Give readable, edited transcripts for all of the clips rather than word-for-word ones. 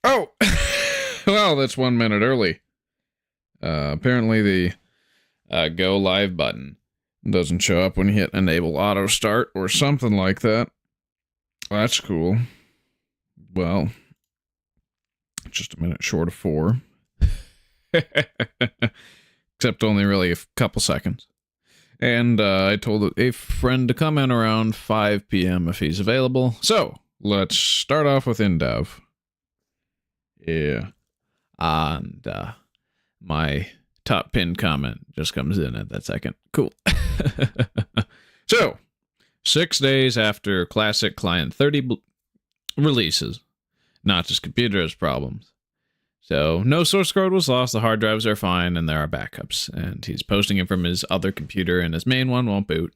Oh! Well, that's 1 minute early. Apparently the go live button doesn't show up when you hit enable auto start or something like that. That's cool. Well, just a minute short of 4. Except only really a couple seconds. And I told a friend to come in around 5 p.m. if he's available. So, let's start off with Indev. Yeah. And my top pinned comment just comes in at that second. Cool. So, 6 days after Classic Client 30 releases, Notch's computer has problems. So, no source code was lost, the hard drives are fine, and there are backups. And he's posting it from his other computer, and his main one won't boot.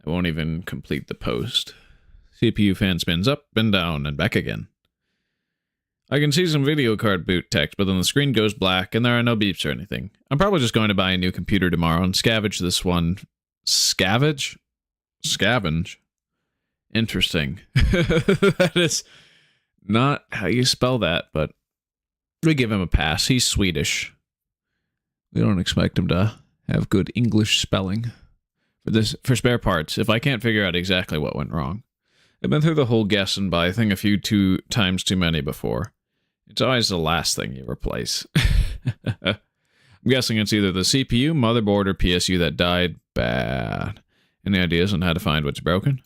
I won't even complete the post. CPU fan spins up and down and back again. I can see some video card boot text, but then the screen goes black, and there are no beeps or anything. I'm probably just going to buy a new computer tomorrow and scavenge this one. Scavenge? Scavenge? Interesting. That is not how you spell that, but we give him a pass. He's Swedish. We don't expect him to have good English spelling. For spare parts, if I can't figure out exactly what went wrong. I've been through the whole guess and buy thing a few times too many before. It's always the last thing you replace. I'm guessing it's either the CPU, motherboard, or PSU that died bad. Any ideas on how to find what's broken?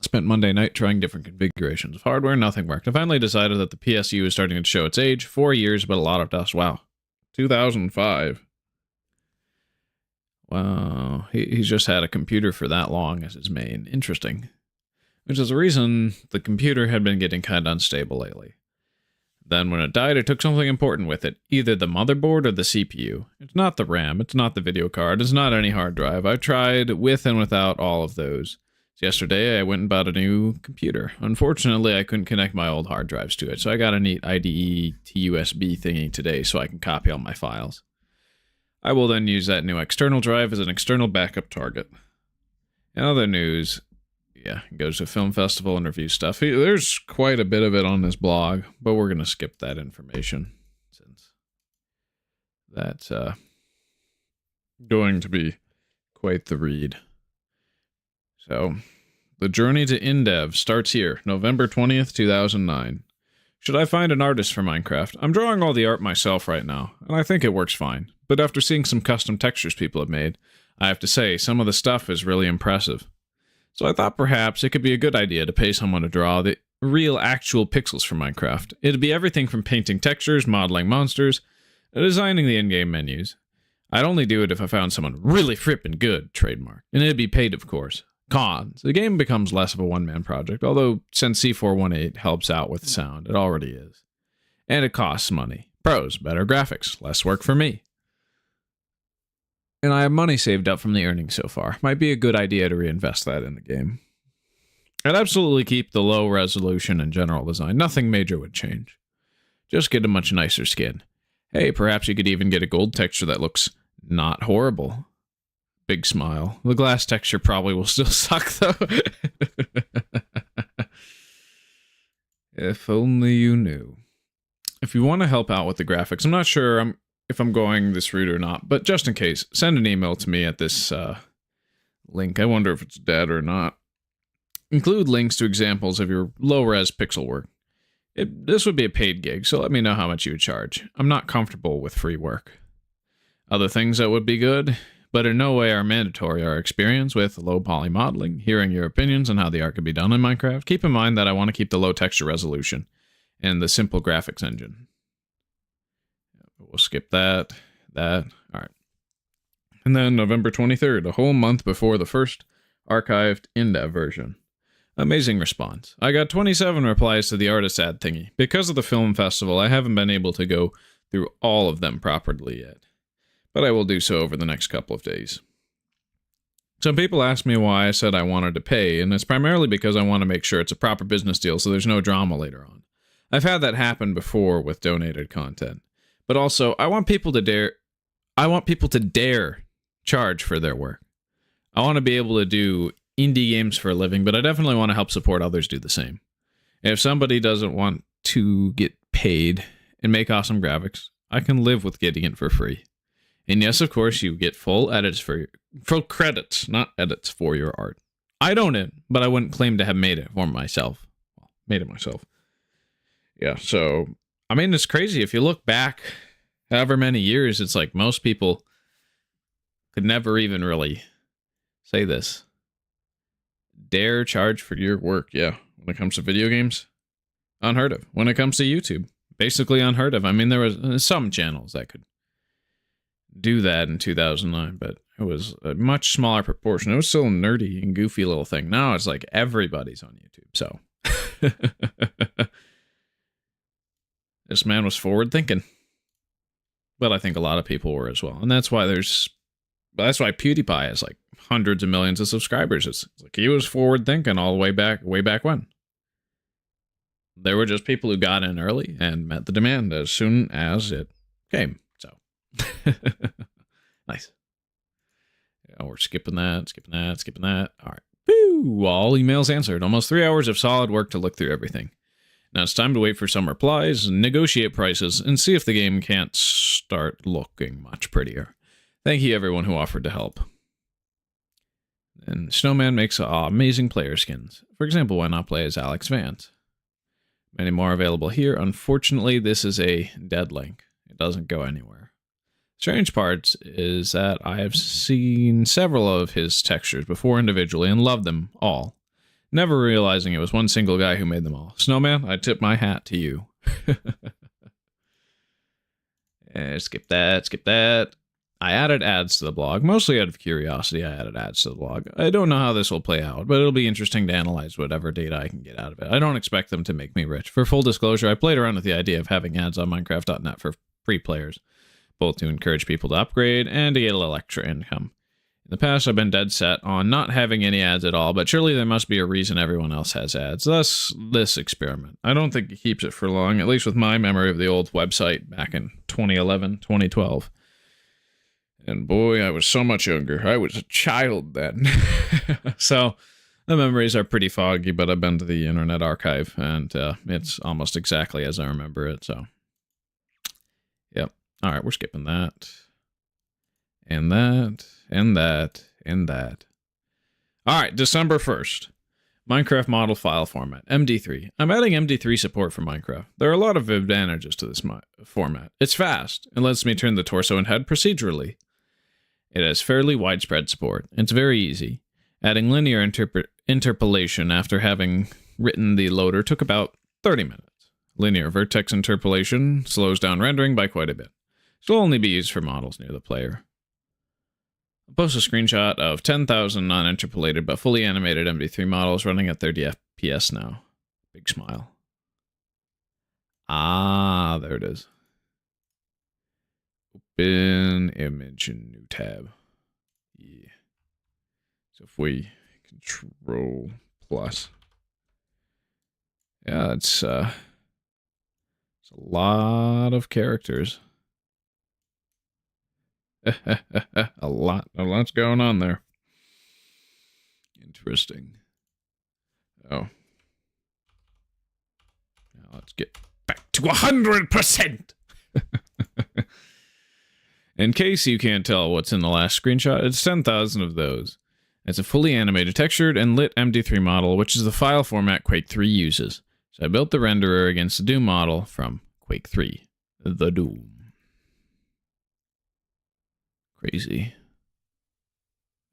Spent Monday night trying different configurations of hardware. Nothing worked. I finally decided that the PSU is starting to show its age. 4 years, but a lot of dust. Wow. 2005. Wow. He's just had a computer for that long as his main. Interesting. Which is the reason the computer had been getting kind of unstable lately. Then when it died, it took something important with it. Either the motherboard or the CPU. It's not the RAM. It's not the video card. It's not any hard drive. I've tried with and without all of those. Yesterday, I went and bought a new computer. Unfortunately, I couldn't connect my old hard drives to it, so I got a neat IDE TUSB thingy today so I can copy all my files. I will then use that new external drive as an external backup target. In other news, yeah, it goes to film festival and review stuff. There's quite a bit of it on this blog, but we're going to skip that information since that's going to be quite the read. So, the journey to Indev starts here, November 20th, 2009. Should I find an artist for Minecraft? I'm drawing all the art myself right now, and I think it works fine. But after seeing some custom textures people have made, I have to say, some of the stuff is really impressive. So I thought perhaps it could be a good idea to pay someone to draw the real actual pixels for Minecraft. It'd be everything from painting textures, modeling monsters, designing the in-game menus. I'd only do it if I found someone really frippin' good, trademark. And it'd be paid, of course. Cons. The game becomes less of a one-man project, although since C418 helps out with sound, it already is. And it costs money. Pros, better graphics, less work for me. And I have money saved up from the earnings so far. Might be a good idea to reinvest that in the game. I'd absolutely keep the low resolution and general design. Nothing major would change. Just get a much nicer skin. Hey, perhaps you could even get a gold texture that looks not horrible. Big smile. The glass texture probably will still suck, though. If only you knew. If you want to help out with the graphics, I'm not sure if I'm going this route or not, but just in case, send an email to me at this link. I wonder if it's dead or not. Include links to examples of your low-res pixel work. This would be a paid gig, so let me know how much you would charge. I'm not comfortable with free work. Other things that would be good, but in no way are mandatory, are experience with low poly modeling, hearing your opinions on how the art could be done in Minecraft. Keep in mind that I want to keep the low texture resolution and the simple graphics engine. We'll skip that. All right. And then November 23rd, a whole month before the first archived Indev version. Amazing response. I got 27 replies to the artist ad thingy. Because of the film festival, I haven't been able to go through all of them properly yet, but I will do so over the next couple of days. Some people ask me why I said I wanted to pay, and it's primarily because I want to make sure it's a proper business deal so there's no drama later on. I've had that happen before with donated content. But also, I want people to dare charge for their work. I want to be able to do indie games for a living, but I definitely want to help support others do the same. If somebody doesn't want to get paid and make awesome graphics, I can live with getting it for free. And yes, of course, you get full credits, not edits for your art. I'd own it, but I wouldn't claim to have made it for myself. Made it myself. Yeah, so, I mean, it's crazy. If you look back however many years, it's like most people could never even really say this. Dare charge for your work, yeah. When it comes to video games, unheard of. When it comes to YouTube, basically unheard of. I mean, there was some channels that could do that in 2009, but it was a much smaller proportion. It was still a nerdy and goofy little thing. Now it's like everybody's on YouTube, so. This man was forward thinking. But I think a lot of people were as well. And that's why PewDiePie has like hundreds of millions of subscribers. It's like he was forward thinking all the way back when. There were just people who got in early and met the demand as soon as it came. So nice. Yeah, we're skipping that. All right. Woo! All emails answered. Almost 3 hours of solid work to look through everything. Now it's time to wait for some replies, negotiate prices, and see if the game can't start looking much prettier. Thank you everyone who offered to help. And Snowman makes amazing player skins. For example, why not play as Alex Vance? Many more available here. Unfortunately, this is a dead link. It doesn't go anywhere. Strange part is that I have seen several of his textures before individually and loved them all, never realizing it was one single guy who made them all. Snowman, I tip my hat to you. Skip that. I added ads to the blog, mostly out of curiosity. I added ads to the blog. I don't know how this will play out, but it'll be interesting to analyze whatever data I can get out of it. I don't expect them to make me rich. For full disclosure, I played around with the idea of having ads on Minecraft.net for free players, both to encourage people to upgrade and to get a little extra income. In the past, I've been dead set on not having any ads at all, but surely there must be a reason everyone else has ads. Thus, this experiment. I don't think it keeps it for long, at least with my memory of the old website back in 2011, 2012. And boy, I was so much younger. I was a child then. So the memories are pretty foggy, but I've been to the Internet Archive, and it's almost exactly as I remember it. So, yep. All right, we're skipping that. And that. All right, December 1st. Minecraft model file format, MD3. I'm adding MD3 support for Minecraft. There are a lot of advantages to this format. It's fast. It lets me turn the torso and head procedurally. It has fairly widespread support. It's very easy. Adding linear interpolation after having written the loader took about 30 minutes. Linear vertex interpolation slows down rendering by quite a bit. This will only be used for models near the player. I'll post a screenshot of 10,000 non-interpolated but fully animated MD3 models running at 30 FPS now. Big smile. Ah, there it is. Open image in new tab. Yeah. So if we Control plus. Yeah, it's a lot of characters. a lot's going on there. Interesting. Oh. Now let's get back to 100%. In case you can't tell what's in the last screenshot, it's 10,000 of those. It's a fully animated, textured, and lit MD3 model, which is the file format Quake 3 uses. So I built the renderer against the Doom model from Quake 3. The Doom. Crazy.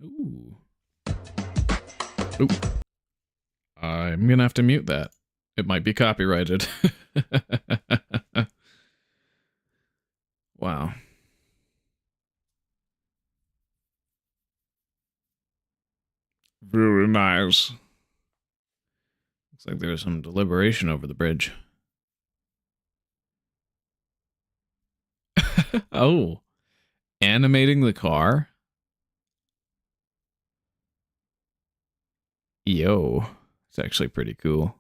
Ooh. Ooh. I'm gonna have to mute that. It might be copyrighted. Wow. Very nice. Looks like there's some deliberation over the bridge. Oh. Animating the car? Yo. It's actually pretty cool.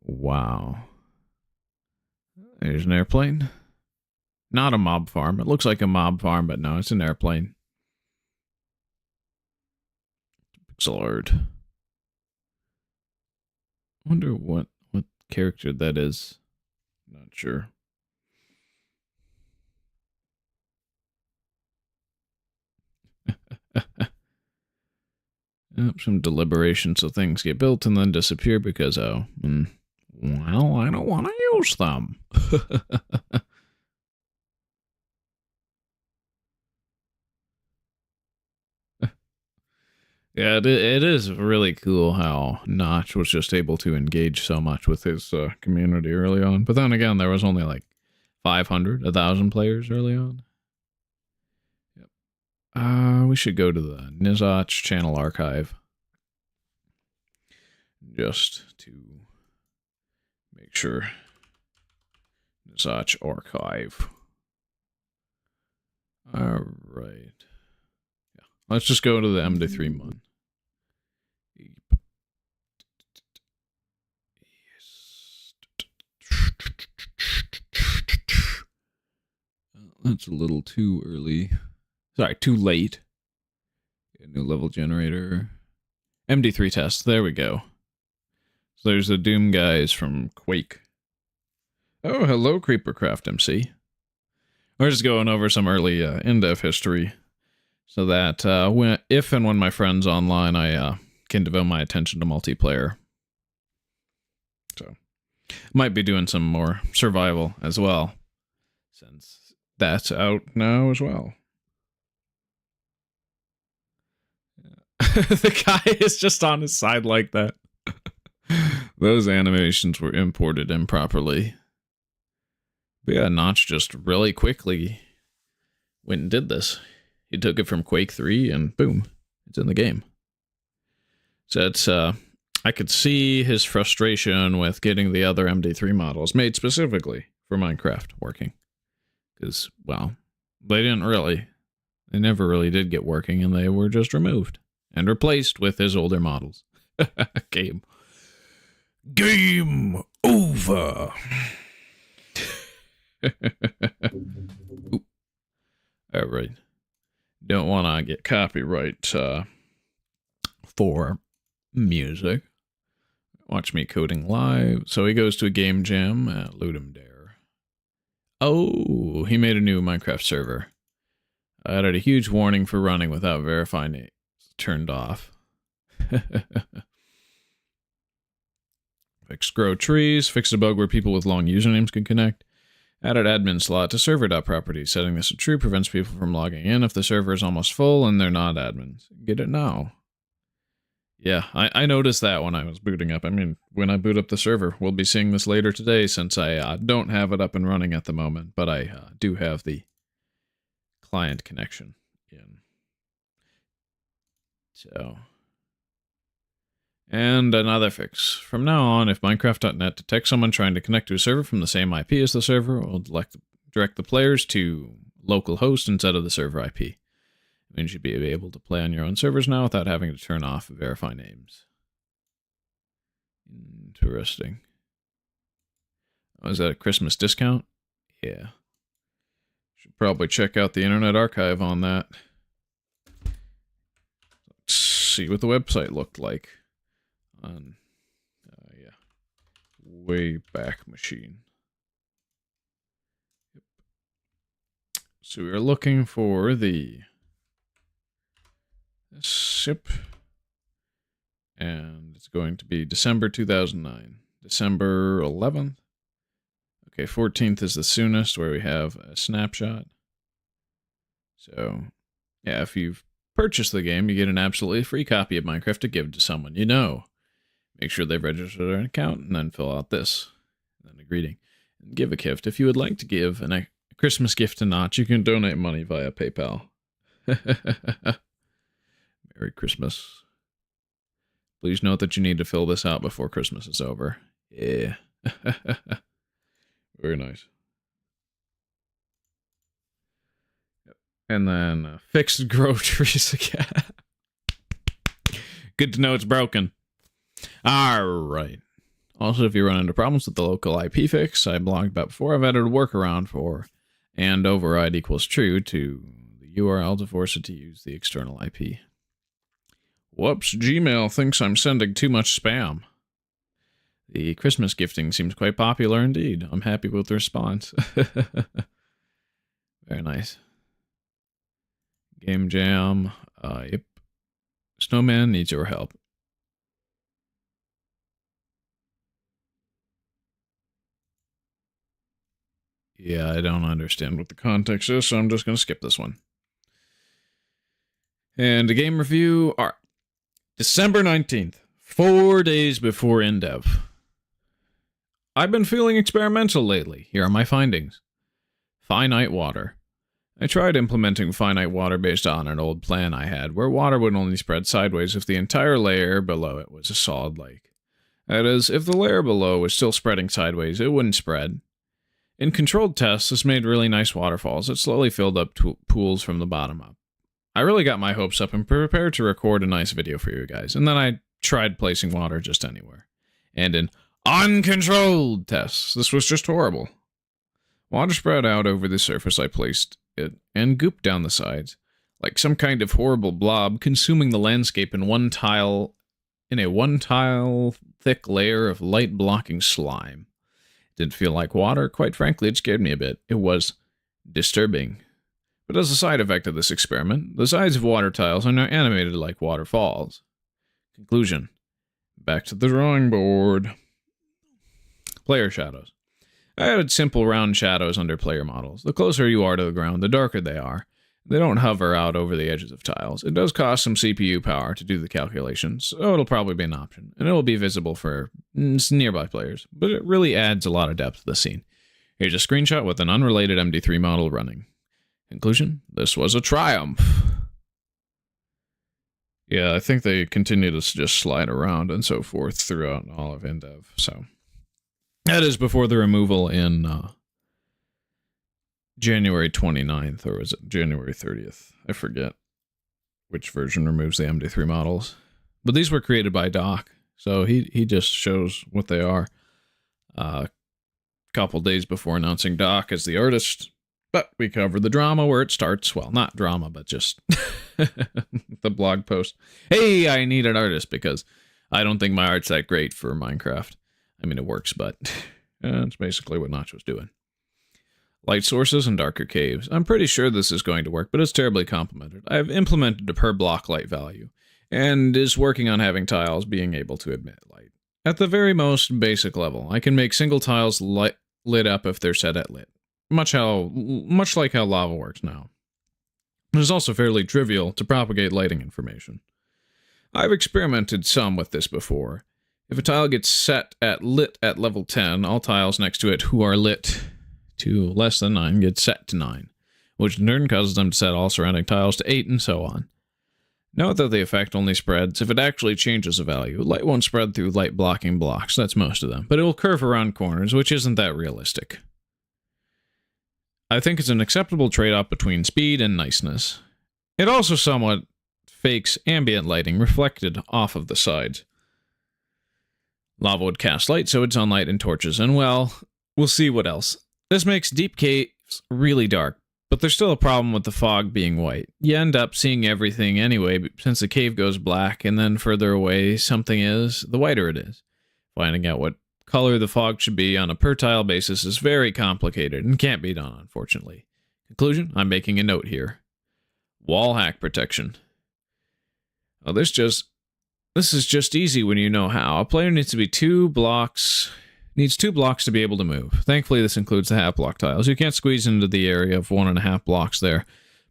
Wow. There's an airplane. Not a mob farm. It looks like a mob farm, but no, it's an airplane. Pixel art. Wonder what character that is. Not sure. Some deliberation so things get built and then disappear because, well, I don't want to use them. Yeah, it is really cool how Notch was just able to engage so much with his community early on. But then again, there was only like 500, 1,000 players early on. Yep. We should go to the Nizotch channel archive. Just to make sure. Nizotch archive. Alright. Yeah. Let's just go to the MD3 mod. That's a little too early. Sorry, too late. A new level generator. MD3 test. There we go. So there's the Doom guys from Quake. Oh, hello, Creepercraft MC. We're just going over some early Indev history. So that if and when my friend's online, I can devote my attention to multiplayer. So, might be doing some more survival as well. Since that's out now as well. Yeah. The guy is just on his side like that. Those animations were imported improperly. But yeah, Notch just really quickly went and did this. He took it from Quake 3 and boom, it's in the game. So it's, I could see his frustration with getting the other MD3 models made specifically for Minecraft working. Because, well, they never really did get working, and they were just removed and replaced with his older models. Game over. All right. Don't want to get copyright for music. Watch me coding live. So he goes to a game jam at Ludum Dare. Oh, he made a new Minecraft server. Added a huge warning for running without verifying it. Turned off. Fixed grow trees. Fixed a bug where people with long usernames can connect. Added admin slot to server.properties. Setting this to true prevents people from logging in if the server is almost full and they're not admins. Get it now. Yeah, I noticed that when I was booting up. I mean, when I boot up the server, we'll be seeing this later today since I don't have it up and running at the moment, but I do have the client connection in. So, and another fix. From now on, if Minecraft.net detects someone trying to connect to a server from the same IP as the server, it will direct the players to localhost instead of the server IP. It means you'd be able to play on your own servers now without having to turn off verify names. Interesting. Oh, is that a Christmas discount? Yeah. Should probably check out the Internet Archive on that. Let's see what the website looked like on, yeah, Wayback Machine. Yep. So we are looking for the ship, and it's going to be December 2009. December 11th. Okay, 14th is the soonest where we have a snapshot. So, yeah, if you've purchased the game, you get an absolutely free copy of Minecraft to give to someone you know. Make sure they've registered an account, and then fill out this. And then a greeting. And give a gift. If you would like to give a Christmas gift to Notch, you can donate money via PayPal. Merry Christmas. Please note that you need to fill this out before Christmas is over. Yeah. Very nice. Yep. And then fixed grow trees again. Good to know it's broken. Alright. Also, if you run into problems with the local IP fix I blogged about before, I've added a workaround for and override equals true to the URL to force it to use the external IP. Whoops, Gmail thinks I'm sending too much spam. The Christmas gifting seems quite popular indeed. I'm happy with the response. Very nice. Game Jam. Yep. Snowman needs your help. Yeah, I don't understand what the context is, so I'm just going to skip this one. And a game review. All right. December 19th, 4 days before Indev. I've been feeling experimental lately. Here are my findings. Finite water. I tried implementing finite water based on an old plan I had, where water would only spread sideways if the entire layer below it was a solid lake. That is, if the layer below was still spreading sideways, it wouldn't spread. In controlled tests, this made really nice waterfalls that slowly filled up pools from the bottom up. I really got my hopes up and prepared to record a nice video for you guys, and then I tried placing water just anywhere. And in uncontrolled tests, this was just horrible. Water spread out over the surface I placed it, and gooped down the sides, like some kind of horrible blob consuming the landscape in a one-tile thick layer of light-blocking slime. It didn't feel like water, quite frankly, it scared me a bit. It was disturbing. But as a side effect of this experiment, the sides of water tiles are now animated like waterfalls. Conclusion. Back to the drawing board. Player shadows. I added simple round shadows under player models. The closer you are to the ground, the darker they are. They don't hover out over the edges of tiles. It does cost some CPU power to do the calculations, so it'll probably be an option, and it will be visible for nearby players, but it really adds a lot of depth to the scene. Here's a screenshot with an unrelated MD3 model running. Conclusion, this was a triumph. Yeah, I think they continue to just slide around and so forth throughout all of Indev, so. That is before the removal in January 29th, or was it January 30th? I forget which version removes the MD3 models. But these were created by Doc, so he just shows what they are. A couple days before announcing Doc as the artist. But we covered the drama where it starts. Well, not drama, but just the blog post. Hey, I need an artist because I don't think my art's that great for Minecraft. I mean, it works, but it's basically what Notch was doing. Light sources and darker caves. I'm pretty sure this is going to work, but it's terribly complicated. I've implemented a per block light value, and is working on having tiles being able to emit light. At the very most basic level, I can make single tiles lit up if they're set at lit. Much like how lava works now. It is also fairly trivial to propagate lighting information. I've experimented some with this before. If a tile gets set at lit at level 10, all tiles next to it who are lit to less than 9 get set to 9, which in turn causes them to set all surrounding tiles to 8 and so on. Note that the effect only spreads if it actually changes a value. Light won't spread through light blocking blocks, that's most of them, but it will curve around corners, which isn't that realistic. I think it's an acceptable trade-off between speed and niceness. It also somewhat fakes ambient lighting reflected off of the sides. Lava would cast light, so it's on light and torches, and well, we'll see what else. This makes deep caves really dark, but there's still a problem with the fog being white. You end up seeing everything anyway, since the cave goes black, and then further away something is, the whiter it is. Finding out what color the fog should be on a per-tile basis is very complicated, and can't be done, unfortunately. Conclusion, I'm making a note here. Wall hack protection. Oh, this is just easy when you know how. A player needs to be two blocks to be able to move. Thankfully, this includes the half-block tiles. You can't squeeze into the area of 1.5 blocks there,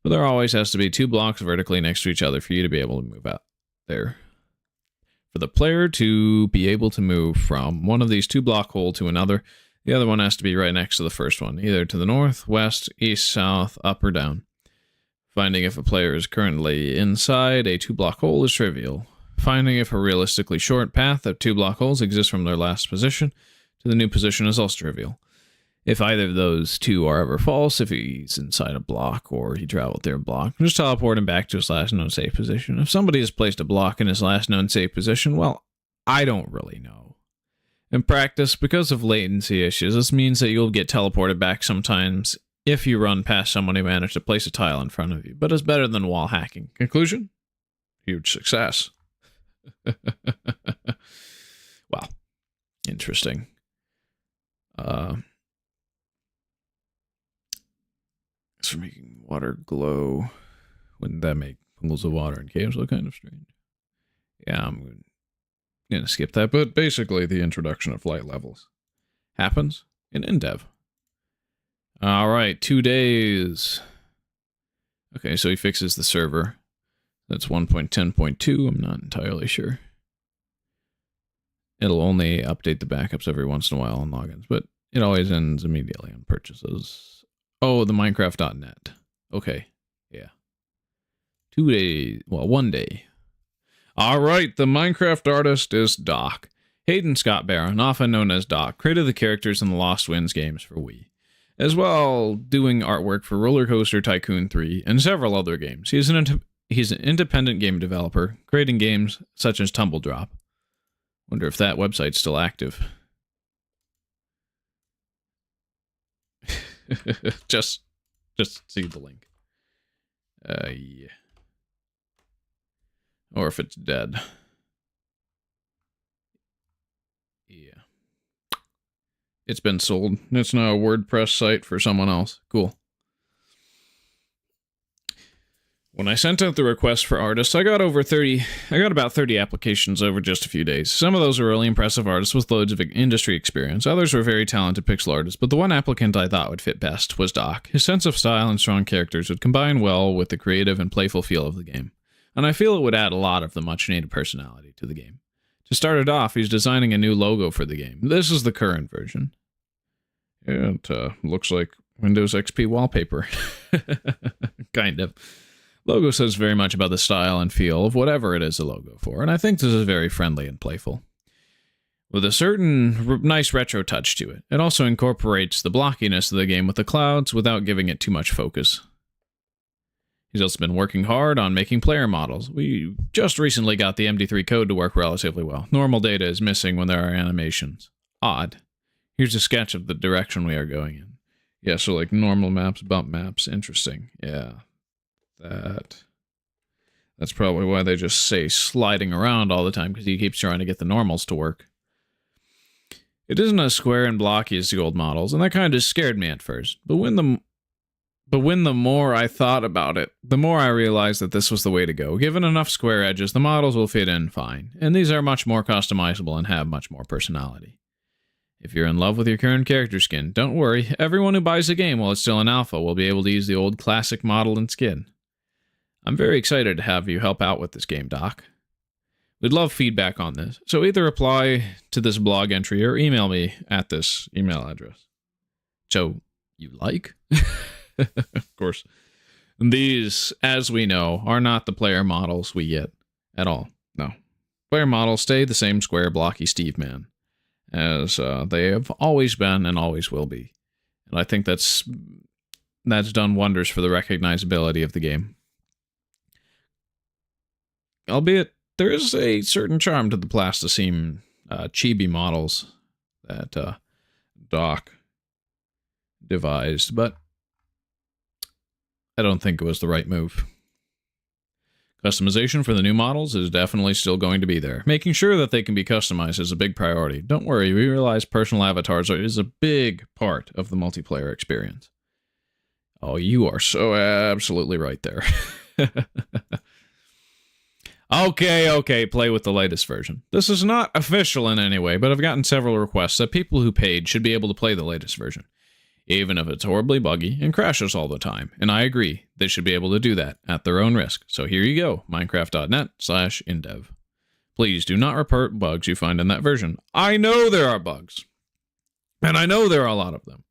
but there always has to be 2 blocks vertically next to each other for you to be able to move out there. For the player to be able to move from one of these 2-block holes to another, the other one has to be right next to the first one, either to the north, west, east, south, up, or down. Finding if a player is currently inside a 2-block hole is trivial. Finding if a realistically short path of 2-block holes exists from their last position to the new position is also trivial. If either of those two are ever false, if he's inside a block or he traveled through a block, just teleport him back to his last known safe position. If somebody has placed a block in his last known safe position, well, I don't really know. In practice, because of latency issues, this means that you'll get teleported back sometimes if you run past someone who managed to place a tile in front of you, but is better than wall hacking. Conclusion? Huge success. Wow. Interesting. It's for making water glow. Wouldn't that make pools of water in caves look kind of strange? Yeah, I'm going to skip that, but basically the introduction of light levels happens in Indev. All right, 2 days. Okay, so he fixes the server. That's 1.10.2. I'm not entirely sure. It'll only update the backups every once in a while on logins, but it always ends immediately on purchases. Oh, the Minecraft.net. Okay, yeah. 2 days, well, 1 day. All right, the Minecraft artist is Doc. Hayden Scott Barron, often known as Doc, created the characters in the Lost Winds games for Wii, as well doing artwork for Roller Coaster Tycoon 3 and several other games. He's an independent game developer, creating games such as Tumble Drop. Wonder if that website's still active. just see the link. Yeah. Or if it's dead. Yeah. It's been sold. It's now a WordPress site for someone else. Cool. When I sent out the request for artists, I got about 30 applications over just a few days. Some of those are really impressive artists with loads of industry experience. Others were very talented pixel artists, but the one applicant I thought would fit best was Doc. His sense of style and strong characters would combine well with the creative and playful feel of the game, and I feel it would add a lot of the much-needed personality to the game. To start it off, he's designing a new logo for the game. This is the current version. It looks like Windows XP wallpaper. Kind of. Logo says very much about the style and feel of whatever it is a logo for, and I think this is very friendly and playful, with a certain nice retro touch to it. It also incorporates the blockiness of the game with the clouds without giving it too much focus. He's also been working hard on making player models. We just recently got the MD3 code to work relatively well. Normal data is missing when there are animations. Odd. Here's a sketch of the direction we are going in. Yeah, so like normal maps, bump maps. Interesting. Yeah. That's probably why they just say sliding around all the time, because he keeps trying to get the normals to work. It isn't as square and blocky as the old models, and that kind of scared me at first. But when the more I thought about it, the more I realized that this was the way to go. Given enough square edges, the models will fit in fine, and these are much more customizable and have much more personality. If you're in love with your current character skin, don't worry. Everyone who buys the game while it's still in alpha will be able to use the old classic model and skin. I'm very excited to have you help out with this game, Doc. We'd love feedback on this, so either reply to this blog entry or email me at this email address. So, you like? Of course. These, as we know, are not the player models we get at all. No. Player models stay the same square, blocky Steve Man, as they have always been and always will be. And I think that's done wonders for the recognizability of the game. Albeit, there is a certain charm to the plasticine chibi models that Doc devised, but I don't think it was the right move. Customization for the new models is definitely still going to be there. Making sure that they can be customized is a big priority. Don't worry, we realize personal avatars is a big part of the multiplayer experience. Oh, you are so absolutely right there. Okay, play with the latest version. This is not official in any way, but I've gotten several requests that people who paid should be able to play the latest version, even if it's horribly buggy and crashes all the time. And I agree, they should be able to do that at their own risk. So here you go, minecraft.net/indev. Please do not report bugs you find in that version. I know there are bugs, and I know there are a lot of them.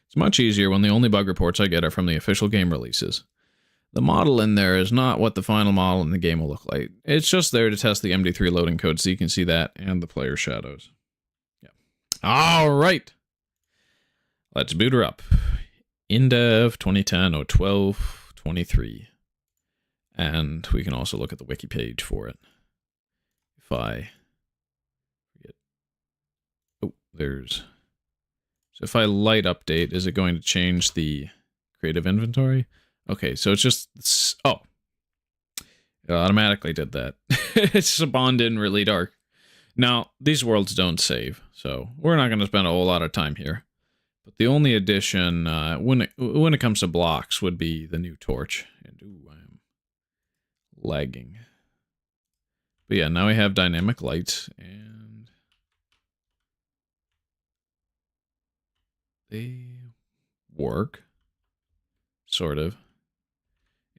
It's much easier when the only bug reports I get are from the official game releases. The model in there is not what the final model in the game will look like. It's just there to test the MD3 loading code so you can see that and the player shadows. Yeah. All right. Let's boot her up. Indev 2010-012-23. And we can also look at the wiki page for it. If I forget. Oh, there's... So if I light update, is it going to change the creative inventory. Okay, so it's just... Oh. It automatically did that. It spawned in really dark. Now, these worlds don't save, so we're not going to spend a whole lot of time here. But the only addition, when it comes to blocks, would be the new torch. And, ooh, I'm lagging. But yeah, now we have dynamic lights, and they work, sort of.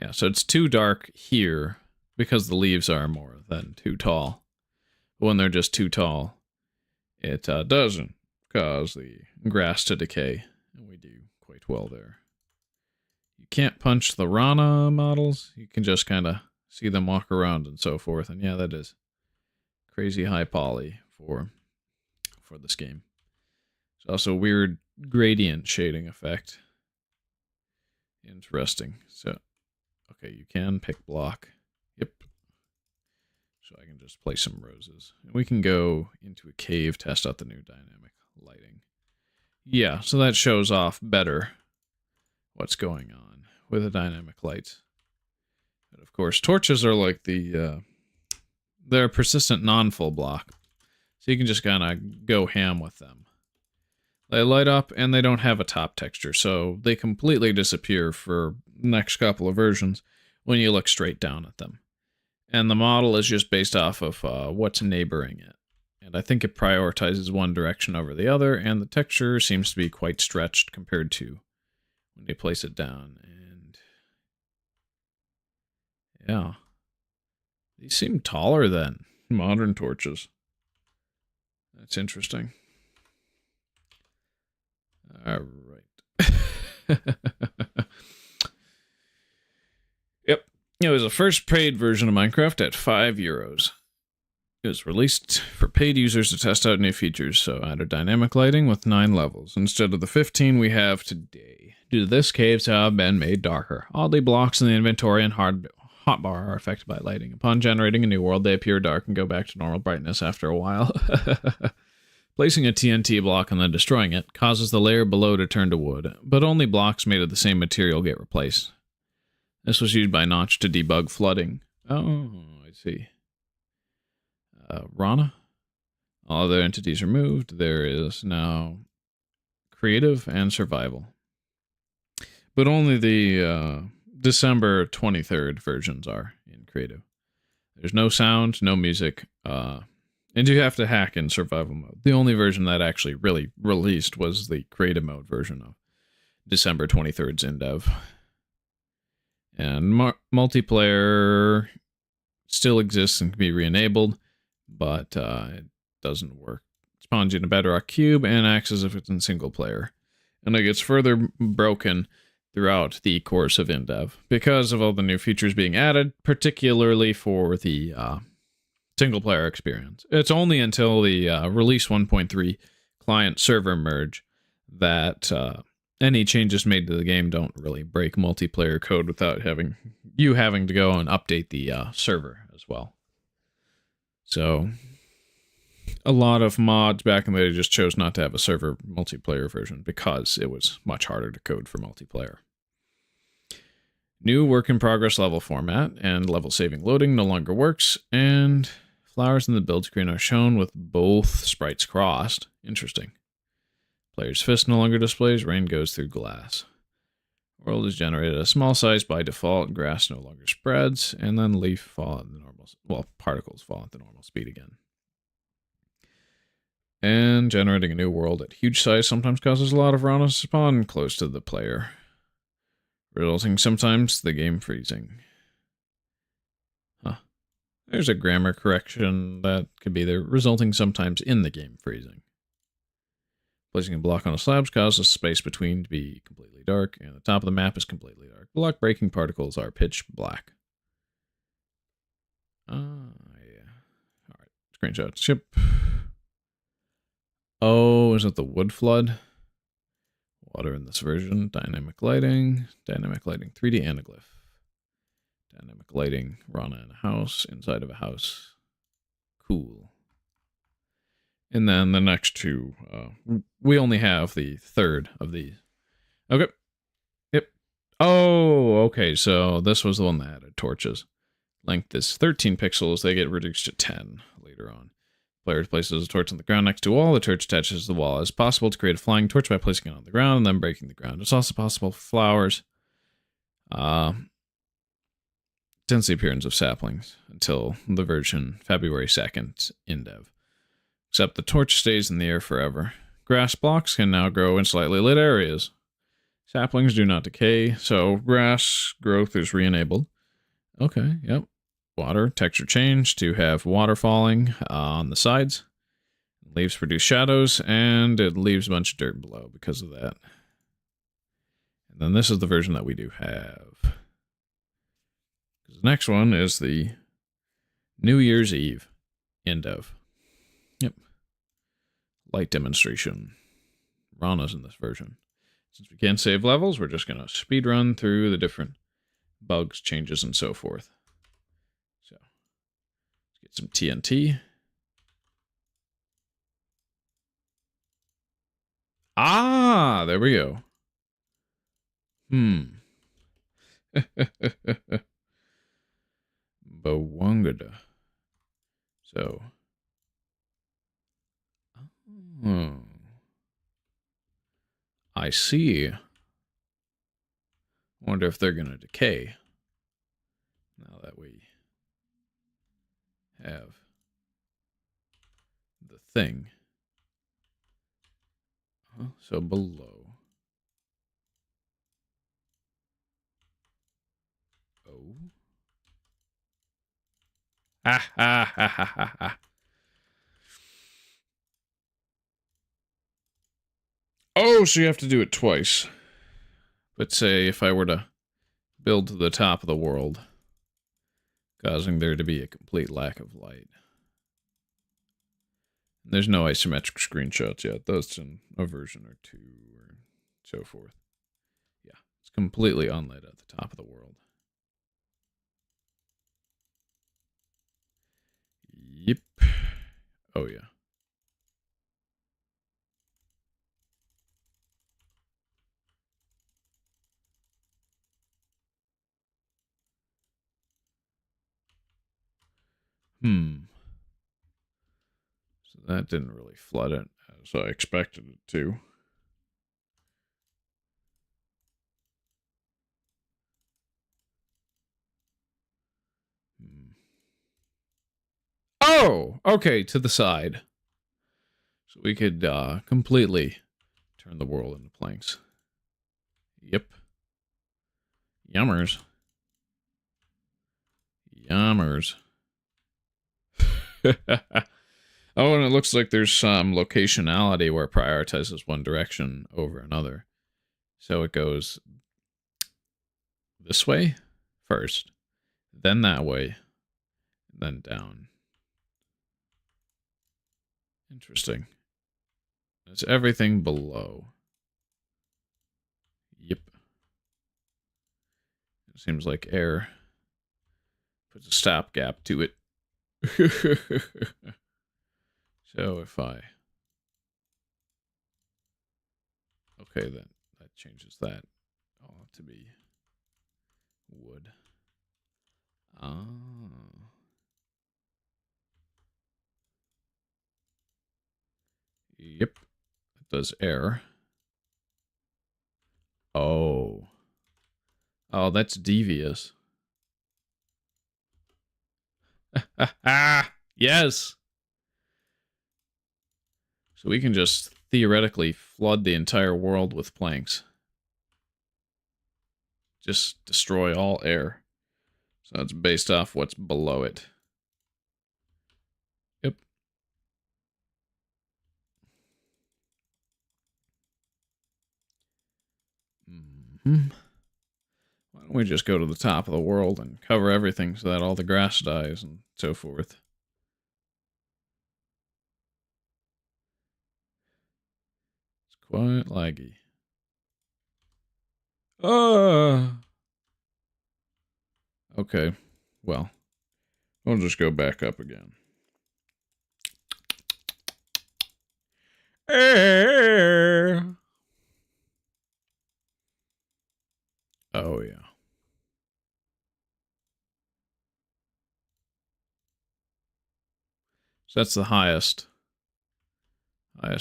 Yeah, so it's too dark here because the leaves are more than too tall. But when they're just too tall, it doesn't cause the grass to decay, and we do quite well there. You can't punch the Rana models. You can just kind of see them walk around and so forth. And yeah, that is crazy high poly for this game. It's also a weird gradient shading effect. Interesting. So, okay, you can pick block. Yep. So I can just place some roses. And we can go into a cave, test out the new dynamic lighting. Yeah, so that shows off better what's going on with the dynamic lights. But of course, torches are like they're a persistent non-full block. So you can just kind of go ham with them. They light up and they don't have a top texture, so they completely disappear for the next couple of versions when you look straight down at them. And the model is just based off of what's neighboring it. And I think it prioritizes one direction over the other, and the texture seems to be quite stretched compared to when you place it down. And yeah, these seem taller than modern torches. That's interesting. All right. Yep. It was the first paid version of Minecraft at €5. It was released for paid users to test out new features, so added dynamic lighting with 9 levels, instead of the 15 we have today. Due to this, caves have been made darker. Oddly, blocks in the inventory and hotbar are affected by lighting. Upon generating a new world, they appear dark and go back to normal brightness after a while. Placing a TNT block and then destroying it causes the layer below to turn to wood, but only blocks made of the same material get replaced. This was used by Notch to debug flooding. Oh, I see. Rana. All other entities removed. There is now creative and survival. But only the December 23rd versions are in creative. There's no sound, no music, and you have to hack in survival mode. The only version that actually really released was the creative mode version of December 23rd's Indev. And multiplayer still exists and can be re-enabled, but it doesn't work. It spawns you in a bedrock cube and acts as if it's in single player. And it gets further broken throughout the course of Indev because of all the new features being added, particularly for the single player experience. It's only until the release 1.3 client server merge that any changes made to the game don't really break multiplayer code without having to go and update the server as well. So a lot of mods back in the day just chose not to have a server multiplayer version because it was much harder to code for multiplayer. New work in progress level format and level saving loading no longer works, and flowers in the build screen are shown with both sprites crossed. Interesting. Player's fist no longer displays, rain goes through glass. World is generated at a small size by default, grass no longer spreads, and then leaf fall at the normal, particles fall at the normal speed again. And generating a new world at huge size sometimes causes a lot of Ranas to spawn close to the player, resulting sometimes the game freezing. Huh. There's a grammar correction that could be there, resulting sometimes in the game freezing. Placing a block on a slab causes space between to be completely dark, and the top of the map is completely dark. Block breaking particles are pitch black. Yeah. Alright, screenshot. Ship. Oh, is it the wood flood? Water in this version. Dynamic lighting. Dynamic lighting 3D anaglyph. Dynamic lighting. Rana in a house. Inside of a house. Cool. And then the next two, we only have the third of these. Okay. Yep. Oh, okay. So this was the one that added torches. Length is 13 pixels. They get reduced to 10 later on. Player places a torch on the ground next to a wall. The torch attaches to the wall. It's possible to create a flying torch by placing it on the ground and then breaking the ground. It's also possible for flowers. Since the appearance of saplings until the version February 2nd, Indev. Except the torch stays in the air forever. Grass blocks can now grow in slightly lit areas. Saplings do not decay, so grass growth is re-enabled. Okay, yep. Water, texture change to have water falling on the sides. Leaves produce shadows, and it leaves a bunch of dirt below because of that. And then this is the version that we do have. The next one is the New Year's Eve Indev. Yep. Light demonstration. Rana's in this version. Since we can't save levels, we're just going to speed run through the different bugs, changes, and so forth. So, let's get some TNT. Ah, there we go. Bawangada. So. I see. Wonder if they're going to decay. Now that we have the thing. So below. Oh. Ha ha ha ha ha ha. Oh, so you have to do it twice. But say if I were to build to the top of the world, causing there to be a complete lack of light. There's no isometric screenshots yet. That's in a version or 2 or so forth. Yeah, it's completely unlit at the top of the world. Yep. Oh, yeah. So that didn't really flood it as I expected it to. Oh, okay, to the side. So we could completely turn the world into planks. Yep. Yummers. Yummers. Oh, and it looks like there's some locationality where it prioritizes one direction over another. So it goes this way first, then that way, then down. Interesting. It's everything below. Yep. It seems like air puts a stopgap to it. So if I... Okay, then that changes that all to be wood. Ah. Yep. It does air. Oh. Oh, that's devious. Yes. So we can just theoretically flood the entire world with planks. Just destroy all air. So it's based off what's below it. Yep. Why don't we just go to the top of the world and cover everything so that all the grass dies and so forth. It's quite laggy. Okay, well, we'll just go back up again. Oh, yeah. So that's the highest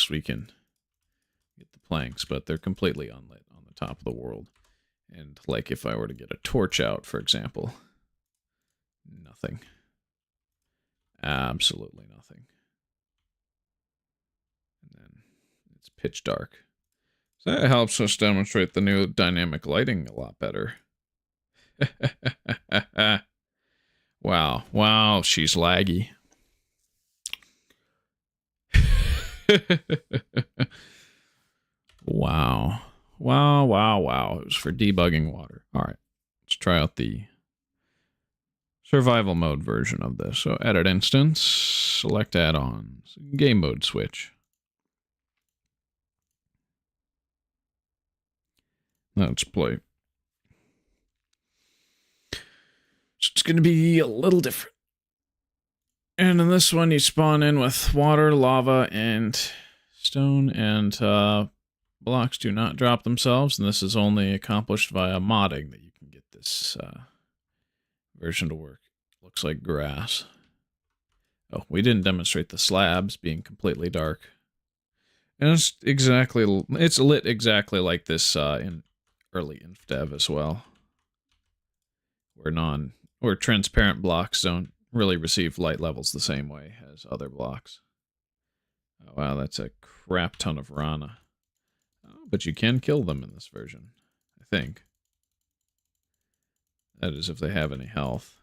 we can get the planks, but they're completely unlit on the top of the world. And like if I were to get a torch out, for example, nothing. Absolutely nothing. And then it's pitch dark. So that helps us demonstrate the new dynamic lighting a lot better. Wow. Wow, she's laggy. Wow. Wow, wow, wow. It was for debugging water. All right. Let's try out the survival mode version of this. So edit instance, select add-ons, game mode switch. Let's play. So it's going to be a little different. And in this one, you spawn in with water, lava, and stone, and blocks do not drop themselves, and this is only accomplished via modding that you can get this version to work. Looks like grass. Oh, we didn't demonstrate the slabs being completely dark. And it's lit exactly like this in early Indev as well. Where transparent blocks don't really receive light levels the same way as other blocks. Oh, wow, that's a crap ton of Rana. Oh, but you can kill them in this version, I think. That is if they have any health.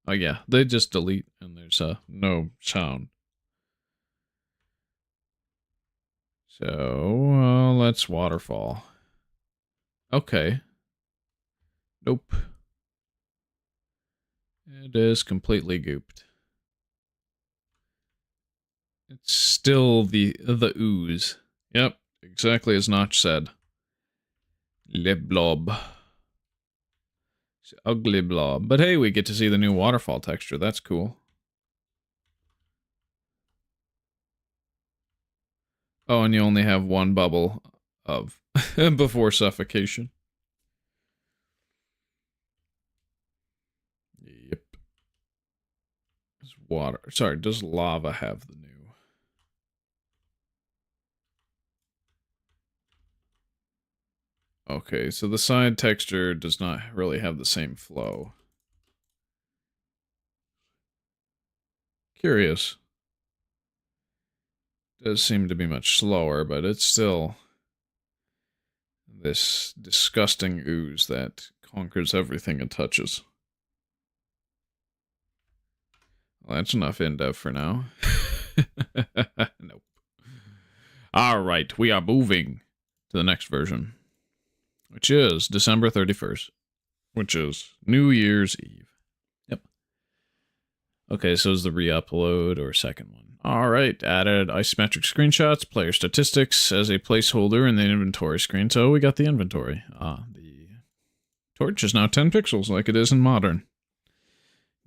Oh yeah, they just delete and there's no sound. So, let's waterfall. Okay. Nope. It is completely gooped. It's still the ooze. Yep, exactly as Notch said. Le blob. It's an ugly blob. But hey, we get to see the new waterfall texture. That's cool. Oh, and you only have one bubble of before suffocation. Yep. Does water... Sorry, does lava have the new... Okay, so the side texture does not really have the same flow. Curious. Does seem to be much slower, but it's still this disgusting ooze that conquers everything it touches. Well, that's enough Indev for now. Nope. Alright, we are moving to the next version, which is December 31st, which is New Year's Eve. Yep. Okay, so is the re-upload or second one. Alright, added isometric screenshots, player statistics as a placeholder in the inventory screen. So we got the inventory. The torch is now 10 pixels like it is in modern.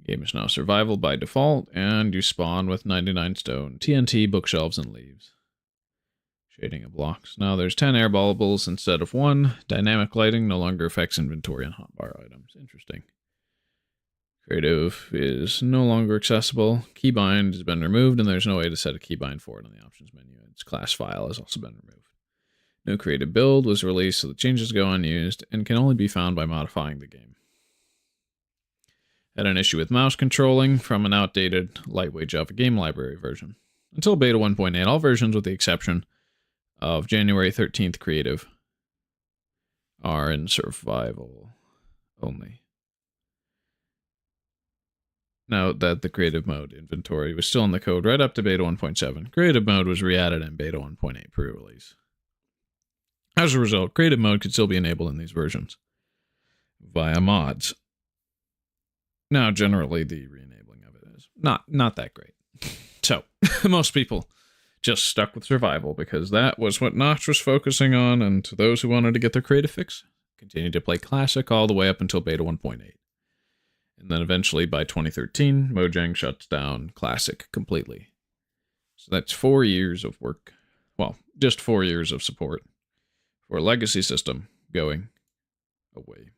Game is now survival by default, and you spawn with 99 stone, TNT, bookshelves, and leaves. Shading of blocks. Now there's 10 air bubbles instead of 1. Dynamic lighting no longer affects inventory and hotbar items. Interesting. Creative is no longer accessible. Keybind has been removed, and there's no way to set a keybind for it on the options menu. Its class file has also been removed. No creative build was released, so the changes go unused and can only be found by modifying the game. Had an issue with mouse controlling from an outdated, lightweight Java game library version. Until beta 1.8, all versions with the exception of January 13th creative are in survival only. Note that the creative mode inventory was still in the code right up to beta 1.7. Creative mode was re-added in beta 1.8 pre-release. As a result, creative mode could still be enabled in these versions via mods. Now, generally, the re-enabling of it is not that great. So, most people just stuck with survival because that was what Notch was focusing on, and to those who wanted to get their creative fix, continued to play Classic all the way up until beta 1.8. And then eventually, by 2013, Mojang shuts down Classic completely. So that's 4 years of work. Well, just 4 years of support for a legacy system going away.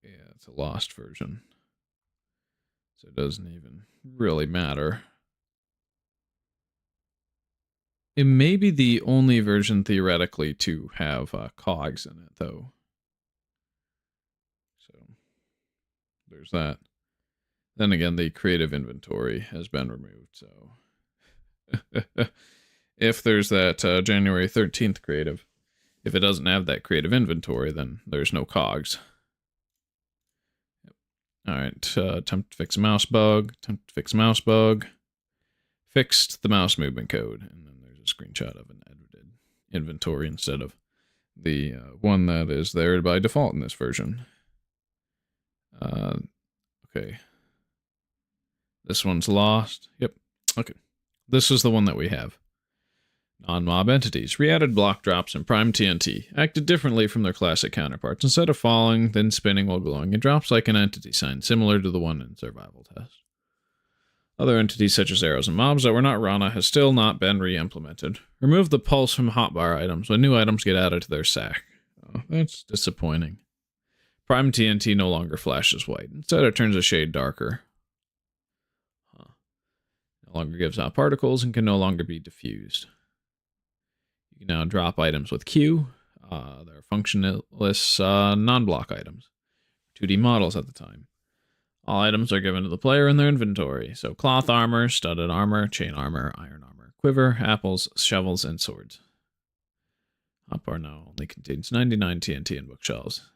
Yeah, it's a lost version. So it doesn't even really matter. It may be the only version theoretically to have cogs in it, though. So there's that. Then again, the creative inventory has been removed, so if there's that January 13th creative, if it doesn't have that creative inventory, then there's no cogs. Yep. All right, attempt to fix a mouse bug, attempt to fix a mouse bug, fixed the mouse movement code, and then there's a screenshot of an edited inventory instead of the one that is there by default in this version. Okay. This one's lost. Yep. Okay. This is the one that we have. Non-mob entities. Re-added block drops in Prime TNT. Acted differently from their classic counterparts. Instead of falling, then spinning while glowing, it drops like an entity sign, similar to the one in Survival Test. Other entities such as arrows and mobs that were not Rana has still not been re-implemented. Remove the pulse from hotbar items when new items get added to their stack. Oh, that's disappointing. Prime TNT no longer flashes white. Instead, it turns a shade darker. No longer gives out particles and can no longer be diffused. You can now drop items with Q. They're functionless non-block items. 2D models at the time. All items are given to the player in their inventory. So cloth armor, studded armor, chain armor, iron armor, quiver, apples, shovels, and swords. Hotbar now only contains 99 TNT and bookshelves.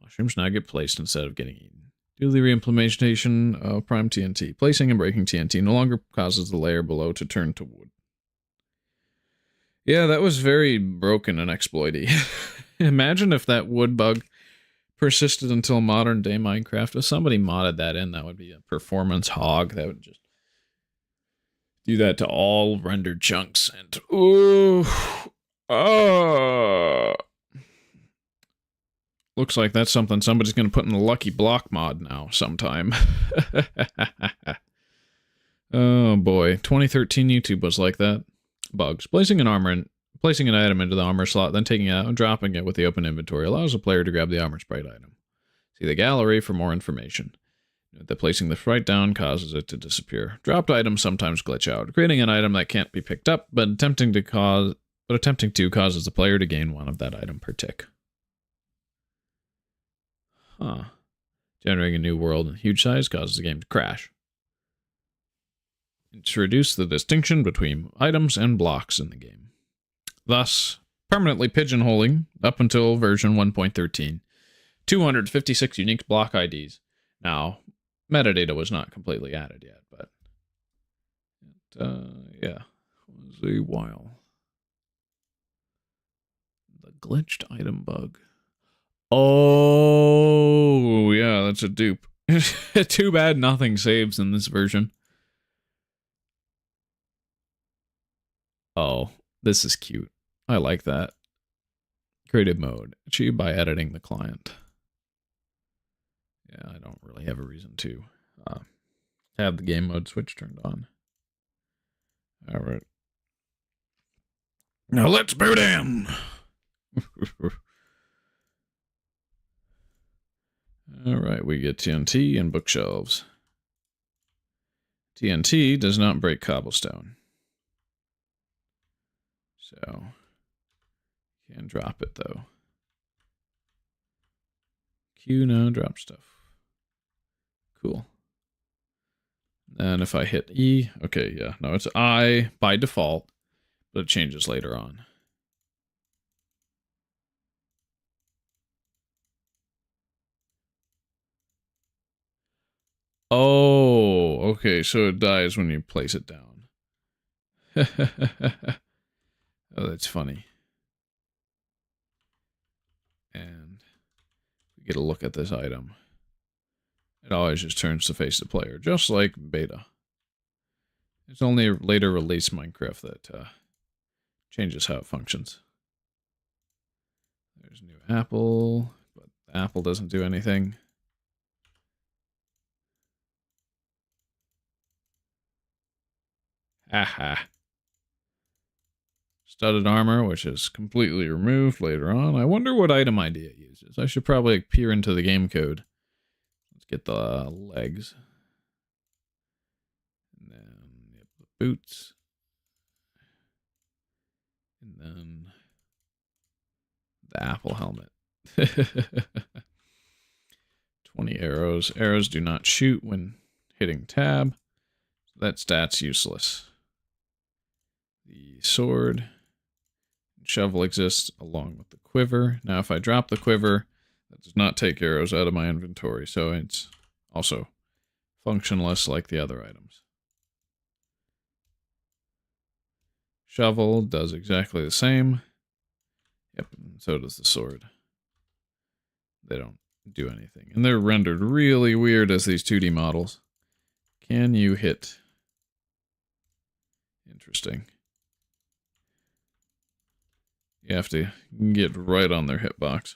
Mushrooms now get placed instead of getting eaten. Due to the re-implementation of Prime TNT, placing and breaking TNT no longer causes the layer below to turn to wood. Yeah, that was very broken and exploity. Imagine if that wood bug persisted until modern day Minecraft. If somebody modded that in, that would be a performance hog. That would just do that to all rendered chunks. And ooh, looks like that's something somebody's going to put in the Lucky Block mod now sometime. Oh boy, 2013 YouTube was like that. Bugs. Placing an item into the armor slot, then taking it out and dropping it with the open inventory allows the player to grab the armor sprite item. See the gallery for more information. Note that placing the sprite down causes it to disappear. Dropped items sometimes glitch out, creating an item that can't be picked up, but attempting to causes the player to gain one of that item per tick. Huh. Generating a new world in huge size causes the game to crash. It's reduced the distinction between items and blocks in the game. Thus, permanently pigeonholing, up until version 1.13, 256 unique block IDs. Now, metadata was not completely added yet, but yeah, it was a while. The glitched item bug. Oh, yeah, that's a dupe. Too bad nothing saves in this version. Oh, this is cute. I like that. Creative mode. Achieved by editing the client. Yeah, I don't really have a reason to have the game mode switch turned on. All right. Now let's boot in. All right, we get TNT and bookshelves. TNT does not break cobblestone. So, can drop it though. Q now drop stuff. Cool. And if I hit E, okay, yeah, no, it's I by default, but it changes later on. Oh, okay, so it dies when you place it down. Oh, that's funny. And we get a look at this item. It always just turns to face the player, just like beta. It's only a later release Minecraft that changes how it functions. There's a new apple, but the apple doesn't do anything. Aha. Studded armor, which is completely removed later on. I wonder what item ID it uses. I should probably peer into the game code. Let's get the legs. And then yep, the boots. And then the apple helmet. 20 arrows. Arrows do not shoot when hitting tab. So that stat's useless. The sword and shovel exists along with the quiver. Now if I drop the quiver, that does not take arrows out of my inventory, so it's also functionless like the other items. Shovel does exactly the same. Yep, and so does the sword. They don't do anything. And they're rendered really weird as these 2D models. Can you hit? Interesting. You have to get right on their hitbox.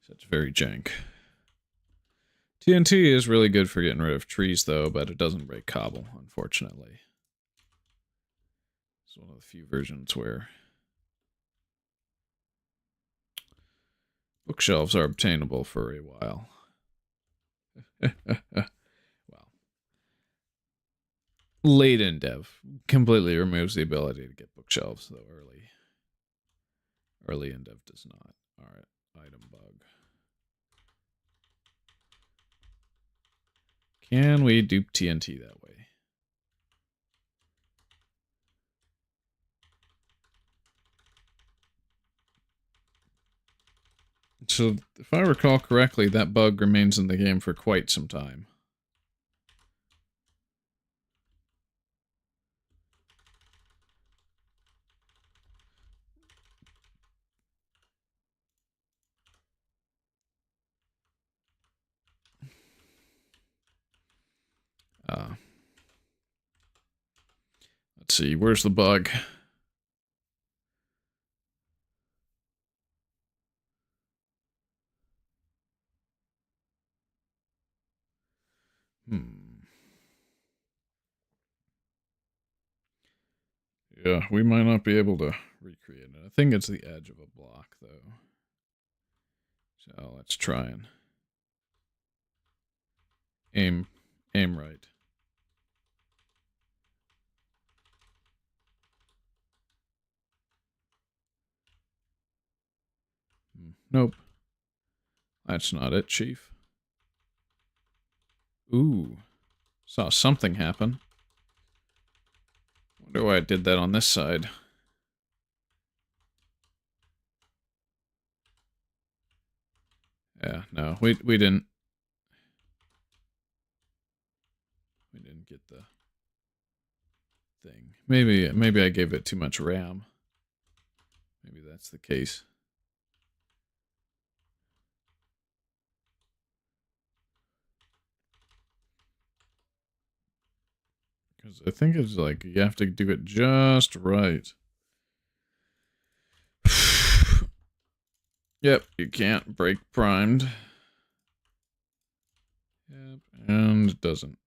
That's very jank. TNT is really good for getting rid of trees, though, but it doesn't break cobble, unfortunately. It's one of the few versions where bookshelves are obtainable for a while. Well, late Indev completely removes the ability to get bookshelves, though early Indev does not. Alright, item bug. Can we dupe TNT that way? So, if I recall correctly, that bug remains in the game for quite some time. Let's see, where's the bug? Yeah, we might not be able to recreate it. I think it's the edge of a block, though. So let's try and aim right. Nope. That's not it, Chief. Ooh. Saw something happen. Wonder why I did that on this side. Yeah, no, we didn't. We didn't get the thing. Maybe I gave it too much RAM. Maybe that's the case. Because I think it's like, you have to do it just right. Yep, you can't break primed. Yep, and it doesn't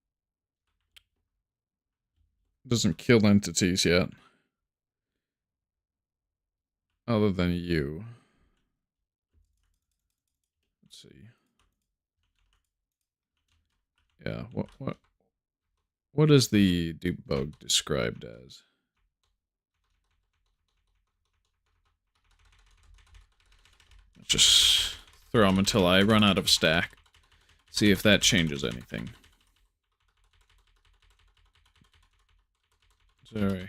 kill entities yet. Other than you. Let's see. Yeah, what is the dupe bug described as? Just throw them until I run out of stack. See if that changes anything. Is there a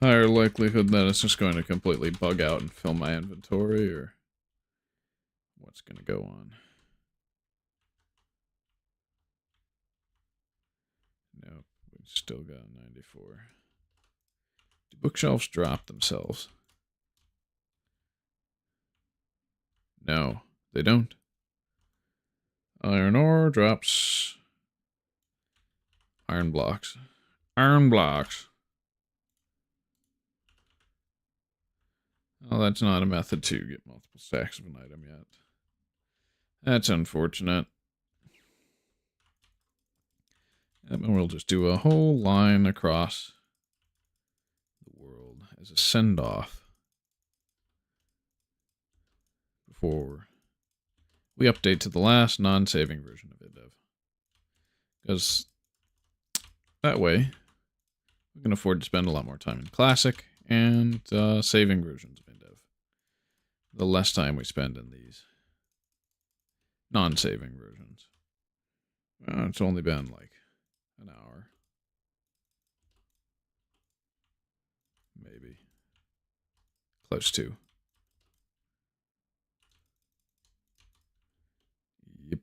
higher likelihood that it's just going to completely bug out and fill my inventory, or what's going to go on? Nope, we still got 94. Do bookshelves drop themselves? No, they don't. Iron ore drops iron blocks. Iron blocks. Oh, that's not a method to get multiple stacks of an item yet. That's unfortunate. And we'll just do a whole line across the world. as a send-off before we update to the last non-saving version of Indev. Because that way, we can afford to spend a lot more time in Classic and saving versions of Indev. The less time we spend in these non-saving versions. It's only been like an hour. Maybe. Close to. Yep.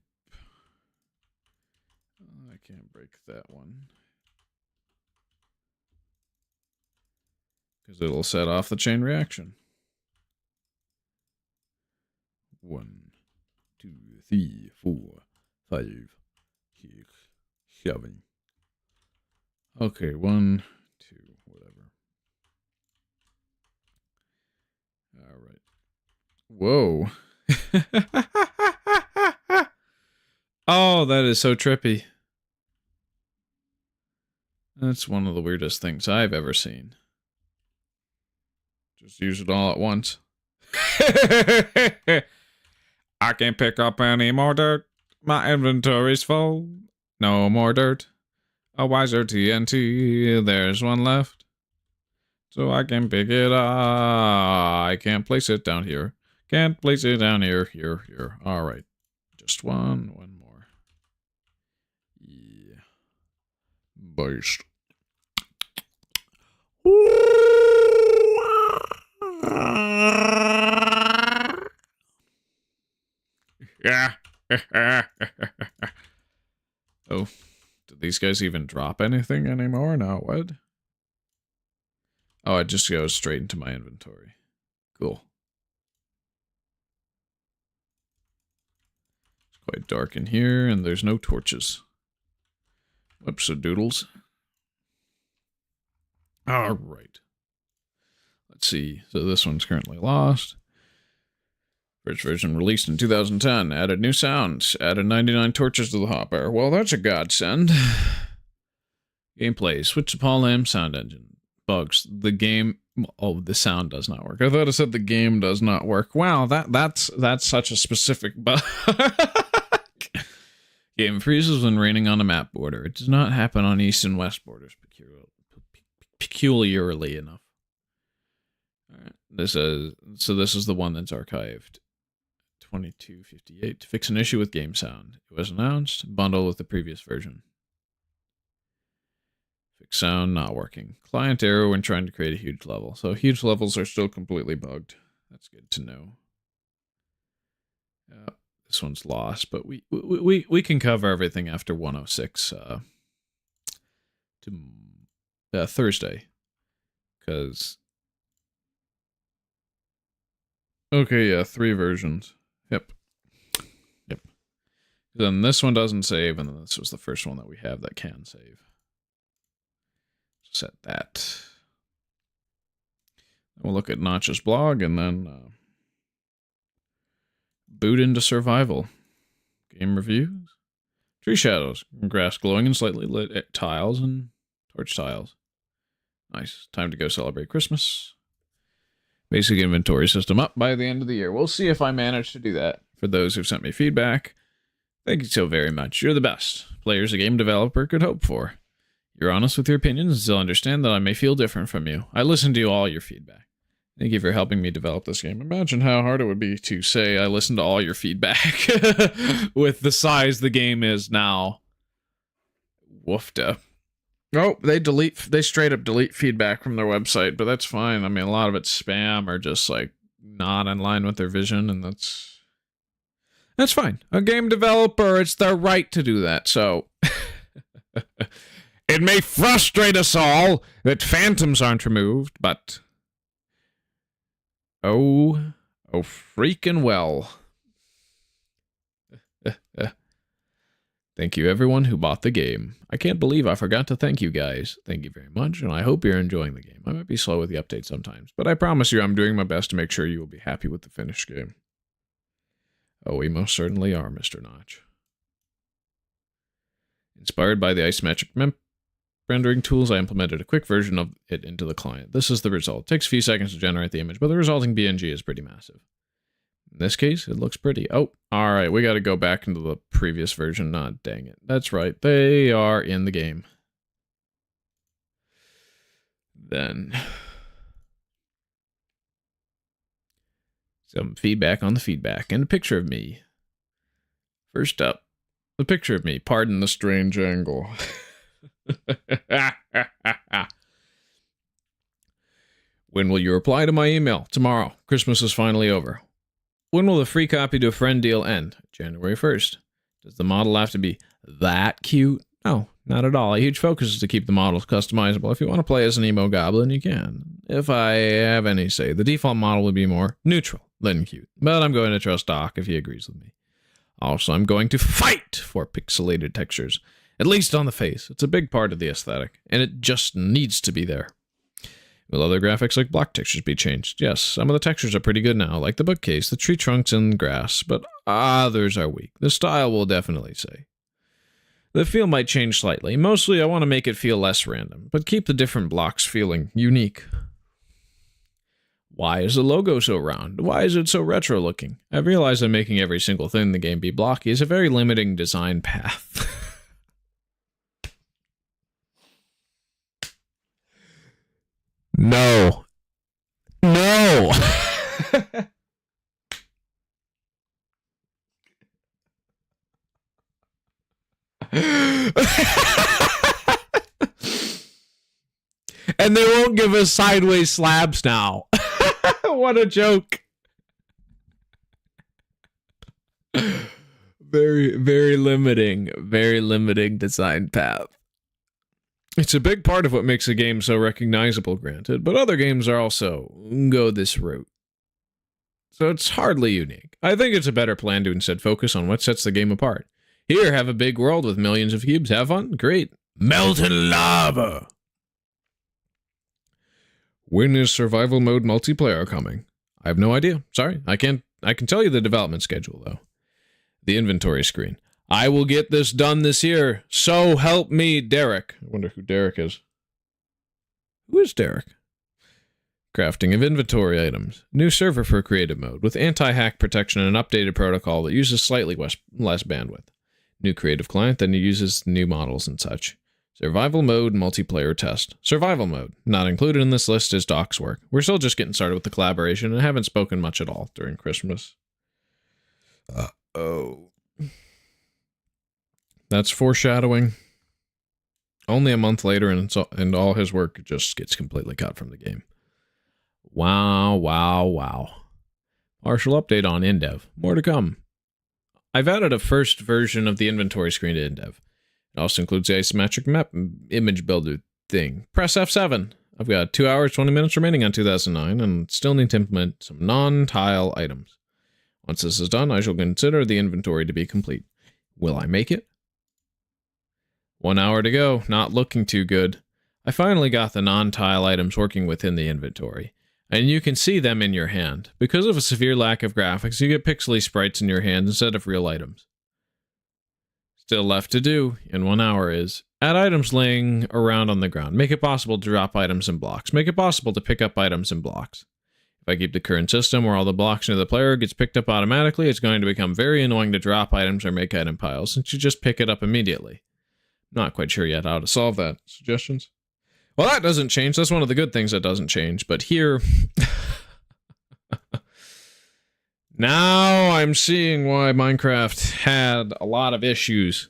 I can't break that one. Because it'll set off the chain reaction. 1, 2, 3, 4, 5, 6, 7. Okay, 1, 2, whatever. Alright. Whoa. Oh, that is so trippy. That's one of the weirdest things I've ever seen. Just use it all at once. I can't pick up any more dirt. My inventory's full. No more dirt. A wiser TNT. There's one left. So I can pick it up. I can't place it down here. Can't place it down here. Here. Alright. Just one more. Yeah. Beast. Yeah. Oh, did these guys even drop anything anymore? No, what? Oh, it just goes straight into my inventory. Cool. It's quite dark in here, and there's no torches. Whoops, doodles. All right. Let's see. So this one's currently lost. First version released in 2010. Added new sounds. Added 99 torches to the hotbar. Well, that's a godsend. Gameplay. Switch to Paul Lamb sound engine. Bugs. The game... Oh, the sound does not work. I thought it said the game does not work. Wow, that's such a specific bug. Game freezes when raining on a map border. It does not happen on east and west borders peculiarly enough. All right. This is the one that's archived. 2258. To fix an issue with game sound. It was announced. Bundle with the previous version. Fix sound not working. Client error when trying to create a huge level. So huge levels are still completely bugged. That's good to know. This one's lost, but we can cover everything after 106 to Thursday. Because okay, yeah, 3 versions. Yep. Then this one doesn't save, and then this was the first one that we have that can save. Set that. We'll look at Notch's blog, and then boot into survival. Game reviews. Tree shadows. Grass glowing and slightly lit tiles and torch tiles. Nice. Time to go celebrate Christmas. Basic inventory system up by the end of the year. We'll see if I manage to do that. For those who've sent me feedback, thank you so very much. You're the best players a game developer could hope for. You're honest with your opinions and still understand that I may feel different from you. I listen to all your feedback. Thank you for helping me develop this game. Imagine how hard it would be to say I listened to all your feedback with the size the game is now. Woofda. Oh, they straight up delete feedback from their website, but that's fine. I mean, a lot of it's spam or just like not in line with their vision, and that's fine. A game developer, it's their right to do that, so it may frustrate us all that phantoms aren't removed, but oh freaking well. Thank you everyone who bought the game. I can't believe I forgot to thank you guys. Thank you very much, and I hope you're enjoying the game. I might be slow with the update sometimes, but I promise you I'm doing my best to make sure you will be happy with the finished game. Oh, we most certainly are, Mr. Notch. Inspired by the isometric rendering tools, I implemented a quick version of it into the client. This is the result. It takes a few seconds to generate the image, but the resulting BNG is pretty massive. In this case, it looks pretty. Oh, all right. We got to go back into the previous version. Dang it. That's right. They are in the game. Then some feedback on the feedback and a picture of me. First up, the picture of me. Pardon the strange angle. When will you reply to my email? Tomorrow. Christmas is finally over. When will the free copy to a friend deal end? January 1st. Does the model have to be that cute? No, not at all. A huge focus is to keep the models customizable. If you want to play as an emo goblin, you can. If I have any say, the default model would be more neutral than cute. But I'm going to trust Doc if he agrees with me. Also, I'm going to fight for pixelated textures. At least on the face. It's a big part of the aesthetic, and it just needs to be there. Will other graphics like block textures be changed? Yes, some of the textures are pretty good now, like the bookcase, the tree trunks, and grass, but others are weak. The style will definitely say. The feel might change slightly. Mostly, I want to make it feel less random, but keep the different blocks feeling unique. Why is the logo so round? Why is it so retro looking? I realize that making every single thing in the game be blocky is a very limiting design path. No. No. And they won't give us sideways slabs now. What a joke. Very limiting design path. It's a big part of what makes a game so recognizable, granted, but other games are also go this route. So it's hardly unique. I think it's a better plan to instead focus on what sets the game apart. Here, have a big world with millions of cubes. Have fun? Great. Melted lava! When is survival mode multiplayer coming? I have no idea. Sorry, I can tell you the development schedule, though. The inventory screen. I will get this done this year. So help me, Derek. I wonder who Derek is. Who is Derek? Crafting of inventory items. New server for creative mode with anti-hack protection and an updated protocol that uses slightly less bandwidth. New creative client that uses new models and such. Survival mode multiplayer test. Survival mode. Not included in this list is Doc's work. We're still just getting started with the collaboration and haven't spoken much at all during Christmas. Oh. That's foreshadowing. Only a month later, and all his work just gets completely cut from the game. Wow. Partial update on Indev. More to come. I've added a first version of the inventory screen to Indev. It also includes the isometric map image builder thing. Press F7. I've got 2 hours, 20 minutes remaining on 2009, and still need to implement some non-tile items. Once this is done, I shall consider the inventory to be complete. Will I make it? 1 hour to go, not looking too good. I finally got the non-tile items working within the inventory, and you can see them in your hand. Because of a severe lack of graphics, you get pixely sprites in your hand instead of real items. Still left to do in 1 hour is add items laying around on the ground. Make it possible to drop items in blocks. Make it possible to pick up items in blocks. If I keep the current system where all the blocks near the player gets picked up automatically, it's going to become very annoying to drop items or make item piles, since you just pick it up immediately. Not quite sure yet how to solve that. Suggestions? Well, that doesn't change. That's one of the good things that doesn't change. But here... Now I'm seeing why Minecraft had a lot of issues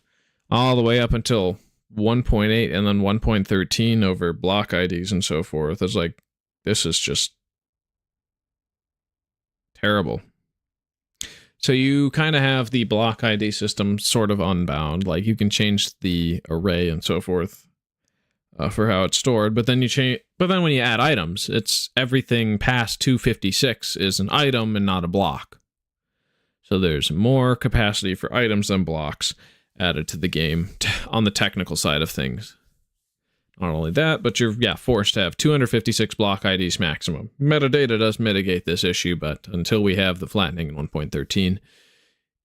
all the way up until 1.8 and then 1.13 over block IDs and so forth. It's like, this is just terrible. So you kind of have the block ID system sort of unbound. Like you can change the array and so forth for how it's stored, but then when you add items, it's everything past 256 is an item and not a block. So there's more capacity for items than blocks added to the game on the technical side of things. Not only that, but you're forced to have 256 block IDs maximum. Metadata does mitigate this issue, but until we have the flattening in 1.13,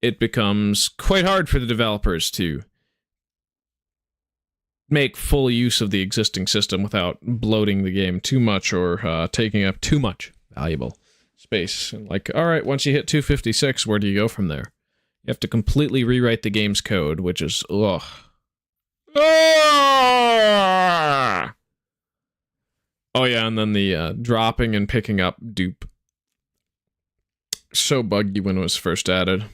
it becomes quite hard for the developers to make full use of the existing system without bloating the game too much or taking up too much valuable space. And like, all right, once you hit 256, where do you go from there? You have to completely rewrite the game's code, which is, ugh. Ah! Oh yeah, and then the dropping and picking up dupe. So buggy when it was first added.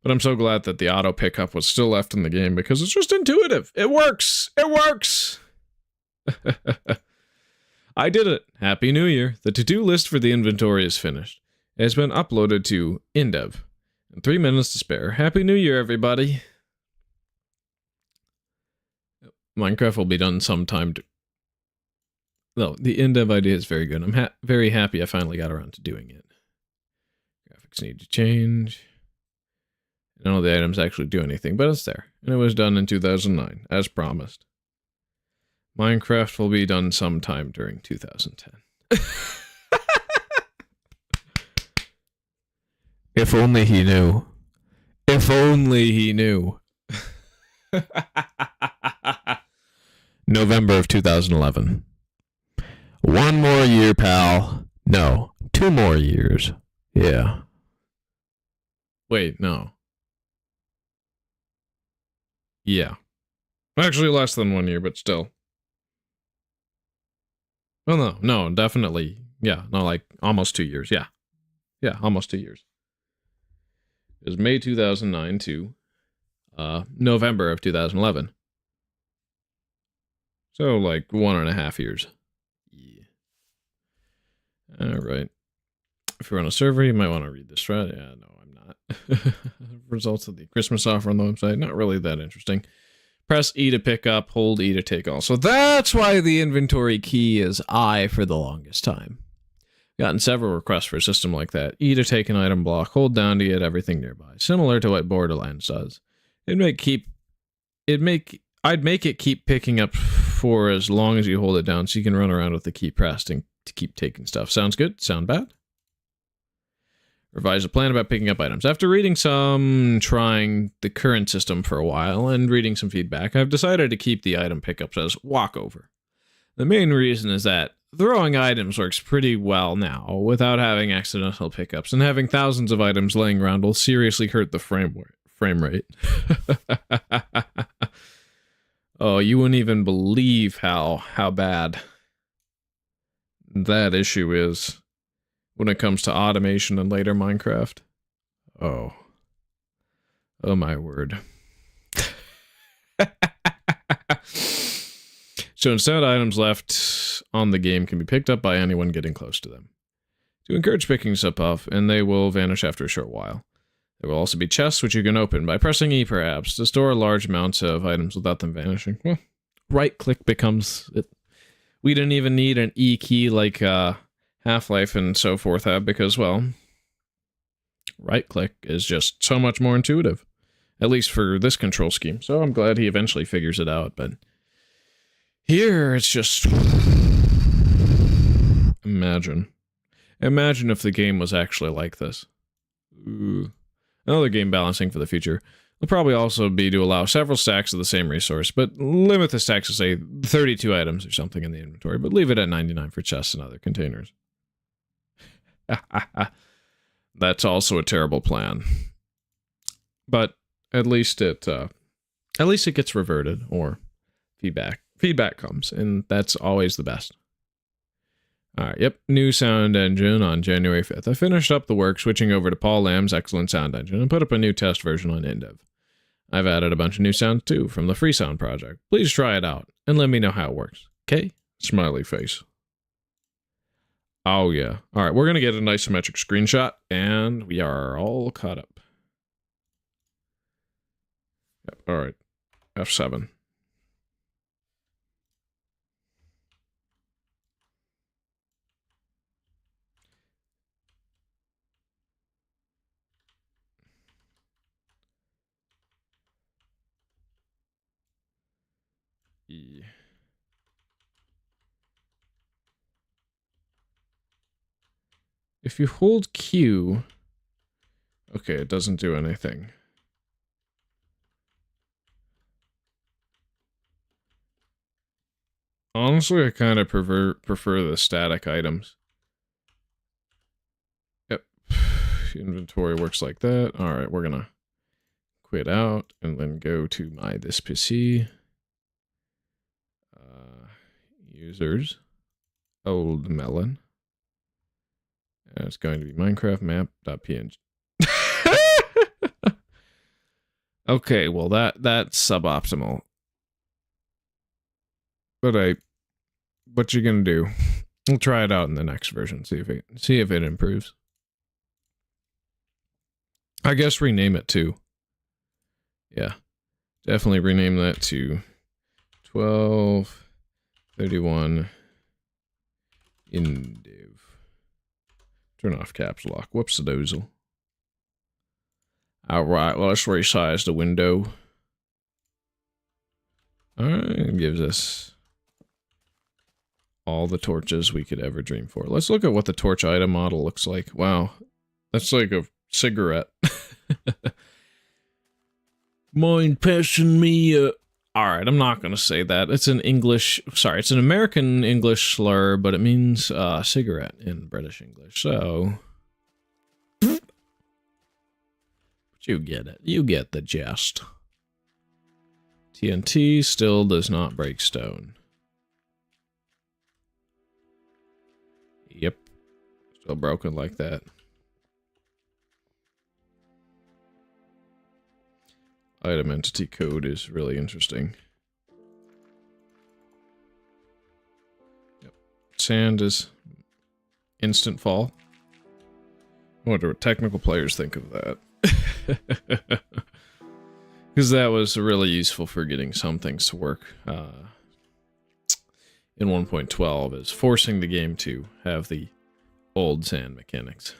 But I'm so glad that the auto pickup was still left in the game because it's just intuitive. It works! It works! I did it. Happy New Year. The to-do list for the inventory is finished. It has been uploaded to Indev. And 3 minutes to spare. Happy New Year, everybody. Minecraft will be done sometime. No, the Indev idea is very good. I'm very happy I finally got around to doing it. Graphics need to change. None of the items actually do anything, but it's there. And it was done in 2009, as promised. Minecraft will be done sometime during 2010. If only he knew. If only he knew. November of 2011. 1 more year, pal. No, 2 more years. Yeah. Wait, no. Yeah. Actually less than 1 year, but still. Well, no, definitely. Yeah, no, like almost 2 years. Yeah. Yeah, almost 2 years. It was May 2009 to November of 2011. So, like 1.5 years. Yeah. Alright. If you're on a server, you might want to read this, right? Yeah, no, I'm not. Results of the Christmas offer on the website. Not really that interesting. Press E to pick up, hold E to take all. So that's why the inventory key is I for the longest time. Gotten several requests for a system like that. E to take an item block, hold down to get everything nearby. Similar to what Borderlands does. I'd make it keep picking up for as long as you hold it down so you can run around with the key pressed and to keep taking stuff. Sounds good? Sound bad? Revise a plan about picking up items. After trying the current system for a while and reading some feedback, I've decided to keep the item pickups as walkover. The main reason is that throwing items works pretty well now without having accidental pickups, and having thousands of items laying around will seriously hurt the frame rate. Oh, you wouldn't even believe how bad that issue is when it comes to automation in later Minecraft. Oh my word. So instead, items left on the game can be picked up by anyone getting close to them. To encourage picking stuff up, and they will vanish after a short while. There will also be chests which you can open by pressing E perhaps to store large amounts of items without them vanishing. Well, right click becomes it. We didn't even need an E key like Half-Life and so forth have because, well, right click is just so much more intuitive. At least for this control scheme. So I'm glad he eventually figures it out, but here it's just imagine if the game was actually like this. Ooh. Another game balancing for the future will probably also be to allow several stacks of the same resource, but limit the stacks to, say, 32 items or something in the inventory, but leave it at 99 for chests and other containers. That's also a terrible plan. But at least it gets reverted, or feedback. Feedback comes, and that's always the best. Alright, yep, new sound engine on January 5th. I finished up the work switching over to Paul Lamb's excellent sound engine and put up a new test version on Indev. I've added a bunch of new sounds too from the free sound project. Please try it out and let me know how it works. Okay? Smiley face. Oh yeah. Alright, we're gonna get an isometric screenshot and we are all caught up. Yep, alright. F7. If you hold Q... Okay, it doesn't do anything. Honestly, I kind of prefer the static items. Yep. Inventory works like that. All right, we're gonna quit out and then go to this PC. Users, old melon. And it's going to be Minecraft map.png. Okay, well that's suboptimal. But what you gonna do? We'll try it out in the next version. See if it improves. I guess rename it too. Yeah, definitely rename that to 1231 Indev. Turn off caps lock. Whoops a dozel. Alright, well, let's resize the window. Alright, it gives us all the torches we could ever dream for. Let's look at what the torch item model looks like. Wow, that's like a cigarette. Mind passing me Alright, I'm not gonna say that. It's an it's an American English slur, but it means cigarette in British English, so... You get it. You get the jest. TNT still does not break stone. Yep. Still broken like that. Item entity code is really interesting. Yep. Sand is instant fall. I wonder what technical players think of that. Because that was really useful for getting some things to work in 1.12, is forcing the game to have the old sand mechanics.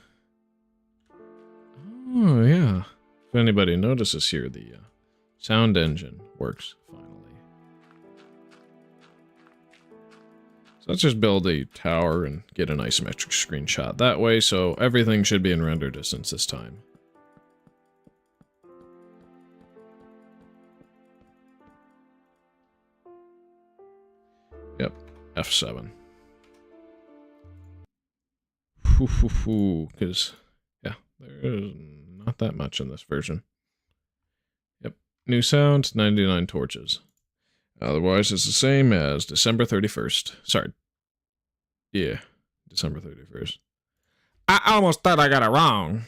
Oh, yeah. If anybody notices here, the sound engine works finally. So let's just build a tower and get an isometric screenshot that way, so everything should be in render distance this time. Yep, F7. Because, yeah, there is not that much in this version. Yep, new sound, 99 torches. Otherwise, it's the same as December 31st. Sorry. Yeah, December 31st. I almost thought I got it wrong.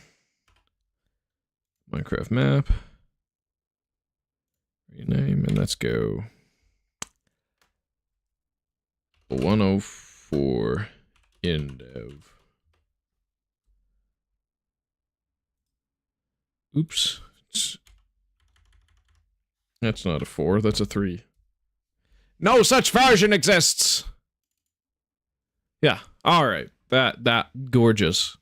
Minecraft map. Rename, and let's go 104 Indev. Oops. That's not a 4, that's a 3. No such version exists! Yeah, alright. That gorgeous.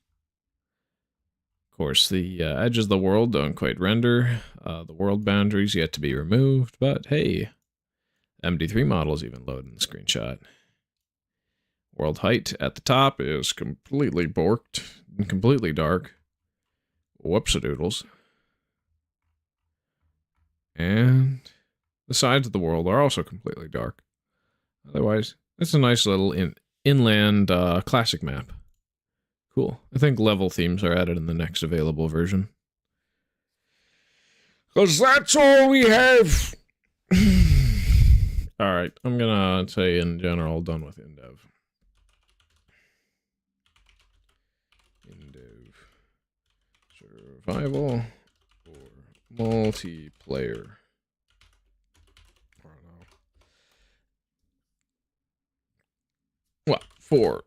Of course, the edges of the world don't quite render. The world boundaries yet to be removed, but hey, MD3 models even load in the screenshot. World height at the top is completely borked and completely dark. Whoopsie-doodles. And the sides of the world are also completely dark. Otherwise, it's a nice little inland classic map. Cool. I think level themes are added in the next available version. Because that's all we have! Alright, I'm gonna say in general, done with Indev. Indev. Survival or multiplayer. I don't know. Well, for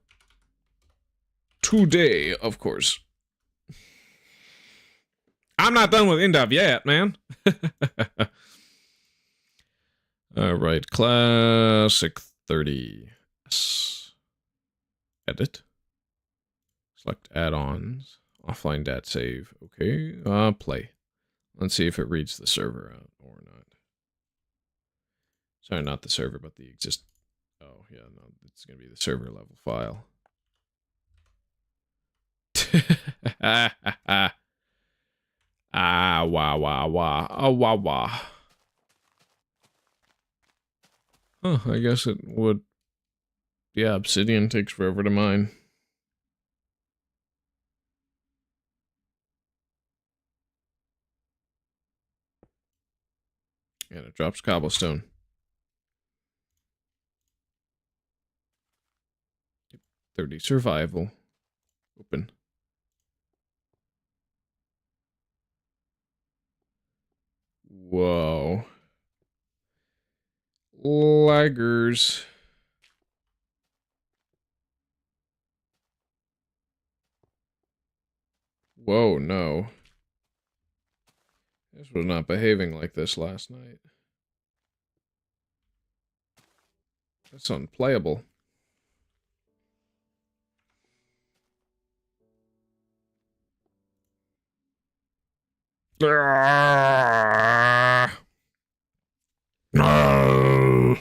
today, of course. I'm not done with Indev yet, man. Alright, classic 30. Edit. Select add-ons. Offline dat save. Okay. Play. Let's see if it reads the server out or not. Sorry, not the server, but the exist. Oh, yeah, no, it's going to be the server level file. Wah, wah, wah. Oh, wah, wah. Huh, I guess it would Yeah, obsidian takes forever to mine. And it drops cobblestone. 30 survival. Open. Whoa. Laggers. Whoa, no. This was not behaving like this last night. That's unplayable. No. No.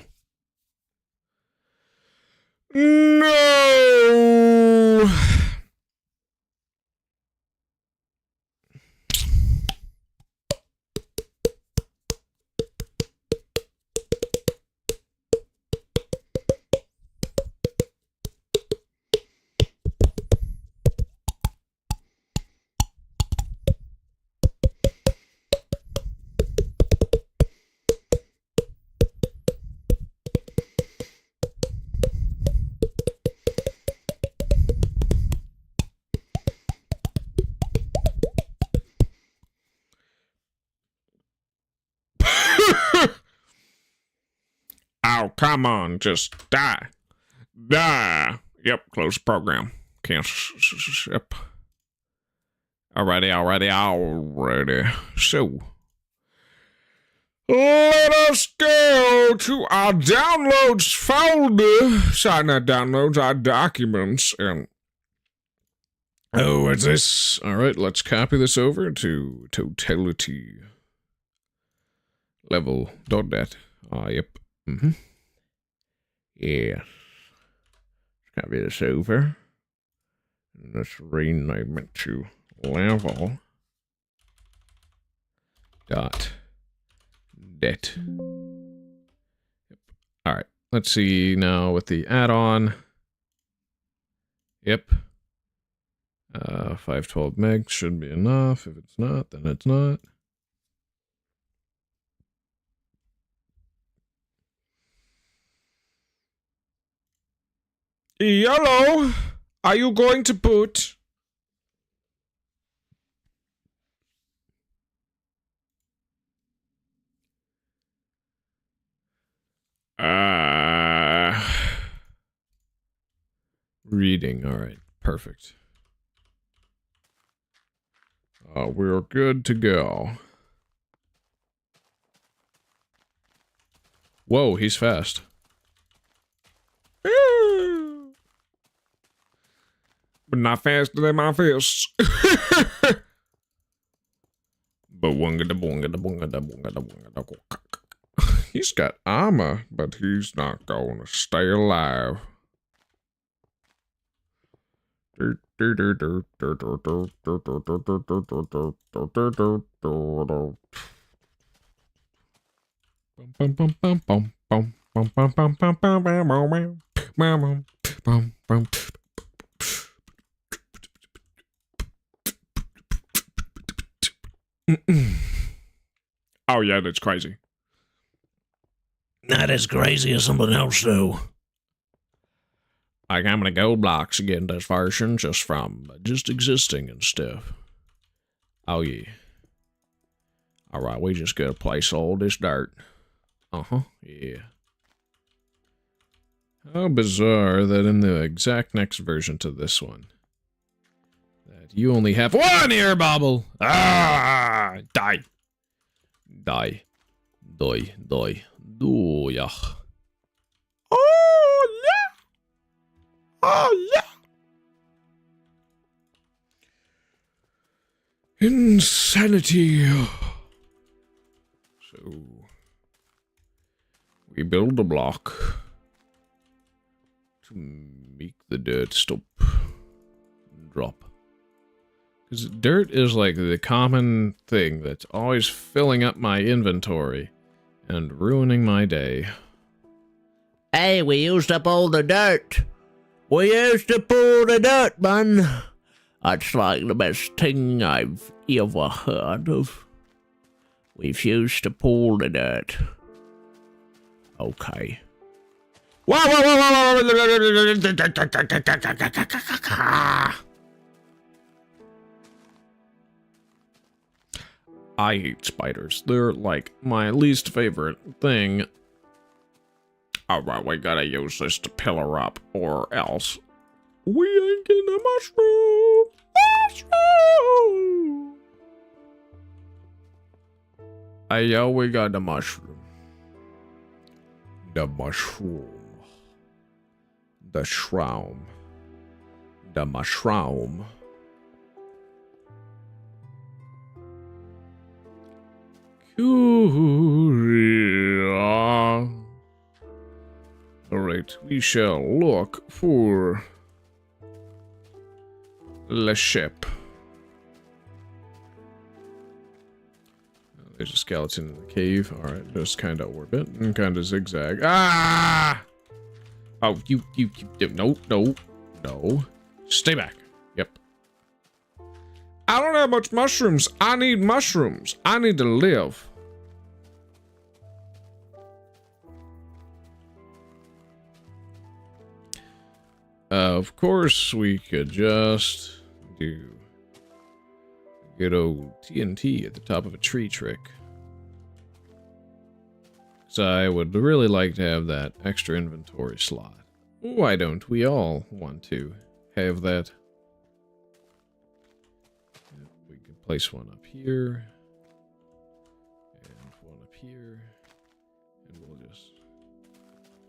Oh, come on, just die. Die. Yep, close program. Can't. Yep. Alrighty. So, let us go to our downloads folder. Sorry, not downloads, our documents. And oh, what's this? Alright, let's copy this over to totality level.net. Yep. Yeah. Copy this over. Let's rename it to level dot det. Yep. All right. Let's see now with the add-on. Yep. 512 megs should be enough. If it's not, then it's not. Yellow, are you going to boot? Reading, all right, perfect. We're good to go. Whoa, he's fast. But not faster than my fists. He's got armor, but he's not going to stay alive. Oh yeah, that's crazy. Not as crazy as something else, though. Like how many gold blocks you get in this version just from just existing and stuff. Oh yeah. Alright, we just gotta place all this dirt. Yeah. How bizarre that in the exact next version to this one, that you only have one air bubble. Ah! Die. Die. Die. Die. Do ya. Oh yeah. Oh yeah. Insanity. So we build a block to make the dirt stop and drop. Because dirt is like the common thing that's always filling up my inventory and ruining my day. Hey, we used up all the dirt. We used to pull the dirt, man. That's like the best thing I've ever heard of. We've used to pull the dirt. Okay. Whoa, whoa, whoa, whoa. I hate spiders. They're like my least favorite thing. Alright, we gotta use this to pillar up, or else we ain't getting a mushroom. Mushroom! Hey, yo, we got the mushroom. The mushroom. The shroom. The mushroom. Curia. Alright, we shall look for the ship. There's a skeleton in the cave. Alright, just kind of orbit and kind of zigzag. Ah! Oh, you, no. Stay back. Yep. I don't have much mushrooms. I need mushrooms. I need to live. Of course, we could just do good old TNT at the top of a tree trick. So I would really like to have that extra inventory slot. Why don't we all want to have that? We can place one up here. And one up here. And we'll just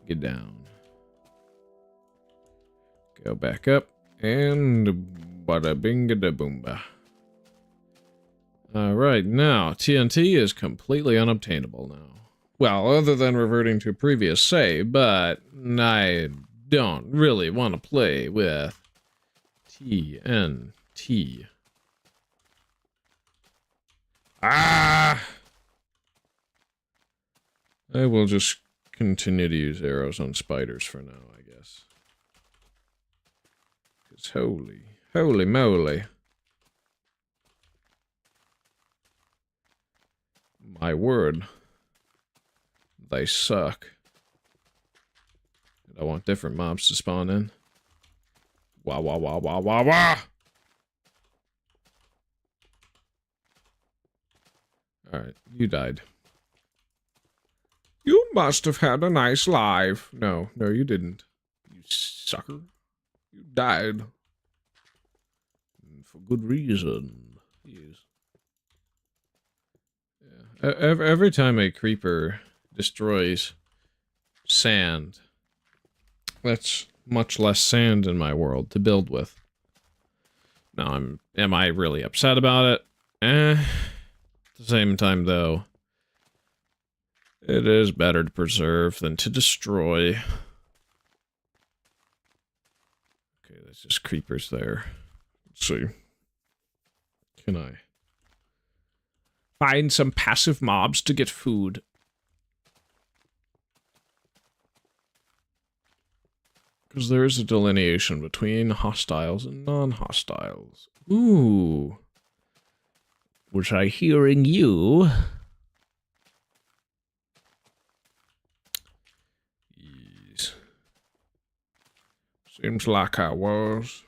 get down. Go back up. And bada binga da boomba. Alright, now TNT is completely unobtainable now. Well, other than reverting to a previous save, but I don't really want to play with TNT. Ah! I will just continue to use arrows on spiders for now, I guess. Because holy moly. My word. They suck. I want different mobs to spawn in. Wah wah wah wah wah wah! Alright, you died. You must have had a nice life. No, you didn't. You sucker. You died. For good reason. Yes. Yeah. Every time a creeper destroys sand, that's much less sand in my world to build with. Now, am I really upset about it? At the same time, though, it is better to preserve than to destroy. Okay, there's just creepers there. Let's see. Can I find some passive mobs to get food? Because there is a delineation between hostiles and non-hostiles. Ooh. Was I hearing you? Yes. Seems like I was.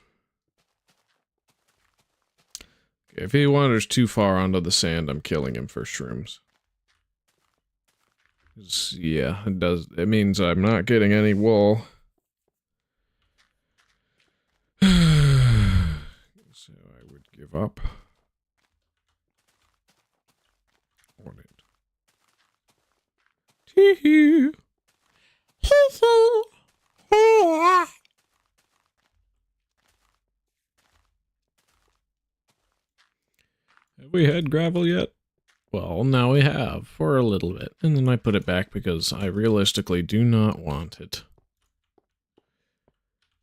Okay, if he wanders too far onto the sand, I'm killing him for shrooms. Yeah, it does. It means I'm not getting any wool. So I would give up on it. Tee-hee. Have we had gravel yet? Well, now we have, for a little bit. And then I put it back because I realistically do not want it.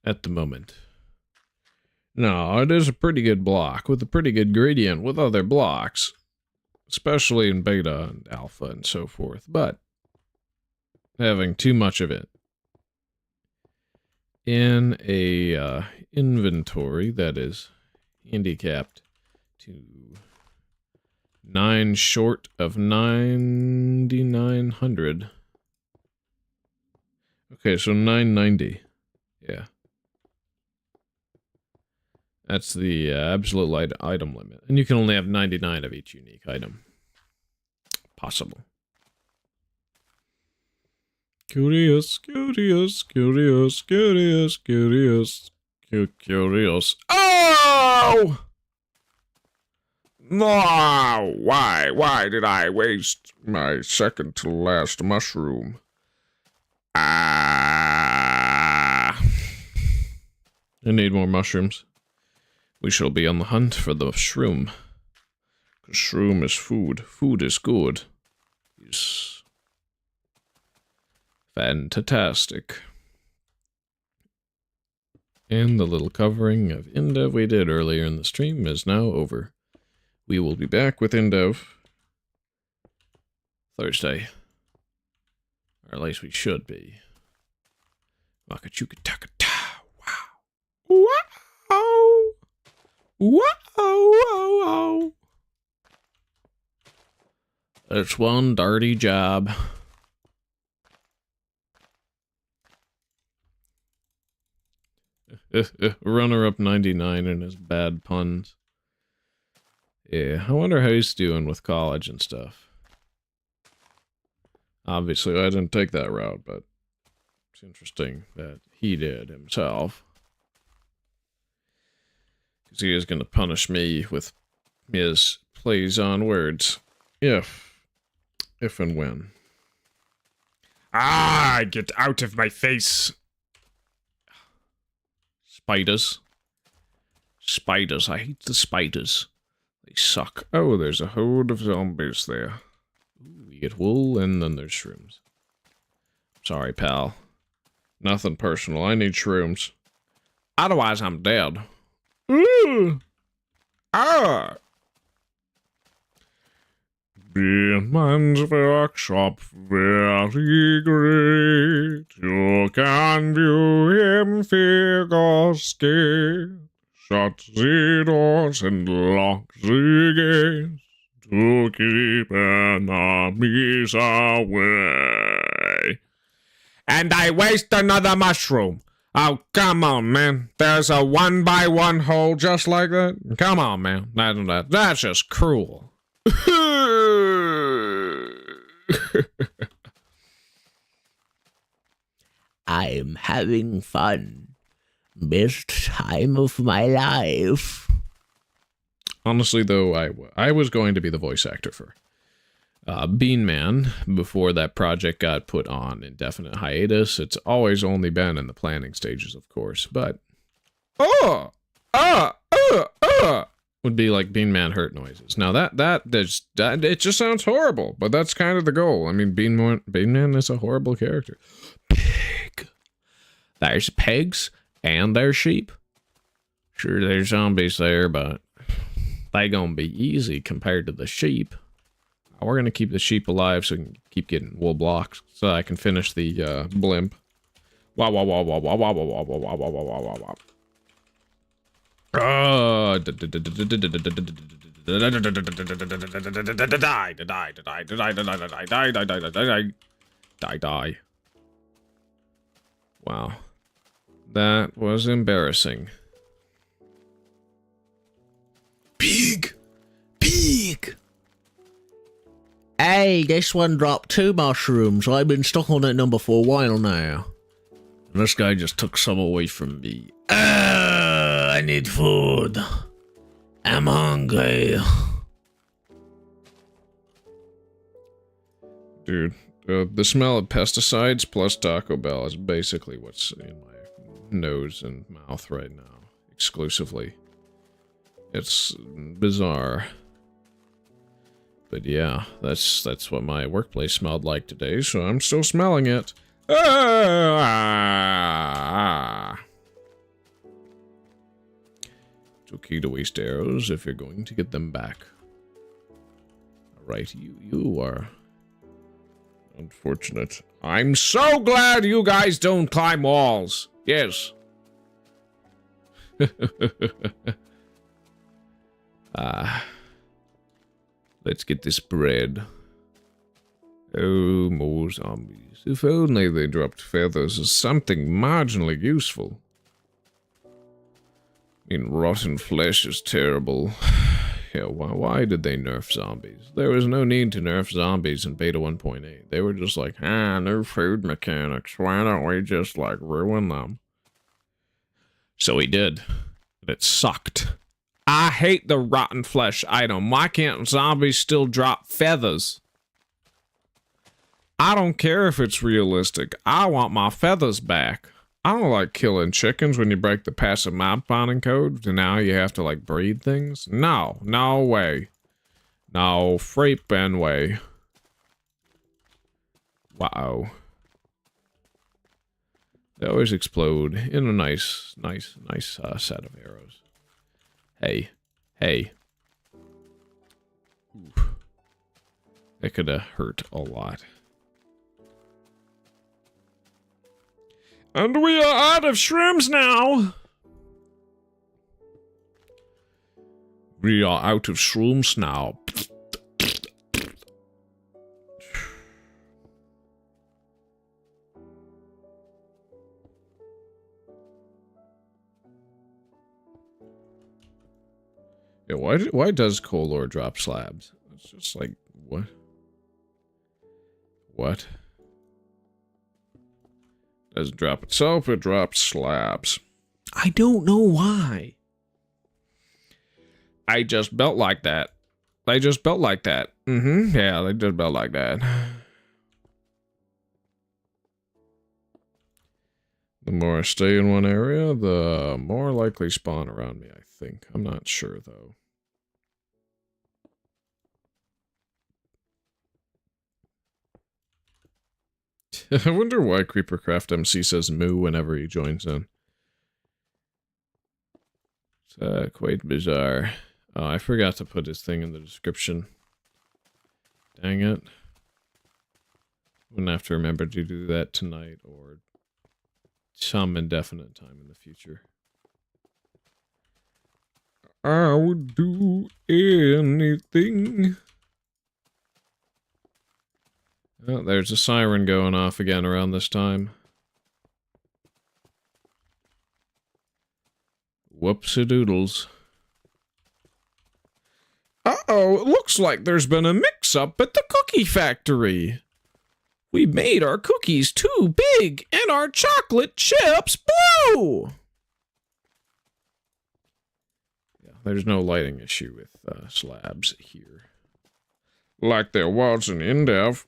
At the moment. No, it is a pretty good block, with a pretty good gradient with other blocks. Especially in beta and alpha and so forth, but having too much of it in a inventory that is handicapped to 9 short of 9,900. Okay, so 990. Yeah. That's the absolute item limit. And you can only have 99 of each unique item possible. Curious, curious, curious, curious, curious, curious. Oh! No! Why did I waste my second to last mushroom? Ah! I need more mushrooms. We shall be on the hunt for the shroom. 'Cause shroom is food. Food is good. Yes. Fantastic. And the little covering of Indev we did earlier in the stream is now over. We will be back with Indev Thursday. Or at least we should be. Waka-chuka-taka-ta. Wow. Wow. Wow. It's one dirty job. Runner-up 99 and his bad puns. Yeah, I wonder how he's doing with college and stuff. Obviously, I didn't take that route, but it's interesting that he did himself. Because he is going to punish me with his plays on words. If and when. Ah, get out of my face! Spiders. Spiders. I hate the spiders. They suck. Oh, there's a horde of zombies there. Ooh, we get wool and then there's shrooms. Sorry, pal. Nothing personal. I need shrooms. Otherwise, I'm dead. Ooh! Ah! Beerman's workshop very great. You can view him figure skate. Shut the doors and lock the gates to keep enemies away. And I waste another mushroom. Oh, come on, man. There's a 1x1 hole just like that? Come on, man. That's just cruel. I'm having fun. Best time of my life. Honestly, though, I was going to be the voice actor for Bean Man before that project got put on indefinite hiatus. It's always only been in the planning stages, of course, but would be like Bean Man hurt noises. Now that it just sounds horrible, but that's kind of the goal. I mean, Bean Man is a horrible character. Pig. There's pigs and there's sheep. Sure, there's zombies there, but they gonna be easy compared to the sheep. We're gonna keep the sheep alive so we can keep getting wool blocks so I can finish the blimp. Wow, wow, wow, wow, wow, wow, wow, wow, wow, wow, wow, wow, wow, wow. Die. Wow. That was embarrassing. Pig! Hey, this one dropped 2 mushrooms. I've been stuck on that number for a while now. And this guy just took some away from me. I need food. I'm hungry. Dude, the smell of pesticides plus Taco Bell is basically what's in my nose and mouth right now. Exclusively. It's bizarre. But yeah, that's what my workplace smelled like today, so I'm still smelling it. Ah! It's okay to waste arrows if you're going to get them back. Alright, you are unfortunate. I'm so glad you guys don't climb walls. Yes. Let's get this bread. Oh, more zombies. If only they dropped feathers as something marginally useful. I mean, rotten flesh is terrible. Yeah, why did they nerf zombies? There was no need to nerf zombies in beta 1.8. They were just like, new food mechanics. Why don't we just, like, ruin them? So he did. And it sucked. I hate the rotten flesh item. Why can't zombies still drop feathers? I don't care if it's realistic. I want my feathers back. I don't like killing chickens when you break the passive mob spawning code, and now you have to, like, breed things. No, no way. No freaking way. Wow. They always explode in a nice set of arrows. Hey. Hey. Oof. That could have hurt a lot. And we are out of shrooms now! We are out of shrooms now. Yeah, why does Color drop slabs? It's just like, what? What? Doesn't drop itself, it drops slabs. I don't know why. I just built like that. They just built like that. Yeah, they just built like that. The more I stay in one area, the more likely spawn around me, I think. I'm not sure, though. I wonder why Creepercraft MC says moo whenever he joins in. It's quite bizarre. Oh, I forgot to put his thing in the description. Dang it. Wouldn't have to remember to do that tonight or some indefinite time in the future. I would do anything. Oh, there's a siren going off again around this time. Whoopsie-doodles. Uh-oh, it looks like there's been a mix-up at the cookie factory. We made our cookies too big, and our chocolate chips blue! Yeah, there's no lighting issue with slabs here. Like there was in Indev.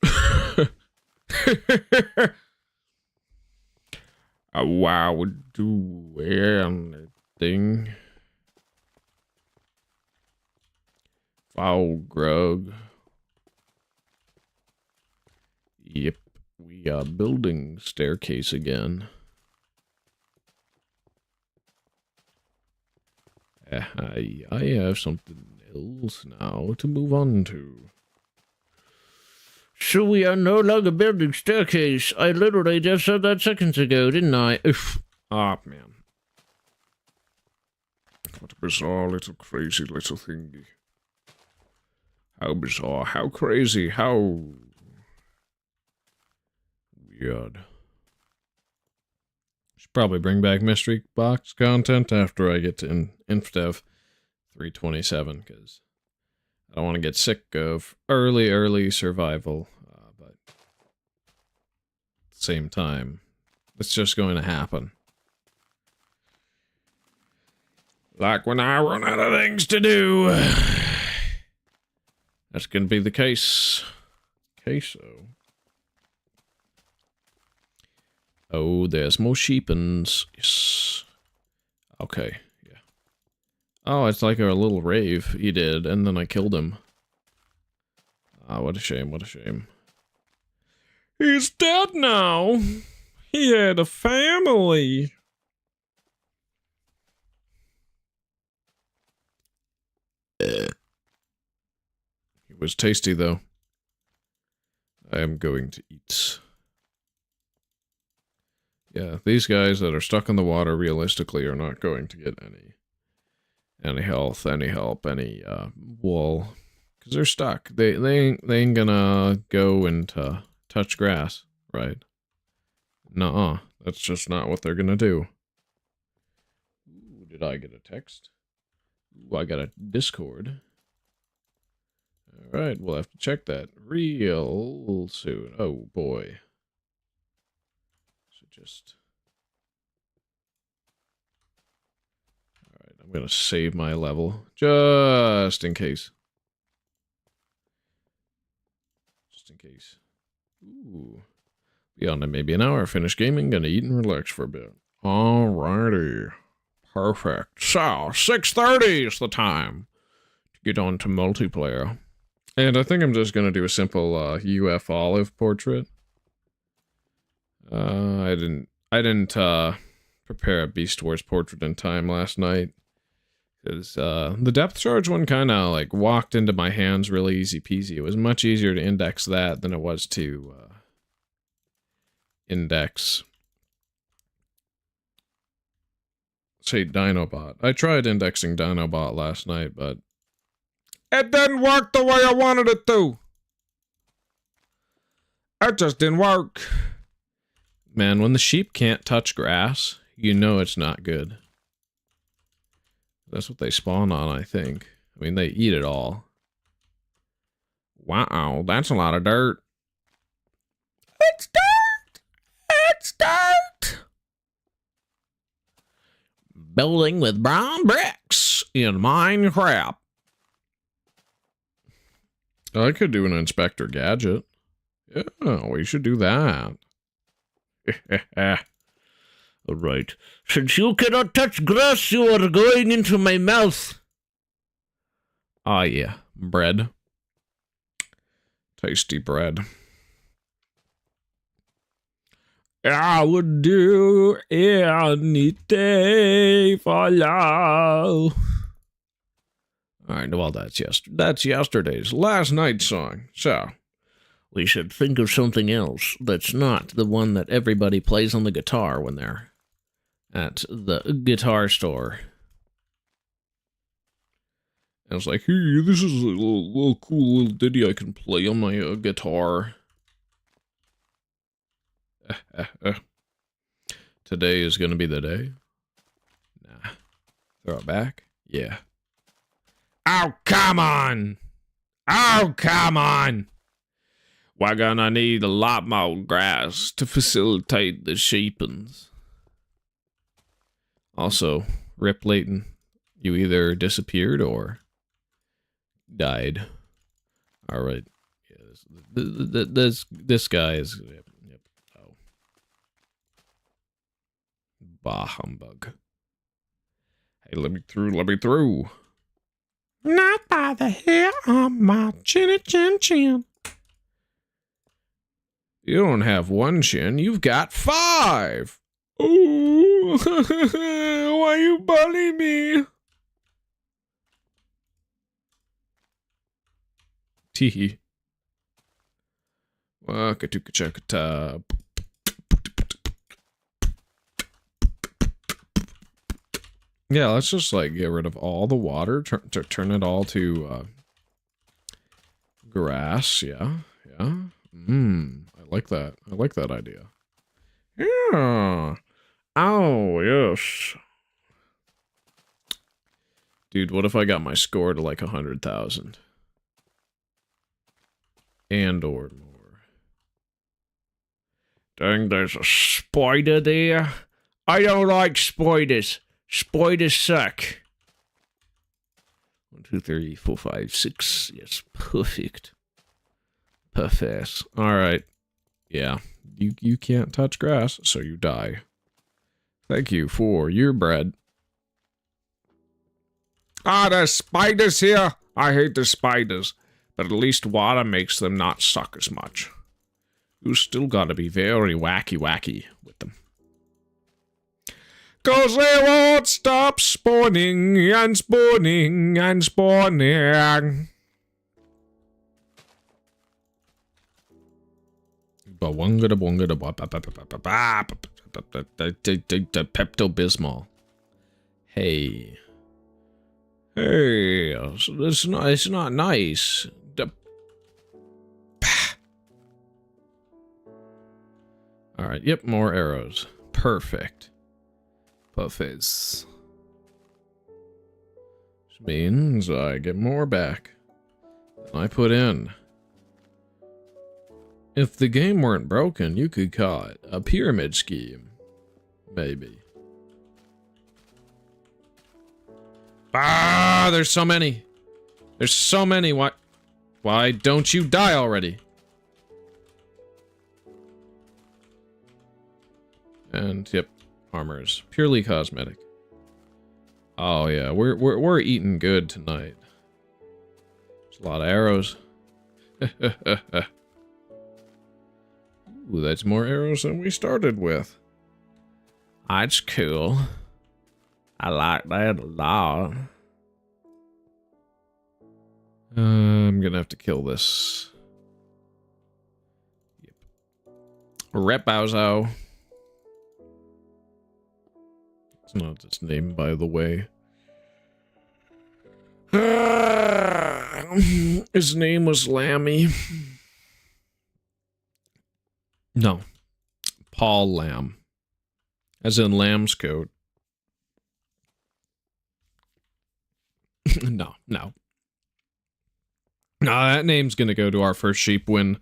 I would do anything. Foul grug. Yep, we are building staircase again. I have something else now to move on to. So we are no longer building staircase. I literally just said that seconds ago, didn't I? Oof. Ah, man. What a bizarre little crazy little thingy. How bizarre, how crazy, how weird. Should probably bring back mystery box content after I get to Indev 327, because I don't want to get sick of early survival, but at the same time, it's just going to happen. Like when I run out of things to do. That's going to be the case. Queso. Oh, there's more sheepins. Yes. Okay, yeah. Oh, it's like a little rave he did, and then I killed him. Ah, what a shame, what a shame. He's dead now. He had a family. It was tasty, though. I am going to eat. Yeah, these guys that are stuck in the water realistically are not going to get any health, any help, any wool, because they're stuck. They ain't gonna go and touch grass, right? Nuh-uh. That's just not what they're gonna do. Ooh, did I get a text? Ooh, I got a Discord. Alright, we'll have to check that real soon. Oh, boy. So just... Alright, I'm gonna save my level. Just in case. Just in case. Ooh. Beyond it, maybe an hour. Finish gaming, gonna eat and relax for a bit. Alrighty. Perfect. So, 6:30 is the time to get on to multiplayer. And I think I'm just gonna do a simple UF Olive portrait. I didn't prepare a Beast Wars portrait in time last night. Because the depth charge one kind of like walked into my hands really easy peasy. It was much easier to index that than it was to index, say, Dinobot. I tried indexing Dinobot last night, but it didn't work the way I wanted it to. It just didn't work. Man, when the sheep can't touch grass, you know it's not good. That's what they spawn on, I think. I mean, they eat it all. Wow, that's a lot of dirt. It's dirt! It's dirt! Building with brown bricks in Minecraft. I could do an Inspector Gadget. Yeah, we should do that. Alright. Since you cannot touch grass, you are going into my mouth. Ah, yeah. Bread. Tasty bread. I would do anything for love. Alright, well, that's yesterday's, last night's song. So, we should think of something else that's not the one that everybody plays on the guitar when they're at the guitar store. I was like, hey, this is a little cool little ditty I can play on my guitar. Today is gonna be the day. Nah. Throw it back? Yeah. Oh, come on! Oh, come on! We're gonna need a lot more grass to facilitate the sheepins. Also, Rip Layton, you either disappeared or died. Alright. Yeah, this guy is... Yep. Oh. Bah humbug. Hey, let me through. Not by the hair on my chinny chin chin. You don't have one chin, you've got 5! Ooh, why you bully me? Teehee. Wakatuka-chakata. Yeah, let's just, like, get rid of all the water, turn it all to, grass, yeah. I like that. I like that idea. Yeah. Oh, yes. Dude, what if I got my score to, like, 100,000? And or more. Dang, there's a spider there. I don't like spiders. Spiders suck. 1, 2, 3, 4, 5, 6. Yes, perfect. Perfect. Alright. Yeah. You can't touch grass, so you die. Thank you for your bread. Ah, there's spiders here. I hate the spiders. But at least water makes them not suck as much. You still gotta be very wacky with them. 'Cause they won't stop spawning and spawning and spawning. Pepto-Bismol. Hey. Hey, it's not nice. Alright, yep, more arrows. Perfect. Puffes. Which means I get more back than I put in. If the game weren't broken, you could call it a pyramid scheme. Maybe. Ah, there's so many. There's so many. Why don't you die already? And yep, armor is purely cosmetic. Oh yeah, we're eating good tonight. There's a lot of arrows. Ooh, that's more arrows than we started with. That's cool. I like that a lot. I'm gonna have to kill this. Yep. Repauso. It's not its name, by the way. His name was Lammy. No. Paul Lamb. As in lamb's coat. No. No, that name's gonna go to our first sheep when...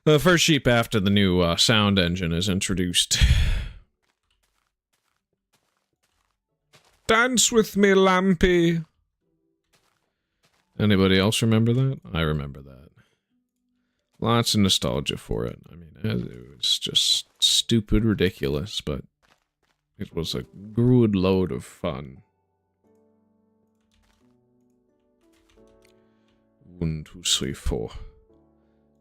The first sheep after the new sound engine is introduced. Dance with me, Lampy. Anybody else remember that? I remember that. Lots of nostalgia for it. I mean, it was just stupid ridiculous, but it was a good load of fun. 1, 2, 3, 4.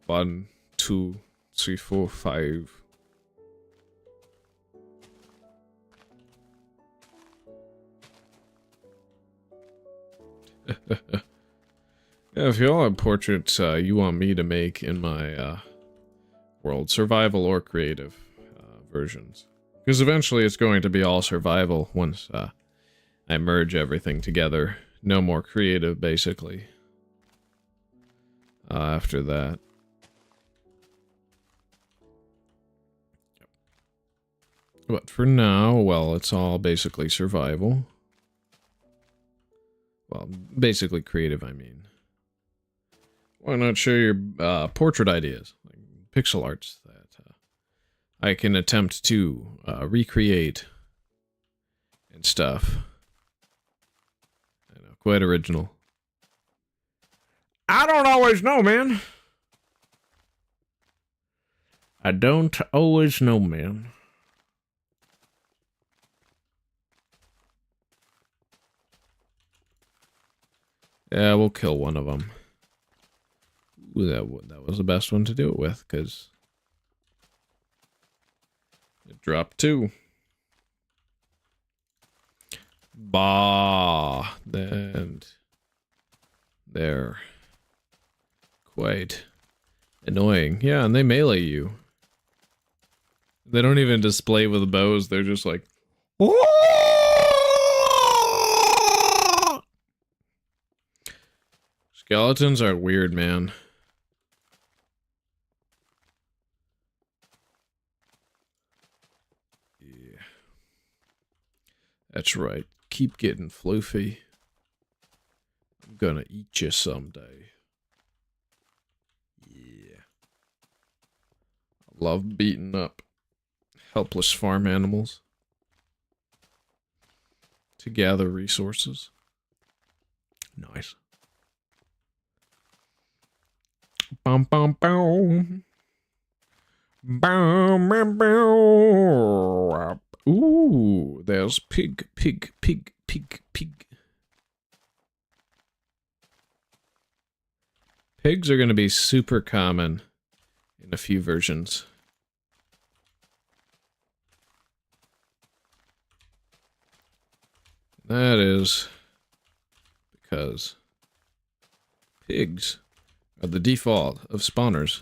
1, 2, 3, 4, 5. Yeah, if y'all have portraits you want me to make in my world, survival or creative versions. Because eventually it's going to be all survival once I merge everything together. No more creative, basically. After that. But for now, well, it's all basically survival. Well, basically creative, I mean. Why not share your portrait ideas, like pixel arts that I can attempt to recreate and stuff. I know, quite original. I don't always know, man. I don't always know, man. Yeah, we'll kill one of them. Ooh, that was the best one to do it with, because it dropped 2. Bah, and they're quite annoying. Yeah, and they melee you. They don't even display with bows. They're just like, skeletons are weird, man. Yeah. That's right. Keep getting floofy. I'm gonna eat you someday. Yeah. I love beating up helpless farm animals to gather resources. Nice. Bum bum bum. Bum bum bum. Ooh, there's pig. Pigs are going to be super common in a few versions. That is because pigs are the default of spawners.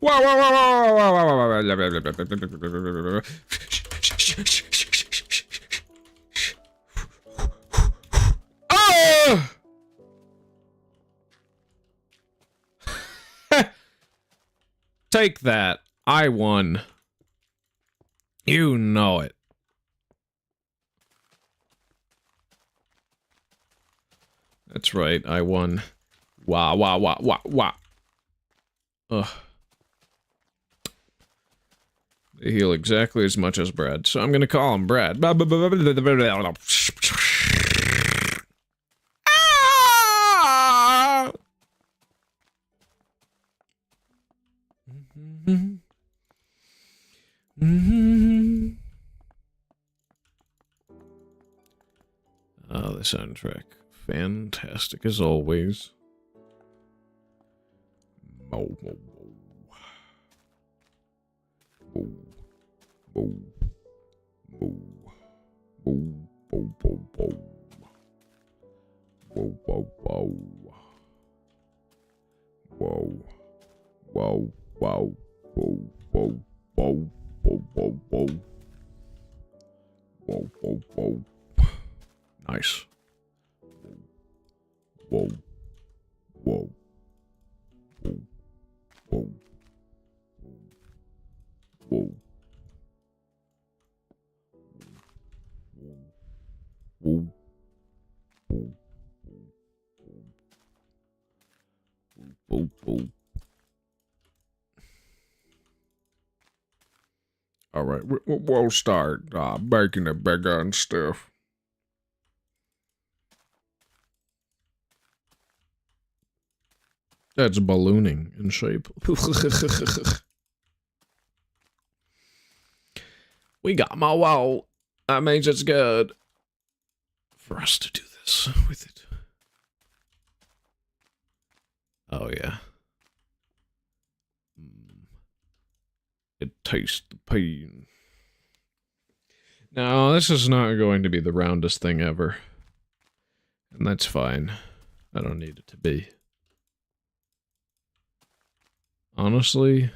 Whoa, whoa, whoa, whoa, whoa, whoa, whoa. Take that. I won. You know it. That's right, I won. Wah, wah, wah, wah, wah. Ugh. They heal exactly as much as Brad, so I'm gonna call him Brad. Ah! Oh, the soundtrack. Fantastic as always. Mo, mo, mo. Mo, mo, mo, mo, mo, mo. Mo, mo, mo. Whoa. Whoa, whoa, whoa, whoa, whoa, whoa, whoa, whoa. Whoa, whoa, whoa. Nice. Whoa. Whoa. Whoa. Whoa. Whoa. Whoa. Whoa. Whoa. All right, we'll start making it bigger and stuff. That's ballooning in shape. We got my wall. That means it's good for us to do this with it. Oh, yeah. It tastes the pain. Now, this is not going to be the roundest thing ever. And that's fine. I don't need it to be. Honestly,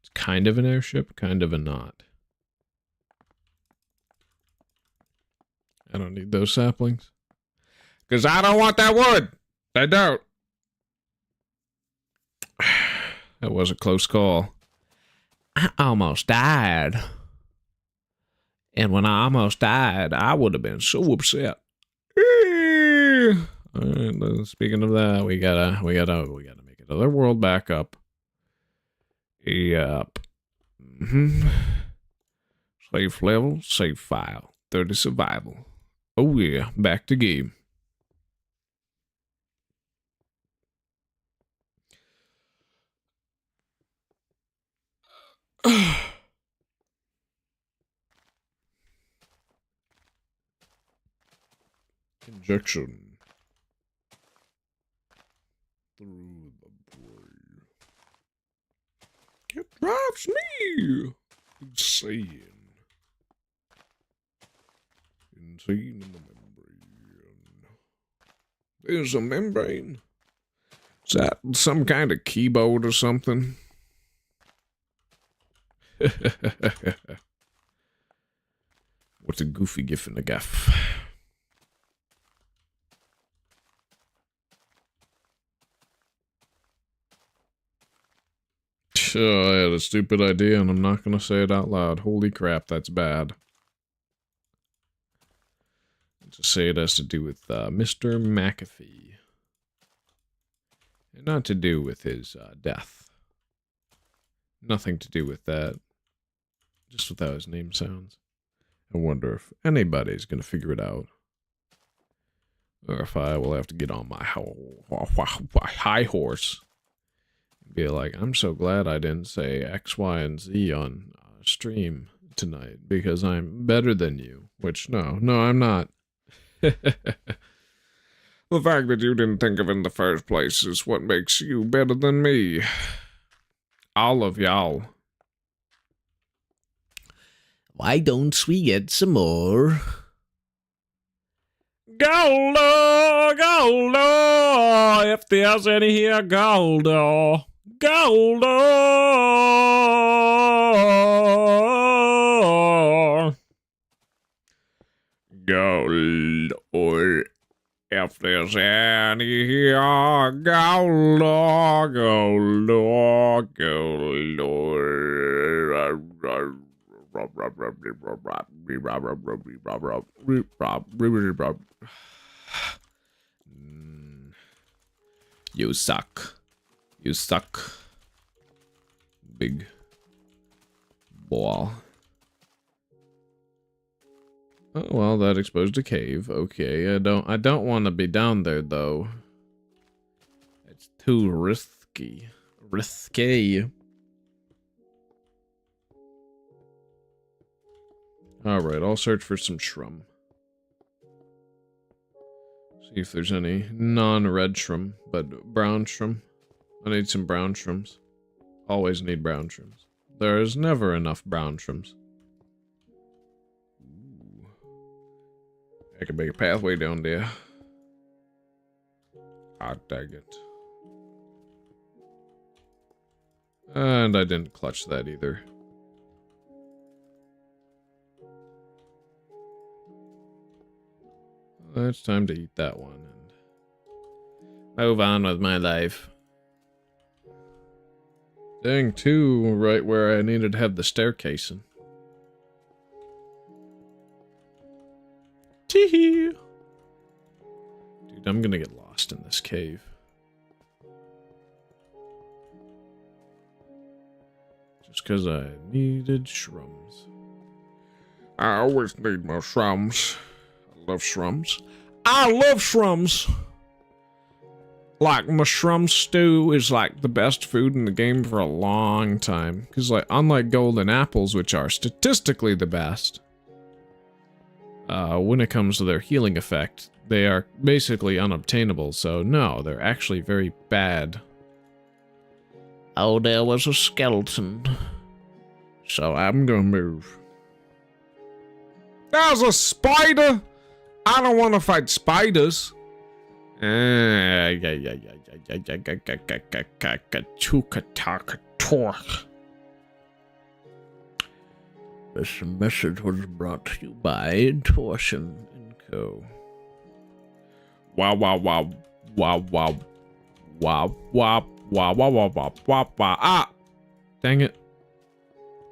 it's kind of an airship, kind of a not. I don't need those saplings. Because I don't want that wood! I don't. That was a close call. I almost died. And when I almost died, I would have been so upset. Alright, speaking of that, we gotta make another world back up. Yep. Safe level, save file. 30 survival. Oh yeah, back to game. Injection through the brain. It drives me insane. Insane in the membrane. There's a membrane. Is that some kind of keyboard or something? What's a goofy gif in the gaff? I had a stupid idea and I'm not going to say it out loud. Holy crap, that's bad. Just say it has to do with Mr. McAfee. And not to do with his death. Nothing to do with that. Just with how his name sounds. I wonder if anybody's going to figure it out. Or if I will have to get on my high horse. Be like, I'm so glad I didn't say X, Y, and Z on stream tonight because I'm better than you. Which, no, I'm not. The fact that you didn't think of it in the first place is what makes you better than me. All of y'all. Why don't we get some more? Goldo! If there's any here, Goldo. Gold. Gold, or if there's any here, gold, gold, gold. You suck. You suck. Big ball. Oh, well, that exposed a cave. Okay, I don't want to be down there though. It's too risky. Risky. Alright, I'll search for some shrum. See if there's any non-red shrum, but brown shrum. I need some brown shrooms. Always need brown shrooms. There is never enough brown shrooms. I can make a pathway down there. Ah, dang it. And I didn't clutch that either. It's time to eat that one and move on with my life. Dang, too, right where I needed to have the staircase in. Tee-hee! Dude, I'm gonna get lost in this cave. Just because I needed shrooms. I always need more shrooms. I love shrooms. I love shrooms! Like, mushroom stew is like the best food in the game for a long time. Because, like, unlike golden apples, which are statistically the best, when it comes to their healing effect, they are basically unobtainable. So, no, they're actually very bad. Oh, there was a skeleton. So I'm gonna move. There's a spider! I don't want to fight spiders. This message was brought to you by Torsion and Co. Wow, wow, wow, wow, wow, wow, wow, wow, wow, wow, wow, wow, wow. Ah! Dang it.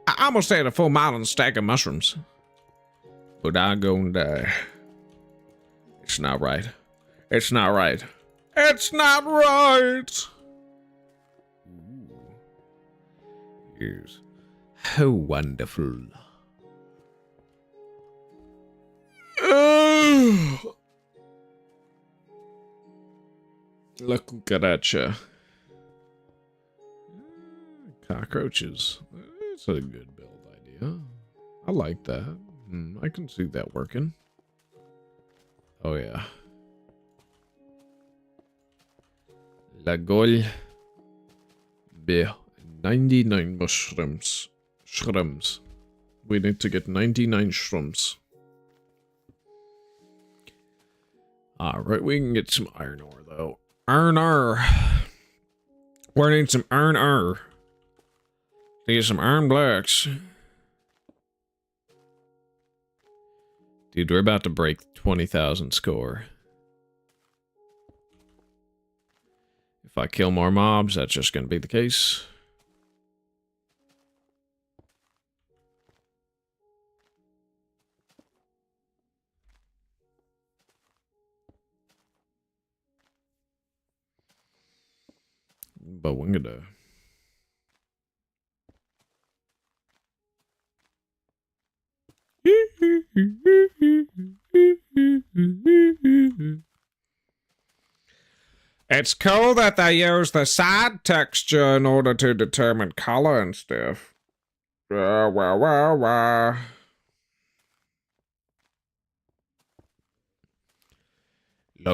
I almost ate a full mountain stack of mushrooms. But I'm gonna die. It's not right. It's not right. It's not right! Ooh. Yes. How wonderful. La cucaracha. Cockroaches. That's a good build idea. I like that. I can see that working. Oh yeah. La goal. Be 99 mushrooms. Shrooms. We need to get 99 shrooms. Alright, we can get some iron ore though. Iron ore. We need some iron ore. Need some iron blocks. Dude, we're about to break 20,000 score. If I kill more mobs, that's just going to be the case. But we're gonna... It's cool that they use the side texture in order to determine color and stuff. La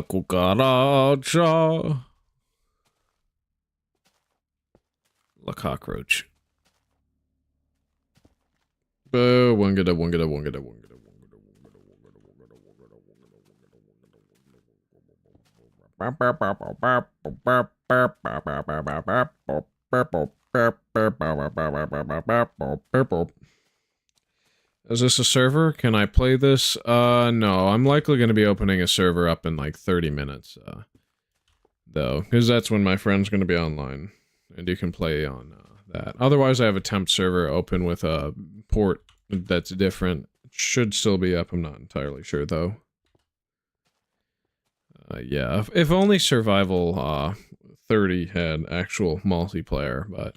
cucaracha. La cockroach. Wungada. Is this a server? Can I play this? No. I'm likely going to be opening a server up in like 30 minutes, though, because that's when my friend's going to be online, and you can play on that. Otherwise, I have a temp server open with a port that's different. It should still be up. I'm not entirely sure, though. Yeah, if only Survival 30 had actual multiplayer, but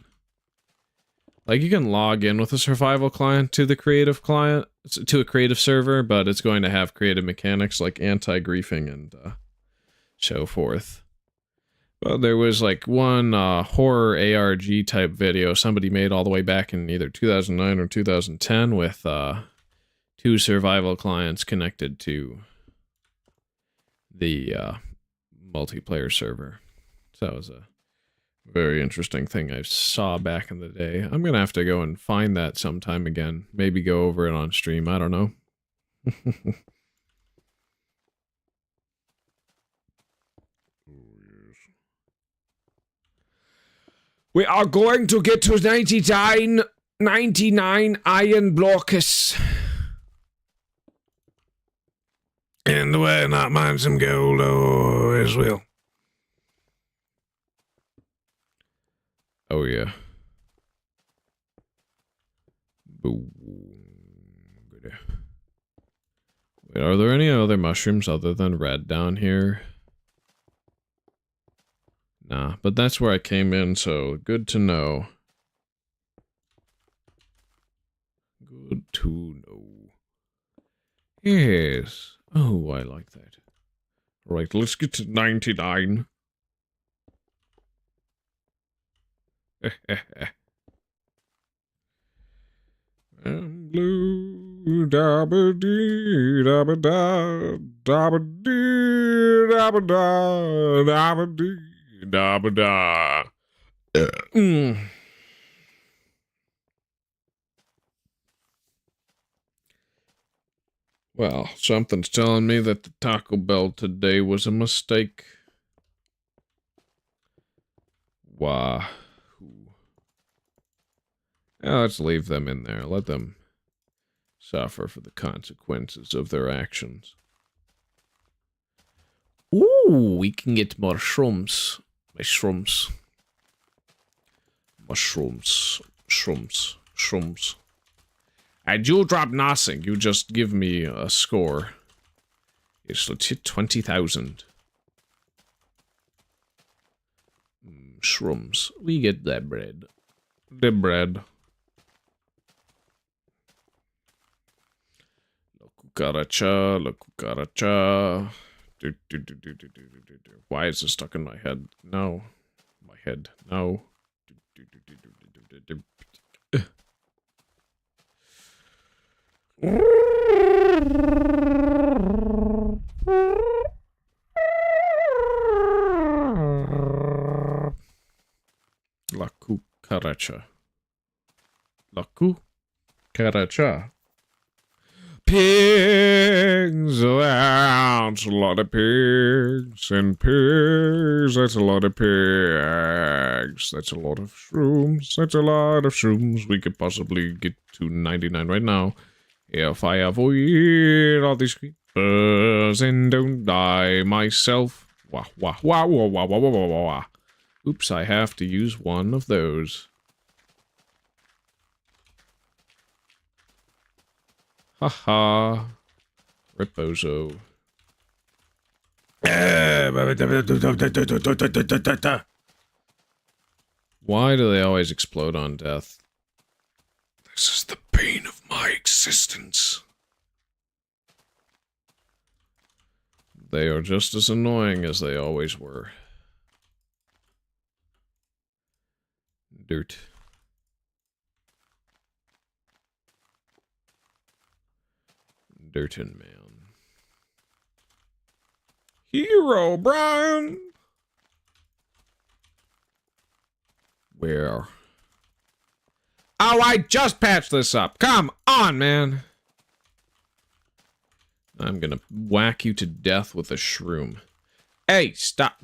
like you can log in with a survival client to the creative client, to a creative server, but it's going to have creative mechanics like anti-griefing and so forth. Well, there was like one horror ARG type video somebody made all the way back in either 2009 or 2010 with 2 survival clients connected to the multiplayer server. So that was a very interesting thing I saw back in the day. I'm gonna have to go and find that sometime again. Maybe go over it on stream. I don't know. We are going to get to 99 iron blocks. And why not mine some gold as well? Oh, yeah. Boom. Wait, are there any other mushrooms other than red down here? Nah, but that's where I came in, so good to know. Good to know. Yes. Oh, I like that. Right, let's get to 99. I'm blue, dabba dee, dabba da, dabba dee, dabba da, dabba dee, dabba da. Well, something's telling me that the Taco Bell today was a mistake. Wahoo. Yeah, let's leave them in there. Let them suffer for the consequences of their actions. Ooh, we can get mushrooms. Mushrooms. Mushrooms. Shrooms. Shrooms. And you drop nothing. You just give me a score. It's legit 20,000. Shrooms. We get that bread. The bread. La cucaracha. La cucaracha. Why is this stuck in my head? No. My head. No. La cucaracha. La cucaracha. Pigs, that's a lot of pigs, and pigs, that's a lot of pigs, that's a lot of shrooms, that's a lot of shrooms. We could possibly get to 99 right now if I avoid all these creepers and don't die myself. Wah, wah, wah, wah, wah, wah, wah, wah, wah. Oops, I have to use one of those. Haha. Ripozo. Why do they always explode on death? This is the pain of my existence. They are just as annoying as they always were. Dirt. Dirtin' man. Hero, Brian! Where? Oh, I just patched this up. Come on, man. I'm gonna whack you to death with a shroom. Hey, stop.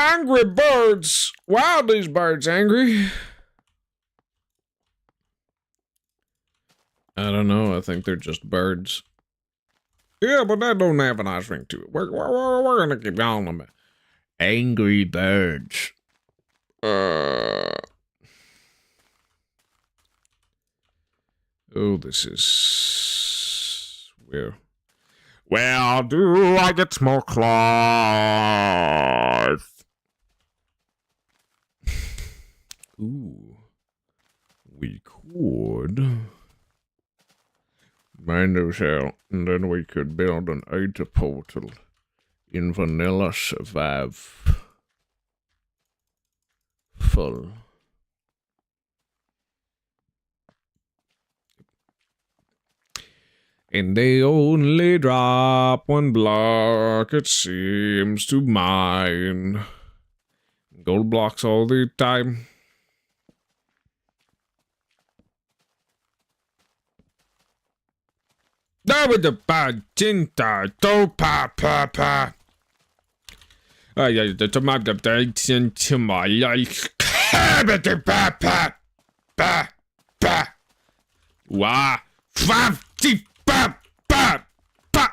Angry birds! Why are these birds angry? I don't know. I think they're just birds. Yeah, but that don't have a nice ring to it. We're gonna keep calling them angry birds. Oh, this is weird. Where do I get more cloth? Ooh, we could mine those out, and then we could build an Ada portal in vanilla survive full. And they only drop one block, it seems to mine. Gold blocks all the time. That was the bad tinta, do pa pa pa. The tomato dates into my life. Pa pa pa pa. Wah, 50. Ba, ba, ba.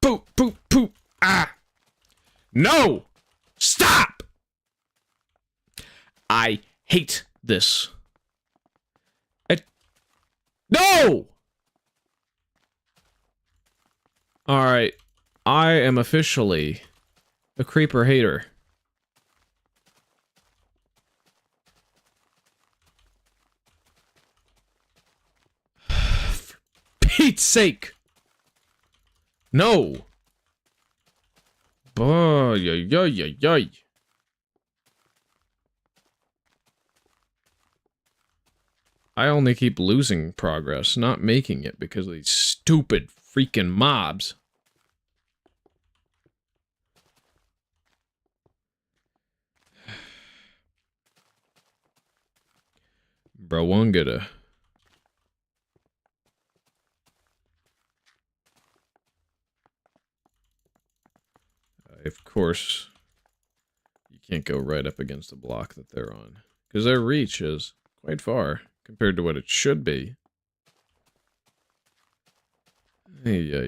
Poo, poo, poo. Ah. No! Stop! I hate this. No! Alright. I am officially a creeper hater. Pete's sake! No! Oh, yoy. I only keep losing progress, not making it because of these stupid freaking mobs. Bro, one gotta... Of course, you can't go right up against the block that they're on, because their reach is quite far compared to what it should be. Yeah.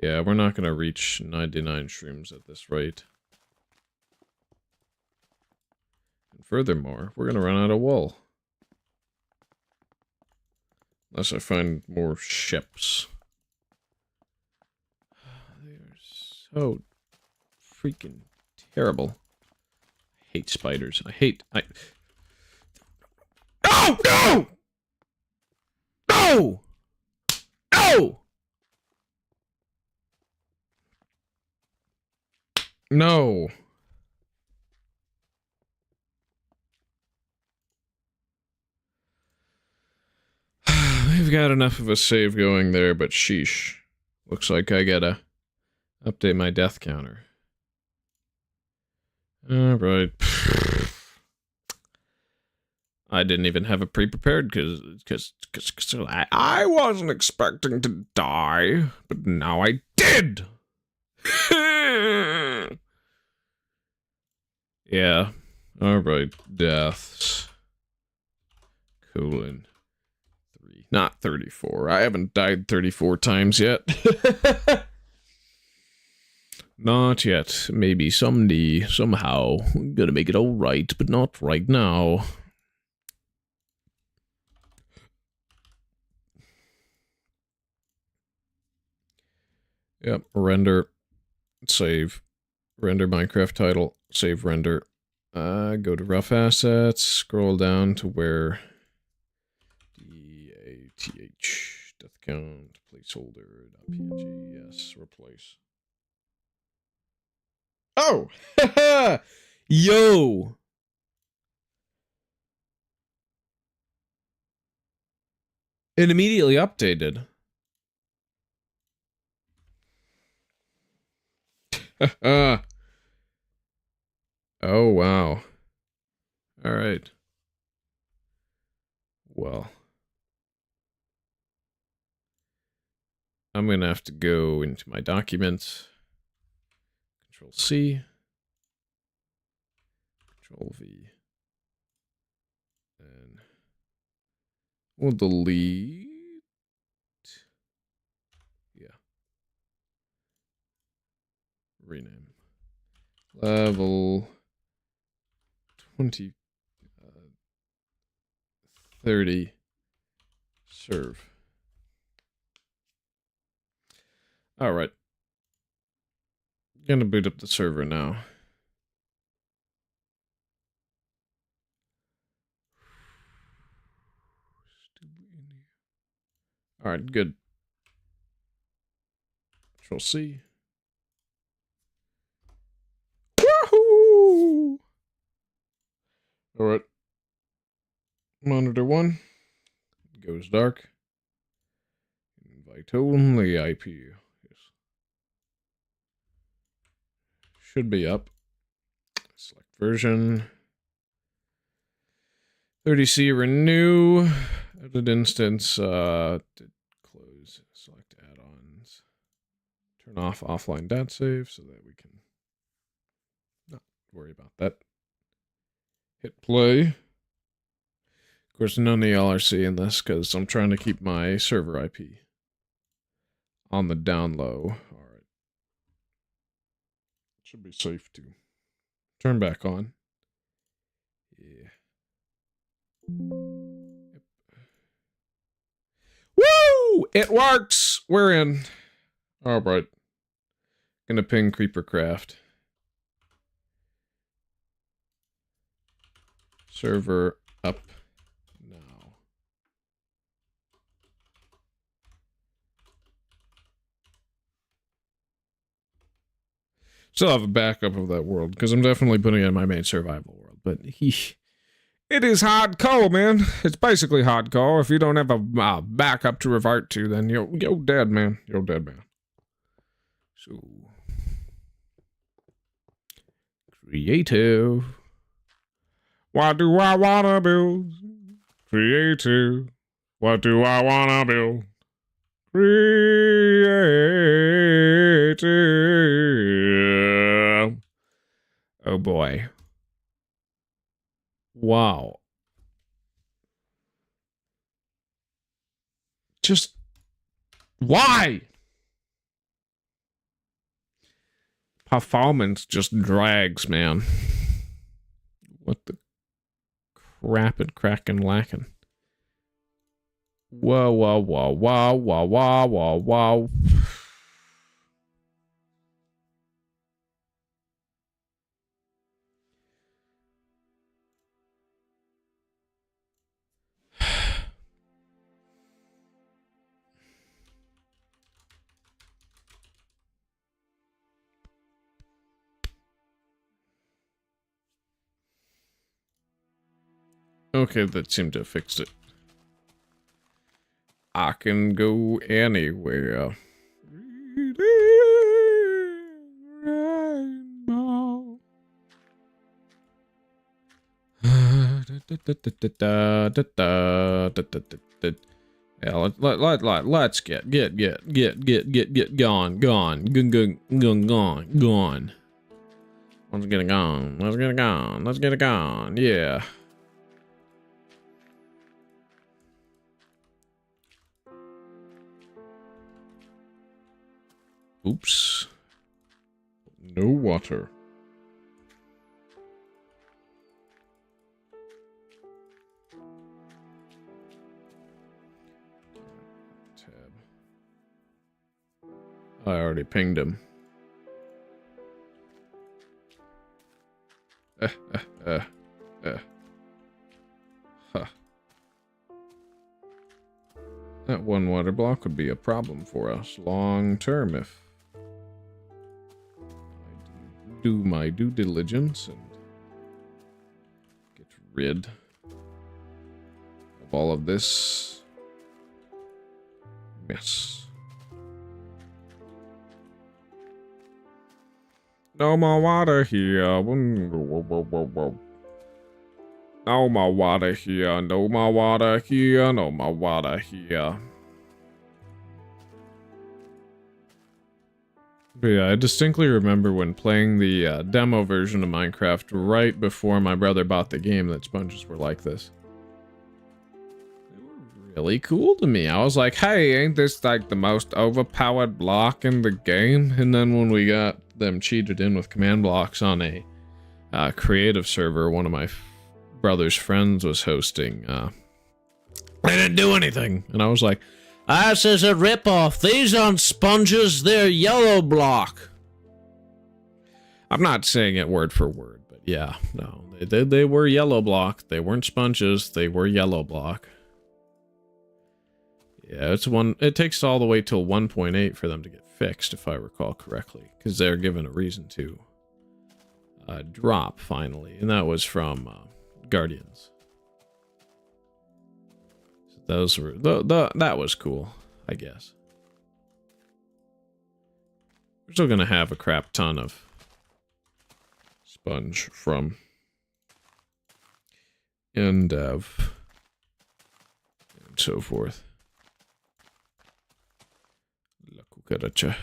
Yeah, we're not gonna reach 99 shrooms at this rate. And furthermore, we're gonna run out of wool. Unless I find more ships. They're so freaking terrible. I hate spiders. No! No! No! No! No. We've got enough of a save going there, but sheesh. Looks like I gotta update my death counter. Alright. I didn't even have it pre-prepared because I wasn't expecting to die, but now I did! Yeah. Alright, deaths. Colon. Not 34. I haven't died 34 times yet. Not yet. Maybe someday, somehow. I'm gonna make it alright, but not right now. Yep, render. Save. Render Minecraft title. Save render. Go to rough assets. Scroll down to where... DATH. Death count. Placeholder. .png. Yes, replace. Oh! Yo! It immediately updated. Oh, wow. Alright. Well. I'm going to have to go into my documents. Control C. Control V. And we'll delete. Yeah. Rename. Level 20. 30. Serve. All right. Gonna boot up the server now. All right, good. Control C. Woohoo! All right. Monitor 1 goes dark. Invite only IP. Yes. Should be up. Select version. 30C renew. Edit instance. Close. Select add-ons. Turn off offline data save so that we can not worry about that. Hit play. Of course, none of y'all are seeing this because I'm trying to keep my server IP on the down low. All right. Should be safe to turn back on. Yeah. Yep. Woo! It works! We're in. All right. Gonna ping Creepercraft. Server up now. Still have a backup of that world because I'm definitely putting it in my main survival world. But it is hardcore, man. It's basically hardcore. If you don't have a backup to revert to, then you're dead, man. You're dead, man. So creative. What do I wanna build? Creative. What do I wanna build? Creative. Oh boy. Wow. Just why? Performance just drags, man. What the crap and crackin' lacking? Whoa, whoa, whoa, whoa, whoa, whoa, whoa, whoa. Okay, that seemed to have fixed it. I can go anywhere. Rainbow. Yeah, let's get gone. Let's get it gone. Yeah. Oops. No water. Tab. I already pinged him. Huh. That one water block would be a problem for us long term if I do my due diligence and get rid of all of this mess. No more water here. No more water here. No more water here. No more water here. But yeah, I distinctly remember when playing the demo version of Minecraft right before my brother bought the game that sponges were like this. They were really cool to me. I was like, hey, ain't this like the most overpowered block in the game? And then when we got them cheated in with command blocks on a creative server one of my brother's friends was hosting, they didn't do anything. And I was like, This is a ripoff. These aren't sponges, they're yellow block. I'm not saying it word for word, but yeah, no. They were yellow block. They weren't sponges, they were yellow block. Yeah, it takes all the way till 1.8 for them to get fixed, if I recall correctly. Because they're given a reason to drop, finally. And that was from Guardians. Those were that was cool, I guess. We're still gonna have a crap ton of sponge from Indev and so forth. La cucaracha.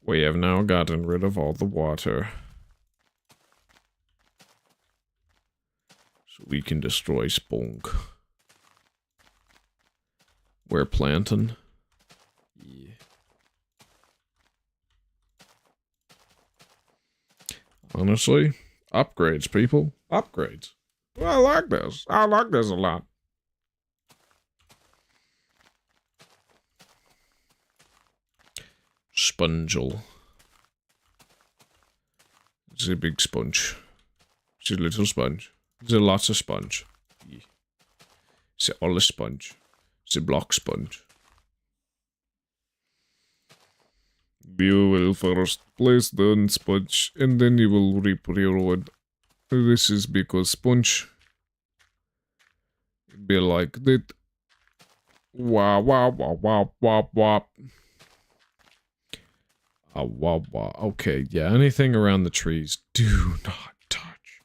We have now gotten rid of all the water, so we can destroy spunk. We're planting. Yeah. Honestly, upgrades, people. Upgrades. Well, I like this. I like this a lot. Spongel. It's a big sponge. It's a little sponge. There's lots of sponge. Yeah. It's all a sponge. It's a block sponge. You will first place the sponge, and then you will reap your reward. This is because sponge be like that. Wow, wow, wow, wow, wow, wow. Wow, wow. Okay, yeah, anything around the trees, do not touch.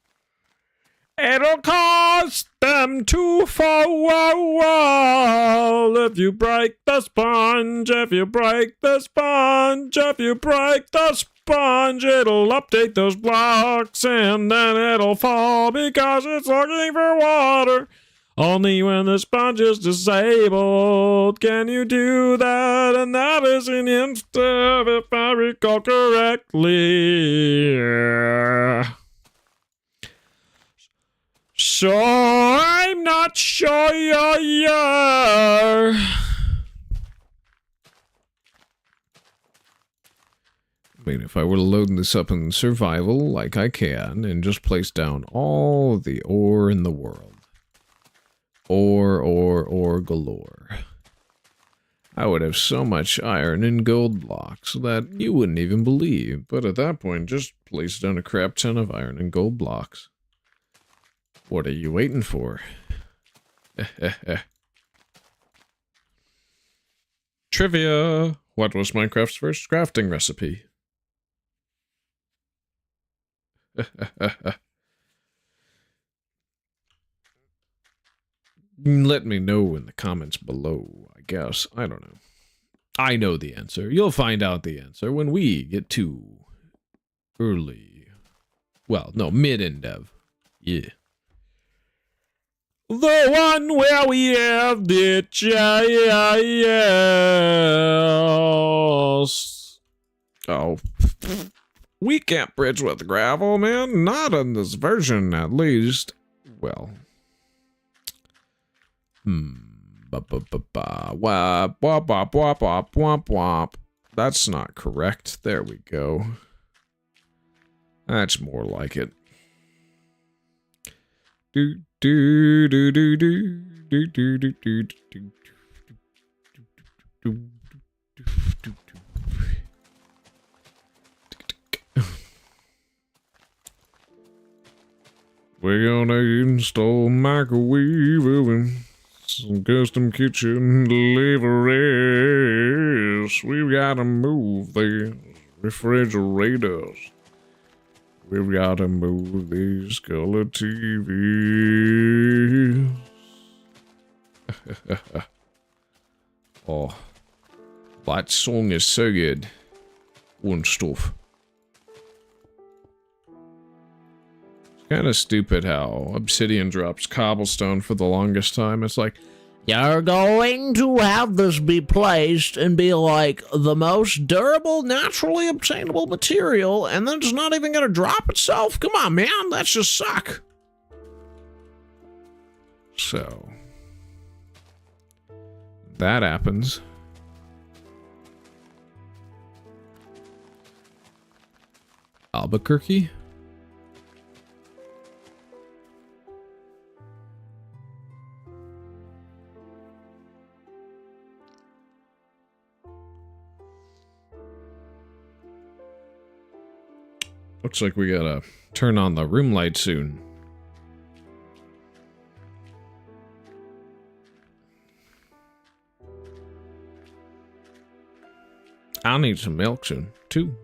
It'll cost them to fall if you break the sponge, if you break the sponge, if you break the sponge, it'll update those blocks and then it'll fall because it's looking for water. Only when the sponge is disabled can you do that, and that is in Indev, if I recall correctly. So I'm not sure. I mean, if I were to load this up in survival like I can and just place down all the ore in the world. Ore galore. I would have so much iron and gold blocks that you wouldn't even believe. But at that point, just place down a crap ton of iron and gold blocks. What are you waiting for? Trivia! What was Minecraft's first crafting recipe? Let me know in the comments below, I guess. I don't know. I know the answer. You'll find out the answer when we get to early. Well, no, mid-Indev. Yeah. The one where we have the yes. Oh. We can't bridge with gravel, man. Not in this version, at least. Well. Wop, wop, wop, wop, wop, wop, wop. That's not correct. There we go. That's more like it. Do do do do do do do do do do do. We're gonna install microwave oven, some custom kitchen deliveries. We've gotta move these refrigerators. We've gotta move these color TVs. Oh, That song is so good. And stuff. It's kind of stupid how Obsidian drops cobblestone for the longest time. It's like, you're going to have this be placed and be like the most durable, naturally obtainable material, and then it's not even going to drop itself? Come on, man, that's just suck. so. That happens. Albuquerque? Looks like we gotta turn on the room light soon. I need some milk soon, too.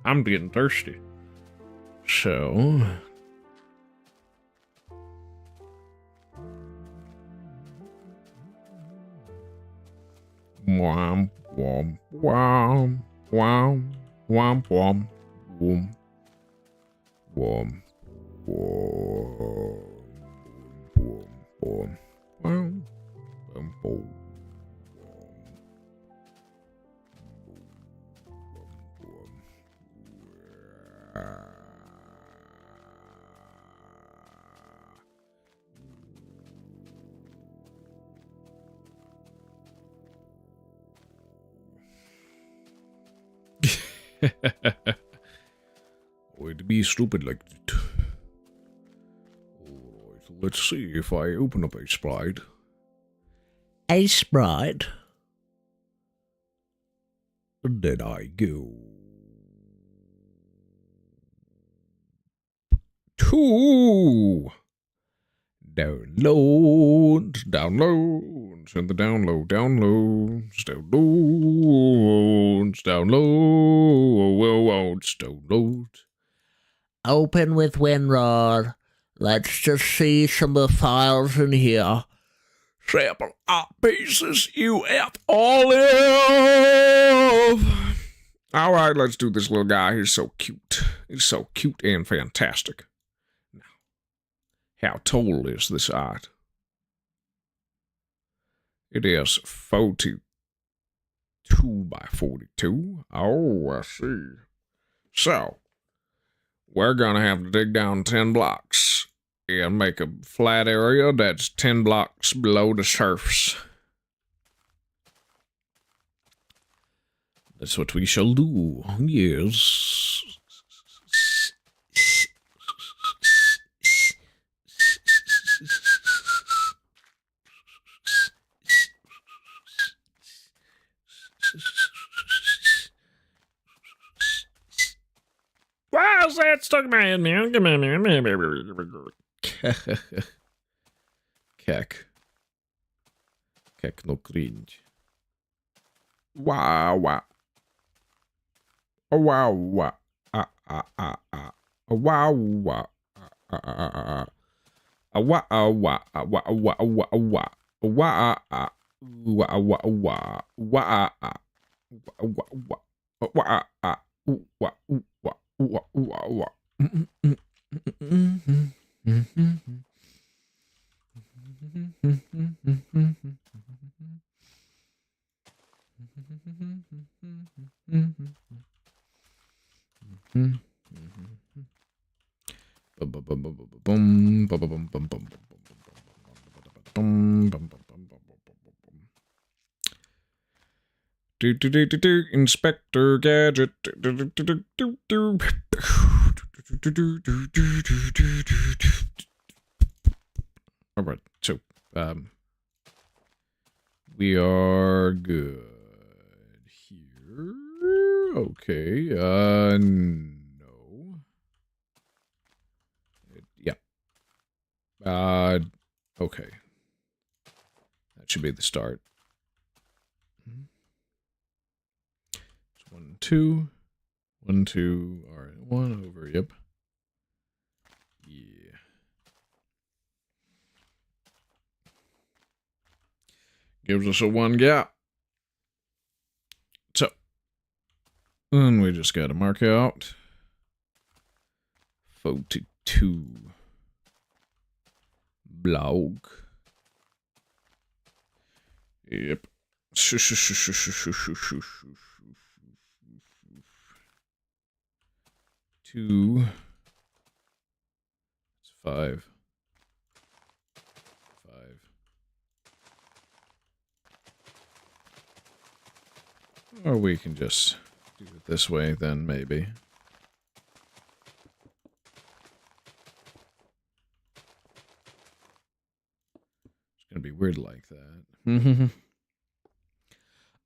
I'm getting thirsty. So... Womp, womp, womp, womp, womp, womp, womp. Womp, womp, womp, womp, womp, womp. Way to be stupid like that. Alright, let's see if I open up a sprite. A sprite? And then I go to downloads, downloads, and the downloads, downloads, downloads, downloads. Open with WinRAR. Let's just see some of the files in here. Sample art pieces UF Olive. Alright, let's do this little guy. He's so cute. He's so cute and fantastic. Now, how tall is this art? It is 42 by 42. Oh, I see. So, we're gonna have to dig down 10 blocks and make a flat area that's 10 blocks below the surface. That's what we shall do. Yes. Why's that stuck in my head, man? Come on, man. Keck. Keck no cringe. Wow, wow. Wow, wow. Wow, wow. Wow, wow. Inspector Gadget. All right, so we are good here. Okay, no. Yeah. Okay. That should be the start. It's 1, 2. 1, 2. All right, 1 over. Yep. Yeah. Gives us a 1 gap. And we just gotta mark out 42 blog. Yep. 2. It's 5. 5. Or we can just do it this way then, maybe. It's gonna be weird like that.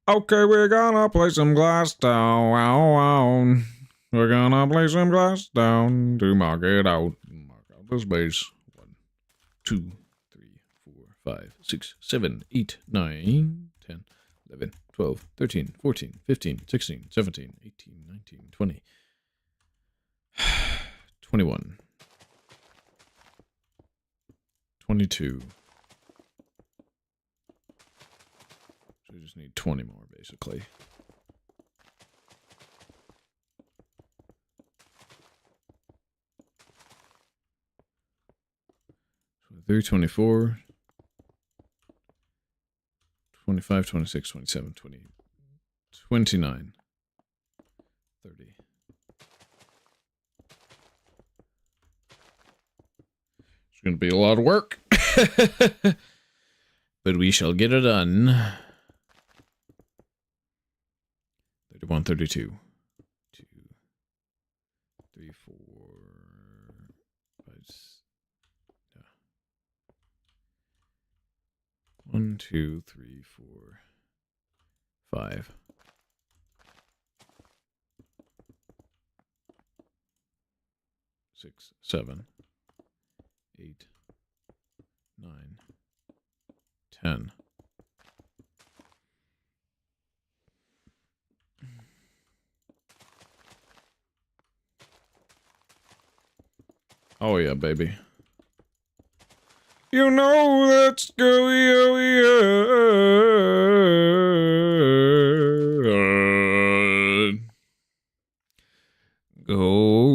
Okay, we're gonna play some glass down. We're gonna play some glass down to mark it out. Mark out the space. 1, 2, 3, 4, 5, 6, 7, 8, 9, 10, 11, 12, 13, 14, 15, 16, 17, 18, 19, 20, 21, 22. So we just need 20 more, basically. So 24, 25, 26, 27, 28, 29, 30. It's going to be a lot of work. But we shall get it done. 31, 32. 2, 3, 4, 5, yeah. 1, 2, 3, 4, 5. 6, 7, 8, 9, 10. Oh yeah, baby. You know that's going. Go.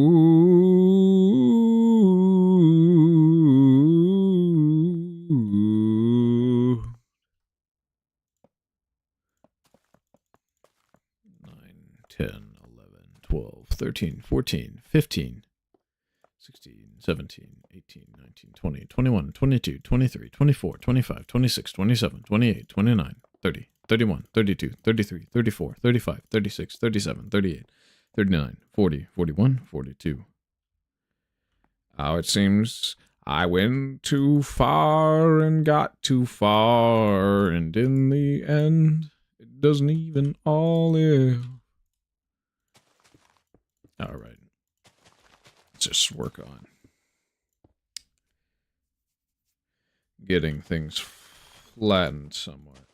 9, 10, 11, 12, 13, 14, 15, 16, 17, 18, 19, 20, 21, 22, 23, 24, 25, 26, 27, 28, 29, 30, 31, 32, 33, 34, 35, 36, 37, 38, 39, 40, 41, 42. Oh, it seems I went too far and got too far, and in the end, it doesn't even all live. All right. Let's just work on getting things flattened somewhat.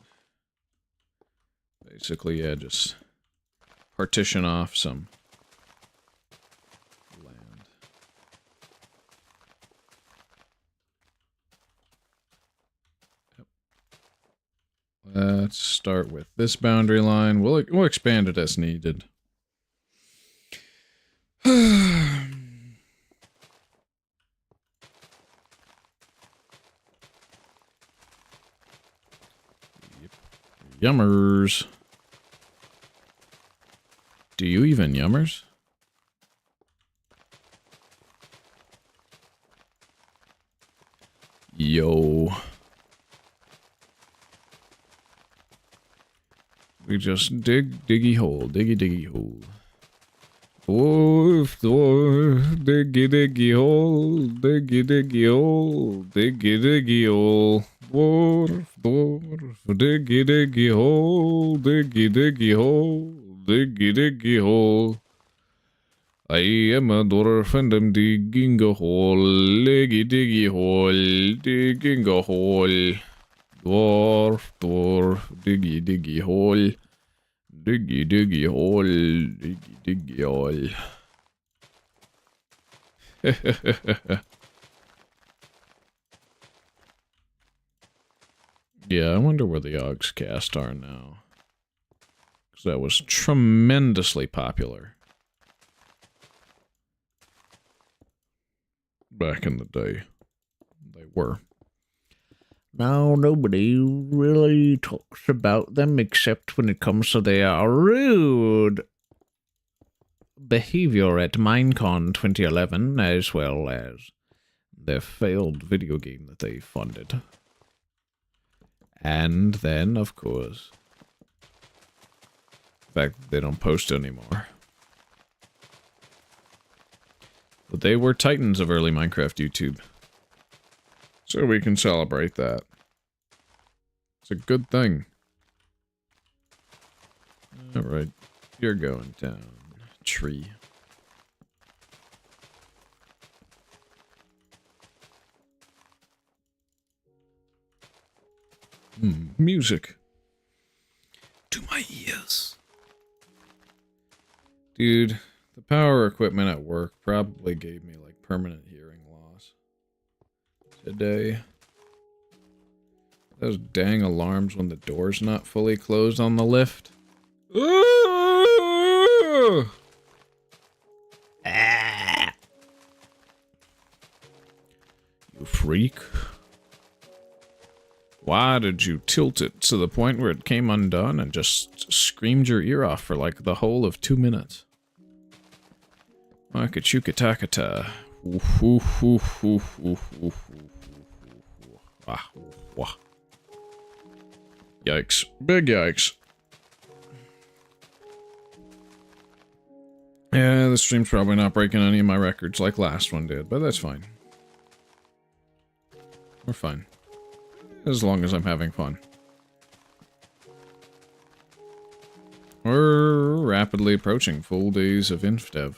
Basically, yeah, just partition off some land. Yep. Let's start with this boundary line. We'll expand it as needed. Yummers. Do you even yummers? Yo. We just diggy hole, diggy hole. Dwarf, diggy hole, diggy hole, diggy hole. Dwarf, diggy hole, diggy hole, diggy hole. I am a dwarf and I'm digging a hole, diggy hole, digging a hole. Dwarf, diggy hole. Diggy hole, diggy hole. Yeah, I wonder where the Oxcast are now. because that was tremendously popular back in the day. They were. Now nobody really talks about them except when it comes to their rude behavior at Minecon 2011, as well as their failed video game that they funded. And then, of course, the fact that they don't post anymore. But they were titans of early Minecraft YouTube. So we can celebrate that. It's a good thing. Alright, you're going down. Tree. Music. To my ears. Dude, the power equipment at work probably gave me like permanent hearing loss today. Those dang alarms when the door's not fully closed on the lift. You freak. Why did you tilt it to the point where it came undone and just screamed your ear off for like the whole of 2 minutes? Wakachukatakata. Yikes. Big yikes. Yeah, the stream's probably not breaking any of my records like last one did, but that's fine. We're fine. As long as I'm having fun. We're rapidly approaching full days of Indev.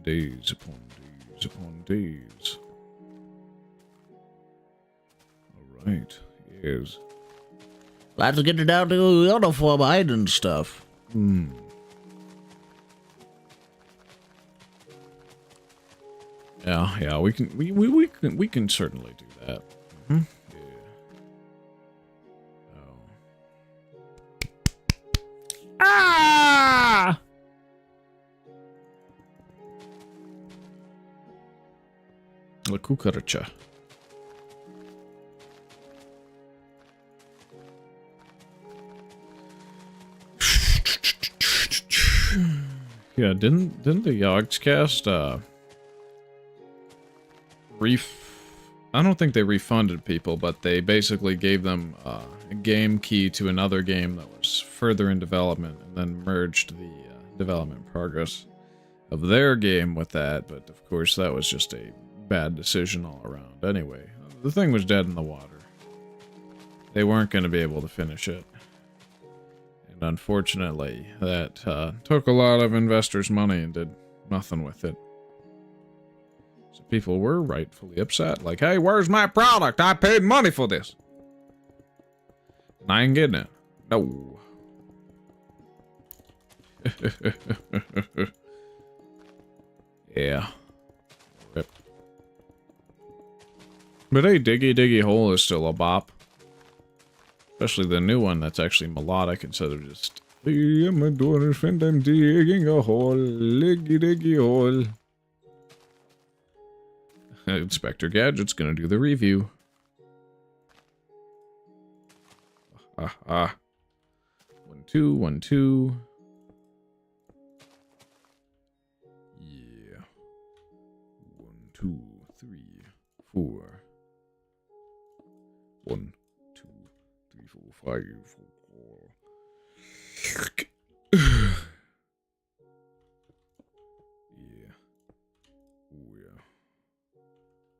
Days upon days upon days. Alright, yes. Let's get it down to the uniform hiding stuff. Yeah, we can certainly do that. Yeah. Oh. Ah! La cucaracha. Yeah, didn't the Yogscast I don't think they refunded people, but they basically gave them a game key to another game that was further in development, and then merged the development progress of their game with that. But of course, that was just a bad decision all around. Anyway, the thing was dead in the water. They weren't going to be able to finish it. And unfortunately, that took a lot of investors' money and did nothing with it. So people were rightfully upset. Like, hey, where's my product? I paid money for this. And I ain't getting it. No. Yeah. Rip. But hey, Diggy Diggy Hole is still a bop. Especially the new one that's actually melodic instead of just, hey, I'm a daughter's friend, I'm digging a hole, diggy diggy hole. Inspector Gadget's gonna do the review. Ah, ah. 1, 2, 1, 2. Yeah. 1, 2, 3, 4. 1, 2, 3, 4, 5, 4. Yeah. Oh, yeah.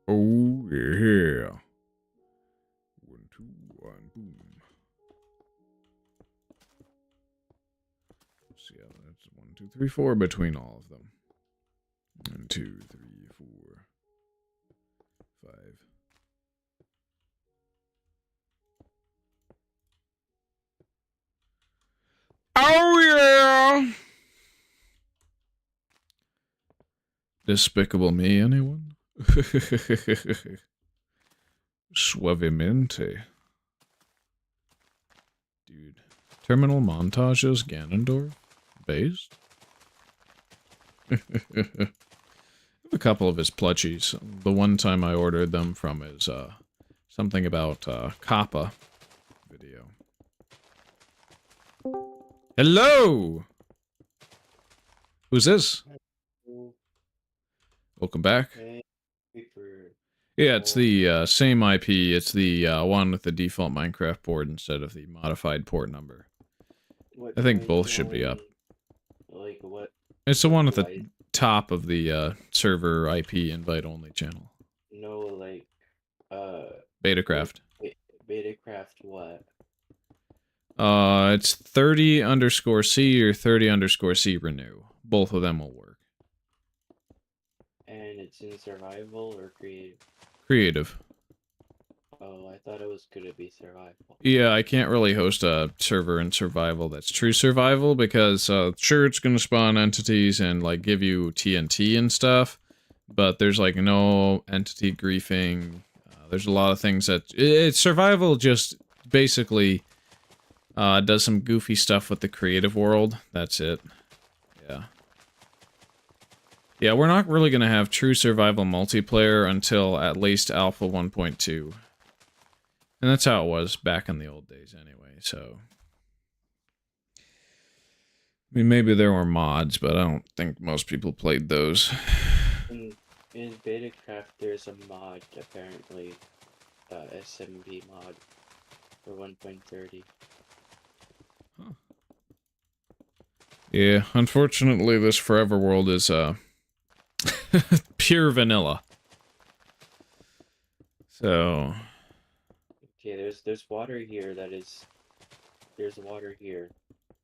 Oh, yeah. 1, 2, 1, boom. So, yeah, that's 1, 2, 3, 4 between all of them. 1, 2, 3, 4, 5. Oh, yeah! Despicable Me, anyone? Suavemente. Dude. Terminal montages Ganondorf based. I have a couple of his plushies. The one time I ordered them from his something about Kappa video. Hello! Who's this? Welcome back. Yeah, it's the same IP. It's the one with the default Minecraft port instead of the modified port number. I think both should be up. Like what? It's the one at the top of the server IP invite only channel. No, like Betacraft. Betacraft what? It's 30_C or 30_C renew. Both of them will work. And it's in survival or creative? Creative. Oh, I thought it was gonna be survival. Yeah, I can't really host a server in survival that's true survival because sure it's gonna spawn entities and like give you TNT and stuff, but there's like no entity griefing. There's a lot of things that it's survival just basically does some goofy stuff with the creative world. That's it. Yeah. Yeah, we're not really gonna have true survival multiplayer until at least Alpha 1.2. And that's how it was back in the old days anyway, so... I mean, maybe there were mods, but I don't think most people played those. In Betacraft, there's a mod, apparently. SMB mod for 1.30. Huh. Yeah, unfortunately this Forever World is, pure vanilla. So... Okay, there's water here there's water here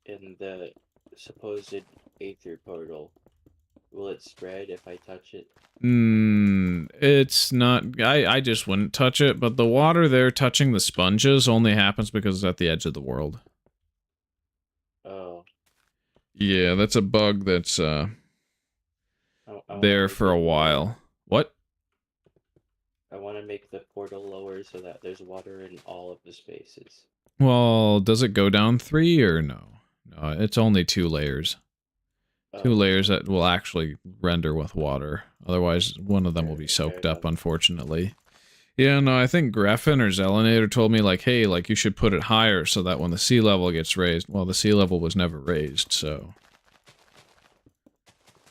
in the supposed Aether portal. Will it spread if I touch it? It's not, I just wouldn't touch it, but the water there touching the sponges only happens because it's at the edge of the world. Oh. Yeah, that's a bug that's, there for a while. What? I want to make the portal lower so that there's water in all of the spaces. Well, does it go down 3 or no? No, it's only 2 layers. 2 layers that will actually render with water. Otherwise, one of them will be soaked up, unfortunately. Yeah, no, I think Greffin or Zelinator told me, like, hey, like, you should put it higher so that when the sea level gets raised... Well, the sea level was never raised, so...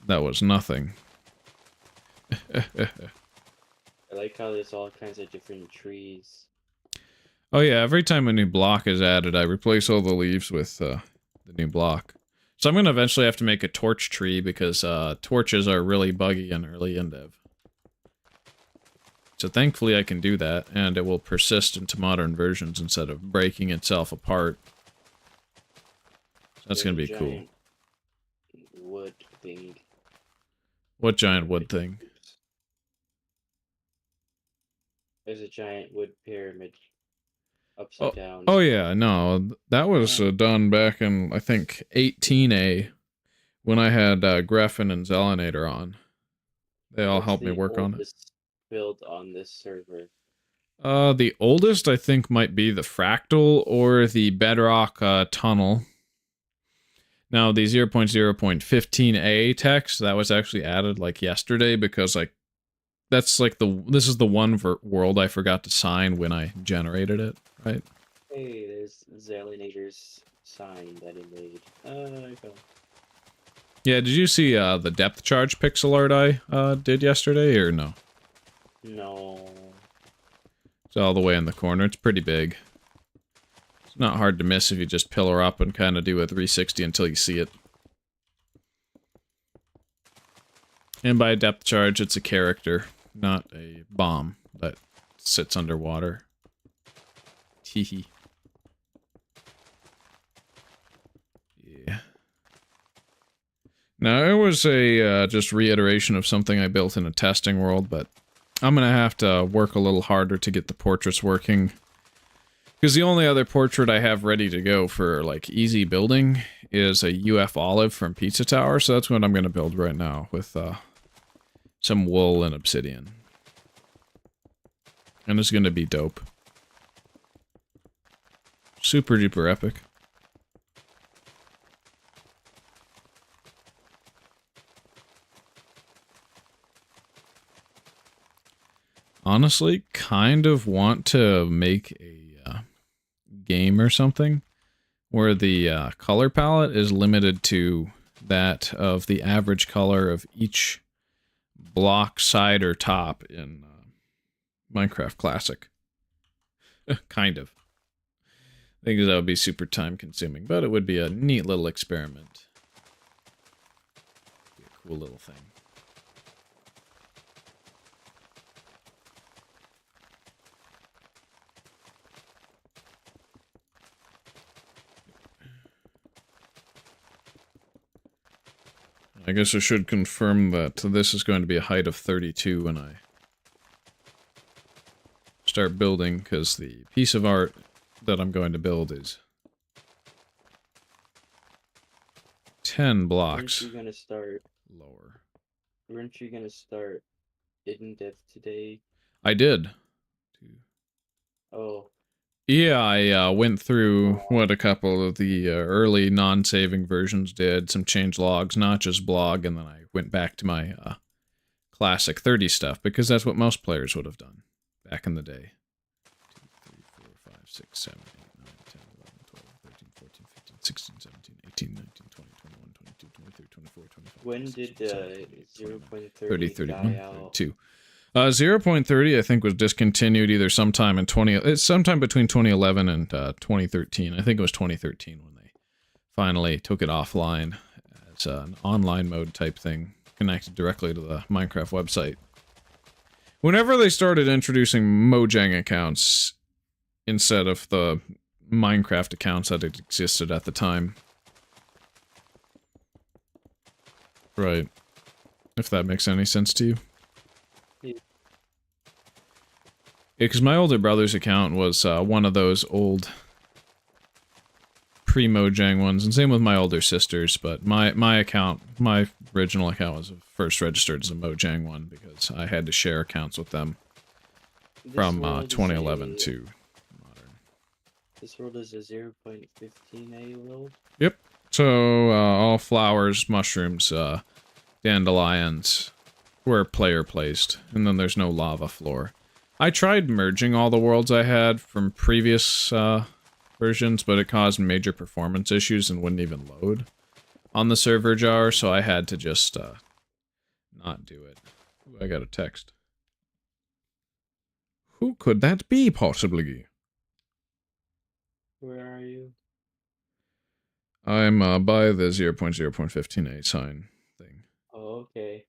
That was nothing. I like how there's all kinds of different trees. Oh yeah, every time a new block is added, I replace all the leaves with the new block. So I'm going to eventually have to make a torch tree because torches are really buggy in early Indev. So thankfully I can do that, and it will persist into modern versions instead of breaking itself apart. So that's going to be cool. Wood thing. What giant wood thing? There's a giant wood pyramid upside down. Oh yeah, no, that was done back in, I think, 18A, when I had Greffin and Zelinator on. They all helped me work on it. Build on this server. The oldest, I think, might be the Fractal or the Bedrock Tunnel. Now, the 0.0.15A text, that was actually added, like, yesterday, because, like, that's, like, this is the one world I forgot to sign when I generated it, right? Hey, there's Zelinator's sign that he made. Okay. Yeah, did you see, the depth charge pixel art I, did yesterday, or no? No. It's all the way in the corner. It's pretty big. It's not hard to miss if you just pillar up and kind of do a 360 until you see it. And by depth charge, it's a character, not a bomb that sits underwater. Teehee. Yeah. Now, it was a just reiteration of something I built in a testing world, but I'm gonna have to work a little harder to get the portraits working. Because the only other portrait I have ready to go for, like, easy building is a UF Olive from Pizza Tower, so that's what I'm gonna build right now, with, some wool and obsidian. And it's gonna be dope. Super duper epic. honestly kind of want to make a game or something where the color palette is limited to that of the average color of each block, side, or top in Minecraft Classic. Kind of. I think that would be super time consuming, but it would be a neat little experiment. Be a cool little thing. I guess I should confirm that this is going to be a height of 32 when I start building, because the piece of art that I'm going to build is 10 blocks Weren't you gonna start? lower. Weren't you gonna start Indev today? I did. Oh, Yeah, I went through what a couple of the early non-saving versions did, some change logs, not just blog, and then I went back to my classic 30 stuff, because that's what most players would have done back in the day. 2, 3, 4, 5, 6, 7, 8, 9, 10, 11, 12, 13, 14, 15, 16, 17, 18, 19, 20, 21, 22, 23, 24, 25, when 26, did 27, 0.30 31, die out? 32. 0.30 I think was discontinued either sometime in it's sometime between 2011 and 2013. I think it was 2013 when they finally took it offline as an online mode type thing connected directly to the Minecraft website. Whenever they started introducing Mojang accounts instead of the Minecraft accounts that existed at the time. Right. If that makes any sense to you. Yeah, because my older brother's account was one of those old pre-Mojang ones, and same with my older sister's, but my account, my original account was first registered as a Mojang one, because I had to share accounts with them from 2011 to modern. This world is a 0.15a world? Yep. So, all flowers, mushrooms, dandelions, where player placed, and then there's no lava floor. I tried merging all the worlds I had from previous versions, but it caused major performance issues and wouldn't even load on the server jar, so I had to just not do it. Ooh, I got a text. Who could that be, possibly? Where are you? I'm by the 0.0.15a sign thing. Oh, okay.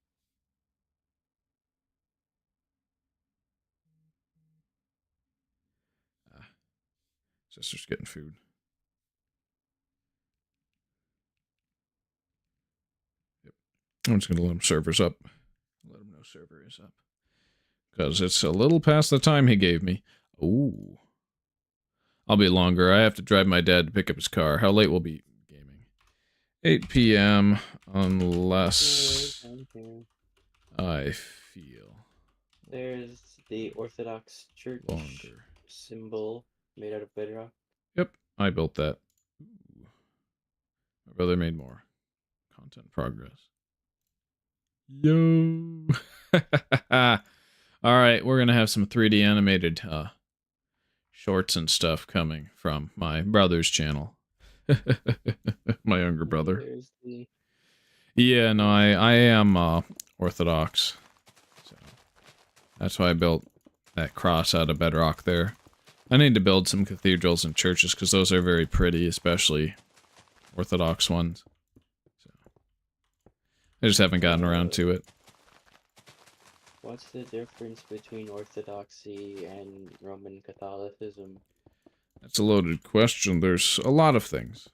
Sister's getting food. Yep. I'm just gonna let him servers up. Let him know server is up. Because it's a little past the time he gave me. Ooh. I'll be longer. I have to drive my dad to pick up his car. How late will be gaming? 8 p.m. unless I feel there's the Orthodox Church longer symbol made out of bedrock. Yep, I built that. Ooh. My brother made more. Content progress. Yo! Alright, we're gonna have some 3D animated shorts and stuff coming from my brother's channel. My younger brother. Yeah, no, I am Orthodox. So that's why I built that cross out of bedrock there. I need to build some cathedrals and churches, because those are very pretty, especially Orthodox ones. So I just haven't gotten around to it. What's the difference between Orthodoxy and Roman Catholicism? That's a loaded question. There's a lot of things.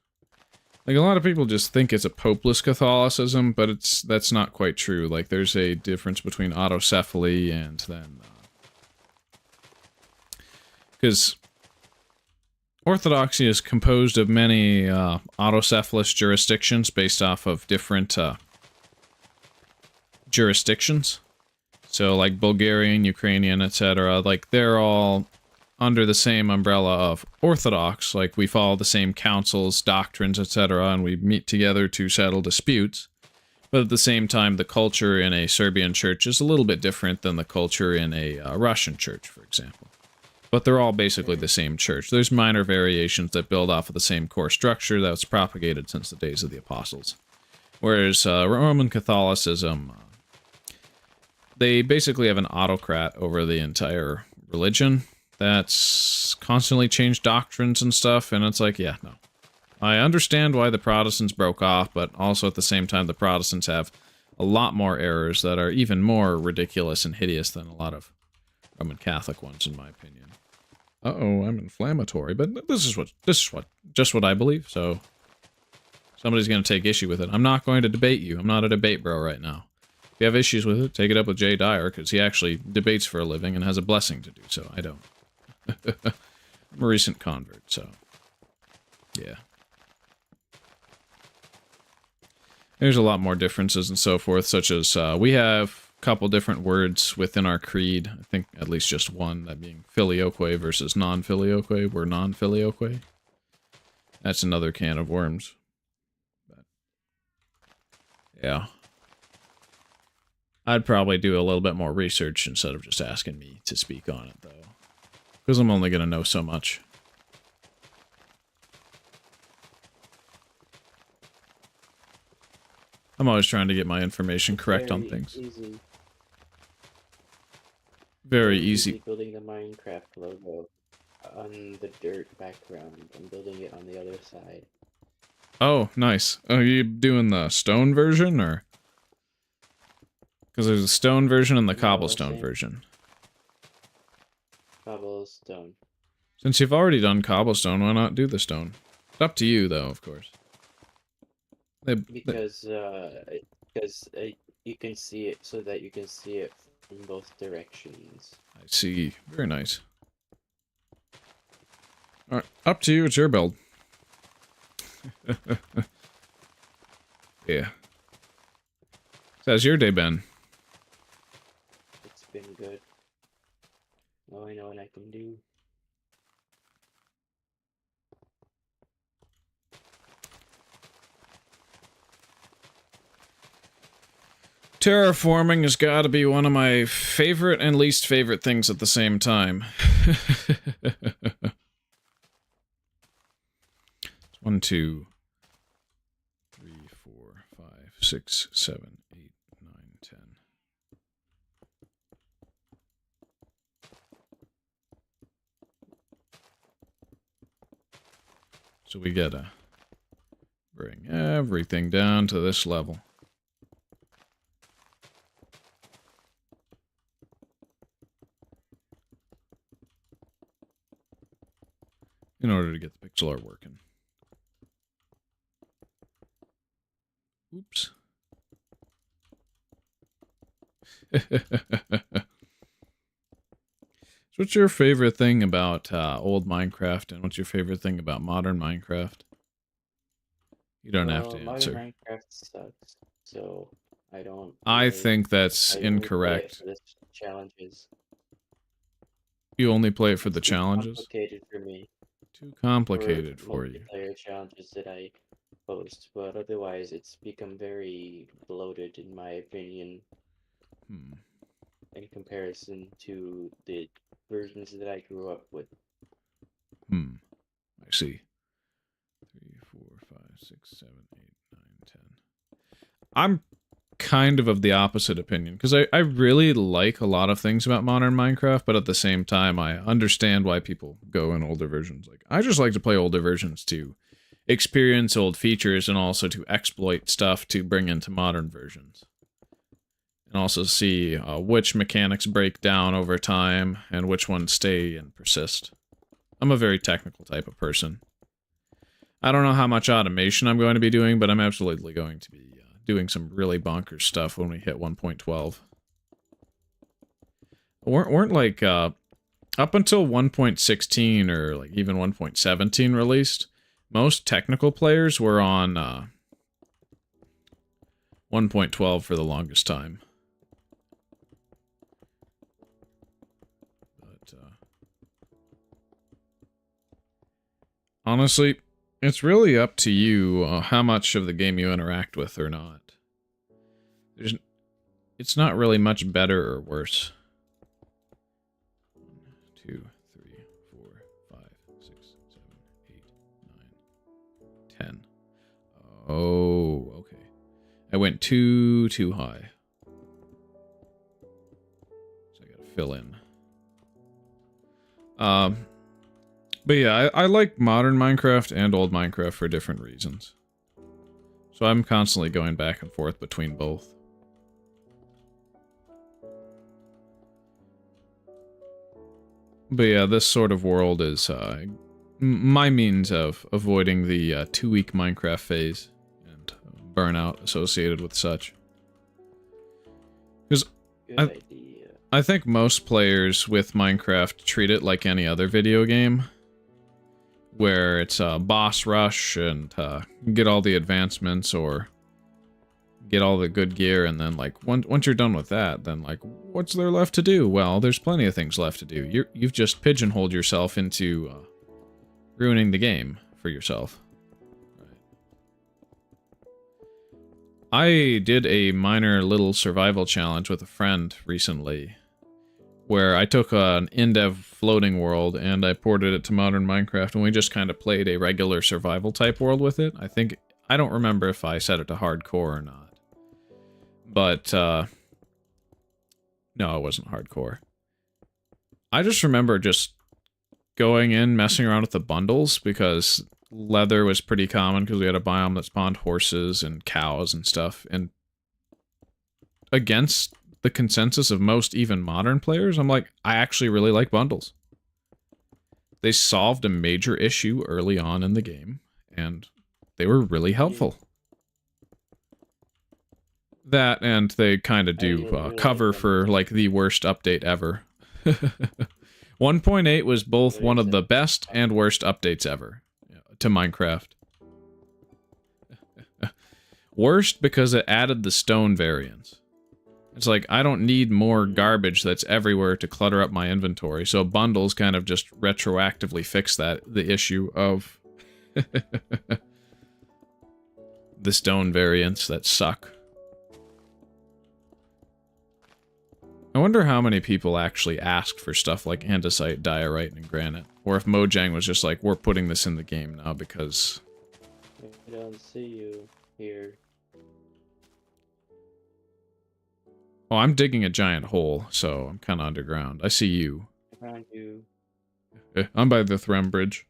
Like, a lot of people just think it's a popeless Catholicism, but that's not quite true. Like, there's a difference between autocephaly and then... because Orthodoxy is composed of many autocephalous jurisdictions based off of different jurisdictions. So, like Bulgarian, Ukrainian, etc. Like, they're all under the same umbrella of Orthodox. Like, we follow the same councils, doctrines, etc., and we meet together to settle disputes. But at the same time, the culture in a Serbian church is a little bit different than the culture in a Russian church, for example. But they're all basically the same church. There's minor variations that build off of the same core structure that was propagated since the days of the apostles. Whereas Roman Catholicism, they basically have an autocrat over the entire religion that's constantly changed doctrines and stuff, and it's like, yeah, no. I understand why the Protestants broke off, but also at the same time, the Protestants have a lot more errors that are even more ridiculous and hideous than a lot of Roman Catholic ones, in my opinion. Uh-oh, I'm inflammatory, but this is just what I believe, so somebody's going to take issue with it. I'm not going to debate you. I'm not a debate bro right now. If you have issues with it, take it up with Jay Dyer, because he actually debates for a living and has a blessing to do so. I don't. I'm a recent convert, so yeah. There's a lot more differences and so forth, such as we have a couple different words within our creed. I think at least just one, that being filioque versus non-filioque. We're non-filioque. That's another can of worms. But, yeah. I'd probably do a little bit more research instead of just asking me to speak on it, though. Because I'm only going to know so much. I'm always trying to get my information correct on things. Easy. Very easy. Building the Minecraft logo on the dirt background. I'm building it on the other side. Oh, nice. Are you doing the stone version, or? Because there's a stone version and the cobblestone version. Cobblestone. Since you've already done cobblestone, why not do the stone? It's up to you, though, of course. Because you can see it, so that you can see it from both directions. I see. Very nice. Alright, up to you. It's your build. Yeah. So how's your day been? It's been good. Now I know what I can do. Terraforming has got to be one of my favorite and least favorite things at the same time. 1, 2, 3, 4, 5, 6, 7, 8, 9, 10. So we gotta bring everything down to this level. In order to get the pixel art working. Oops. So what's your favorite thing about old Minecraft, and what's your favorite thing about modern Minecraft? You don't have to answer. Modern Minecraft sucks, so I don't. I think that's incorrect. The challenges. You only play it for the challenges? Complicated for me. Too complicated for you. Multiplayer challenges that I post, but otherwise it's become very bloated in my opinion. In comparison to the versions that I grew up with. I see. 3, 4, 5, 6, 7, 8, 9, 10. I'm kind of the opposite opinion, because I really like a lot of things about modern Minecraft, but at the same time I understand why people go in older versions. Like, I just like to play older versions to experience old features and also to exploit stuff to bring into modern versions. And also see which mechanics break down over time and which ones stay and persist. I'm a very technical type of person. I don't know how much automation I'm going to be doing, but I'm absolutely going to be doing some really bonkers stuff when we hit 1.12. Weren't like, up until 1.16 or like even 1.17 released, most technical players were on 1.12 for the longest time. But honestly, it's really up to you how much of the game you interact with or not. There's, it's not really much better or worse. 1, 2, 3, 4, 5, 6, 7, 8, 9, 10. Oh, okay. I went too high. So I gotta fill in. But yeah, I like modern Minecraft and old Minecraft for different reasons. So I'm constantly going back and forth between both. But yeah, this sort of world is my means of avoiding the 2-week Minecraft phase and burnout associated with such. Because I think most players with Minecraft treat it like any other video game, where it's a boss rush and get all the advancements or get all the good gear, and then like once you're done with that, then like what's there left to do? Well, there's plenty of things left to do. You've just pigeonholed yourself into ruining the game for yourself. Right. I did a minor little survival challenge with a friend recently, where I took an Indev floating world and I ported it to modern Minecraft, and we just kind of played a regular survival type world with it. I don't remember if I set it to hardcore or not. But, no, it wasn't hardcore. I just remember just going in, messing around with the bundles, because leather was pretty common, because we had a biome that spawned horses and cows and stuff, and against the consensus of most even modern players, I'm like, I actually really like bundles. They solved a major issue early on in the game, and they were really helpful. That, and they kind of do cover for, like, the worst update ever. 1.8 was both one of the best and worst updates ever to Minecraft. Worst because it added the stone variants. It's like, I don't need more garbage that's everywhere to clutter up my inventory, so bundles kind of just retroactively fix the issue of the stone variants that suck. I wonder how many people actually asked for stuff like andesite, diorite, and granite. Or if Mojang was just like, we're putting this in the game now because... I don't see you here. Oh, I'm digging a giant hole, so I'm kind of underground. I see you. I found you. I'm by the Threm Bridge.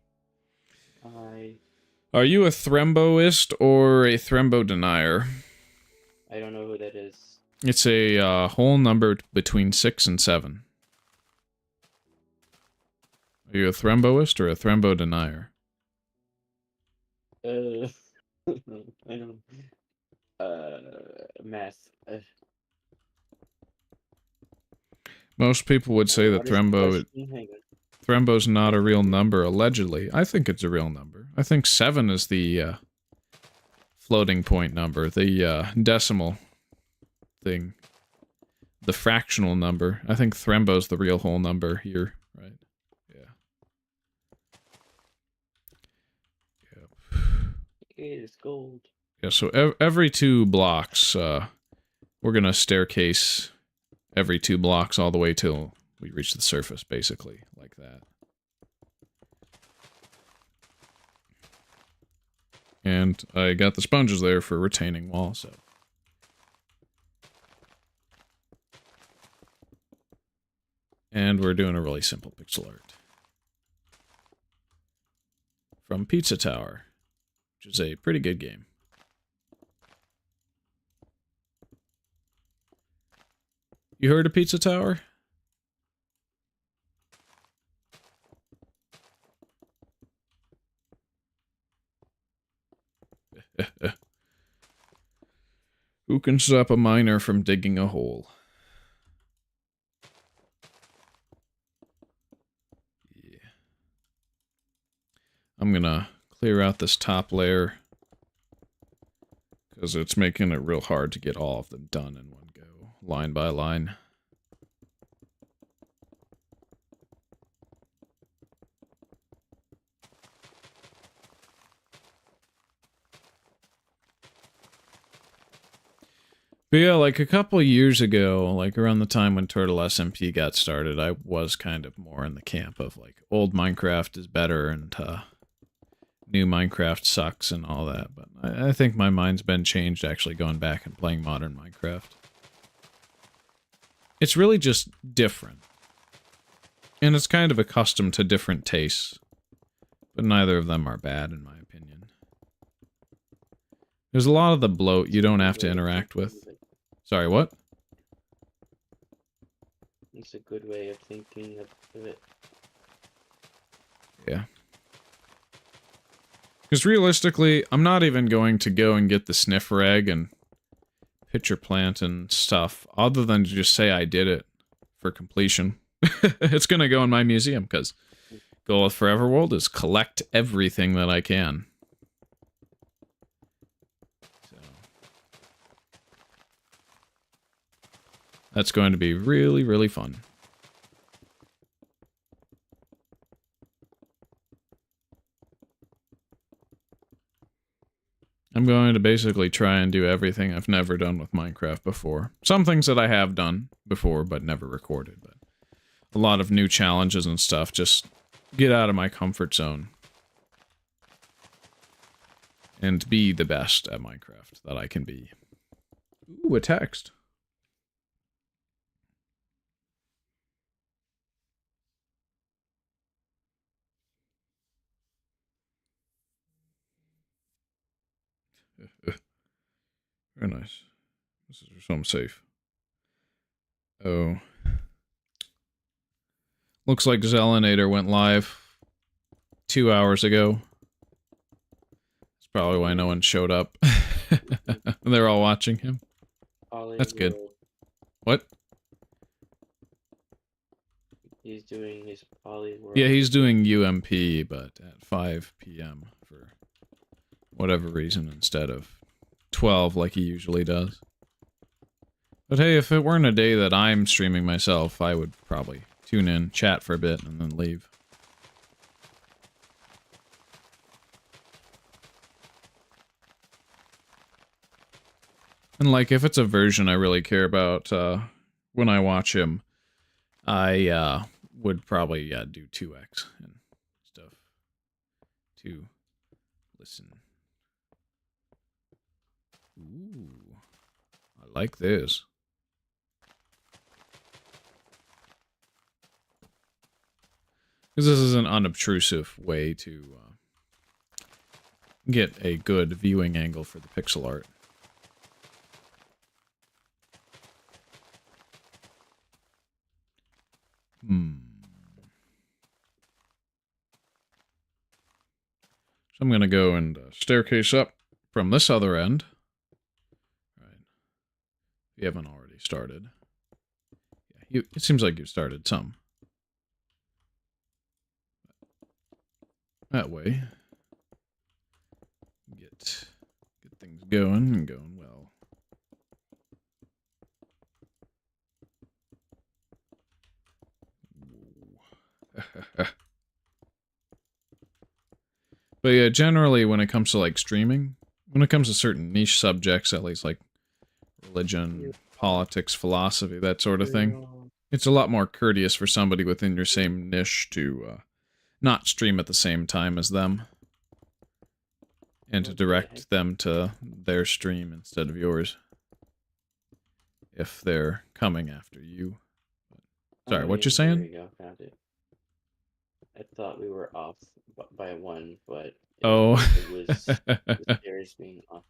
Hi. Are you a Thremboist or a Thrembo denier? I don't know who that is. It's a whole number between 6 and 7. Are you a Thremboist or a Thrembo denier? I don't. Math. Most people would say that Thrembo's not a real number, allegedly. I think it's a real number. I think 7 is the floating point number, the decimal thing. The fractional number. I think Thrembo's the real whole number here, right? Yeah. Yep. It is gold. Yeah, so every 2 blocks, we're gonna staircase every 2 blocks all the way till we reach the surface, basically, like that. And I got the sponges there for retaining wall, so. And we're doing a really simple pixel art. From Pizza Tower, which is a pretty good game. You heard of Pizza Tower? Who can stop a miner from digging a hole? Yeah. I'm gonna clear out this top layer, because it's making it real hard to get all of them done in one go, line by line. But yeah, like a couple years ago, like around the time when Turtle SMP got started, I was kind of more in the camp of like old Minecraft is better and new Minecraft sucks and all that. But I think my mind's been changed actually going back and playing modern Minecraft. It's really just different. And it's kind of accustomed to different tastes. But neither of them are bad in my opinion. There's a lot of the bloat you don't have to interact with. Sorry, what? It's a good way of thinking of it. Yeah. Because realistically, I'm not even going to go and get the sniffer egg and pitcher plant and stuff, other than to just say I did it for completion. It's going to go in my museum, because goal with Forever World is collect everything that I can. So that's going to be really, really fun. I'm going to basically try and do everything I've never done with Minecraft before. Some things that I have done before, but never recorded. But a lot of new challenges and stuff. Just get out of my comfort zone. And be the best at Minecraft that I can be. Ooh, a text. Very nice. This is so I'm safe. Oh. Looks like Zelinator went live 2 hours ago. That's probably why no one showed up. They're all watching him. That's good. What? He's doing his Poly World. Yeah, he's doing UMP, but at 5 p.m. for whatever reason instead of 12 like he usually does. But hey, if it weren't a day that I'm streaming myself, I would probably tune in, chat for a bit, and then leave. And like, if it's a version I really care about, when I watch him, I would probably do 2x and stuff to listen. Ooh, I like this. Because this is an unobtrusive way to get a good viewing angle for the pixel art. So I'm going to go and staircase up from this other end. Right. If you haven't already started. Yeah, it seems like you've started some. That way. Get things going and going well. But yeah, generally when it comes to like streaming, when it comes to certain niche subjects, at least like religion, politics, philosophy, that sort of thing, it's a lot more courteous for somebody within your same niche to not stream at the same time as them. And to direct them to their stream instead of yours. If they're coming after you. Sorry, what you saying? There we go, found it. I thought we were off by one, but it was the stairs being off.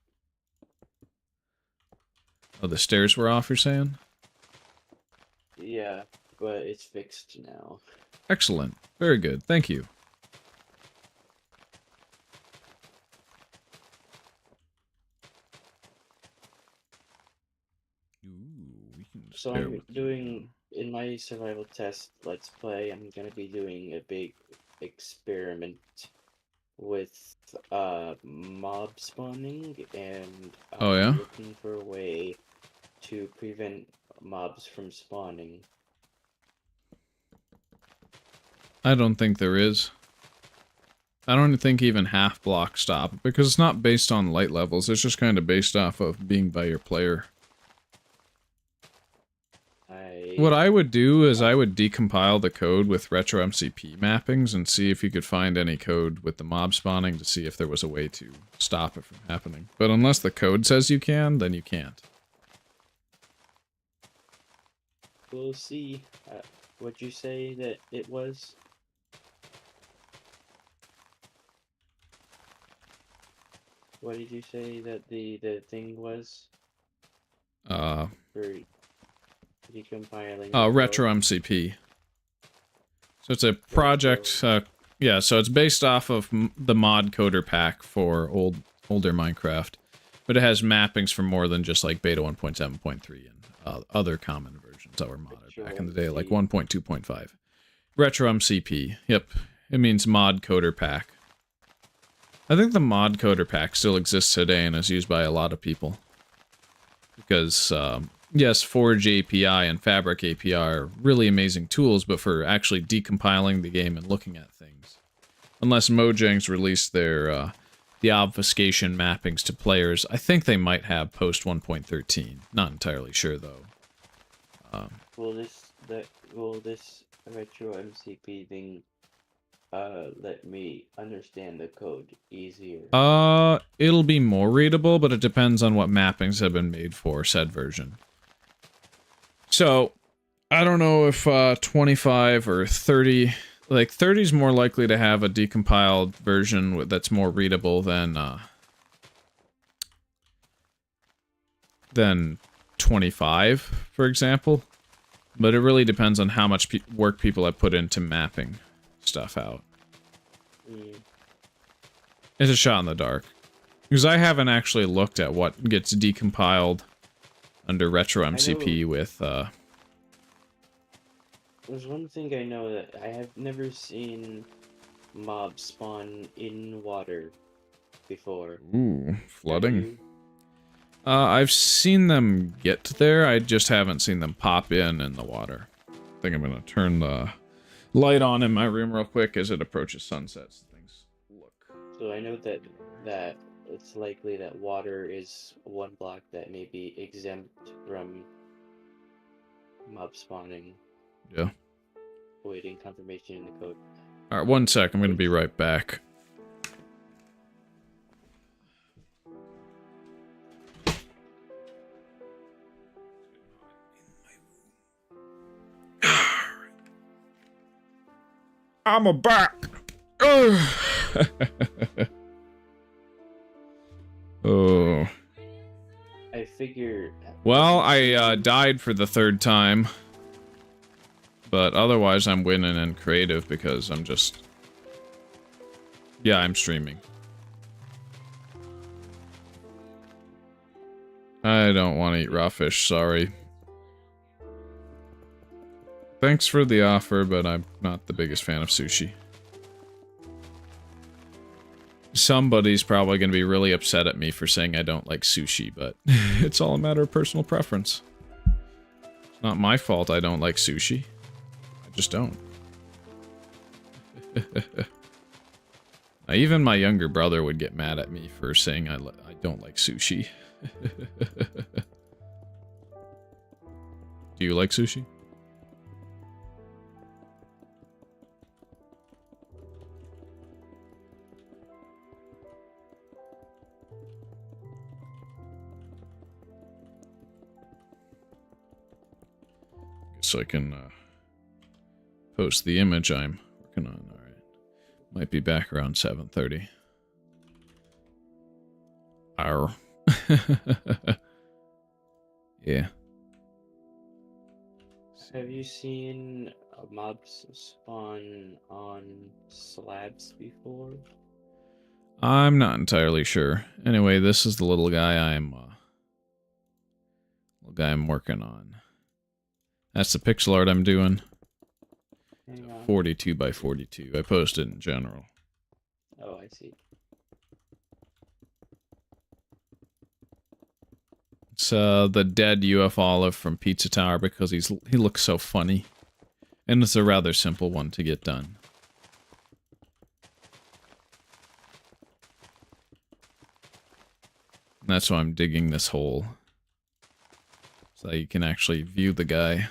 Oh, the stairs were off, you're saying? Yeah, but it's fixed now. Excellent. Very good. Thank you. Ooh, we can So I'm doing, in my survival test let's play, I'm gonna be doing a big experiment with mob spawning, and Oh, yeah? looking for a way to prevent mobs from spawning. I don't think there is. I don't think even half block stop, because it's not based on light levels, it's just kind of based off of being by your player. What I would do is I would decompile the code with retro MCP mappings and see if you could find any code with the mob spawning to see if there was a way to stop it from happening. But unless the code says you can, then you can't. We'll see. What'd you say that it was? What did you say that the thing was Uh, for decompiling? Retro MCP. So it's a project, yeah, so it's based off of the mod coder pack for older Minecraft. But it has mappings for more than just like beta 1.7.3 and other common versions that were modded back in the day, like 1.2.5. Retro MCP, yep. It means mod coder pack. I think the mod coder pack still exists today and is used by a lot of people. Because, yes, Forge API and Fabric API are really amazing tools, but for actually decompiling the game and looking at things. Unless Mojang's released their, the obfuscation mappings to players, I think they might have post 1.13. Not entirely sure, though. Will this retro MCP thing let me understand the code easier? It'll be more readable, but it depends on what mappings have been made for said version. So, I don't know if 25 or 30... Like, 30 is more likely to have a decompiled version that's more readable than 25, for example. But it really depends on how much work people have put into mapping stuff out. It's a shot in the dark. Because I haven't actually looked at what gets decompiled under Retro MCP with, There's one thing I know that I have never seen mobs spawn in water before. Ooh, flooding. Have you? I've seen them get there, I just haven't seen them pop in the water. I think I'm gonna turn the light on in my room real quick as it approaches sunset. So things look. So I know that it's likely that water is one block that may be exempt from mob spawning. Yeah. Waiting confirmation in the code. Alright, 1 sec, I'm gonna be right back. I'm a back! Oh. I figure. Well, I died for the 3rd time. But otherwise, I'm winning in creative because I'm just... Yeah, I'm streaming. I don't want to eat raw fish, sorry. Thanks for the offer, but I'm not the biggest fan of sushi. Somebody's probably going to be really upset at me for saying I don't like sushi, but it's all a matter of personal preference. It's not my fault I don't like sushi. Just don't. Now, even my younger brother would get mad at me for saying I don't like sushi. Do you like sushi? Guess I can post the image I'm working on. Alright. Might be back around 7:30. Arr. Yeah. Have you seen mobs spawn on slabs before? I'm not entirely sure. Anyway, this is the little guy I'm working on. That's the pixel art I'm doing. 42 by 42. I posted in general. Oh, I see. It's the dead UF Olive from Pizza Tower because he looks so funny. And it's a rather simple one to get done. And that's why I'm digging this hole. So that you can actually view the guy.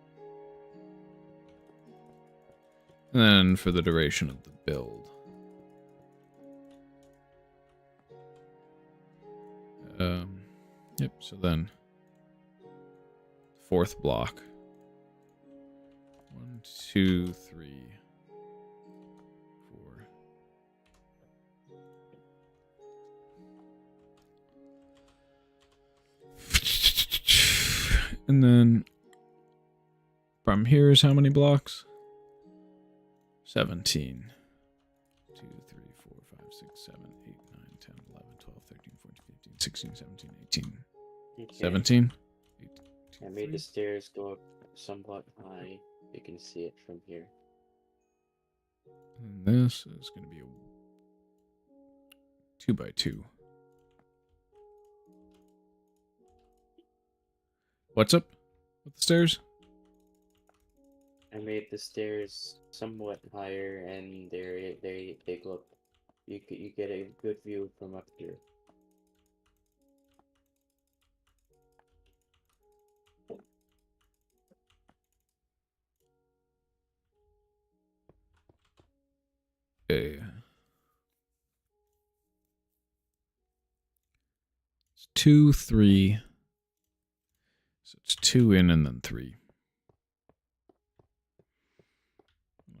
And then for the duration of the build. Yep, so then fourth block. 1, 2, 3, 4. And then from here is how many blocks? 17. 2, 3, 4, 5, 6, 7, 8, 9, 10, 11, 12, 13, 14, 15, 16, 17, 18. Okay. 17? 8, 2, I made 3. the stairs go up somewhat high. You can see it from here. And this is going to be a 2x2. What's up with the stairs? I made the stairs somewhat higher, and they go up. You get a good view from up here. Okay. It's 2, 3. So it's 2 in and then 3.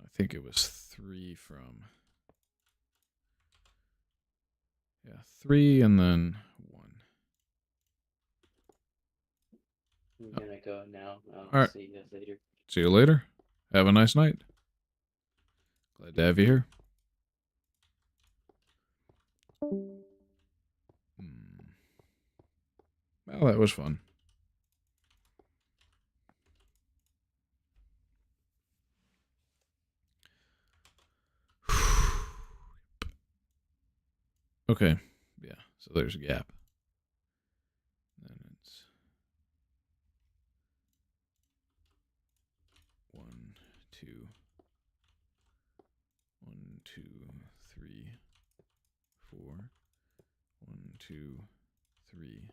I think it was 3 from. Yeah, 3 and then 1. I'm gonna go now. I'll Alright. see you guys later. See you later. Have a nice night. Glad to have you here. Well, that was fun. Okay. Yeah, so there's a gap. Then it's 1, 2, 1, 2, 3, 4. 1, 2, 3.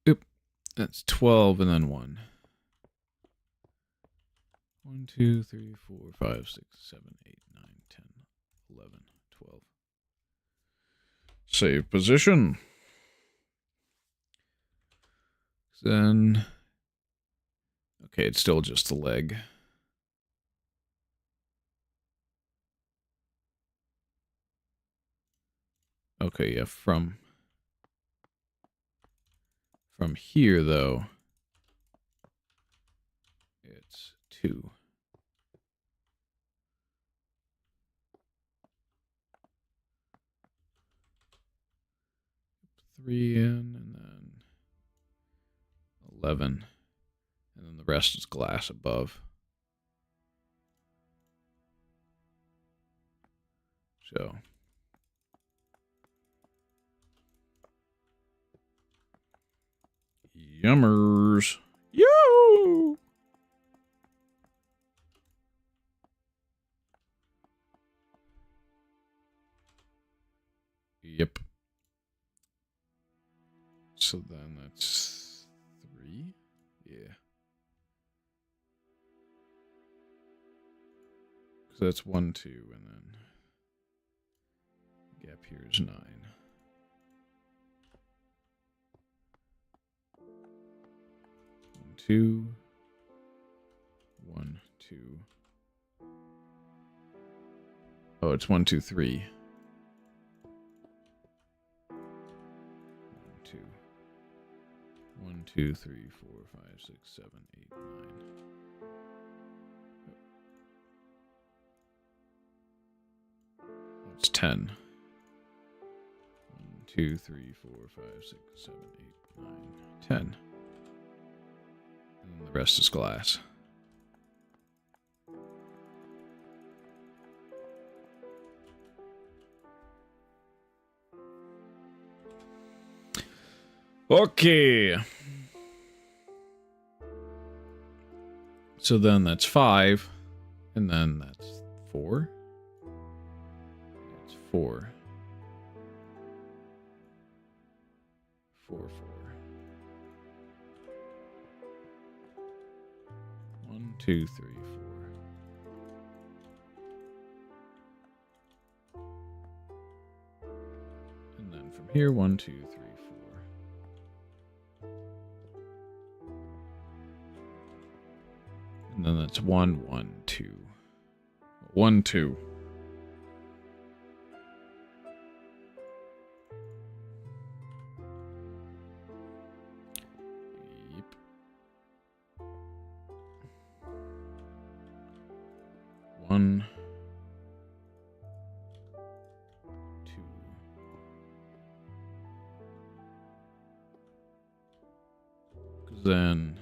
Oop. That's 12 and then 1. 1, 2, 3, 4, 5, 6, 7, 8, 9, 10, 11, 12. Save position. Then. Okay, it's still just the leg. Okay, yeah, from here though, it's 2. Three in and then 11, and then the rest is glass above. So yummers. Yo! Yep. So then that's 3. Yeah. Because that's 1, 2, and then gap here is 9. 1, 2. 1, 2. Oh, it's 1, 2, 3. 1, 2. 1, 2, 3, 4, 5, 6, 7, 8, 9. That's 10. 1, 2, 3, 4, 5, 6, 7, 8, 9, 10. And then the rest is glass. Okay. So then that's 5. And then that's 4. It's 4. 4, 4. 2, 3, 4. And then from here, 1, 2, 3, 4. And then that's 1, 1, 2. 1, 2. Yep. 1, 2. Because then,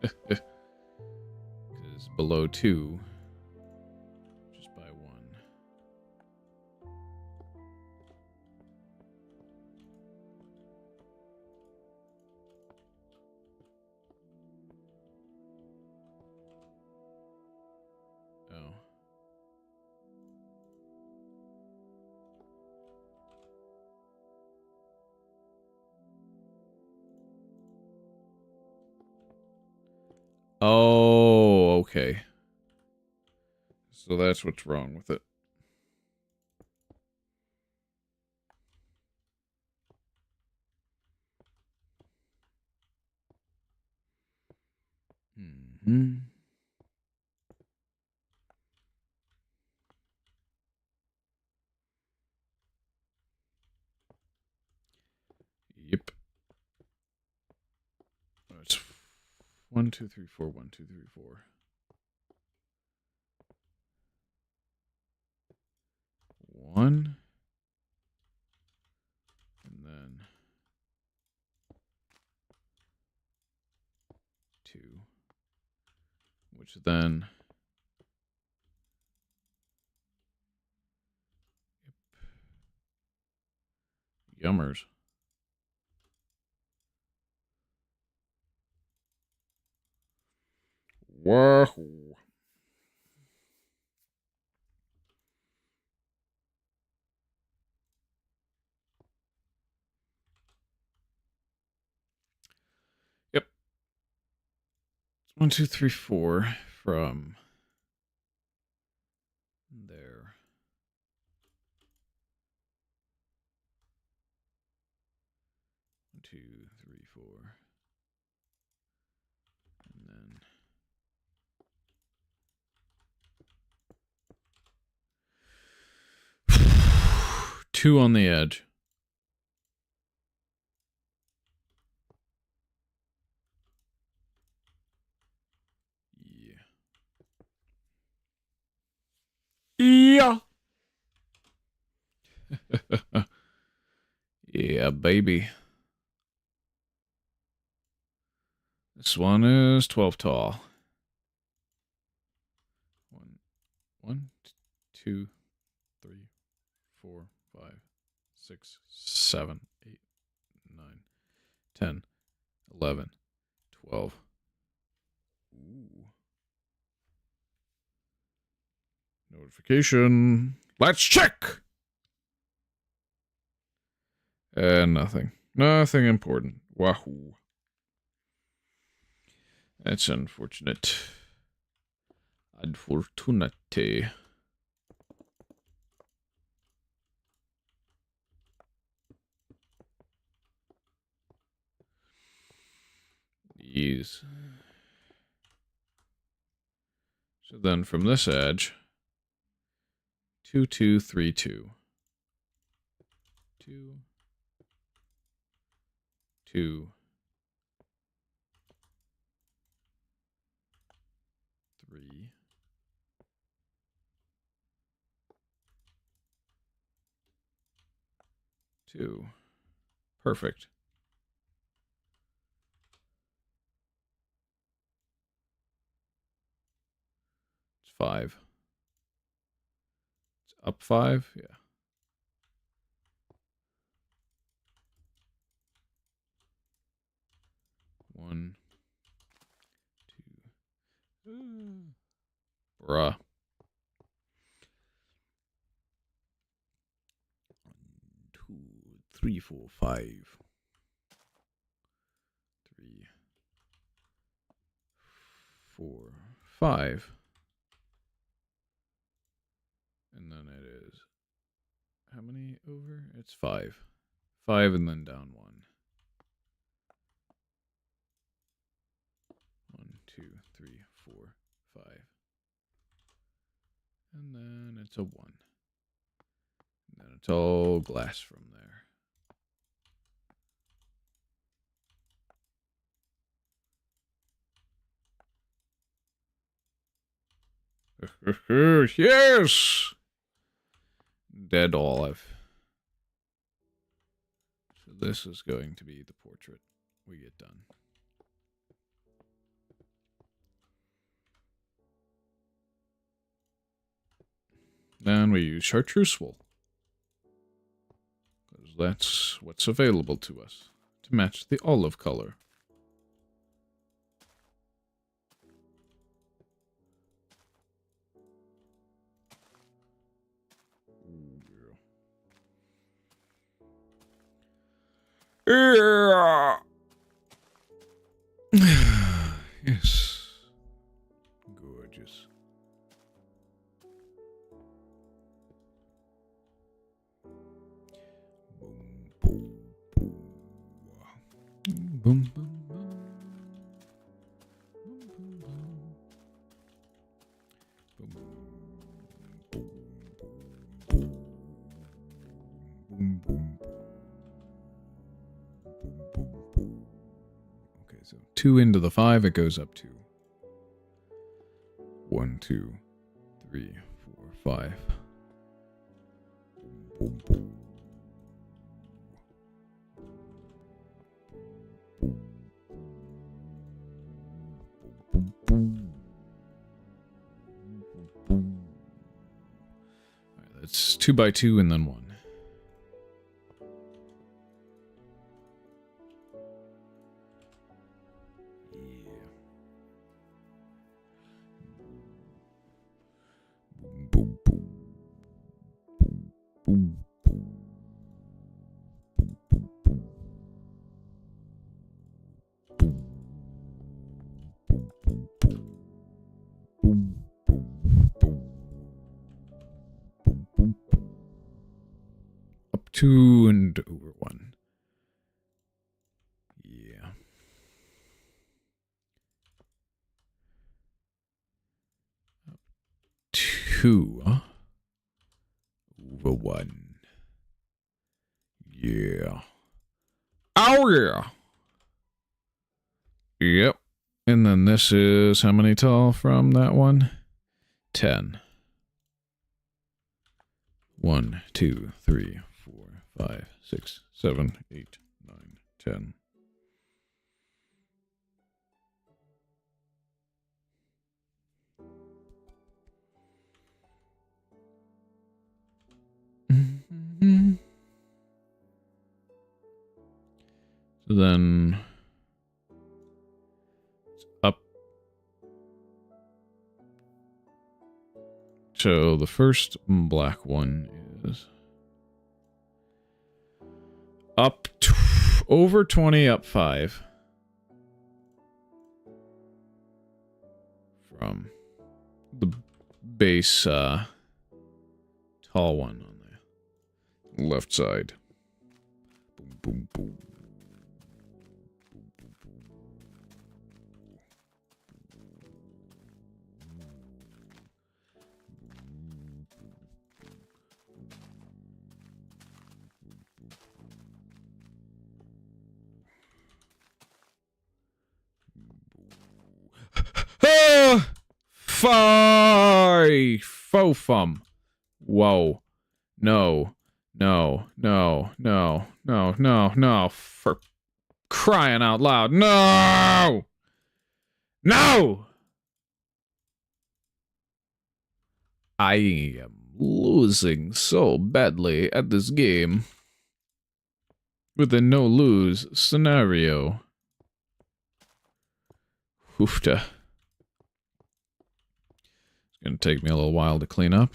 because below 2, just by 1. Oh. Oh, okay. So that's what's wrong with it. Hmm. Yep. It's 1, 2, 3, 4, 1, 2, 3, 4. 1. And then 2. Which then, yummers. Wahoo. Yep. 1, 2, 3, 4 from there. 1, 2, 3, 4. And then 2 on the edge. Yeah. Yeah, baby. This one is 12 tall. 1, 2, 3, 4, 5, 6, 7, 8, 9, 10, 11, 12. Ooh. Notification. Let's check. Nothing. Nothing important. Wahoo. That's unfortunate. Unfortunate. Yes. So then from this edge, 2, 2, 3, 2. 2, 2, 3. 2. Perfect. It's 5. It's up 5. Yeah. 1, 2. Bruh. 2, 3, 4, 5. 3, 4, 5. And then it is, how many over? It's 5. 5 and then down 1. 1, 2, 3, 4, 5. And then it's a 1. And then it's all glass from there. Yes! Dead olive. So this is going to be the portrait we get done. Then we use chartreuse wool. Because that's what's available to us to match the olive color. Yeah. Yes. Gorgeous. Boom, boom, boom. Boom, boom, boom. Boom, boom, boom. Boom, boom, boom. Boom, boom, boom. Okay, so 2 into the 5, it goes up to 1, 2, 3, 4, 5. Boom, boom, boom. Alright, that's 2 by 2 and then 1. Boom, boom, boom. Boom, boom. Boom, boom, boom. Boom. Boom, boom, boom. Boom, boom, boom. Boom, boom, boom. Up 2 and over 1. Yeah. Up 2 over 1. Yeah. Oh, yeah. Yep. And then this is how many tall from that one? 10. 1, 2, 3, 4, 5, 6, 7, 8, 9, 10. Mm-hmm. So then up. So the first black one is up over 20, up 5. From the base tall one on the left side. Boom, boom, boom. Fofum. Whoa. No. No. No. No. No. No. No. For crying out loud. No! No! I am losing so badly at this game. With a no-lose scenario. Hoofta. It's gonna take me a little while to clean up.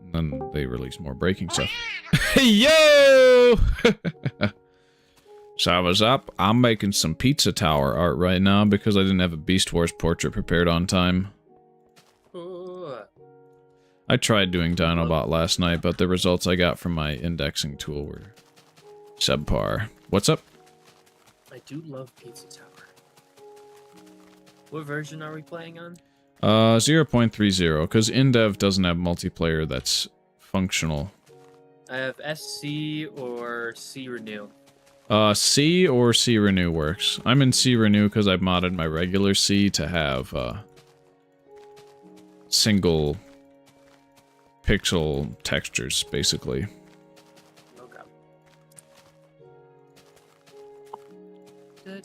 And then they release more breaking stuff. Yo! So I was up. I'm making some pizza tower art right now because I didn't have a Beast Wars portrait prepared on time. Ooh. I tried doing Dinobot last night, but the results I got from my indexing tool were subpar. What's up? I do love Pizza Tower. What version are we playing on? 0.30, because Indev doesn't have multiplayer that's functional. I have SC or C Renew. C or C Renew works. I'm in C Renew because I've modded my regular C to have single pixel textures, basically. Okay.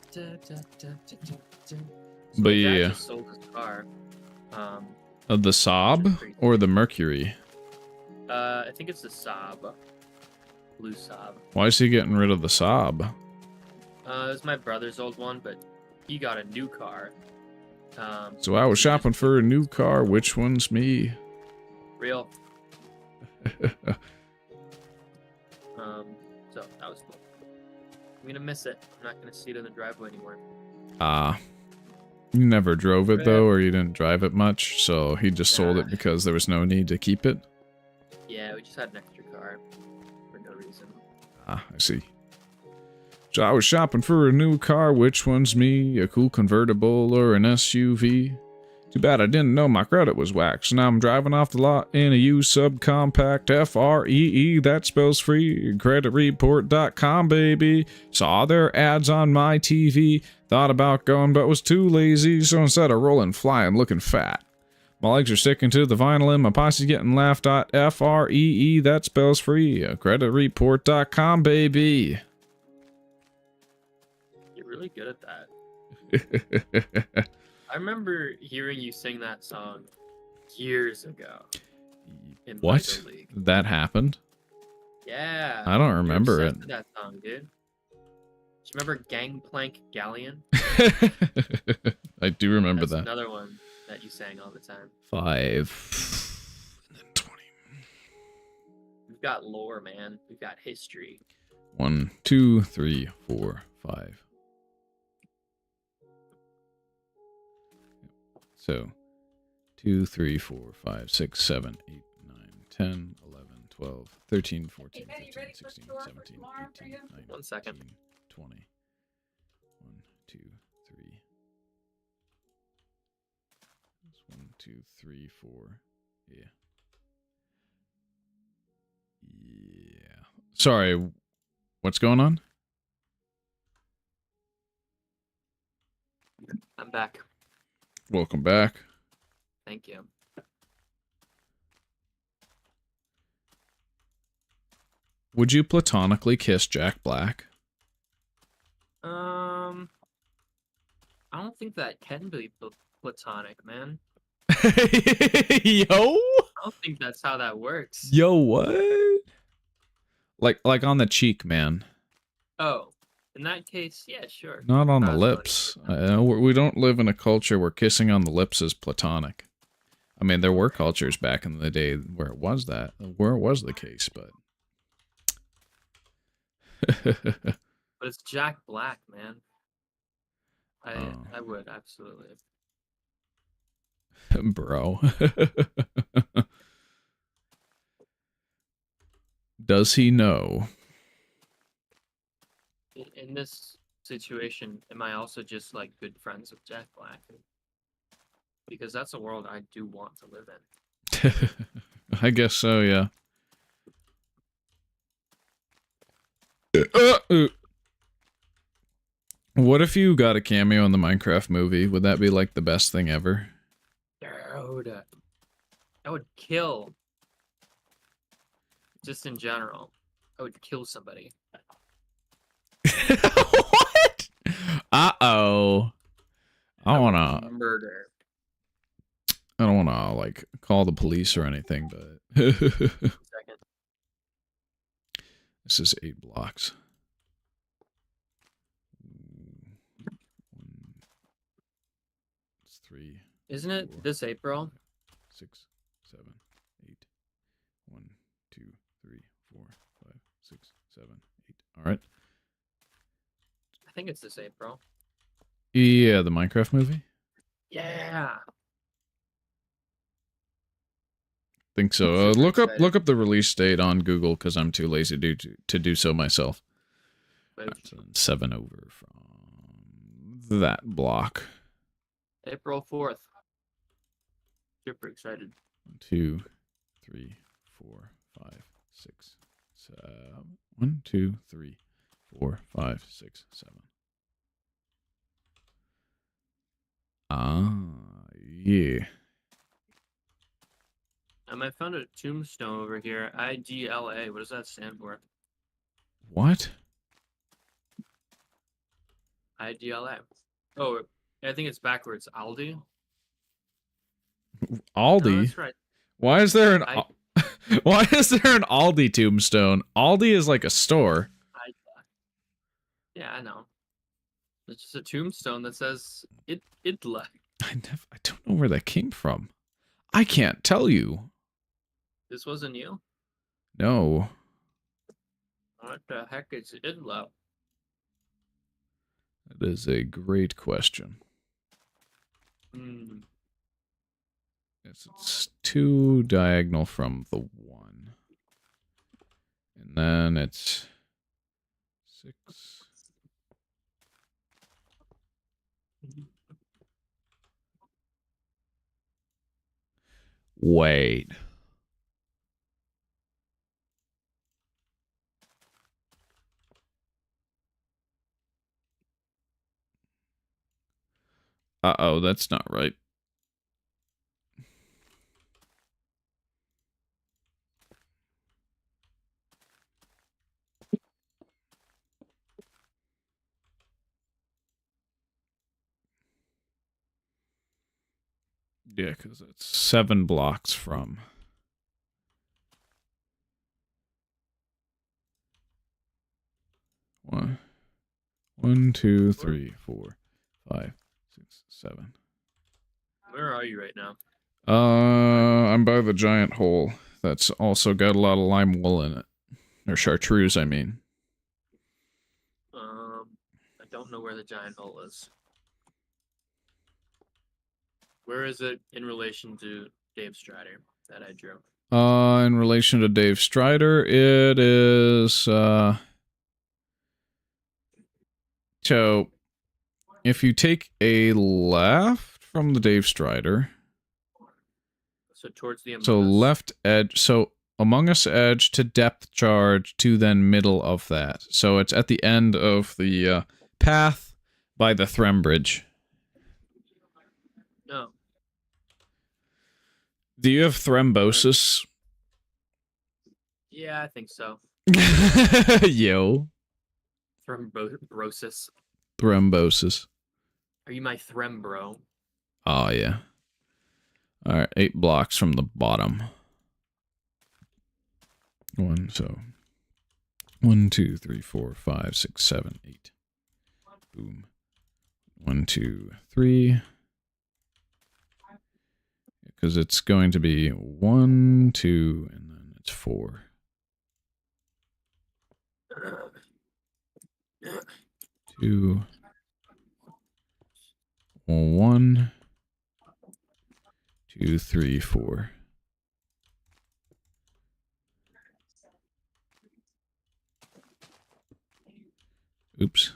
So But my dad yeah. just sold his car. The Saab or the Mercury? I think it's the Saab. Blue Saab. Why is he getting rid of the Saab? It was my brother's old one, but he got a new car. So I was he shopping just- for a new car. Which one's me? Real. So that was cool. I'm gonna miss it. I'm not gonna see it in the driveway anymore. You never drove it though, or you didn't drive it much, so he just sold it because there was no need to keep it? Yeah, we just had an extra car for no reason. I see. So I was shopping for a new car. Which one's me? A cool convertible or an SUV? Too bad I didn't know my credit was whacked, so now I'm driving off the lot in a used subcompact FREE, that spells free, creditreport.com, baby. Saw their ads on my TV, thought about going but was too lazy, so instead of rolling, flying, looking fat. My legs are sticking to the vinyl and my posse's getting laughed at, FREE, that spells free, creditreport.com, baby. You're really good at that. I remember hearing you sing that song years ago in What? Lego League. That happened? Yeah. I don't you're remember obsessed it. with that song, dude. Do you remember Gangplank Galleon? I do remember That's that. another one that you sang all the time. 5 and then 20. We've got lore, man. We've got history. 1, 2, 3, 4, 5. So 2, 3, 4, 5, 6, 7, 8, 9, 10, 11, 12, 13, 14, 15, 16, 17, 18, 19, 1 second. 20. 1, 2, 3. 1, 2, 3, 4. Yeah. Yeah. Sorry. What's going on? I'm back. Welcome back. Thank you. Would you platonically kiss Jack Black? I don't think that can be platonic, man. Yo? I don't think that's how that works. Yo, what? Like on the cheek, man. Oh, in that case, yeah, sure. Not on the Possibility. lips. We don't live in a culture where kissing on the lips is platonic. I mean, there were cultures back in the day where it was the case, but... But it's Jack Black, man. Oh. I would absolutely. Bro. Does he know? In this situation, am I also just like good friends with Jack Black? Because that's a world I do want to live in. I guess so, yeah. What if you got a cameo in the Minecraft movie? Would that be like the best thing ever? Dude, I would kill. Just in general, I would kill somebody. What? Uh-oh. I wanna... Murder. I don't wanna, like, call the police or anything, but... Second. This is 8 blocks. It's 3. Isn't it 4, this April? 6, 7, 8, 2, 3, 4, 5, 6, 7, 8. All right. I think it's the same, bro. Yeah, the Minecraft movie. Yeah. Think so. Super Look excited. up the release date on Google because I'm too lazy to do so myself. But Alright, so then 7 over from that block. April 4th. Super excited. 1, 2, 3, 4, 5, 6, 7. 1, 2, 3, 4, 5, 6, 7. Ah, yeah. I found a tombstone over here. IDLA. What does that stand for? What? IDLA. Oh, I think it's backwards. Aldi. No, Aldi? that's right. Why is there an I. Why is there an Aldi tombstone? Aldi is like a store. Yeah, I know. It's just a tombstone that says Idla. I don't know where that came from. I can't tell you. This wasn't you. No. What the heck is Idla? That is a great question. Hmm. Yes, it's 2 diagonal from the 1. And then it's 6. Wait. Uh-oh, that's not right. Yeah, because it's 7 blocks from. One, 2, 3, 4, 5, 6, 7. Where are you right now? I'm by the giant hole. That's also got a lot of lime wool in it. Or chartreuse, I mean. I don't know where the giant hole is. Where is it in relation to Dave Strider that I drew? In relation to Dave Strider, it is, so, if you take a left from the Dave Strider, So towards the Among so Us. left edge, so Among Us edge to depth charge to then middle of that. So it's at the end of the path by the Threm Bridge. No. Do you have thrombosis? Yeah, I think so. Yo. Thrombosis. Thrombosis. Are you my threm bro? Oh, yeah. Alright, 8 blocks from the bottom. 1, so 1, 2, 3, 4, 5, 6, 7, 8. Boom. 1, 2, 3. Because it's going to be 1, 2, and then it's 4. 2, 1, 2, 3, 4. Oops.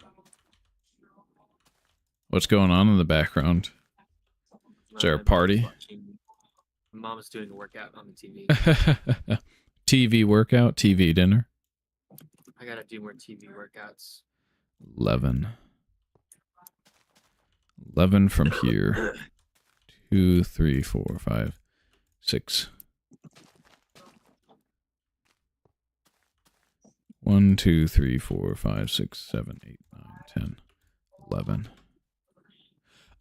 What's going on in the background? Is there a party? Mom is doing a workout on the TV. TV workout, TV dinner. I gotta do more TV workouts. 11. 11 from here. 2, 3, 4, 5, 6. 1, 2, 3, 4, 5, 6, 7, 8, 9, 10, 11.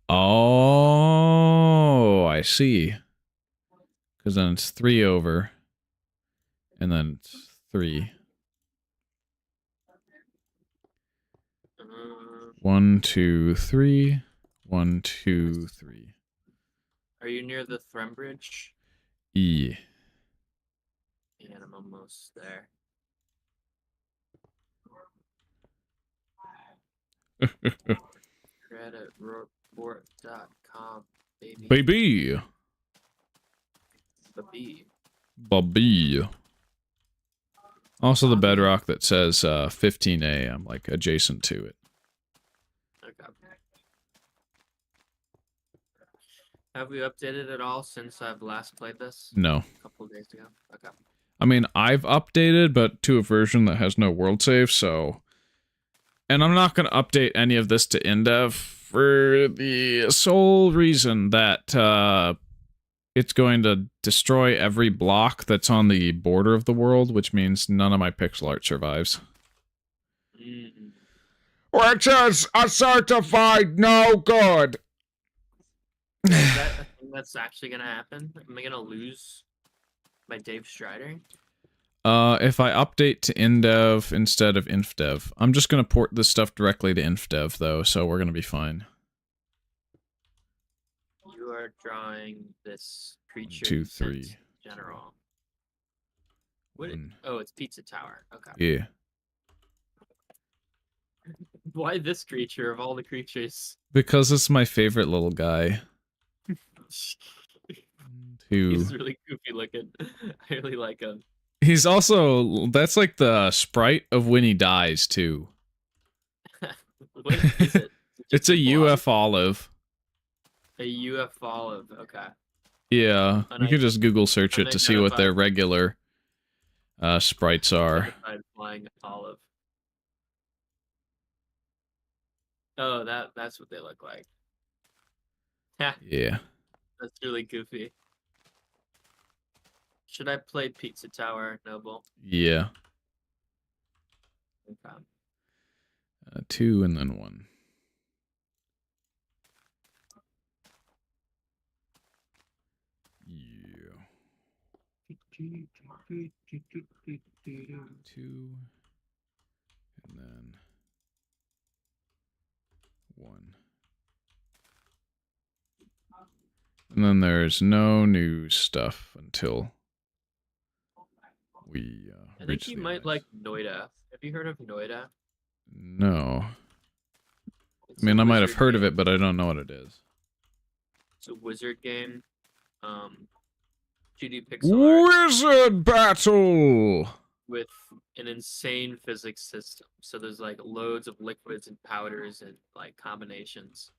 Oh, I see. Because then it's 3 over. And then it's 3. 1, 2, 3. 1, 2, 3. Are you near the Threm Bridge? E. And I'm almost there. Creditreport.com, baby. Baby. Baby. Bobby. Also the Bobby. bedrock that says 15A. I'm like adjacent to it. Okay. Have we updated at all since I've last played this? No. A couple of days ago. Okay. I mean, I've updated, but to a version that has no world save, so... And I'm not going to update any of this to Indev for the sole reason that it's going to destroy every block that's on the border of the world, which means none of my pixel art survives. Mm-mm. Which is a certified no good. Is that a thing that's actually gonna happen? Am I gonna lose my Dave Strider? If I update to Indev instead of InfDev, I'm just going to port this stuff directly to InfDev, though, so we're going to be fine. You are drawing this creature. 2, 3. defense General. What? One. Oh, it's Pizza Tower. Okay. Yeah. Why this creature of all the creatures? Because it's my favorite little guy. 2. He's really goofy looking. I really like him. He's also... That's like the sprite of when he dies, too. What is it? It's a UF olive. A UF olive. Okay. Yeah, you can just Google search it to see what their regular sprites are. Flying olive. Oh, that's what they look like. Yeah. That's really goofy. Should I play Pizza Tower, Noble? Yeah. Okay. 2 and then 1. Yeah. 2 and then 1. And then there's no new stuff until we I think reach you the might ice. like Noida. Have you heard of Noida? No. It's I mean, a I might have wizard heard of game. it, but I don't know what it is. It's a wizard game. 2D pixel art Wizard battle! with an insane physics system. So there's like loads of liquids and powders and like combinations.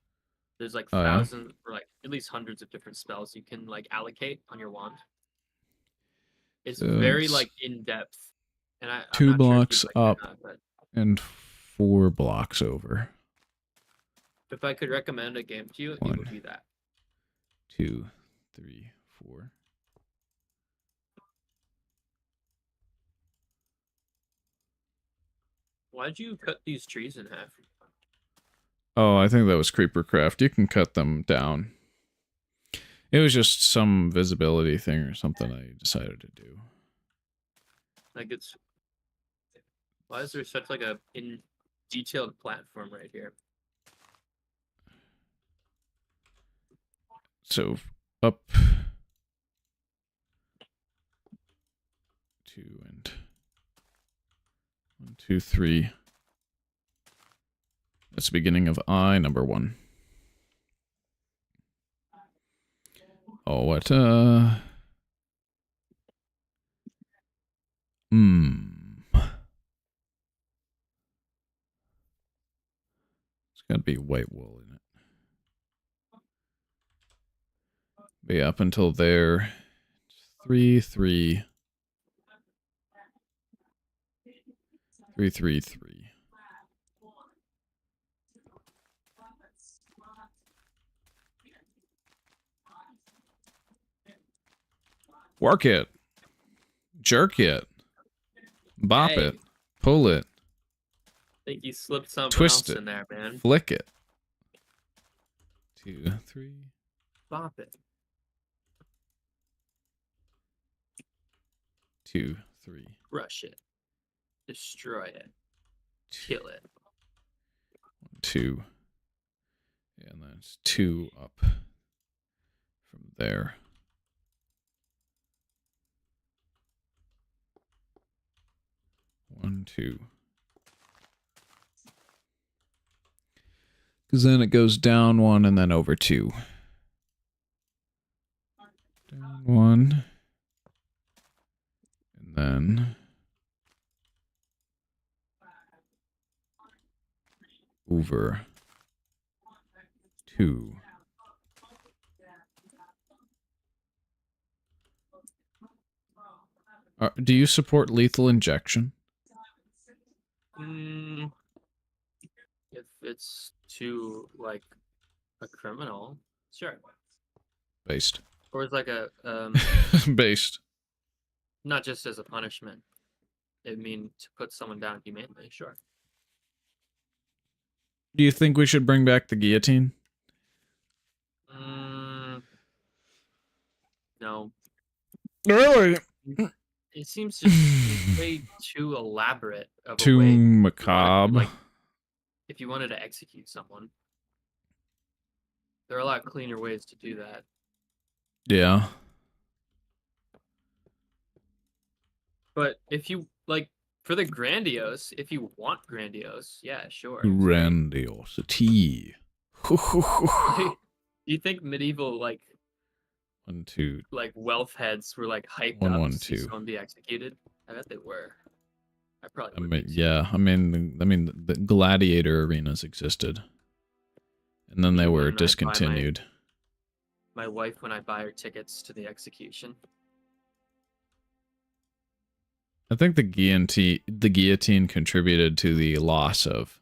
There's like Oh, yeah? thousands or like at least hundreds of different spells you can like allocate on your wand. It's So very it's like in depth. And I'm 2 not blocks sure if you'd like it up. or not, but And 4 blocks over. if I could recommend a game to you, it 1, would be that. 2, 3, 4. Why'd you cut these trees in half? Oh, I think that was Creepercraft. You can cut them down. It was just some visibility thing or something I decided to do. Like it's why is there such like a in detailed platform right here? So, up 2 and 1, 2, 3. That's the beginning of I, number 1. Oh, what, It's gotta be white wool in it. But yeah, up until there, 3, 3. 3, 3, 3. Work it. Jerk it. Bop Hey. it. Pull it. I think you slipped something Twist else it. in there, man. Flick it. 2, 3. Bop it. 2, 3. Crush it. Destroy it. Kill it. 2. Yeah, and then it's 2 up from there. 2. Because then it goes down 1 and then over 2. Down 1. And then over 2. Do you support lethal injection? If it's to like a criminal, sure. Based. Or it's like a Based. not just as a punishment. I mean to put someone down humanely, sure. Do you think we should bring back the guillotine? No. Really? It seems just way too elaborate of a Too way. macabre. Like, if you wanted to execute someone, there are a lot cleaner ways to do that. Yeah. But if you like, for the grandiose, if you want grandiose, yeah, sure. it's great. Grandiosity. Do you think medieval 1, 2. wealth heads were like hyped 1, up 1, to see 2. someone be executed? I bet they were. I probably I would mean, be too. yeah. I mean, the gladiator arenas existed, and then they Even were when I buy discontinued. My wife when I buy her tickets to the execution. I think the guillotine contributed to the loss of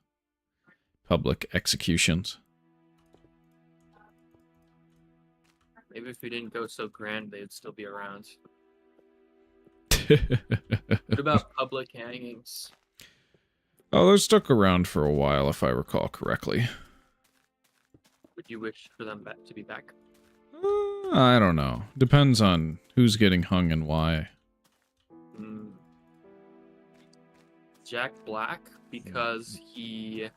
public executions. Maybe if we didn't go so grand, they'd still be around. What about public hangings? Oh, those stuck around for a while, if I recall correctly. Would you wish for them to be back? I don't know. Depends on who's getting hung and why. Jack Black, because he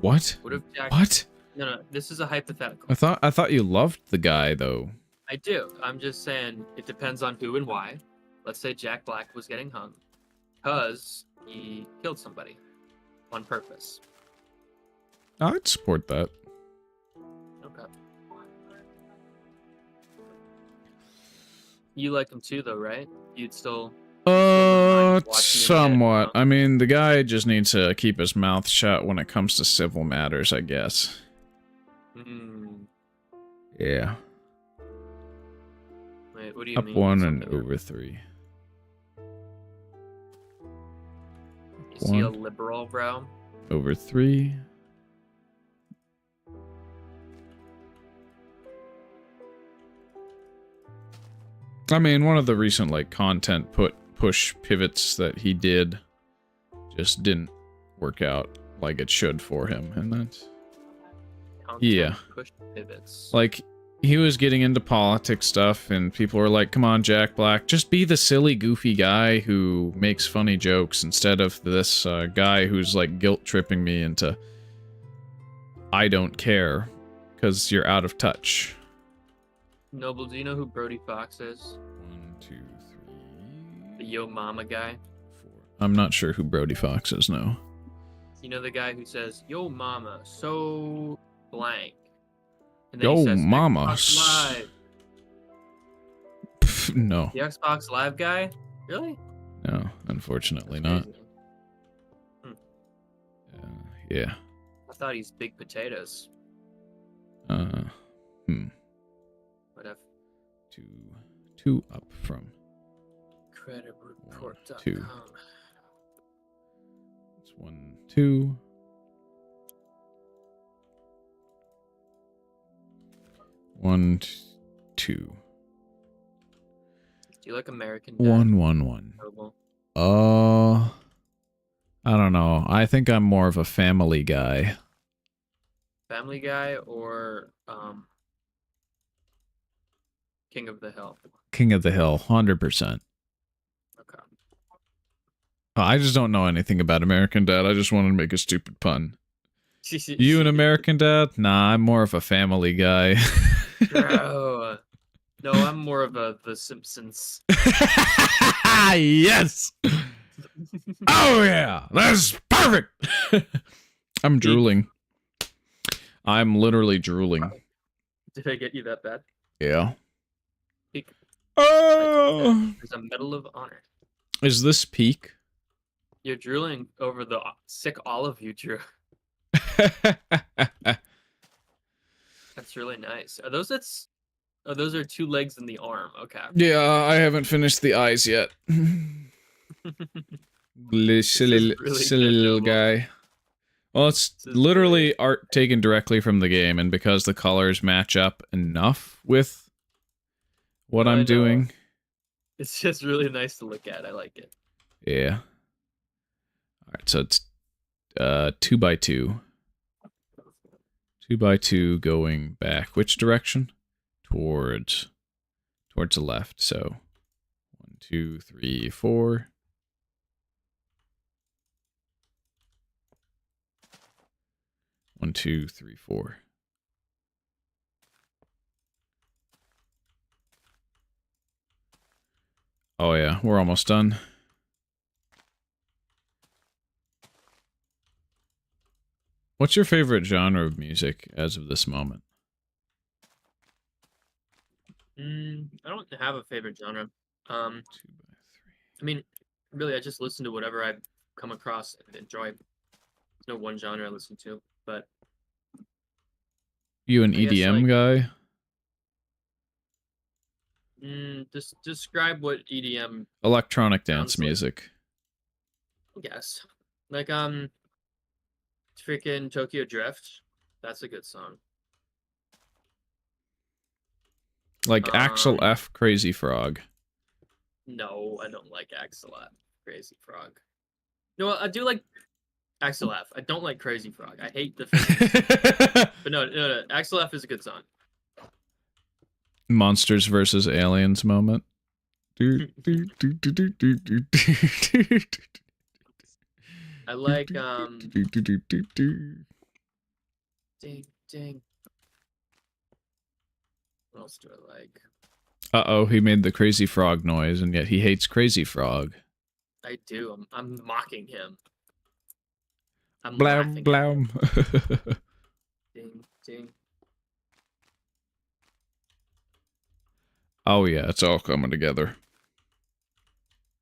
What? would have Jack. What? No, this is a hypothetical. I thought you loved the guy though. I do. I'm just saying it depends on who and why. Let's say Jack Black was getting hung because he killed somebody on purpose. I'd support that. Okay. You like him too, though, right? You'd still. Somewhat. I mean, the guy just needs to keep his mouth shut when it comes to civil matters, I guess. Yeah. Wait, what do you Up mean? 1 and Something over 3. Is he a 1. liberal, bro? Over 3. I mean, one of the recent content push pivots that he did just didn't work out like it should for him, and that's yeah. Push pivots. He was getting into politics stuff, and people were like, "Come on, Jack Black, just be the silly, goofy guy who makes funny jokes instead of this guy who's guilt tripping me into I don't care because you're out of touch." Noble, do you know who Brody Fox is? 1, 2, 3. The Yo Mama guy. 4. I'm not sure who Brody Fox is. No. You know the guy who says "Yo Mama," so blank. And Yo he says, Mama. Xbox Live. No. The Xbox Live guy? Really? No, unfortunately That's not. crazy. Yeah. I thought he's big potatoes. Whatever. 2 up from Creditreport.com. 2. It's 1, 2. 1, 2. Do you like American Dad? 1, 1, 1. Noble? I don't know. I think I'm more of a Family Guy. Family Guy or King of the Hill? King of the Hill, 100%. Okay. I just don't know anything about American Dad. I just wanted to make a stupid pun. You an American Dad? Nah, I'm more of a Family Guy. Bro. No, I'm more of a The Simpsons. Yes. Oh yeah, that's perfect. I'm drooling. I'm literally drooling. Did I get you that bad? Yeah. Peak. Oh. There's a Medal of Honor. Is this peak? You're drooling over the sick olive you drew. That's really nice. Are those its? Oh, those are 2 legs in the arm. Okay. Yeah, I haven't finished the eyes yet. Silly, really silly little judgeable. guy. Well, it's This is literally art taken directly from the game, and because the colors match up enough with what I I'm know. doing. It's just really nice to look at. I like it. Yeah. Alright, so it's 2x2. 2x2 going back. Which direction? Towards the left. So 1, 2, 3, 4. One, two, three, four. Oh yeah, we're almost done. What's your favorite genre of music as of this moment? I don't have a favorite genre. 2x3. I mean, really, I just listen to whatever I come across and enjoy. There's no one genre I listen to, but You an I guess, EDM like- guy? just describe what EDM. Electronic dance Sounds like- music. I guess, like freaking Tokyo Drift. That's a good song. Like Axel F. Crazy Frog. No, I don't like Axel F. Crazy Frog. No, I do like Axel F. I don't like Crazy Frog. I hate the. But no, Axel F is a good song. Monsters versus Aliens moment. I like ding ding. What else do I like? Uh-oh, he made the Crazy Frog noise, and yet he hates Crazy Frog. I do. I'm mocking him. I'm Blam, laughing at him. blam. Ding ding. Oh yeah, it's all coming together.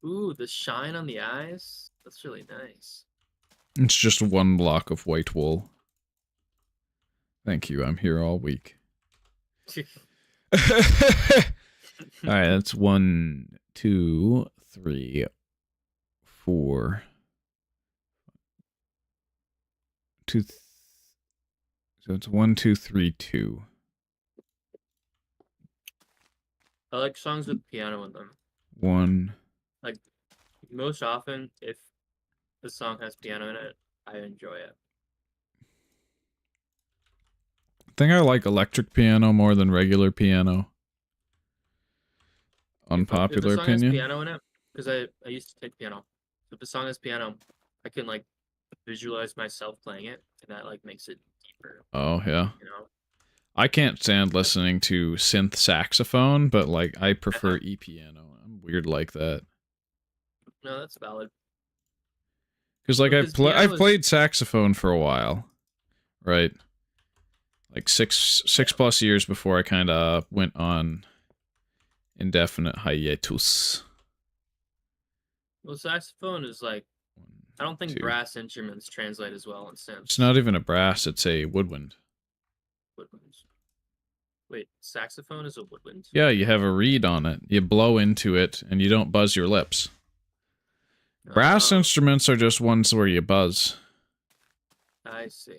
Ooh, the shine on the eyes. That's really nice. It's just one block of white wool. Thank you, I'm here all week. Alright, that's 1, 2, 3, 4. So it's 1, 2, 3, 2. I like songs with piano in them. 1. Most often, if the song has piano in it, I enjoy it. I think I like electric piano more than regular piano. Unpopular if the song opinion. has piano in it, because I used to take piano. If the song has piano, I can like visualize myself playing it, and that like makes it deeper. Oh yeah. You know. I can't stand listening to synth saxophone, but like I prefer e-piano. I'm weird like that. No, that's valid. Because like Because I've piano is- played saxophone for a while, right? Like six plus years before I kind of went on indefinite hiatus. Well, saxophone is like, I don't think 2. brass instruments translate as well in synths. It's not even a brass; it's a woodwind. Woodwinds. Wait, saxophone is a woodwind? Yeah, you have a reed on it. You blow into it, and you don't buzz your lips. Brass Oh, instruments are just ones where you buzz, I see.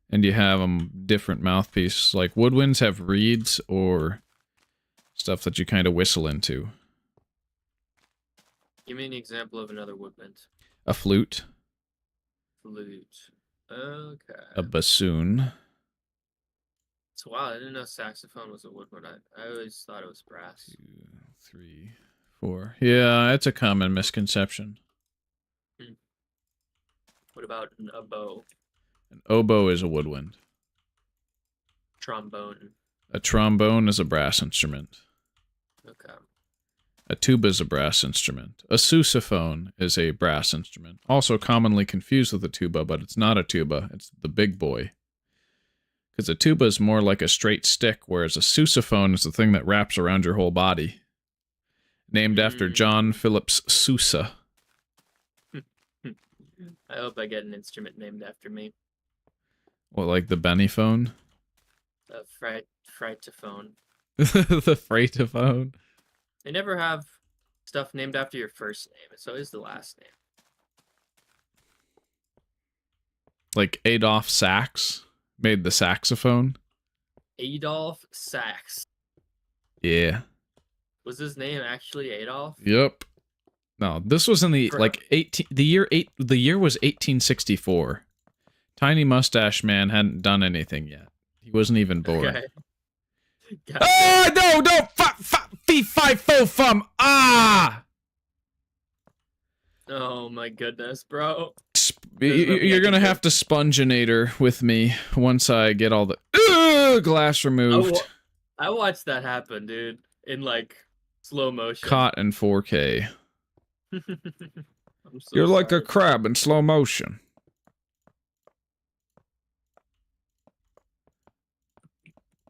and you have different mouthpiece. Like woodwinds have reeds or stuff that you kind of whistle into. Give me an example of another woodwind. A flute, Flute. Okay. a bassoon. It's wild. I didn't know saxophone was a woodwind. I always thought it was brass. 2, 3, 4. Yeah, it's a common misconception. What about an oboe? An oboe is a woodwind. Trombone. A trombone is a brass instrument. Okay. A tuba is a brass instrument. A sousaphone is a brass instrument, also commonly confused with a tuba, but it's not a tuba, it's the big boy. Because a tuba is more like a straight stick, whereas a sousaphone is the thing that wraps around your whole body. Named after John Phillips Sousa. I hope I get an instrument named after me. What, like the Bennyphone? The Frightephone. The Freightephone? They never have stuff named after your first name. It's always the last name. Like Adolph Sax made the saxophone? Adolph Sax. Yeah. Was his name actually Adolf? Yep. No, this was in the the year was 1864. Tiny Mustache Man hadn't done anything yet. He wasn't even born. Okay. Ah, no, fee, fi, fo, fum, ah! Oh my goodness, bro. You're gonna have to Sponginator with me once I get all the glass removed. I watched that happen, dude, in like slow motion. Caught in 4K. I'm so You're like a sorry. crab in slow motion.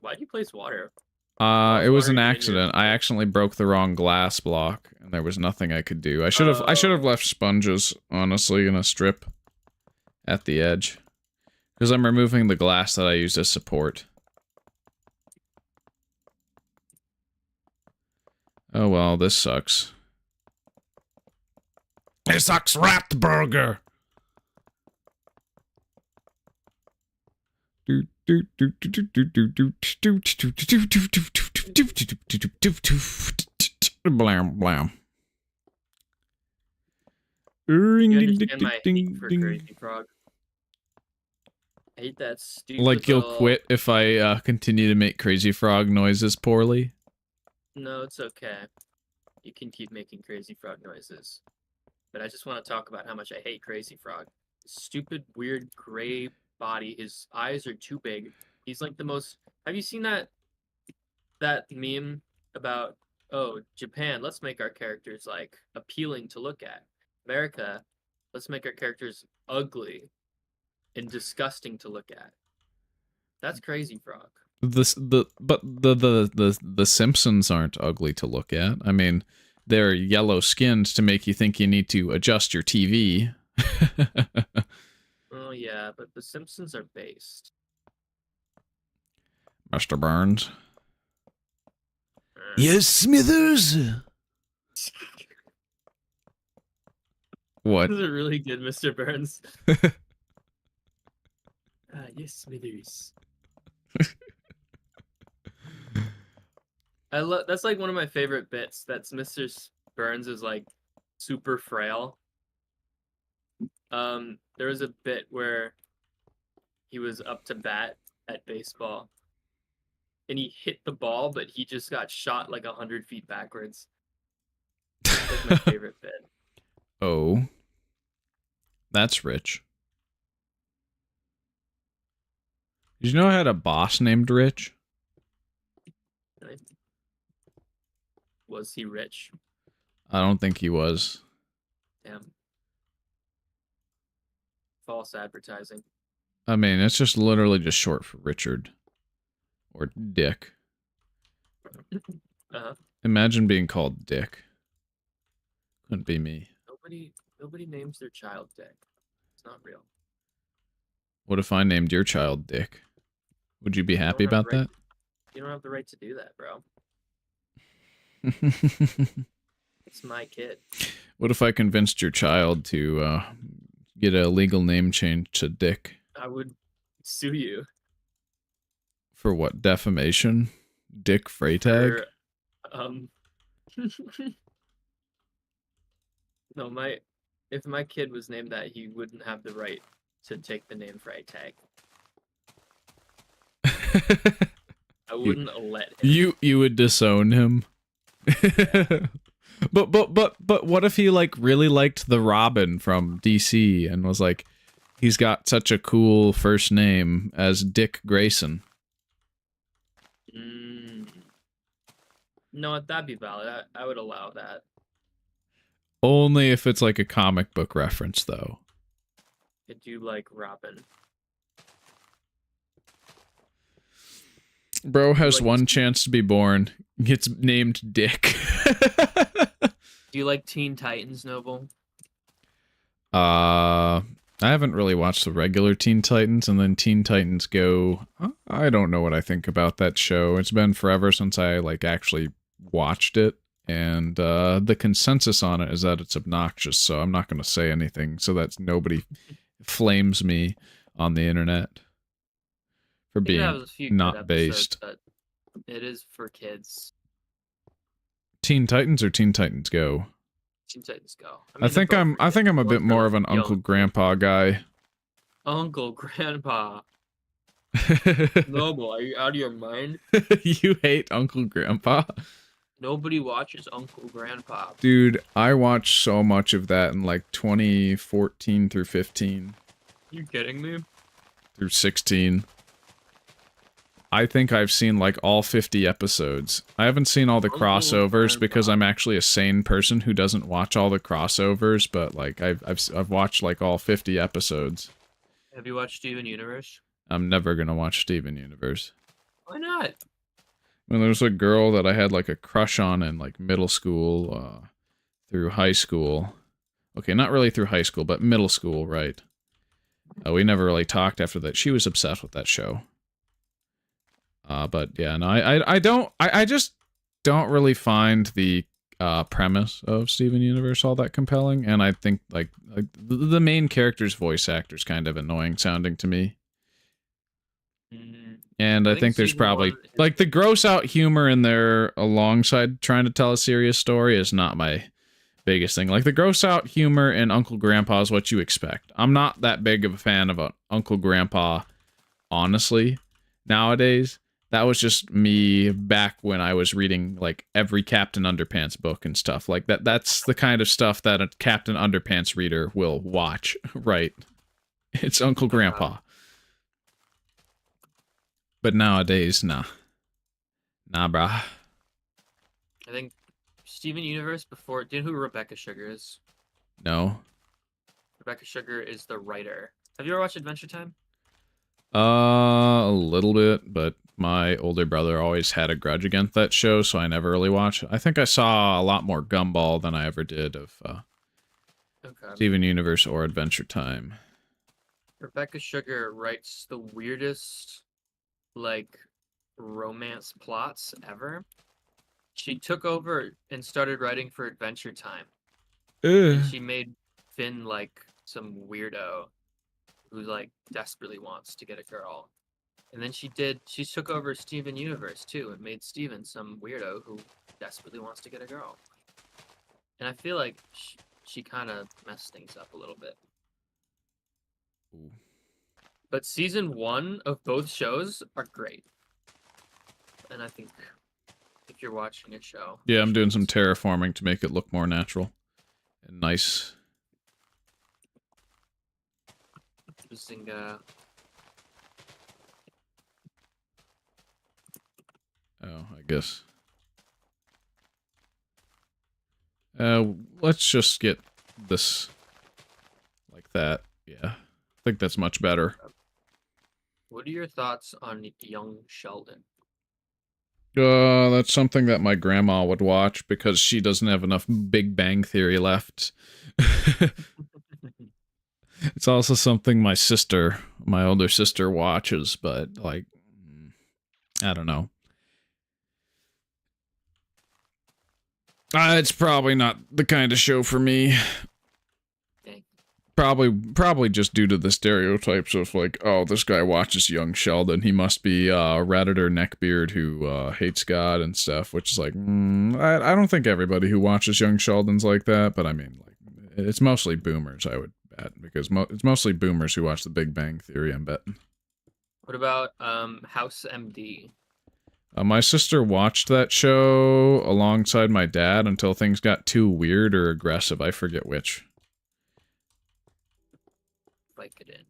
Why'd you place water? It was an water in your- accident. I accidentally broke the wrong glass block, and there was nothing I could do. I should have left sponges, honestly, in a strip at the edge, because I'm removing the glass that I used as support. Oh well, this sucks. It sucks, Ratburger. Blam blam. You understand my hate for Crazy Frog? I hate that stupid. Like you'll little- quit if I continue to make Crazy Frog noises poorly. No, it's okay. You can keep making Crazy Frog noises. But I just want to talk about how much I hate Crazy Frog. Stupid, weird, gray body. His eyes are too big. He's like the most... Have you seen that meme about, oh, Japan, let's make our characters, like, appealing to look at. America, let's make our characters ugly and disgusting to look at. That's Crazy Frog. The Simpsons aren't ugly to look at. I mean, they're yellow skinned to make you think you need to adjust your TV. Oh yeah, but the Simpsons are based. Mr. Burns. Yes, Smithers? What? This is a really good Mr. Burns. Yes, Smithers. That's like one of my favorite bits. That's Mr. Burns is like super frail. There was a bit where he was up to bat at baseball, and he hit the ball, but he just got shot like 100 feet backwards. That's my favorite bit. Oh. That's rich. Did you know I had a boss named Rich? Was he rich? I don't think he was. Damn. False advertising. I mean, it's just literally just short for Richard. Or Dick. Uh-huh. Imagine being called Dick. Couldn't be me. Nobody names their child Dick. It's not real. What if I named your child Dick? Would you be happy don't have about the right- that? You don't have the right to do that, bro. It's my kid. What if I convinced your child to get a legal name change to Dick? I would sue you. For what? Defamation? Dick Freytag? For, no, if my kid was named that, he wouldn't have the right to take the name Freytag. I wouldn't let him. You would disown him. But what if he like really liked the Robin from DC and was like, he's got such a cool first name as Dick Grayson. No, that'd be valid. I would allow that. Only if it's like a comic book reference, though. I do like Robin. Bro has like one chance to be born. Gets named Dick. Do you like Teen Titans, Noble? I haven't really watched the regular Teen Titans, and then Teen Titans Go. I don't know what I think about that show. It's been forever since I like actually watched it, and the consensus on it is that it's obnoxious. So I'm not going to say anything so that nobody flames me on the internet for being a few not good based. episodes, but it is for kids. Teen Titans or Teen Titans Go? Teen Titans Go. I think I'm a bit more of an young. Uncle Grandpa guy. Uncle Grandpa. Noble, are you out of your mind? You hate Uncle Grandpa? Nobody watches Uncle Grandpa. Dude, I watched so much of that in like 2014 through 15. You kidding me? Through 16. I think I've seen like all 50 episodes. I haven't seen all the Uncle crossovers Grandpa. because I'm actually a sane person who doesn't watch all the crossovers, but like I've watched like all 50 episodes. Have you watched Steven Universe? I'm never gonna watch Steven Universe. Why not? When there's a girl that I had like a crush on in like middle school, through high school. Okay, not really through high school, but middle school, right? We never really talked after that. She was obsessed with that show. But yeah, no, I just don't really find the premise of Steven Universe all that compelling, and I think like the main character's voice actor's kind of annoying sounding to me. And I think there's probably like the gross out humor in there alongside trying to tell a serious story is not my biggest thing. Like the gross out humor in Uncle Grandpa is what you expect. I'm not that big of a fan of Uncle Grandpa, honestly, nowadays. That was just me back when I was reading like every Captain Underpants book and stuff like that. That's the kind of stuff that a Captain Underpants reader will watch, right? It's Uncle Grandpa. But nowadays, nah. Nah, brah. I think Steven Universe before. Do you know who Rebecca Sugar is? No. Rebecca Sugar is the writer. Have you ever watched Adventure Time? A little bit, but my older brother always had a grudge against that show, so I never really watched it. I think I saw a lot more Gumball than I ever did of Steven Universe or Adventure Time. Rebecca Sugar writes the weirdest, like, romance plots ever. She took over and started writing for Adventure Time. And she made Finn, like, some weirdo who, like, desperately wants to get a girl. And then she took over Steven Universe, too, and made Steven some weirdo who desperately wants to get a girl. And I feel like she kind of messed things up a little bit. Ooh. But season 1 of both shows are great. And I think if you're watching a show... Yeah, I'm doing some terraforming to make it look more natural and nice. Zinga. Oh, I guess. Let's just get this like that. Yeah, I think that's much better. What are your thoughts on young Sheldon? That's something that my grandma would watch because she doesn't have enough Big Bang Theory left. It's also something my older sister watches, but like, I don't know. It's probably not the kind of show for me. Okay. Probably just due to the stereotypes of like, oh, this guy watches Young Sheldon. He must be Redditor neckbeard who hates God and stuff. Which is like, I don't think everybody who watches Young Sheldon's like that. But I mean, like, it's mostly boomers, I would bet, because it's mostly boomers who watch The Big Bang Theory. I'm betting. What about House MD? My sister watched that show alongside my dad until things got too weird or aggressive. I forget which. Like it in.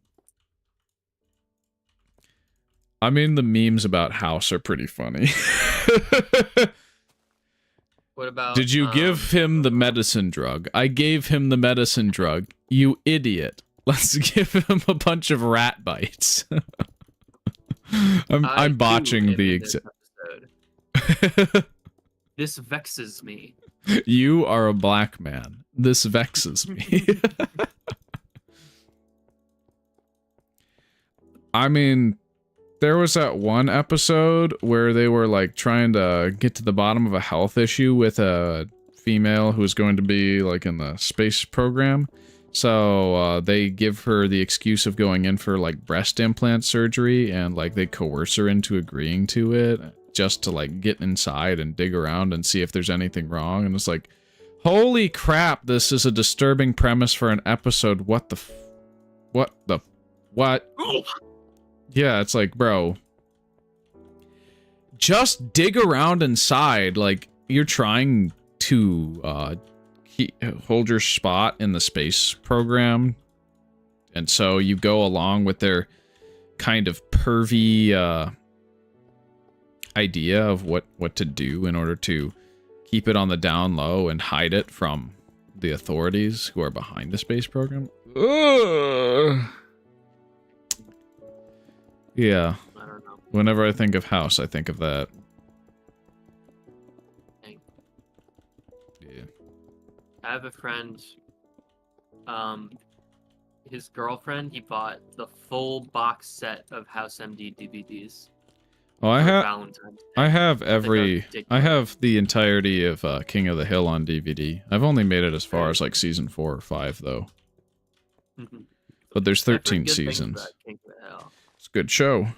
I mean, the memes about House are pretty funny. What about? Did you give him the medicine drug? I gave him the medicine drug. You idiot. Let's give him a bunch of rat bites. I'm botching the episode. This vexes me. You are a black man. This vexes me. I mean, there was that one episode where they were like trying to get to the bottom of a health issue with a female who was going to be like in the space program. So they give her the excuse of going in for like breast implant surgery, and like they coerce her into agreeing to it just to like get inside and dig around and see if there's anything wrong. And it's like, holy crap, this is a disturbing premise for an episode. What? Yeah, it's like, bro, just dig around inside. Like, you're trying to hold your spot in the space program, and so you go along with their kind of pervy idea of what to do in order to keep it on the down low and hide it from the authorities who are behind the space program. Ugh. Yeah. I don't know. Whenever I think of House, I think of that. Dang. Yeah. I have a friend, his girlfriend, he bought the full box set of House MD DVDs. Oh, I have the entirety of King of the Hill on DVD. I've only made it as far as like season 4 or 5 though. But there's 13 seasons. It's a good show. I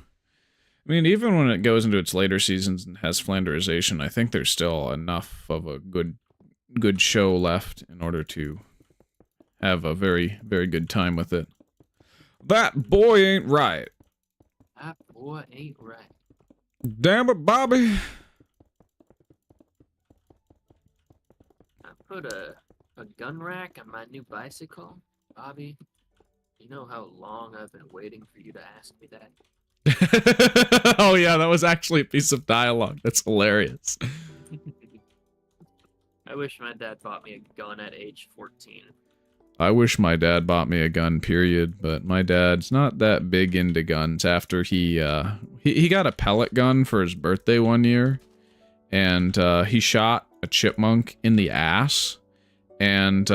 mean, even when it goes into its later seasons and has flanderization, I think there's still enough of a good show left in order to have a very, very good time with it. That boy ain't right. That boy ain't right. Damn it, Bobby. I put a gun rack on my new bicycle. Bobby, you know how long I've been waiting for you to ask me that? Oh yeah, that was actually a piece of dialogue. That's hilarious. I wish my dad bought me a gun at age 14. I wish my dad bought me a gun, period, but my dad's not that big into guns. After he got a pellet gun for his birthday one year, and he shot a chipmunk in the ass, and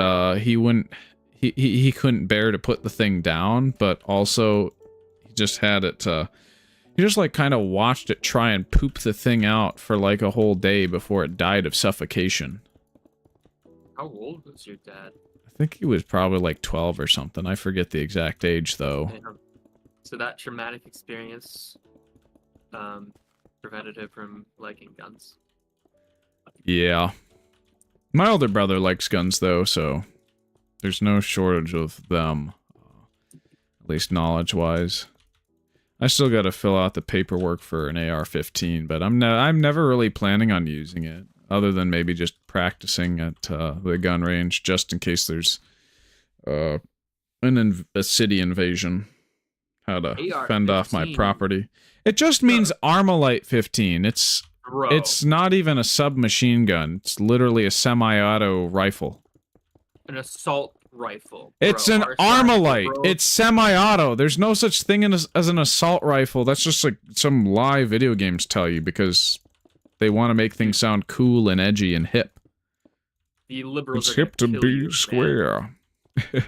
he couldn't bear to put the thing down, but also he just had it he just like kind of watched it try and poop the thing out for like a whole day before it died of suffocation. How old was your dad? I think he was probably like 12 or something. I forget the exact age though. Damn. So that traumatic experience prevented him from liking guns. Yeah. My older brother likes guns though, so there's no shortage of them, at least knowledge-wise. I still got to fill out the paperwork for an AR-15, but I'm never really planning on using it, other than maybe just practicing at the gun range, just in case there's a city invasion. How to fend off my property. It just means Armalite 15. It's not even a submachine gun. It's literally a semi-auto rifle. An assault rifle. It's an Armalite. It's semi-auto. There's no such thing as an assault rifle. That's just like some lie video games tell you because they want to make things sound cool and edgy and hip. The liberals it's hip to be square.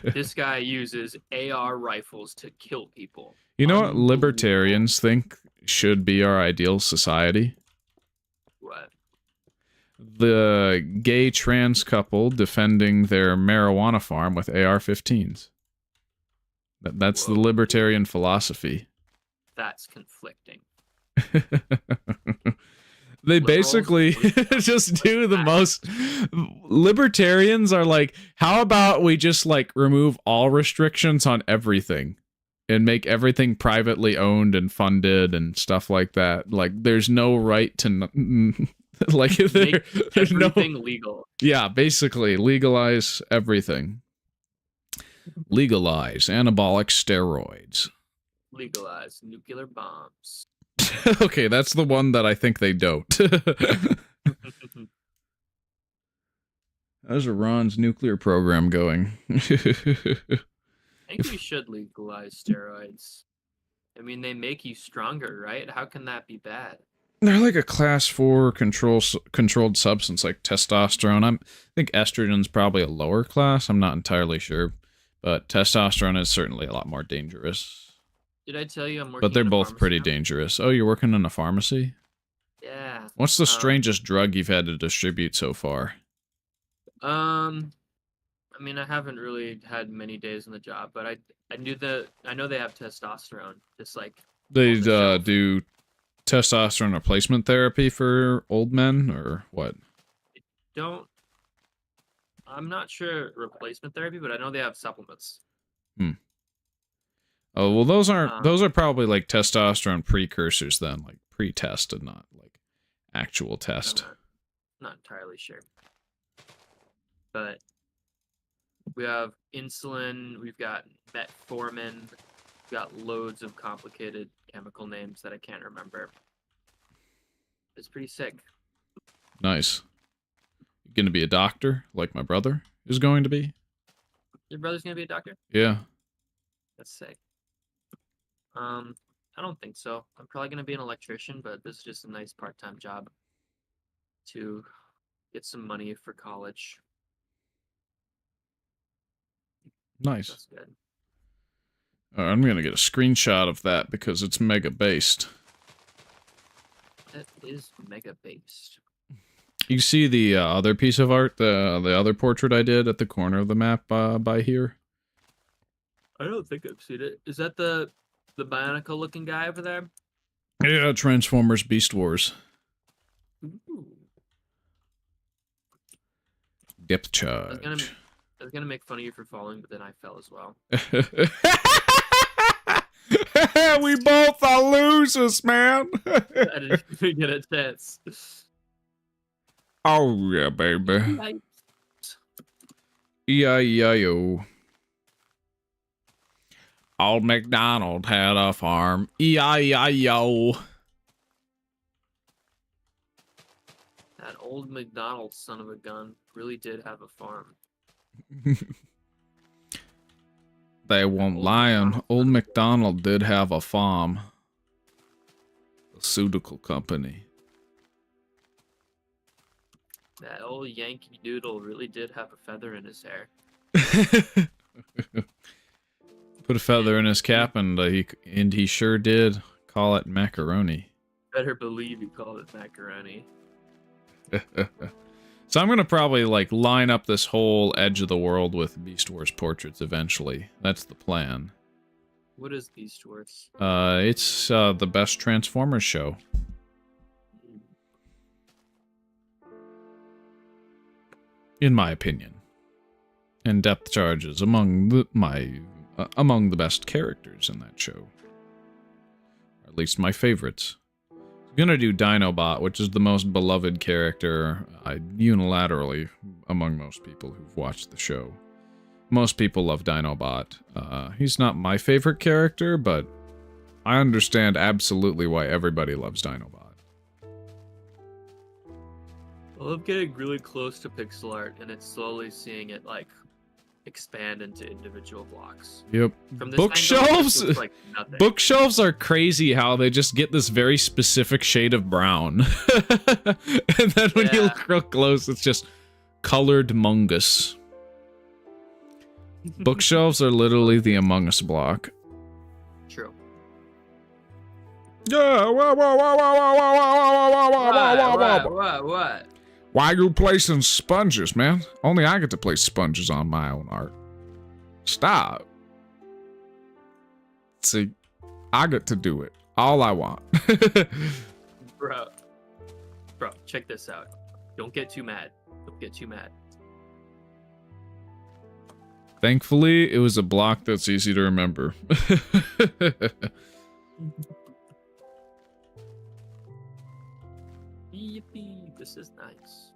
This guy uses AR rifles to kill people. You know what libertarians think should be our ideal society? What? The gay trans couple defending their marijuana farm with AR-15s. That's the libertarian philosophy. That's conflicting. They basically just do the most... Libertarians are like, how about we just like remove all restrictions on everything and make everything privately owned and funded and stuff like that. Like there's no right to... like there's everything legal. Yeah, basically legalize everything. Legalize anabolic steroids. Legalize nuclear bombs. Okay, that's the one that I think they don't. How's Iran's nuclear program going? I think we should legalize steroids. I mean, they make you stronger, right? How can that be bad? They're like a class 4 controlled substance like testosterone. I think estrogen's probably a lower class. I'm not entirely sure. But testosterone is certainly a lot more dangerous. Did I tell you I'm working But they're in a both pharmacy pretty now? dangerous. Oh, you're working in a pharmacy? Yeah. What's the strangest drug you've had to distribute so far? I mean, I haven't really had many days on the job, but I know they have testosterone. Just like They on the shelf. do testosterone replacement therapy for old men, or what? I'm not sure replacement therapy, but I know they have supplements. Oh, well, those are probably like testosterone precursors then, like pre-tested, not like actual test. Not entirely sure. But we have insulin, we've got metformin, we've got loads of complicated chemical names that I can't remember. It's pretty sick. Nice. You gonna be a doctor, like my brother is going to be? Your brother's gonna be a doctor? Yeah. That's sick. I don't think so. I'm probably gonna be an electrician, but this is just a nice part-time job to get some money for college. Nice. That's good. I'm gonna get a screenshot of that because it's mega based. That is mega based. You see the other piece of art, the other portrait I did at the corner of the map by here? I don't think I've seen it. Is that the Bionicle looking guy over there? Yeah, Transformers Beast Wars. Ooh. Depth I was charge. gonna make fun of you for falling, but then I fell as well. We both are losers, man. I didn't even get a chance. Oh, yeah, baby. E-I-E-I-O. Old MacDonald had a farm. E-I-E-I-O. That old McDonald son of a gun really did have a farm. They won't lying. Old MacDonald did have a farm. A pharmaceutical company. That old Yankee Doodle really did have a feather in his hair. Put a feather in his cap, and he sure did call it macaroni. Better believe he called it macaroni. So I'm gonna probably like line up this whole edge of the world with Beast Wars portraits eventually. That's the plan. What is Beast Wars? It's the best Transformers show. In my opinion. And Depth Charge is among the best characters in that show. Or at least my favorites. I'm gonna do Dinobot, which is the most beloved character unilaterally among most people who've watched the show. Most people love Dinobot. He's not my favorite character, but I understand absolutely why everybody loves Dinobot. I love getting really close to pixel art and it's slowly seeing it like expand into individual blocks. Yep. From this Bookshelves? angle, it looks like nothing. Bookshelves are crazy how they just get this very specific shade of brown. And then when you look real close, it's just colored mungus. Bookshelves are literally the Among Us block. True. Yeah, What? Why you placing sponges, man? Only I get to place sponges on my own art. Stop. See, I get to do it. All I want. Bro, check this out. Don't get too mad. Thankfully, it was a block that's easy to remember. Yippee, this is nice.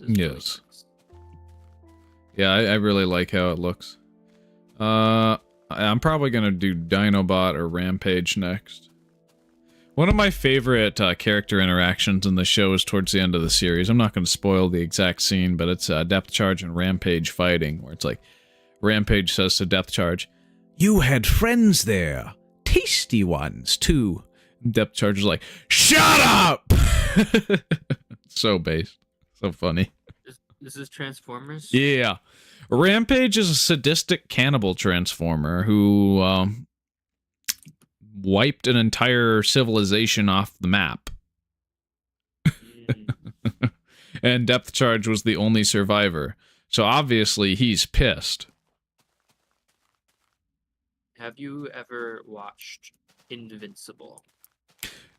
Yes. Yeah, I really like how it looks. I'm probably gonna do Dinobot or Rampage next. One of my favorite character interactions in the show is towards the end of the series. I'm not going to spoil the exact scene, but it's Depth Charge and Rampage fighting, where it's like, Rampage says to Depth Charge, "You had friends there. Tasty ones, too." Depth Charge is like, "Shut up!" So based. So funny. This is Transformers? Yeah. Rampage is a sadistic cannibal transformer who wiped an entire civilization off the map. And Depth Charge was the only survivor. So obviously he's pissed. Have you ever watched Invincible?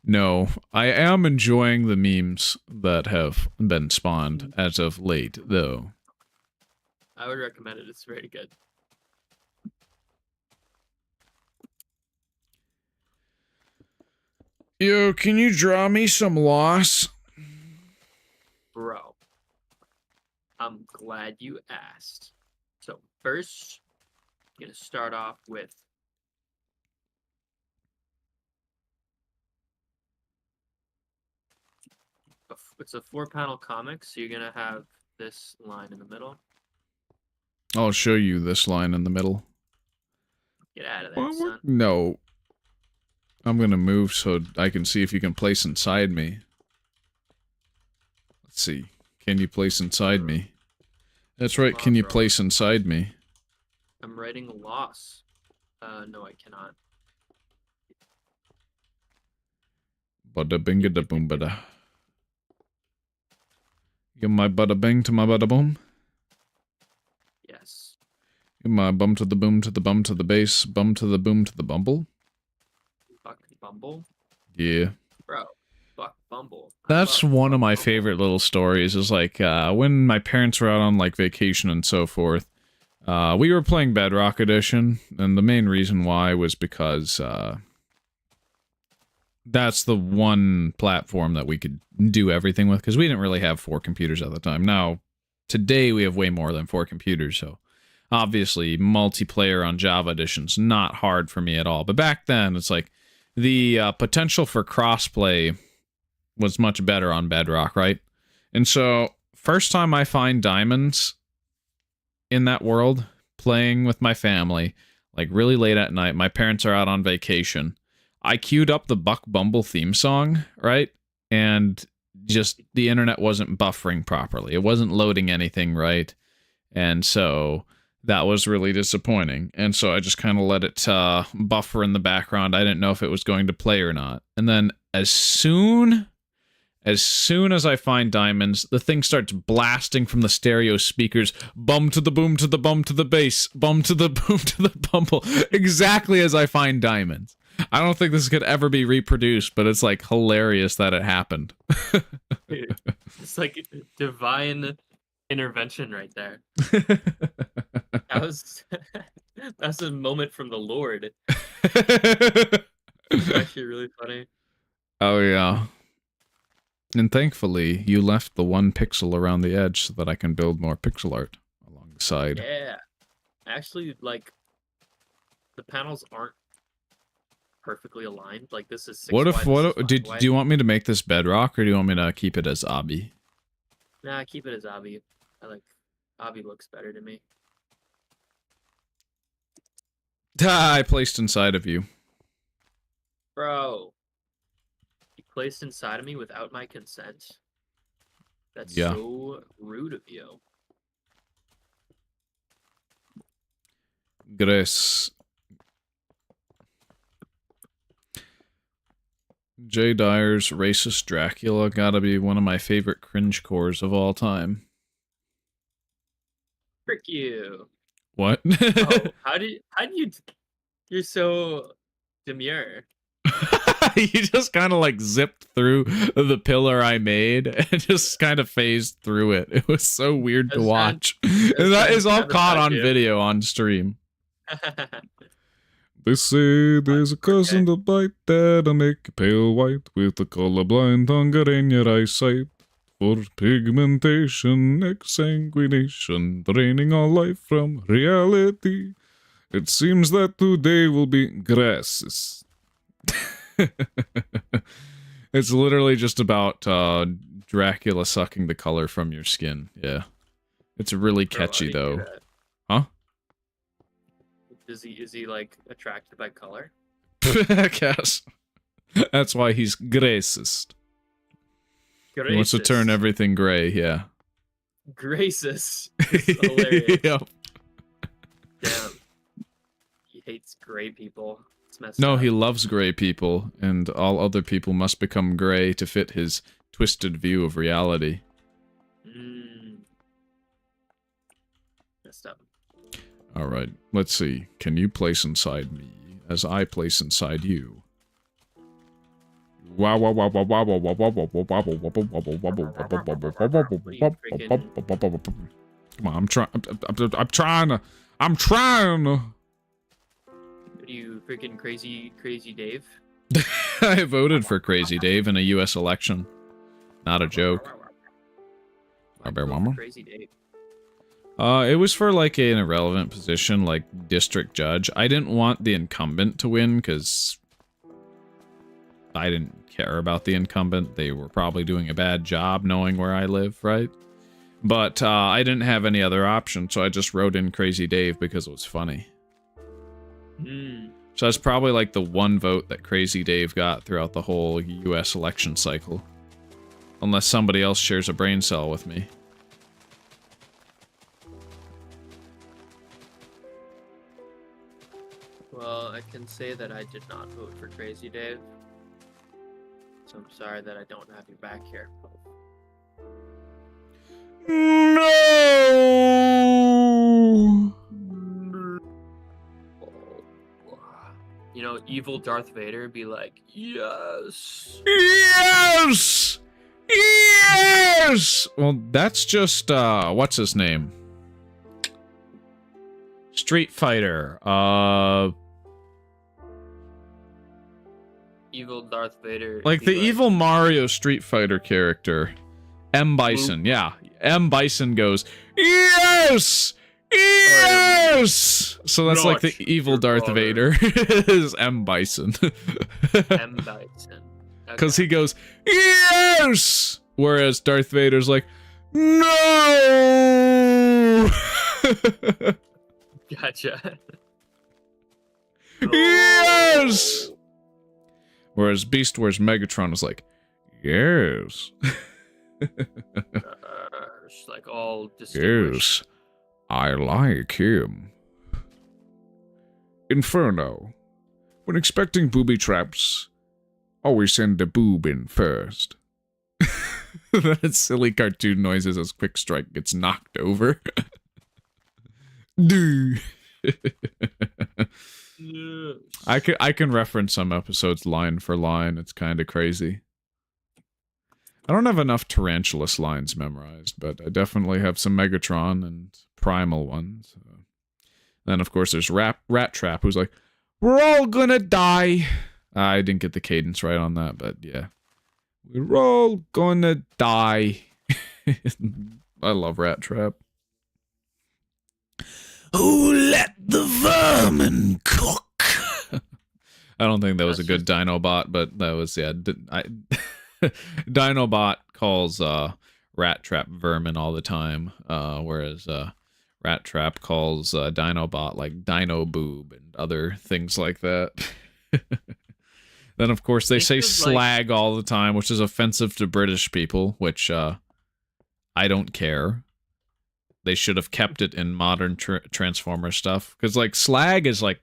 No, I am enjoying the memes that have been spawned as of late, though. I would recommend it. It's very good. Yo, can you draw me some loss? Bro, I'm glad you asked. So first, I'm going to start off with it's a 4-panel comic, so you're going to have this line in the middle. I'll show you this line in the middle. Get out of there, son. No. I'm gonna move so I can see if you can place inside me. Let's see. Can you place inside me? That's right, can you place inside me? I'm writing a loss. No, I cannot. Bada binga da boom bada. Give my bada bing to my bada boom. Yes. Give my bum to the boom to the bum to the bass, bum to the boom to the bumble. Fuck Bumble? Yeah. Bro, fuck Bumble. That's one of my favorite little stories, is like, when my parents were out on, like, vacation and so forth, we were playing Bedrock Edition, and the main reason why was because, that's the one platform that we could do everything with, because we didn't really have 4 computers at the time. Now, today we have way more than 4 computers, so obviously multiplayer on Java Edition's not hard for me at all. But back then, it's like, the potential for crossplay was much better on Bedrock, right? And so, first time I find diamonds in that world, playing with my family, like really late at night, my parents are out on vacation, I queued up the Buck Bumble theme song, right? And just the internet wasn't buffering properly. It wasn't loading anything right. And so that was really disappointing. And so I just kind of let it buffer in the background. I didn't know if it was going to play or not. And then as soon as I find diamonds, the thing starts blasting from the stereo speakers, bum to the boom to the bum to the bass, bum to the boom to the bumble, exactly as I find diamonds. I don't think this could ever be reproduced, but it's like hilarious that it happened. It's like divine intervention right there. That's a moment from the Lord. It's actually really funny. Oh yeah. And thankfully, you left the 1 pixel around the edge so that I can build more pixel art along the side. Yeah. Actually, like, the panels aren't perfectly aligned. Like, this is 6 What if, wide, do you want me to make this Bedrock, or do you want me to keep it as Obby? Nah, keep it as Obby. Obby looks better to me. I placed inside of you. Bro. You placed inside of me without my consent? That's Yeah. so rude of you. Grace. Jay Dyer's Racist Dracula gotta be one of my favorite cringe cores of all time. Frick you. What? Oh, how do you... You're so demure. You just kind of like zipped through the pillar I made and just kind of phased through it. It was so weird to watch. And that is all caught on video on stream. They say there's a curse in the bite that'll make you pale white with a colorblind hunger in your eyesight. For pigmentation, exsanguination, draining all life from reality. It seems that today will be grasses. It's literally just about Dracula sucking the color from your skin. Yeah. It's really Bro, how do catchy, you do though. that? Huh? Is he like attracted by color? I guess. That's why he's racist. He wants to turn Gracis. everything gray, yeah. Gracis. It's hilarious. Yep. Damn. He hates gray people. It's messed No, up. he loves gray people, and all other people must become gray to fit his twisted view of reality. Messed up. Alright, let's see. Can you place inside me as I place inside you? Wow, wow, wow, wow, wow, wow, wow, wow, wow, wow, wow, wow, wow. Come on, I'm trying. Are you freaking crazy Dave? I voted for Crazy Dave in a U.S. election. Not a joke. Crazy Dave. It was for like an irrelevant position, like district judge. I didn't want the incumbent to win because I didn't care about the incumbent. They were probably doing a bad job knowing where I live, right? But I didn't have any other option, so I just wrote in Crazy Dave because it was funny. So that's probably like the one vote that Crazy Dave got throughout the whole US election cycle. Unless somebody else shares a brain cell with me. Well, I can say that I did not vote for Crazy Dave. So I'm sorry that I don't have you back here. No! You know, evil Darth Vader be like, yes! Yes! Yes! Well, that's just, what's his name? Street Fighter. Evil Darth Vader. Like be the evil Mario Street Fighter character. M. Bison, yeah. M. Bison goes, yes! Yes! So that's like the evil Darth Vader is M. Bison. M. Bison. Because he goes, yes! Whereas Darth Vader's like, no! Gotcha. Yes! Whereas Beast Wars Megatron is like, yes. It's like all distinguished. Yes, I like him. Inferno. When expecting booby traps, always send the boob in first. That silly cartoon noises as Quick Strike gets knocked over. Dude. I can reference some episodes line for line. It's kind of crazy. I don't have enough Tarantulas lines memorized, but I definitely have some Megatron and Primal ones. Then, of course, there's Rat Trap, who's like, we're all gonna die. I didn't get the cadence right on that, but yeah. We're all gonna die. I love Rat Trap. Who let the vermin cook? I don't think that was a good Dinobot, but that was, yeah. Dinobot calls Rat Trap vermin all the time, whereas Rat Trap calls Dinobot like Dino Boob and other things like that. Then, of course, they say slag all the time, which is offensive to British people, which I don't care. They should have kept it in modern Transformer stuff. Because, like, slag is, like,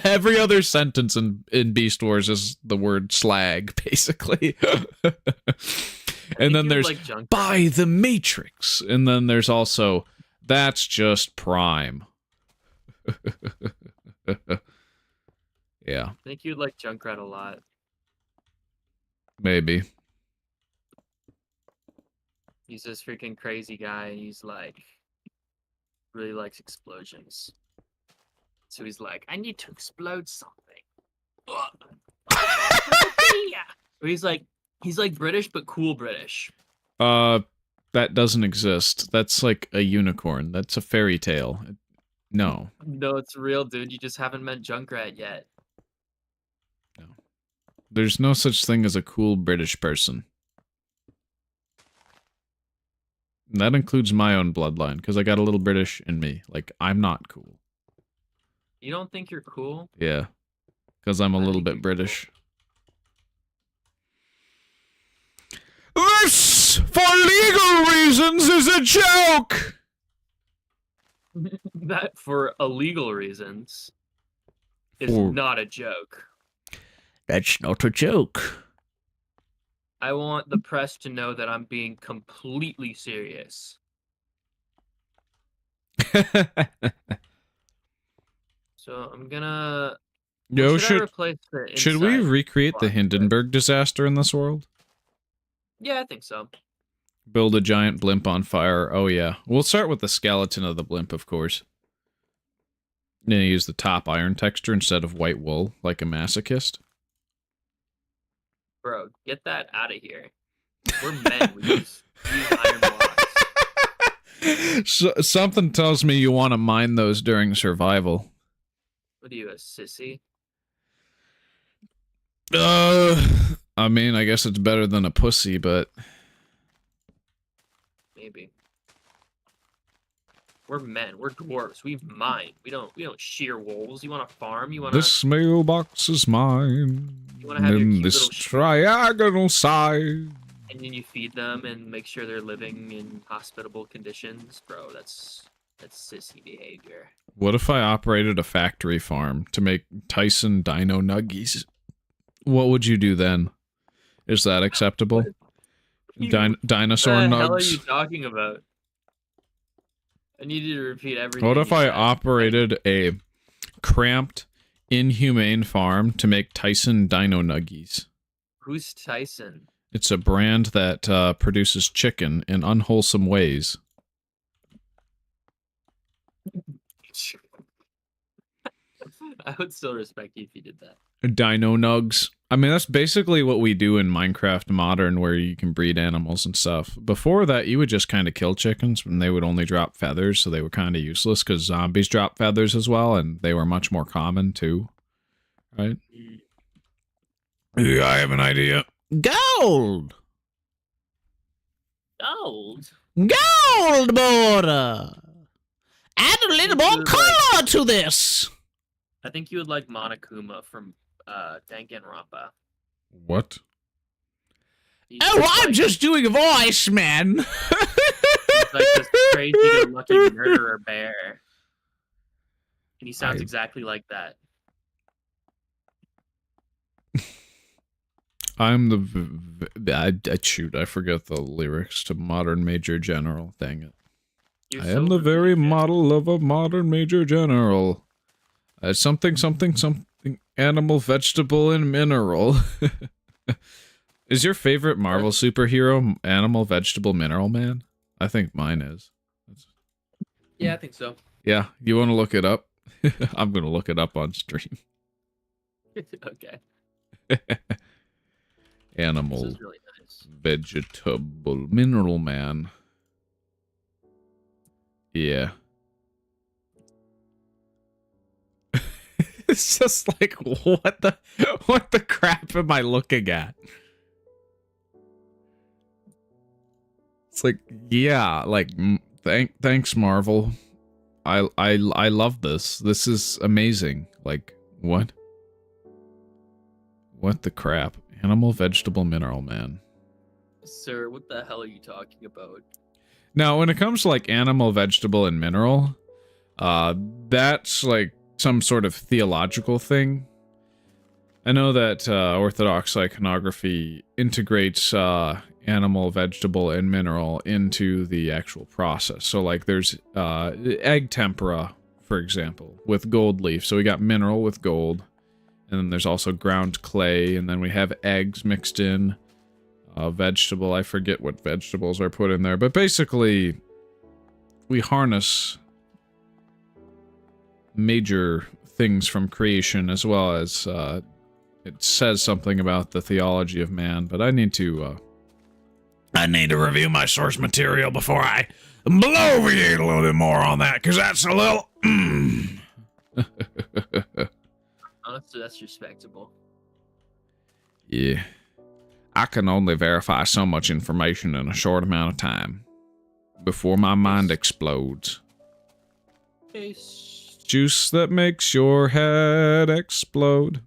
every other sentence in Beast Wars is the word slag, basically. And then there's, by the Matrix. And then there's also, that's just Prime. Yeah. I think you'd like Junkrat a lot. Maybe. He's this freaking crazy guy, and he's like, really likes explosions. So he's like, I need to explode something. He's like British, but cool British. That doesn't exist. That's like a unicorn. That's a fairy tale. No. No, it's real, dude. You just haven't met Junkrat yet. No. There's no such thing as a cool British person. And that includes my own bloodline, because I got a little British in me. Like, I'm not cool. You don't think you're cool? Yeah. Because I'm a I little think bit you're British. This, for legal reasons, is a joke! That, for illegal reasons, is For- not a joke. That's not a joke. I want the press to know that I'm being completely serious. So I'm gonna. Yo, should I replace the should we inside recreate the box? Hindenburg disaster in this world? Yeah, I think so. Build a giant blimp on fire. Oh, yeah. We'll start with the skeleton of the blimp, of course. Then use the top iron texture instead of white wool, like a masochist. Bro, get that out of here. We're men. We use iron blocks. So, something tells me you want to mine those during survival. What are you, a sissy? I mean, I guess it's better than a pussy, but... Maybe. We're men. We're dwarves. We mine. We don't shear wolves. You want to farm? You want to... This mailbox is mine. You want to have your in cute this little triagonal side. and then you feed them and make sure they're living in hospitable conditions, bro. That's sissy behavior. What if I operated a factory farm to make Tyson Dino Nuggies? What would you do then? Is that acceptable? Dinosaur What the nugs? hell are you talking about? I need you to repeat everything. What if you I said. operated a cramped, inhumane farm to make Tyson Dino Nuggies? Who's Tyson? It's a brand that produces chicken in unwholesome ways. I would still respect you if you did that. Dino Nugs. I mean, that's basically what we do in Minecraft Modern, where you can breed animals and stuff. Before that, you would just kind of kill chickens, and they would only drop feathers, so they were kind of useless, because zombies drop feathers as well, and they were much more common, too. Right? Yeah, I have an idea. Gold! Gold? Gold border! Add a little more You're color to this! I think you would like Monokuma from Danganronpa. What? He's Oh, I'm like, just doing a voice, man! he's like this crazy-go-lucky murderer bear. And he sounds exactly like that. I'm shoot, I forget the lyrics to Modern Major General. Dang it. You're I so am the very religious. model of a modern Major General. Something, animal, vegetable, and mineral. Is your favorite Marvel superhero Animal, Vegetable, Mineral Man? I think mine is. Yeah, I think so. Yeah, you want to look it up? I'm going to look it up on stream. Okay. Animal, This is really nice. Vegetable, Mineral Man. Yeah. It's just like, what the crap am I looking at? It's like, yeah, like, thanks, Marvel. I love this. This is amazing. Like, what? What the crap? Animal, Vegetable, Mineral Man. Sir, what the hell are you talking about? Now, when it comes to, like, animal, vegetable, and mineral, that's, like, some sort of theological thing. I know that Orthodox iconography integrates animal, vegetable, and mineral into the actual process. So, like, there's egg tempera, for example, with gold leaf. So we got mineral with gold. And then there's also ground clay. And then we have eggs mixed in. Vegetable, I forget what vegetables are put in there. But basically, we harness major things from creation, as well as it says something about the theology of man. But I need to review my source material before I bloviate a little bit more on that, because that's a little Honestly, that's respectable. Yeah. I can only verify so much information in a short amount of time before my mind explodes. Ace. Juice that makes your head explode.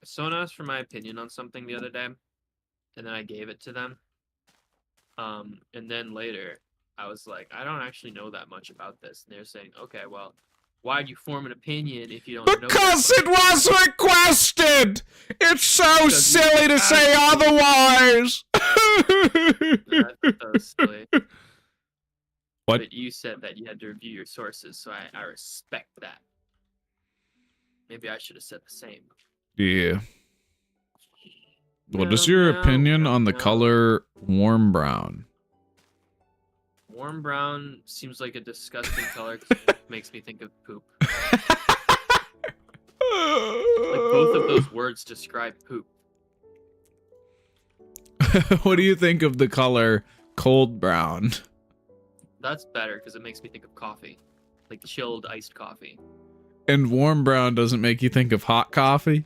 Someone asked for my opinion on something the other day, and then I gave it to them. And then later, I was like, I don't actually know that much about this. And they're saying, okay, well, why'd you form an opinion if you don't know that Because much? it was requested! It's so Because you silly to say asked me. otherwise! I thought that was silly. What? But you said that you had to review your sources, so I respect that. Maybe I should have said the same. Yeah. What Meow, is your meow, opinion meow, on the meow. color warm brown? Warm brown seems like a disgusting color 'cause it makes me think of poop. Like both of those words describe poop. What do you think of the color cold brown? That's better because it makes me think of coffee, like chilled iced coffee. And warm brown doesn't make you think of hot coffee?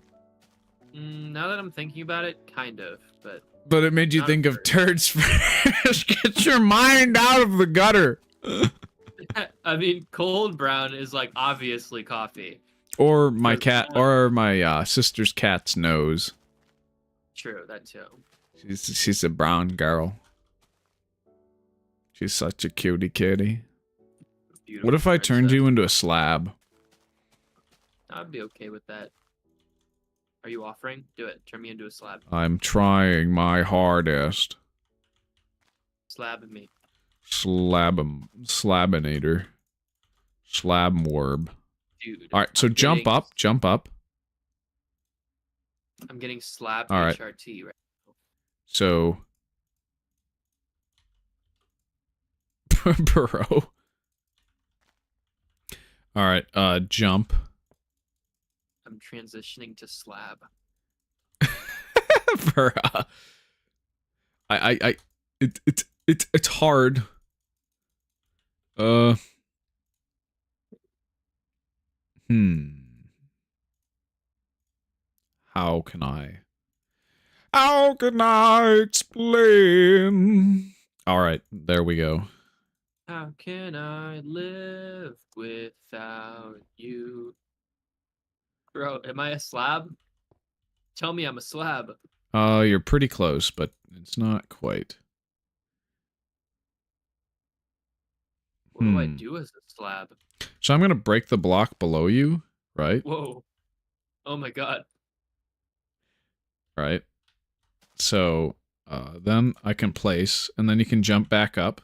Now that I'm thinking about it, kind of, but But it made you Not think of first. turds fresh. Get your mind out of the gutter. I mean, cold brown is like obviously coffee. Or my Because cat, one- or my sister's cat's nose. True, that too. She's a brown girl. She's such a cutie kitty. Beautiful What if I turned princess. you into a slab? I'd be okay with that. Are you offering? Do it. Turn me into a slab. I'm trying my hardest. Slab me. Slabinator. Slabmorb. Dude. Alright, so I'm jump getting- up, jump up. I'm getting slab All right. HRT right. So. Bro. Alright, jump. I'm transitioning to slab. Bruh. It's hard. How can I explain? All right, there we go. How can I live without you? Bro, am I a slab? Tell me I'm a slab. You're pretty close, but it's not quite. What do I do as a slab? So I'm gonna break the block below you, right? Whoa. Oh my god. Right. So, then I can place, and then you can jump back up.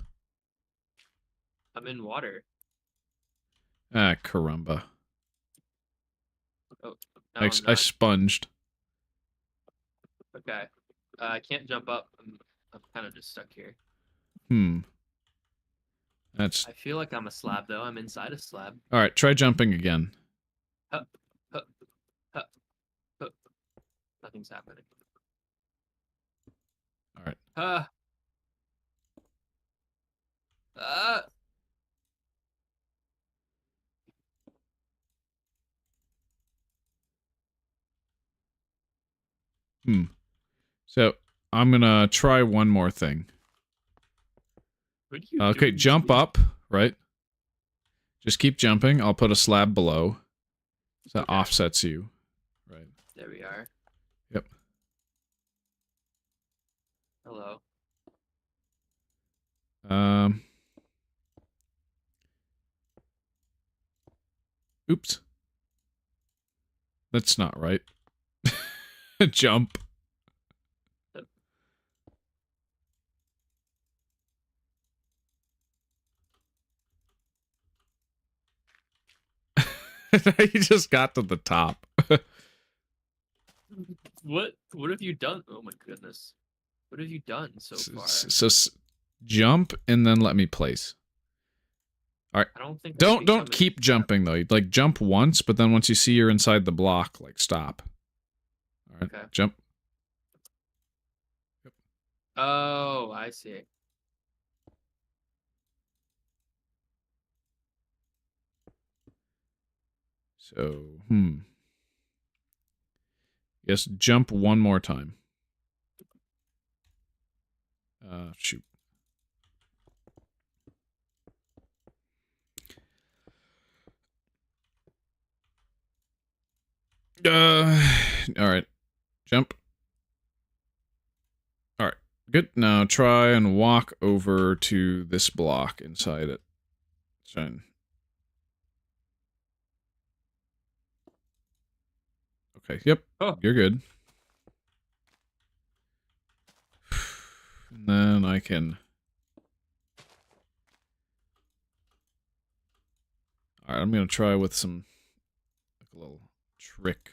I'm in water. Ah, caramba. Oh, I I'm not. sponged. Okay. I can't jump up. I'm kind of just stuck here. That's I feel like I'm a slab though. I'm inside a slab. all right. Try jumping again. Hup, hup, hup, hup. Nothing's happening. All right. Uh. So I'm gonna try one more thing. What do you Okay, do? jump up, right? Just keep jumping. I'll put a slab below. So that Okay. offsets you. Right. There we are. Yep. Hello. Oops. That's not right. Jump. You just got to the top. What have you done? Oh my goodness. What have you done so far? Jump and then let me place. I don't think. Don't keep jumping though. You'd, like jump once, but then once you see you're inside the block, like stop. All right, Okay. jump. Oh, I see. So, Yes, jump one more time. Shoot. Alright. Jump. Alright. Good. Now try and walk over to this block inside it. Shine. Okay, yep. Oh. You're good. And then I can... Alright, I'm gonna try with some... like a little trick.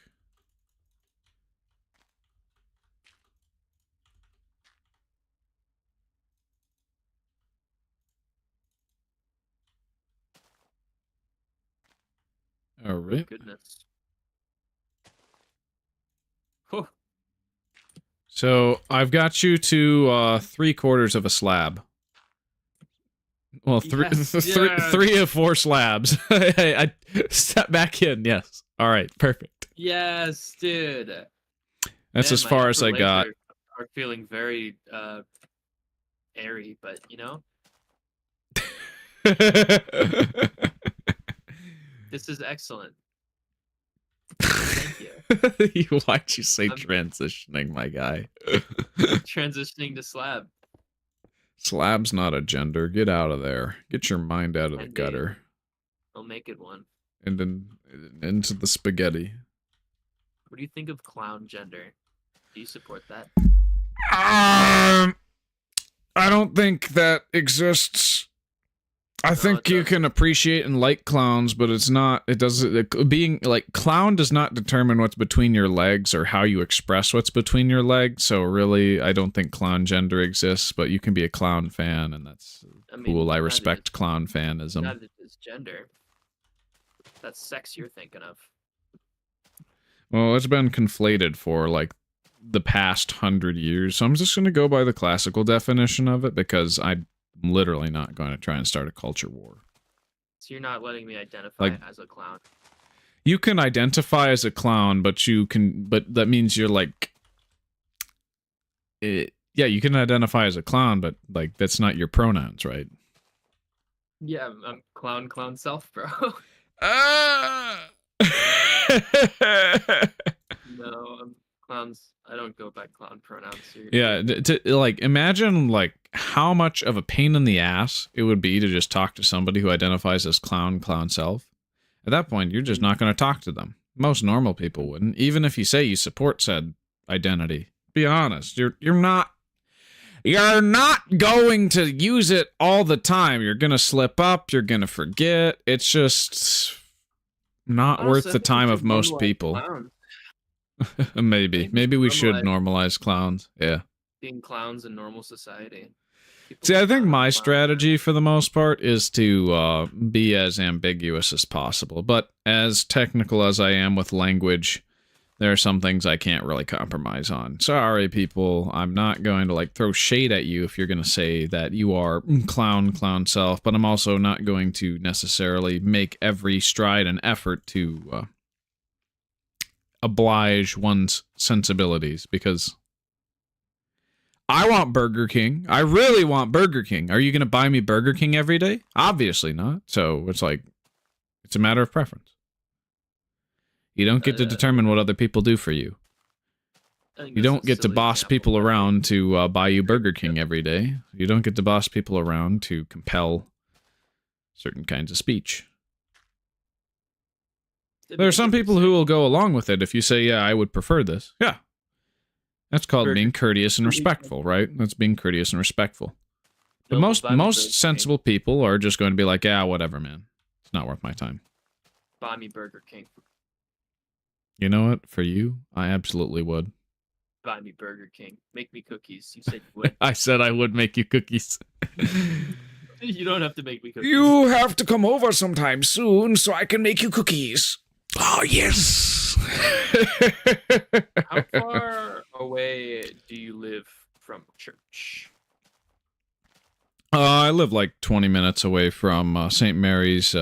Alright. Goodness. Oh, So, I've got you to 3/4 of a slab. Well, Yes, yes. 3 of 4 slabs. I step back in, yes. Alright, perfect. yes, dude. That's Man, as my far as upper I legs got. Are feeling very airy, but you know, this is excellent. Thank you. Why'd you say I'm- transitioning, my guy? Transitioning to slab. Slab's not a gender. Get out of there. Get your mind out of the Indeed. gutter. I'll make it one. And then into the spaghetti. What do you think of clown gender? Do you support that? I don't think that exists. I think it you does. can appreciate and like clowns, but it's not. It doesn't. Being like clown does not determine what's between your legs or how you express what's between your legs. So really, I don't think clown gender exists. But you can be a clown fan, and that's cool. I neither respect is- clown fanism. Neither is gender. That's sex you're thinking of. Well, it's been conflated for like the past 100 years, so I'm just gonna go by the classical definition of it because I'm literally not going to try and start a culture war. So you're not letting me identify Like- as a clown. You can identify as a clown, but that means you're like, yeah, you can identify as a clown, but like that's not your pronouns, right? Yeah, I'm clown self, bro. No, I'm clowns. I don't go by clown pronouns. Yeah, like imagine like how much of a pain in the ass it would be to just talk to somebody who identifies as clown self. At that point, you're just not going to talk to them. Most normal people wouldn't, even if you say you support said identity. Be honest, you're not going to use it all the time. You're going to slip up, you're going to forget. It's just not Honestly, worth I the think we time should of most normalize people. clowns. Maybe we should normalize- normalize clowns. Yeah. Being clowns in normal society. People See, I look think down on my clowns. strategy for the most part is to be as ambiguous as possible. But as technical as I am with language, there are some things I can't really compromise on. Sorry, people. I'm not going to like throw shade at you if you're going to say that you are clown self, but I'm also not going to necessarily make every stride and effort to oblige one's sensibilities because I want Burger King. I really want Burger King. Are you going to buy me Burger King every day? Obviously not. So it's like, it's a matter of preference. You don't get to determine what other people do for you. I think You that's don't a get to silly boss example, people but around to buy you Burger King every day. You don't get to boss people around to compel certain kinds of speech. it'd There are make some it people who will go along with it if you say, yeah, I would prefer this. Yeah. That's called Burger being courteous and King. respectful, right? That's being courteous and respectful. But No, most buy me Burger most King. sensible people are just going to be like, yeah, whatever, man. It's not worth my time. Buy me Burger King. You know what? For you, I absolutely would. Buy me Burger King. Make me cookies. You said you would. I said I would make you cookies. You don't have to make me cookies. You have to come over sometime soon so I can make you cookies. Oh, yes. How far away do you live from church? I live like 20 minutes away from St. Mary's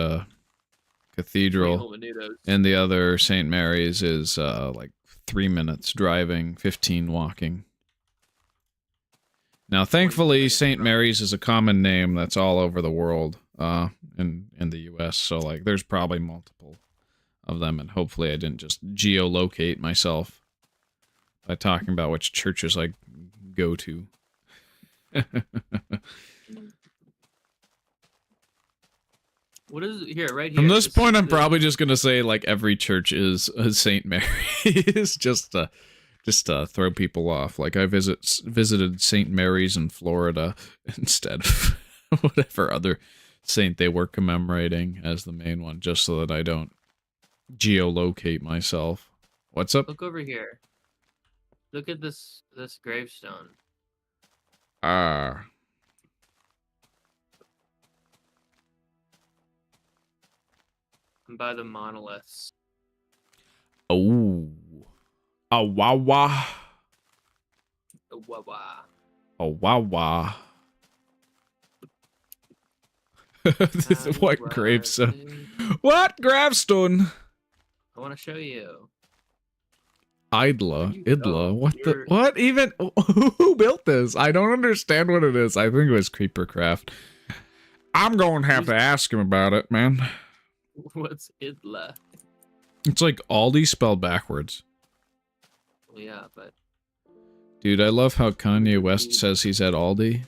Cathedral. Sweet Holy Nudos. And the other St. Mary's is like 3 minutes driving, 15 walking. Now, thankfully, St. Mary's is a common name that's all over the world, in the U.S., so, like, there's probably multiple of them, and hopefully I didn't just geolocate myself by talking about which churches I go to. What is it here? Right here. From this point, I'm probably just gonna say like every church is a St. Mary's, just to throw people off. Like I visited St. Mary's in Florida instead of whatever other saint they were commemorating as the main one, just so that I don't geolocate myself. What's up? Look over here. Look at this gravestone. Ah. I'm by the monoliths. Oh. A wah-wah. A wah-wah. A wah-wah. What gravestone? What gravestone? I want to show you. Idla. What even? Who built this? I don't understand what it is. I think it was Creepercraft. I'm going to have to ask him about it, man. What's Idla? It's like Aldi spelled backwards. Well, yeah, but... Dude, I love how Kanye West says he's at Aldi.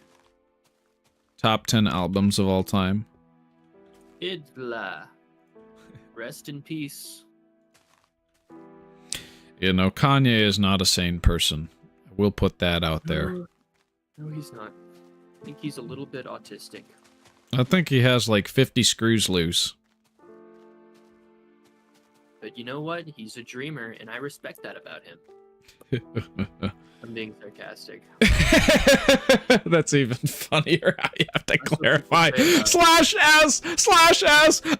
Top 10 albums of all time. Idla. Rest in peace. You know, Kanye is not a sane person. We'll put that out there. No, he's not. I think he's a little bit autistic. I think he has like 50 screws loose. But you know what? He's a dreamer, and I respect that about him. I'm being sarcastic. That's even funnier. I have to clarify. /S!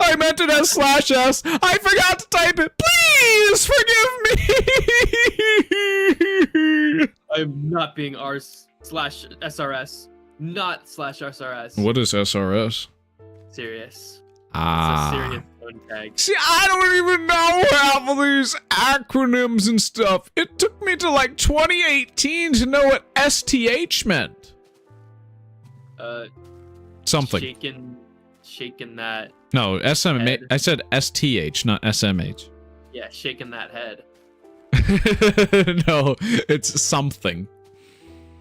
I meant it as /S. I forgot to type it. Please forgive me. I'm not being r/SRS. Not /SRS. What is SRS? Serious. Ah. It's a serious phone tag. See, I don't even know half of these acronyms and stuff. It took me to like 2018 to know what STH meant. Something. Shaking that. No, SMH. I said STH, not SMH. Yeah, shaking that head. No, it's something.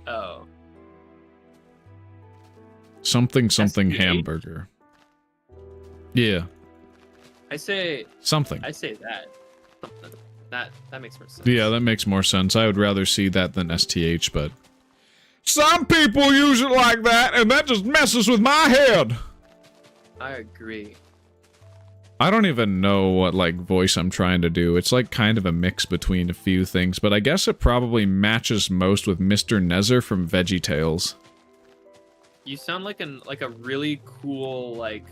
Oh. Something STH? hamburger. Yeah. I say Something. that. Something. That makes more sense. Yeah, that makes more sense. I would rather see that than STH, but some people use it like that, and that just messes with my head. I agree. I don't even know what, like, voice I'm trying to do. It's, like, kind of a mix between a few things, but I guess it probably matches most with Mr. Nezzer from VeggieTales. You sound like a really cool, like,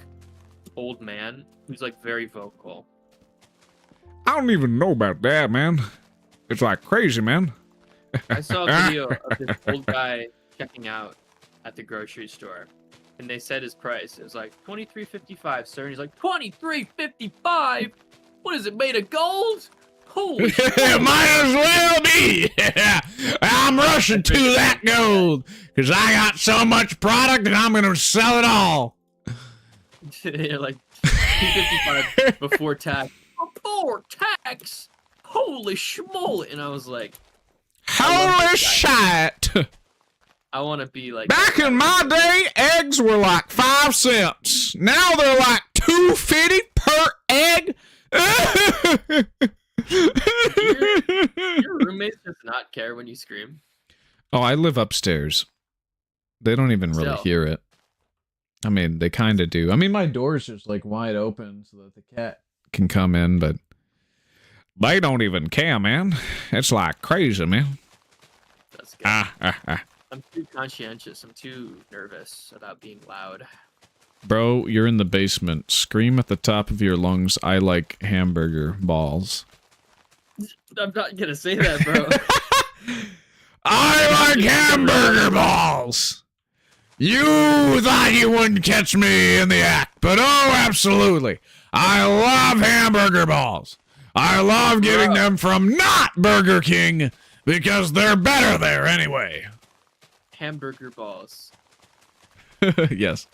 old man who's, like, very vocal. I don't even know about that, man. It's like crazy, man. I saw a video of this old guy checking out at the grocery store, and they said his price. It was like $23.55, sir. And he's like, $23.55? What is it, made of gold? Holy shit. Might as well be. I'm rushing to that gold because I got so much product and I'm gonna sell it all. Yeah, like $2.55 before tax. Before tax? Holy schmoly! And I was like, Holy shit! I want to be like. Back in my day, eggs were like 5 cents. Now they're like $2.50 per egg. Your roommates does not care when you scream. Oh, I live upstairs. They don't even really hear it. I mean, they kind of do. I mean, my door's just like wide open so that the cat can come in, but they don't even care, man. It's like crazy, man. That's good. I'm too conscientious. I'm too nervous about being loud. Bro, you're in the basement. Scream at the top of your lungs, I like hamburger balls. I'm not gonna say that, bro. I like hamburger balls! You thought you wouldn't catch me in the act, but oh, absolutely. I love hamburger balls. I love getting them from not Burger King because they're better there anyway. Hamburger balls. Yes.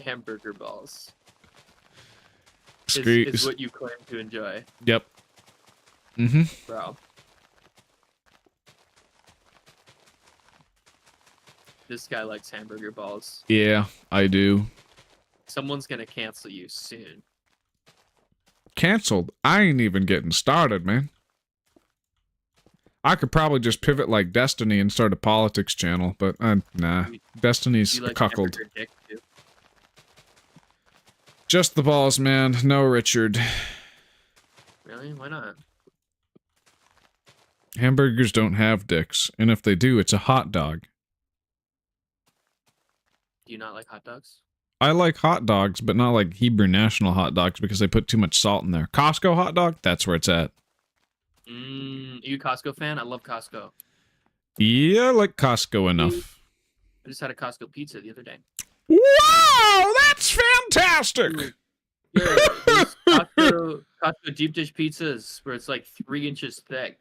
Hamburger balls. Scree- Is what you claim to enjoy. Yep. Mm-hmm. Bro. This guy likes hamburger balls. Yeah, I do. Someone's gonna cancel you soon. Canceled? I ain't even getting started, man. I could probably just pivot like Destiny and start a politics channel, but nah. Destiny's You a like cuckold. hamburger dick too? Just the balls, man. No Richard. Really? Why not? Hamburgers don't have dicks, and if they do, it's a hot dog. Do you not like hot dogs? I like hot dogs, but not like Hebrew National hot dogs because they put too much salt in there. Costco hot dog? That's where it's at. You a Costco fan? I love Costco. Yeah, I like Costco enough. I just had a Costco pizza the other day. Wow, that's fantastic! Yeah, those Costco deep dish pizzas where it's like 3 inches thick.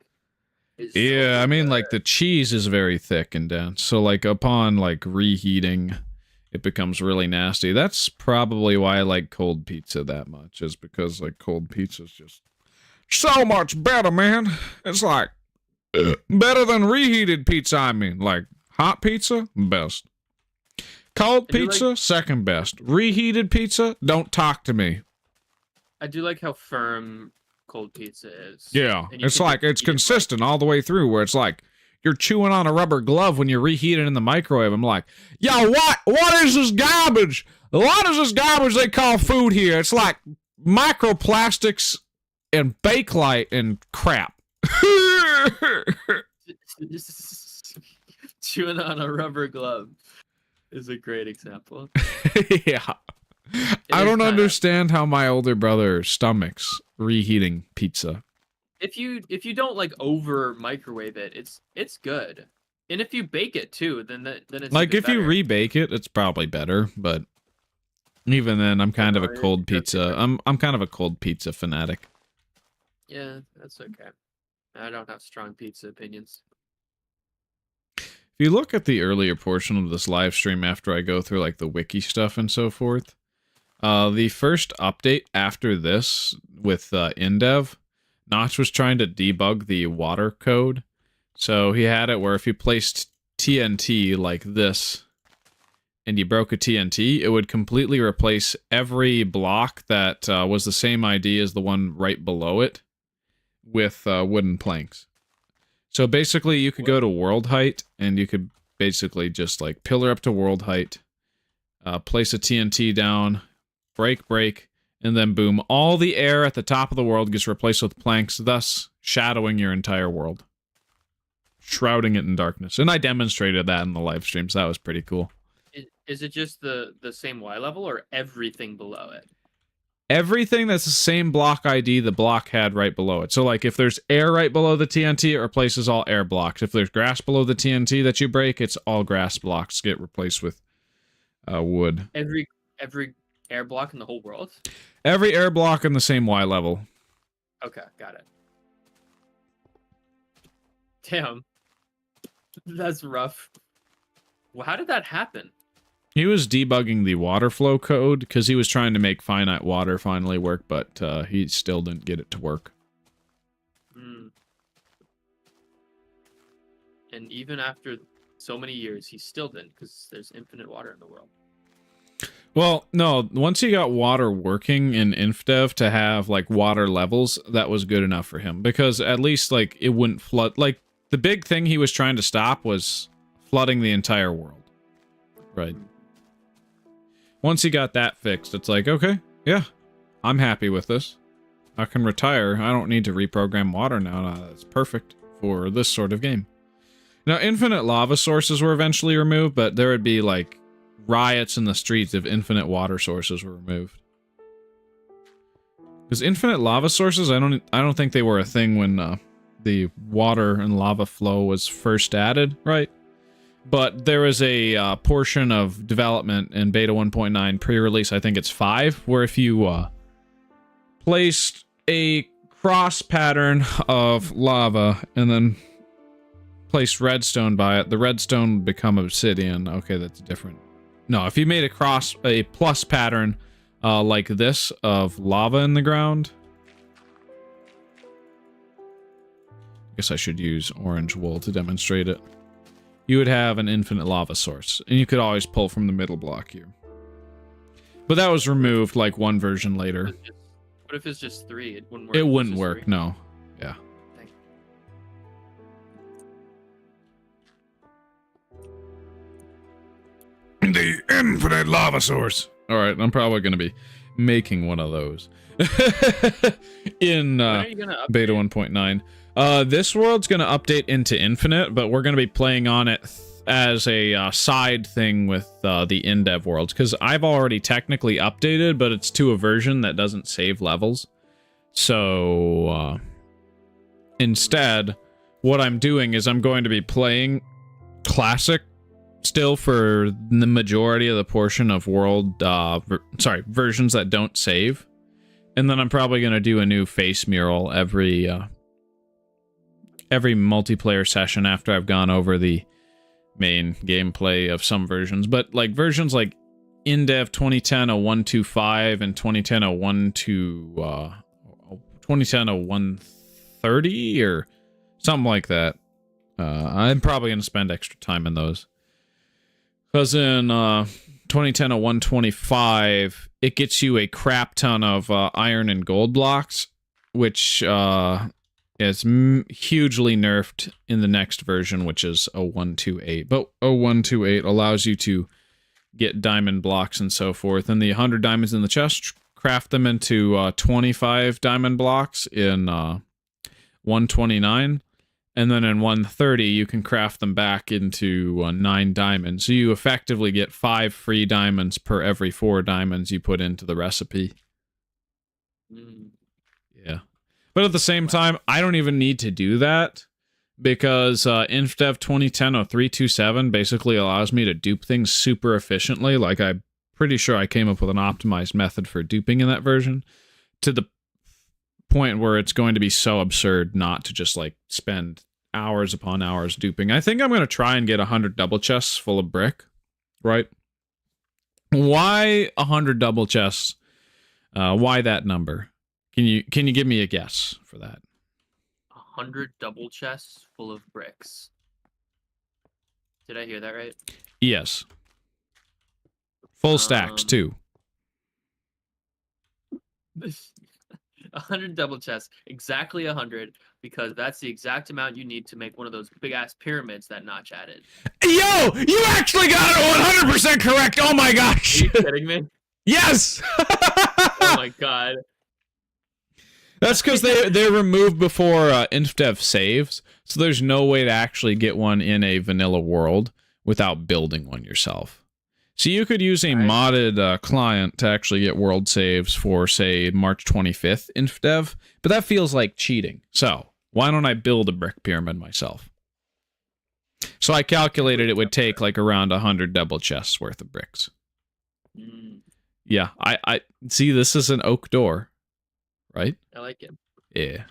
It's so Yeah, I mean, good. like, the cheese is very thick and dense, so, like, upon, like, reheating, it becomes really nasty. That's probably why I like cold pizza that much, is because, like, cold pizza's just so much better, man. It's like, better than reheated pizza, I mean. Like, hot pizza, best. Cold I do pizza, second best. Reheated pizza, don't talk to me. I do like how firm cold pizza is. Yeah, And you it's can like, just it's eat it, like- consistent all the way through, where it's like, you're chewing on a rubber glove when you reheat it in the microwave. I'm like, yo, what is this garbage? What is this garbage they call food here? It's like microplastics and Bakelite and crap. Chewing on a rubber glove is a great example. Yeah. It I is don't kinda- understand how my older brother stomachs reheating pizza. If you don't like over microwave it, it's good. And if you bake it too, then it's Like, even if you better. rebake it, it's probably better, but even then, I'm kind of a Yeah, cold it's pizza. different. I'm kind of a cold pizza fanatic. Yeah, that's okay. I don't have strong pizza opinions. If you look at the earlier portion of this live stream after I go through, like, the wiki stuff and so forth, the first update after this with Indev, Notch was trying to debug the water code. So he had it where if you placed TNT like this and you broke a TNT, it would completely replace every block that was the same ID as the one right below it with wooden planks. So basically you could go to world height and you could basically just like pillar up to world height, place a TNT down, break, and then boom, all the air at the top of the world gets replaced with planks, thus shadowing your entire world. Shrouding it in darkness. And I demonstrated that in the live stream, so that was pretty cool. Is it just the same Y level or everything below it? Everything that's the same block ID the block had right below it. So, like, if there's air right below the TNT, it replaces all air blocks. If there's grass below the TNT that you break, it's all grass blocks get replaced with wood. Every air block in the whole world? Every air block in the same Y level. Okay, got it. Damn. That's rough. Well, how did that happen? He was debugging the water flow code because he was trying to make finite water finally work, but he still didn't get it to work. And even after so many years, he still didn't because there's infinite water in the world. Well, no, once he got water working in InfDev to have, like, water levels, that was good enough for him. Because at least, like, it wouldn't flood. Like, the big thing he was trying to stop was flooding the entire world. Right. Once he got that fixed, it's like, okay, yeah, I'm happy with this. I can retire. I don't need to reprogram water now. That's perfect for this sort of game. Now, infinite lava sources were eventually removed, but there would be, like, riots in the streets if infinite water sources were removed. Because infinite lava sources, I don't think they were a thing when the water and lava flow was first added, right? But there is a portion of development in beta 1.9 pre-release, I think it's 5, where if you placed a cross pattern of lava and then place redstone by it, the redstone would become obsidian. Okay, that's different. No, if you made a plus pattern like this of lava in the ground. I guess I should use orange wool to demonstrate it. You would have an infinite lava source, and you could always pull from the middle block here. But that was removed like one version later. What if it's just 3? It wouldn't work. It wouldn't work, 3? No. Yeah. The infinite lava source. All right, I'm probably going to be making one of those in beta 1.9. This world's going to update into infinite, but we're going to be playing on it as a side thing with the Indev worlds, because I've already technically updated, but it's to a version that doesn't save levels. So instead, what I'm doing is I'm going to be playing classic still for the majority of the portion of world versions that don't save, and then I'm probably going to do a new face mural every multiplayer session after I've gone over the main gameplay of some versions. But like versions like Indev 2010-0125 and 2010-0130 or something like that. I'm probably going to spend extra time in those. Because in 2010-0125, it gets you a crap ton of iron and gold blocks, which is hugely nerfed in the next version, which is 0128. But 0128 allows you to get diamond blocks and so forth. And the 100 diamonds in the chest, craft them into 25 diamond blocks in 129. And then in 130, you can craft them back into 9 diamonds. So you effectively get 5 free diamonds per every 4 diamonds you put into the recipe. Yeah. But at the same time, I don't even need to do that, because Indev 2010-0327 basically allows me to dupe things super efficiently. Like, I'm pretty sure I came up with an optimized method for duping in that version, to the point where it's going to be so absurd not to just, like, spend hours upon hours duping. I think I'm going to try and get 100 double chests full of brick, right? Why 100 double chests? Why that number? Can you give me a guess for that? 100 double chests full of bricks. Did I hear that right? Yes. Full stacks too. 100 double chests, exactly 100, because that's the exact amount you need to make one of those big ass pyramids that Notch added. Yo, you actually got it 100% correct. Oh my gosh. Are you kidding me? Yes. Oh my god. That's because they're removed before Indev saves, so there's no way to actually get one in a vanilla world without building one yourself. So you could use a modded client to actually get world saves for, say, March 25th Indev, but that feels like cheating. So why don't I build a brick pyramid myself? So I calculated it would take like around 100 double chests worth of bricks. Yeah, I see. This is an oak door. Right? I like it. Yeah.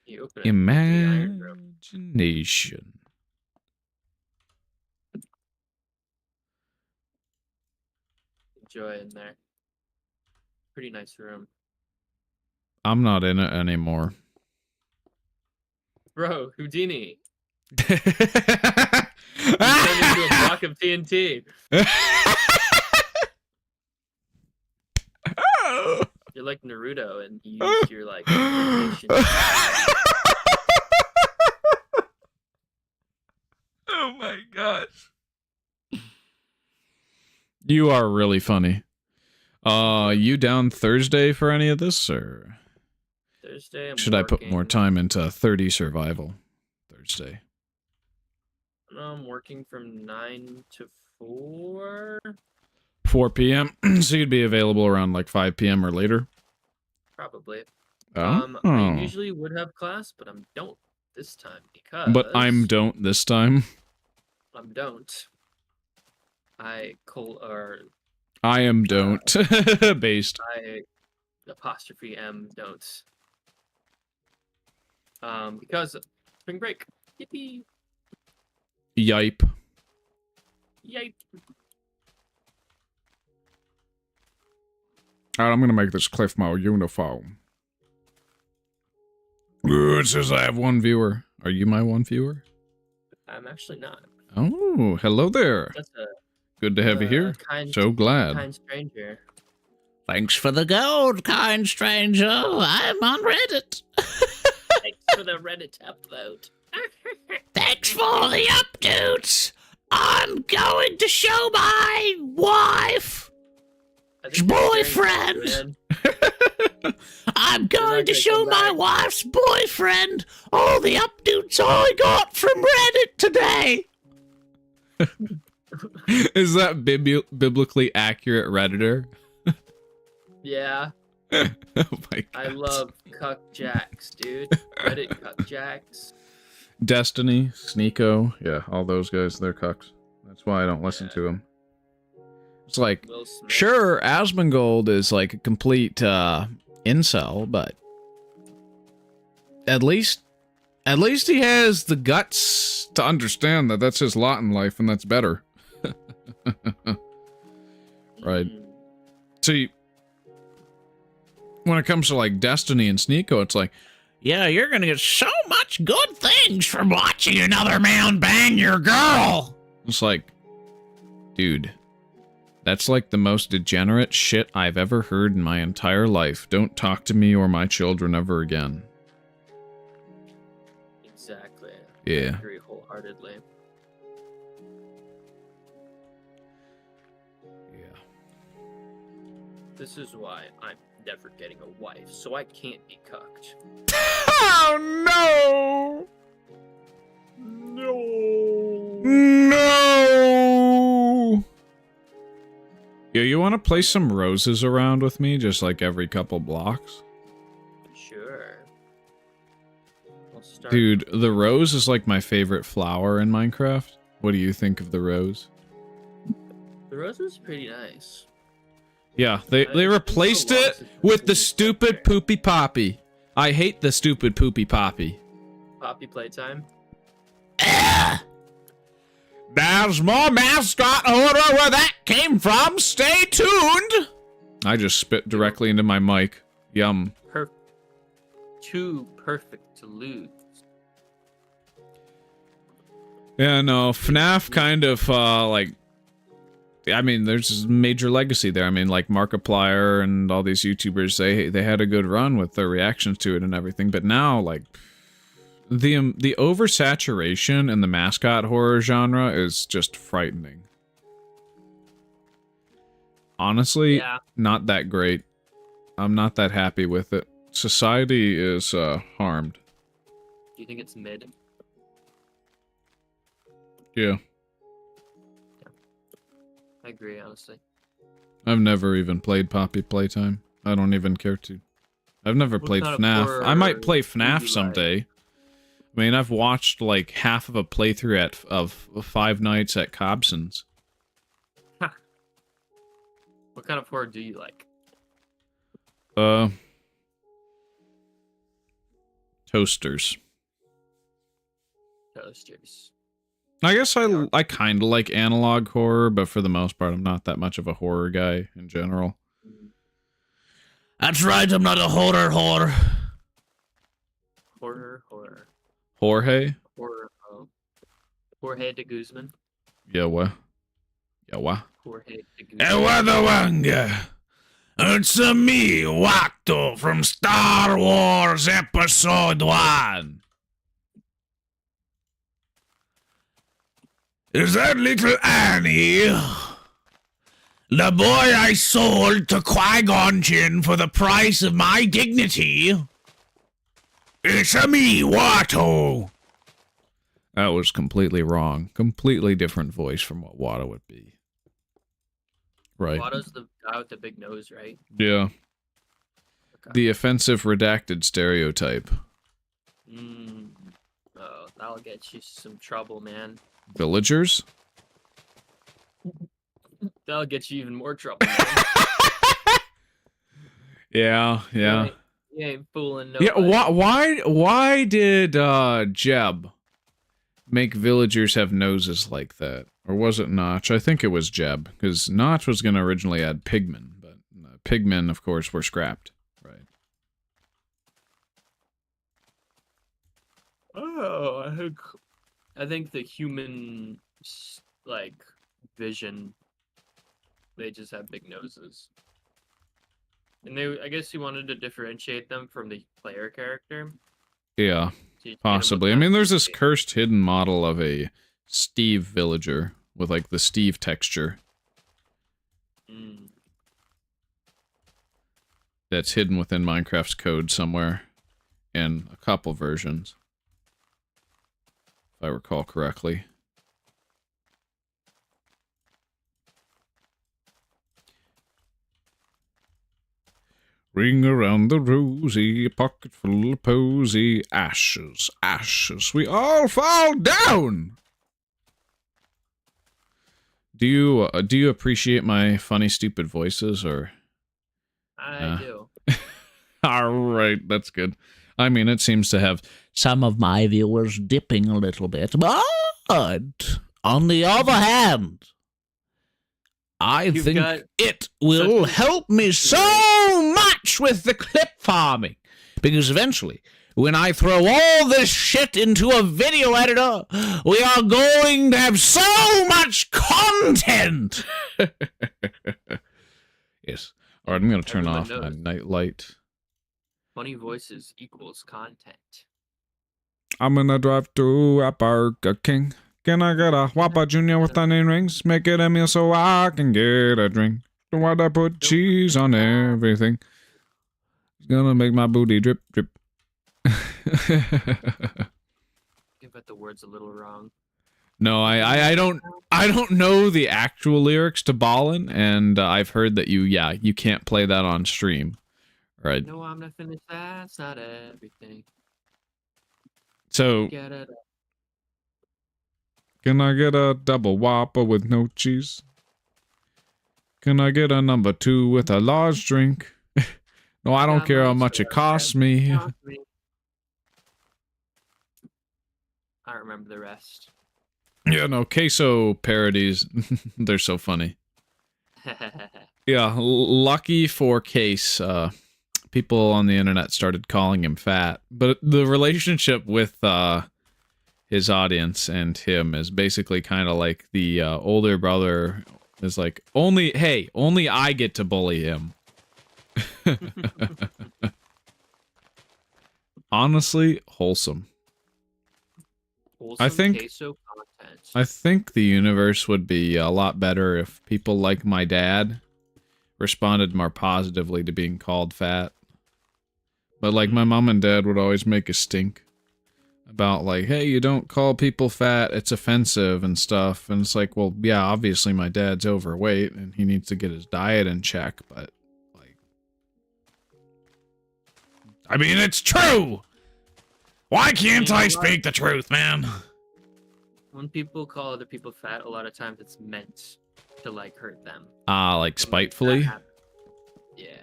You open it. Imagination. Enjoy in there. Pretty nice room. I'm not in it anymore. Bro, Houdini. You turned into a block of TNT. You're like Naruto, and you use your like. Oh my gosh! You are really funny. You down Thursday for any of this, or Thursday? Should I put more time into 30 survival Thursday? I'm working from 9 to 4. 4 p.m. So you'd be available around like 5 p.m. or later? Probably. Oh. I usually would have class, but I'm don't this time because. But I'm don't this time. I'm don't. I am don't based. I apostrophe M don't. Because spring break. Yippee! Yipe. Yipe! Alright, I'm gonna make this Cliff Mode uniform. It says I have one viewer. Are you my one viewer? I'm actually not. Oh, hello there. That's a Good to have you here. So glad. kind stranger. Thanks for the gold, kind stranger. I'm on Reddit. Thanks for the Reddit upload. Thanks for the updates. I'm going to show my wife. I think that's Boyfriend. very cool, man. I'm going not to gonna show come my back. wife's boyfriend all the updates I got from Reddit today. Is that biblically accurate Redditor? Yeah, Oh my god. I love cuck jacks, dude. Reddit cuck jacks. Destiny, Sneeko, yeah, all those guys, they're cucks. That's why I don't listen to them. It's like, Will Smith. sure, Asmongold is like a complete incel, but at least he has the guts to understand that that's his lot in life and that's better. Right. Mm. See, when it comes to like Destiny and Sneeko, it's like, Yeah, you're gonna get so much good things from watching another man bang your girl. it's like, dude, that's like the most degenerate shit I've ever heard in my entire life. Don't talk to me or my children ever again. Exactly. I Yeah. agree wholeheartedly. Yeah. This is why I'm never getting a wife, so I can't be cucked. Oh no! No. No! Yo, you want to place some roses around with me, just like every couple blocks? Sure. I'll start. Dude, the rose is like my favorite flower in Minecraft. What do you think of the rose? The rose is pretty nice. Yeah, they It's been replaced so long it since I've with seen the this stupid there. poopy poppy. I hate the stupid poopy poppy. Poppy playtime. There's more mascot order where that came from. Stay tuned. I just spit directly into my mic. Yum. Too perfect to lose. Yeah, no, FNAF kind of, like, I mean, there's major legacy there. I mean, like, Markiplier and all these YouTubers, they had a good run with their reactions to it and everything, but now, like, the oversaturation in the mascot horror genre is just frightening. Honestly, Yeah. not that great. I'm not that happy with it. Society is, harmed. Do you think it's mid? Yeah. I agree, honestly. I've never even played Poppy Playtime. I don't even care to. I've never What played kind of FNAF. I might horror play do FNAF you someday. I mean, I've watched like half of a playthrough of 5 Nights at Cobson's. What kind of horror do you like? Toasters. Toasters. I guess I kind of like analog horror, but for the most part, I'm not that much of a horror guy in general. That's right, I'm not a horror whore. Horror. Jorge? Horror. Jorge de Guzman. Yeah, what? Yeah, what? Jorge de Guzman. Ewadawanga. It's me, Wakto, from Star Wars Episode 1. Is that little Annie? The boy I sold to Qui-Gon Jinn for the price of my dignity? It's a me, Watto. That was completely wrong. Completely different voice from what Wada would be. Right. Watto's the guy with the big nose, right? Yeah. Okay. The offensive redacted stereotype. Oh, that'll get you some trouble, man. Villagers? That'll get you even more trouble. Man. Yeah. You He ain't fooling Yeah, nobody. why did Jeb make villagers have noses like that? Or was it Notch? I think it was Jeb, because Notch was going to originally add pigmen, but pigmen, of course, were scrapped. Right. Oh, I think the human like vision, they just have big noses. And I guess he wanted to differentiate them from the player character. Yeah, So possibly. I mean, there's this cursed hidden model of a Steve villager with, like, the Steve texture. That's hidden within Minecraft's code somewhere. In a couple versions. If I recall correctly. Ring around the rosy, a pocket full of posy, ashes, ashes, we all fall down! Do you appreciate my funny, stupid voices, or? I do. Alright, that's good. I mean, it seems to have some of my viewers dipping a little bit, but on the other hand, I think it will help me so much with the clip farming. Because eventually, when I throw all this shit into a video editor, we are going to have so much content! Yes. Alright, I'm going to turn off my night light. Funny voices equals content. I'm going to drive to a Burger King. Can I get a Whopper Jr. with onion rings? Make it a meal so I can get a drink. Don't want to put cheese on everything. It's gonna make my booty drip, drip. You got the words a little wrong. No, I don't know the actual lyrics to Ballin', and I've heard that you can't play that on stream. Right. No, I'm not finished. That's not everything. So, Get it. Can I get a double Whopper with no cheese? Can I get a number 2 with a large drink? No, I don't care how much it costs me. I remember the rest. Yeah, no, queso parodies, they're so funny. Yeah, lucky for Case, people on the internet started calling him fat, but the relationship with his audience and him is basically kind of like the older brother is like, only I get to bully him. Honestly, wholesome. I think the universe would be a lot better if people like my dad responded more positively to being called fat. But like my mom and dad would always make a stink about like, hey, you don't call people fat, it's offensive and stuff. And it's like, well, yeah, obviously my dad's overweight and he needs to get his diet in check, but like, I mean, it's true! Why can't I speak the truth, man? When people call other people fat, a lot of times it's meant to like hurt them. Like spitefully? Yeah.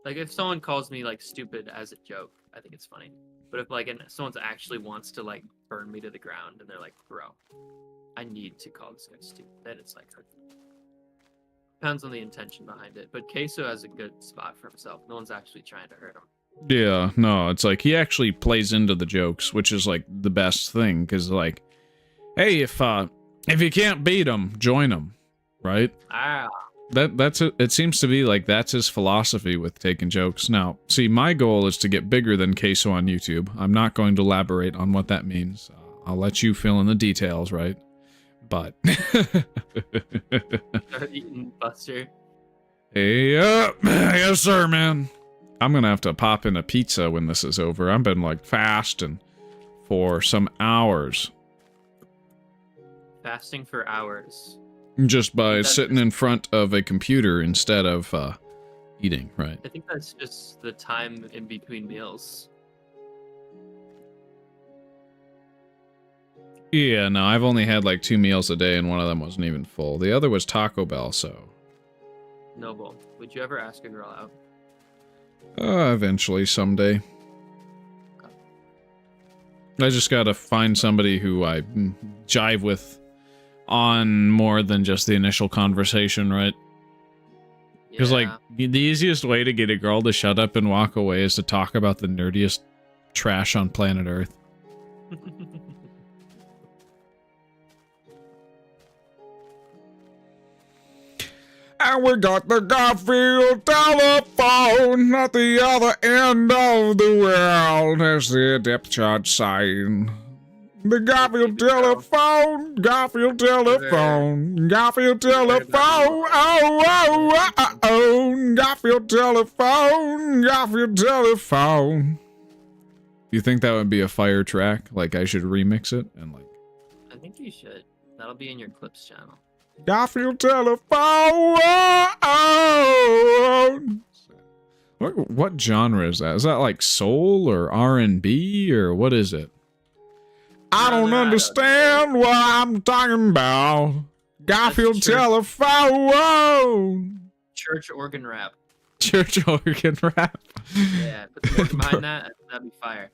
Like if someone calls me like stupid as a joke, I think it's funny. But if like someone actually wants to like burn me to the ground and they're like, bro, I need to call this guy stupid, then it's like hurtful. Depends on the intention behind it. But Queso has a good spot for himself. No one's actually trying to hurt him. Yeah, no, it's like he actually plays into the jokes, which is like the best thing, because like, hey, if you can't beat him, join him, right? That's it. It seems to be like that's his philosophy with taking jokes. Now, see, my goal is to get bigger than Queso on YouTube. I'm not going to elaborate on what that means. I'll let you fill in the details, right? But Start eating Buster. Hey, yes, sir, man. I'm gonna have to pop in a pizza when this is over. I've been like fasting for some hours. Fasting for hours. Just by sitting in front of a computer instead of eating, right? I think that's just the time in between meals. Yeah, no, I've only had like 2 meals a day and one of them wasn't even full. The other was Taco Bell, so. Noble, would you ever ask a girl out? Eventually, someday. I just gotta find somebody who I jive with on more than just the initial conversation, right? Because, like, the easiest way to get a girl to shut up and walk away is to talk about the nerdiest trash on planet Earth. And we got the Garfield telephone at the other end of the world. There's the depth charge sign. The Garfield telephone, Garfield telephone, Garfield telephone, oh, Garfield telephone, Garfield telephone. Do you think that would be a fire track? Like I should remix it and like? I think you should. That'll be in your clips channel. Garfield telephone. What genre is that? Is that like soul or R&B or what is it? I don't understand what I'm talking about. Garfield telephone. Church organ rap. Church organ rap. Yeah, put the organ behind that. That'd be fire.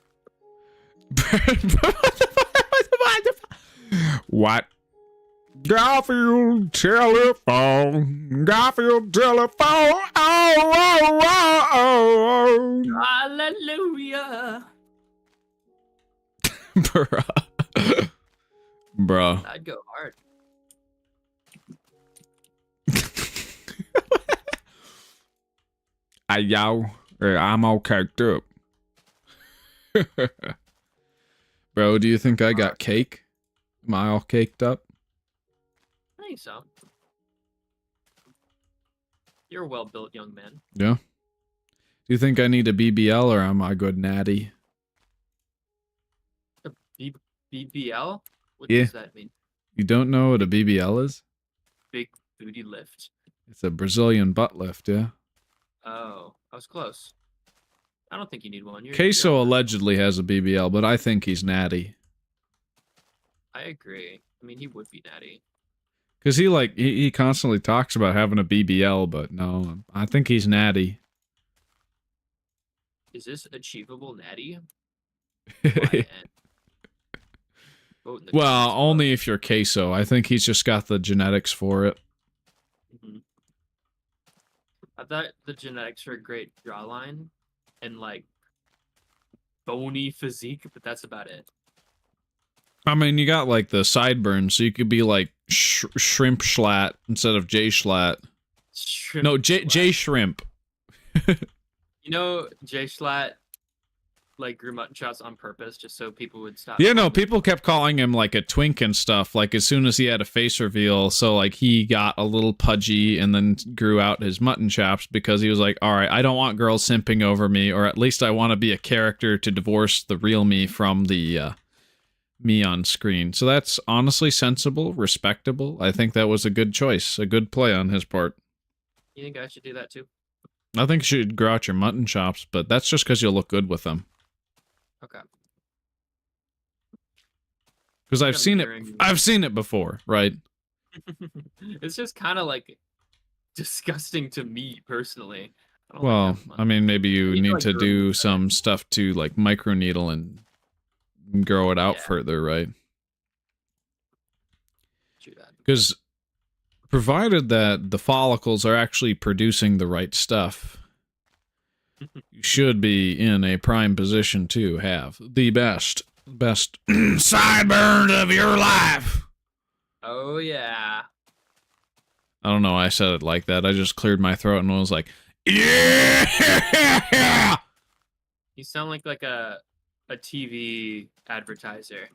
What? Garfield telephone. Garfield telephone. Oh. Hallelujah. Bruh. I'd go hard. I'm all caked up. Bro, do you think I got cake? Am I all caked up? I think so. You're a well-built young man. Yeah. Do you think I need a BBL or am I good natty? A BBL? What Yeah. does that mean? You don't know what a BBL is? Big booty lift. It's a Brazilian butt lift, yeah. Oh, I was close. I don't think you need one. Queso allegedly has a BBL, but I think he's natty. I agree. I mean, he would be natty. Because he constantly talks about having a BBL, but no, I think he's natty. Is this achievable, natty? Well, only if you're queso. I think he's just got the genetics for it. Mm-hmm. I thought the genetics were a great jawline and like bony physique, but that's about it. I mean, you got like the sideburns, so you could be like shrimp schlatt instead of J schlatt. No, J shrimp. You know, J Schlatt like grew mutton chops on purpose just so people would stop. Yeah, no, people kept calling him like a twink and stuff, like as soon as he had a face reveal, so like he got a little pudgy and then grew out his mutton chops because he was like, all right, I don't want girls simping over me, or at least I want to be a character to divorce the real me from the me on screen. So that's honestly sensible, respectable. I think that was a good choice, a good play on his part. You think I should do that too? I think you should grow out your mutton chops, but that's just because you'll look good with them. Okay. Because I've seen it before, right? It's just kind of like disgusting to me personally. Well, I mean, maybe you need to do some stuff to like microneedle and grow it out further, right? Because provided that the follicles are actually producing the right stuff, you should be in a prime position to have the best sideburns of your life. Oh yeah. I don't know why I said it like that. I just cleared my throat and was like, yeah! You sound like a TV advertiser.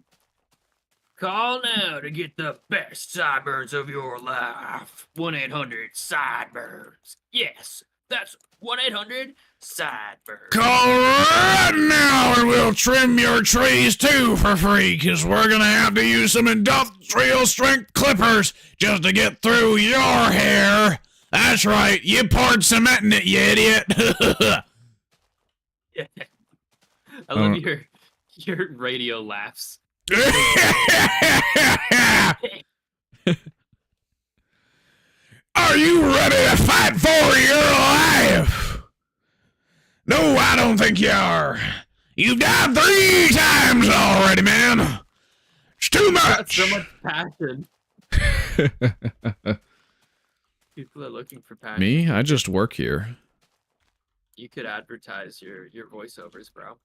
Call now to get the best sideburns of your life. 1-800-SIDEBURNS. Yes, that's 1-800-SIDEBURNS. Call right now and we'll trim your trees too for free, because we're going to have to use some industrial strength clippers just to get through your hair. That's right, you poured cement in it, you idiot. Yeah. I love your radio laughs. Are you ready to fight for your life? No, I don't think you are. You've died 3 times already, man. It's too Got much. so much passion. People are looking for passion. Me? I just work here. You could advertise your voiceovers, bro.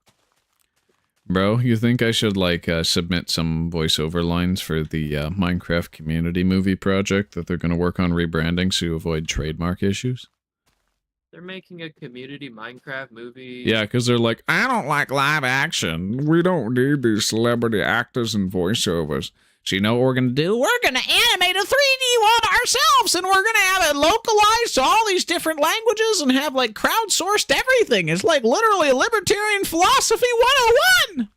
Bro, you think I should, like, submit some voiceover lines for the Minecraft community movie project that they're going to work on rebranding to avoid trademark issues? They're making a community Minecraft movie. Yeah, because they're like, I don't like live action. We don't need these celebrity actors and voiceovers. So you know what we're going to do? We're going to animate a 3D one ourselves, and we're going to have it localized to all these different languages and have, like, crowdsourced everything. It's like literally libertarian philosophy 101.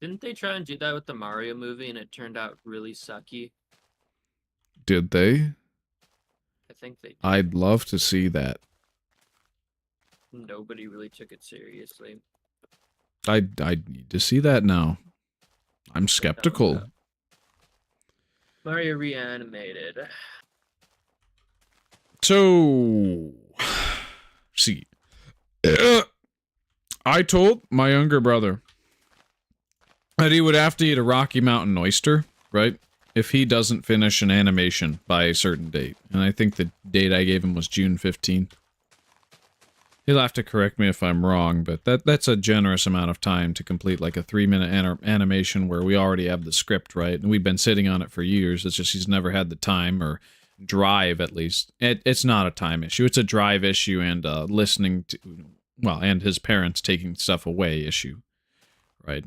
Didn't they try and do that with the Mario movie and it turned out really sucky? Did they? I think they did. I'd love to see that. Nobody really took it seriously. I need to see that now. I'm skeptical. Mario reanimated. So, see, I told my younger brother that he would have to eat a Rocky Mountain oyster, right? If he doesn't finish an animation by a certain date. And I think the date I gave him was June 15th. He'll have to correct me if I'm wrong, but that's a generous amount of time to complete like a 3-minute animation where we already have the script, right? And we've been sitting on it for years. It's just he's never had the time or drive, at least. It's not a time issue. It's a drive issue and listening to, well, and his parents taking stuff away issue, right?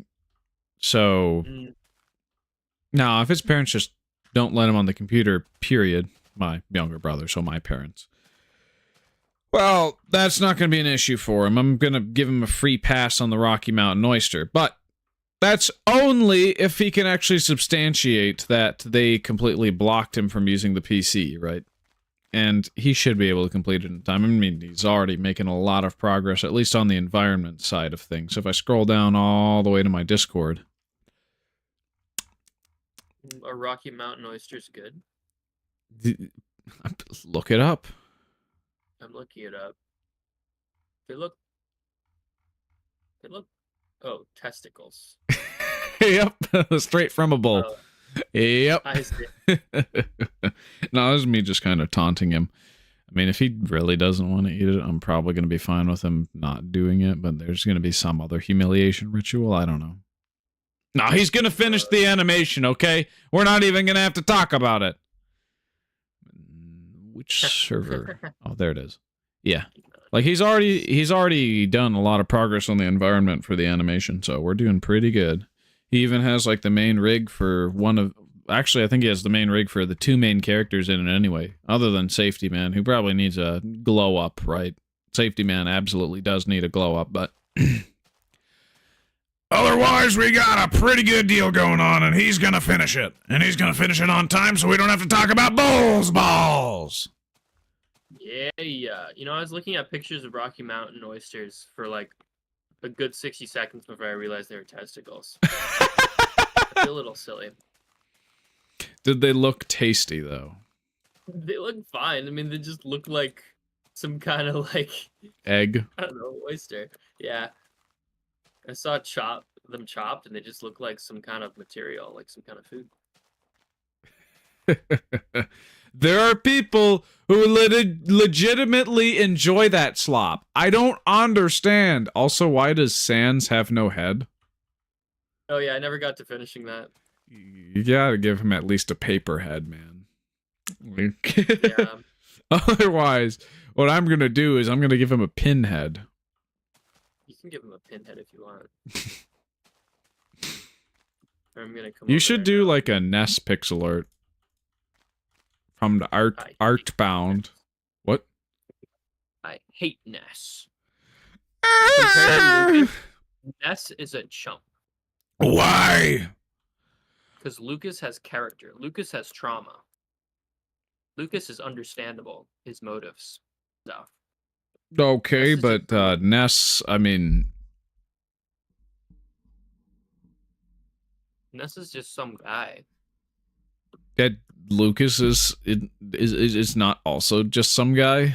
So, now, if his parents just don't let him on the computer, period, my younger brother, so my parents, well, that's not going to be an issue for him. I'm going to give him a free pass on the Rocky Mountain oyster, but that's only if he can actually substantiate that they completely blocked him from using the PC, right? And he should be able to complete it in time. I mean, he's already making a lot of progress, at least on the environment side of things. So if I scroll down all the way to my Discord. A Rocky Mountain oyster's good. Look it up. I'm looking it up. They look. Oh, testicles. Yep, straight from a bull. Oh, Yep. I see. No, this is me just kind of taunting him. I mean, if he really doesn't want to eat it, I'm probably going to be fine with him not doing it, but there's going to be some other humiliation ritual. I don't know. No, he's going to finish the animation, okay? We're not even going to have to talk about it. Which server? Oh, there it is. Yeah. Like, he's already done a lot of progress on the environment for the animation, so we're doing pretty good. He even has, like, the main rig for one of... Actually, I think he has the main rig for the 2 main characters in it anyway, other than Safety Man, who probably needs a glow-up, right? Safety Man absolutely does need a glow-up, but... Otherwise, we got a pretty good deal going on, and he's gonna finish it. And he's gonna finish it on time, so we don't have to talk about Bull's balls! Yeah. You know, I was looking at pictures of Rocky Mountain oysters for like a good 60 seconds before I realized they were testicles. I feel a little silly. Did they look tasty, though? They look fine. I mean, they just look like some kind of like... Egg? I don't know, oyster. Yeah. I saw them chopped, and they just look like some kind of material, like some kind of food. There are people who legitimately enjoy that slop. I don't understand. Also, why does Sans have no head? Oh yeah, I never got to finishing that. You gotta give him at least a paper head, man. Yeah. Otherwise, what I'm gonna do is I'm gonna give him a pinhead. You can give him a pinhead if you want. Or I'm gonna come. You over should there do now. like a Ness pixel art from the Artbound. What? I hate Ness. Compared to Lucas, Ness is a chump. Why? Because Lucas has character. Lucas has trauma. Lucas is understandable. His motives. Stuff. Okay, Ness is but Ness, I mean, Ness is just some guy. that Lucas is not also just some guy.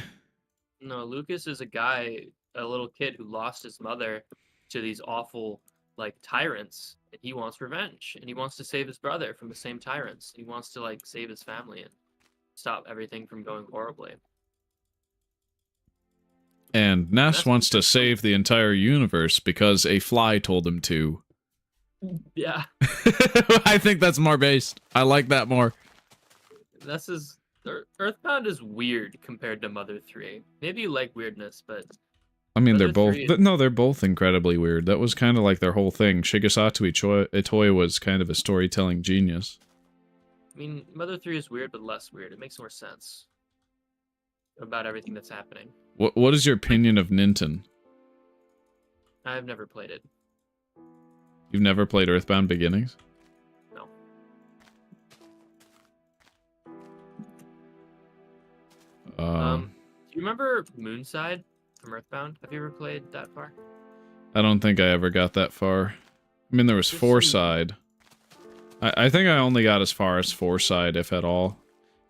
No, Lucas is a guy, a little kid who lost his mother to these awful, like, tyrants, and he wants revenge, and he wants to save his brother from the same tyrants. He wants to, like, save his family and stop everything from going horribly. And Ness That's wants to interesting. save the entire universe because a fly told him to. Yeah, I think that's more based. I like that more. this is Earthbound is weird compared to Mother 3. Maybe you like weirdness, but I mean, Mother they're both... 3 is- No, they're both incredibly weird. That was kind of like their whole thing. Shigesato Itoi was kind of a storytelling genius. I mean, Mother 3 is weird, but less weird. It makes more sense about everything that's happening. What is your opinion of Ninten? I've never played it. You've never played Earthbound Beginnings? No. Do you remember Moonside from Earthbound? Have you ever played that far? I don't think I ever got that far. I mean, there was Just Foreside. I think I only got as far as Foreside, if at all.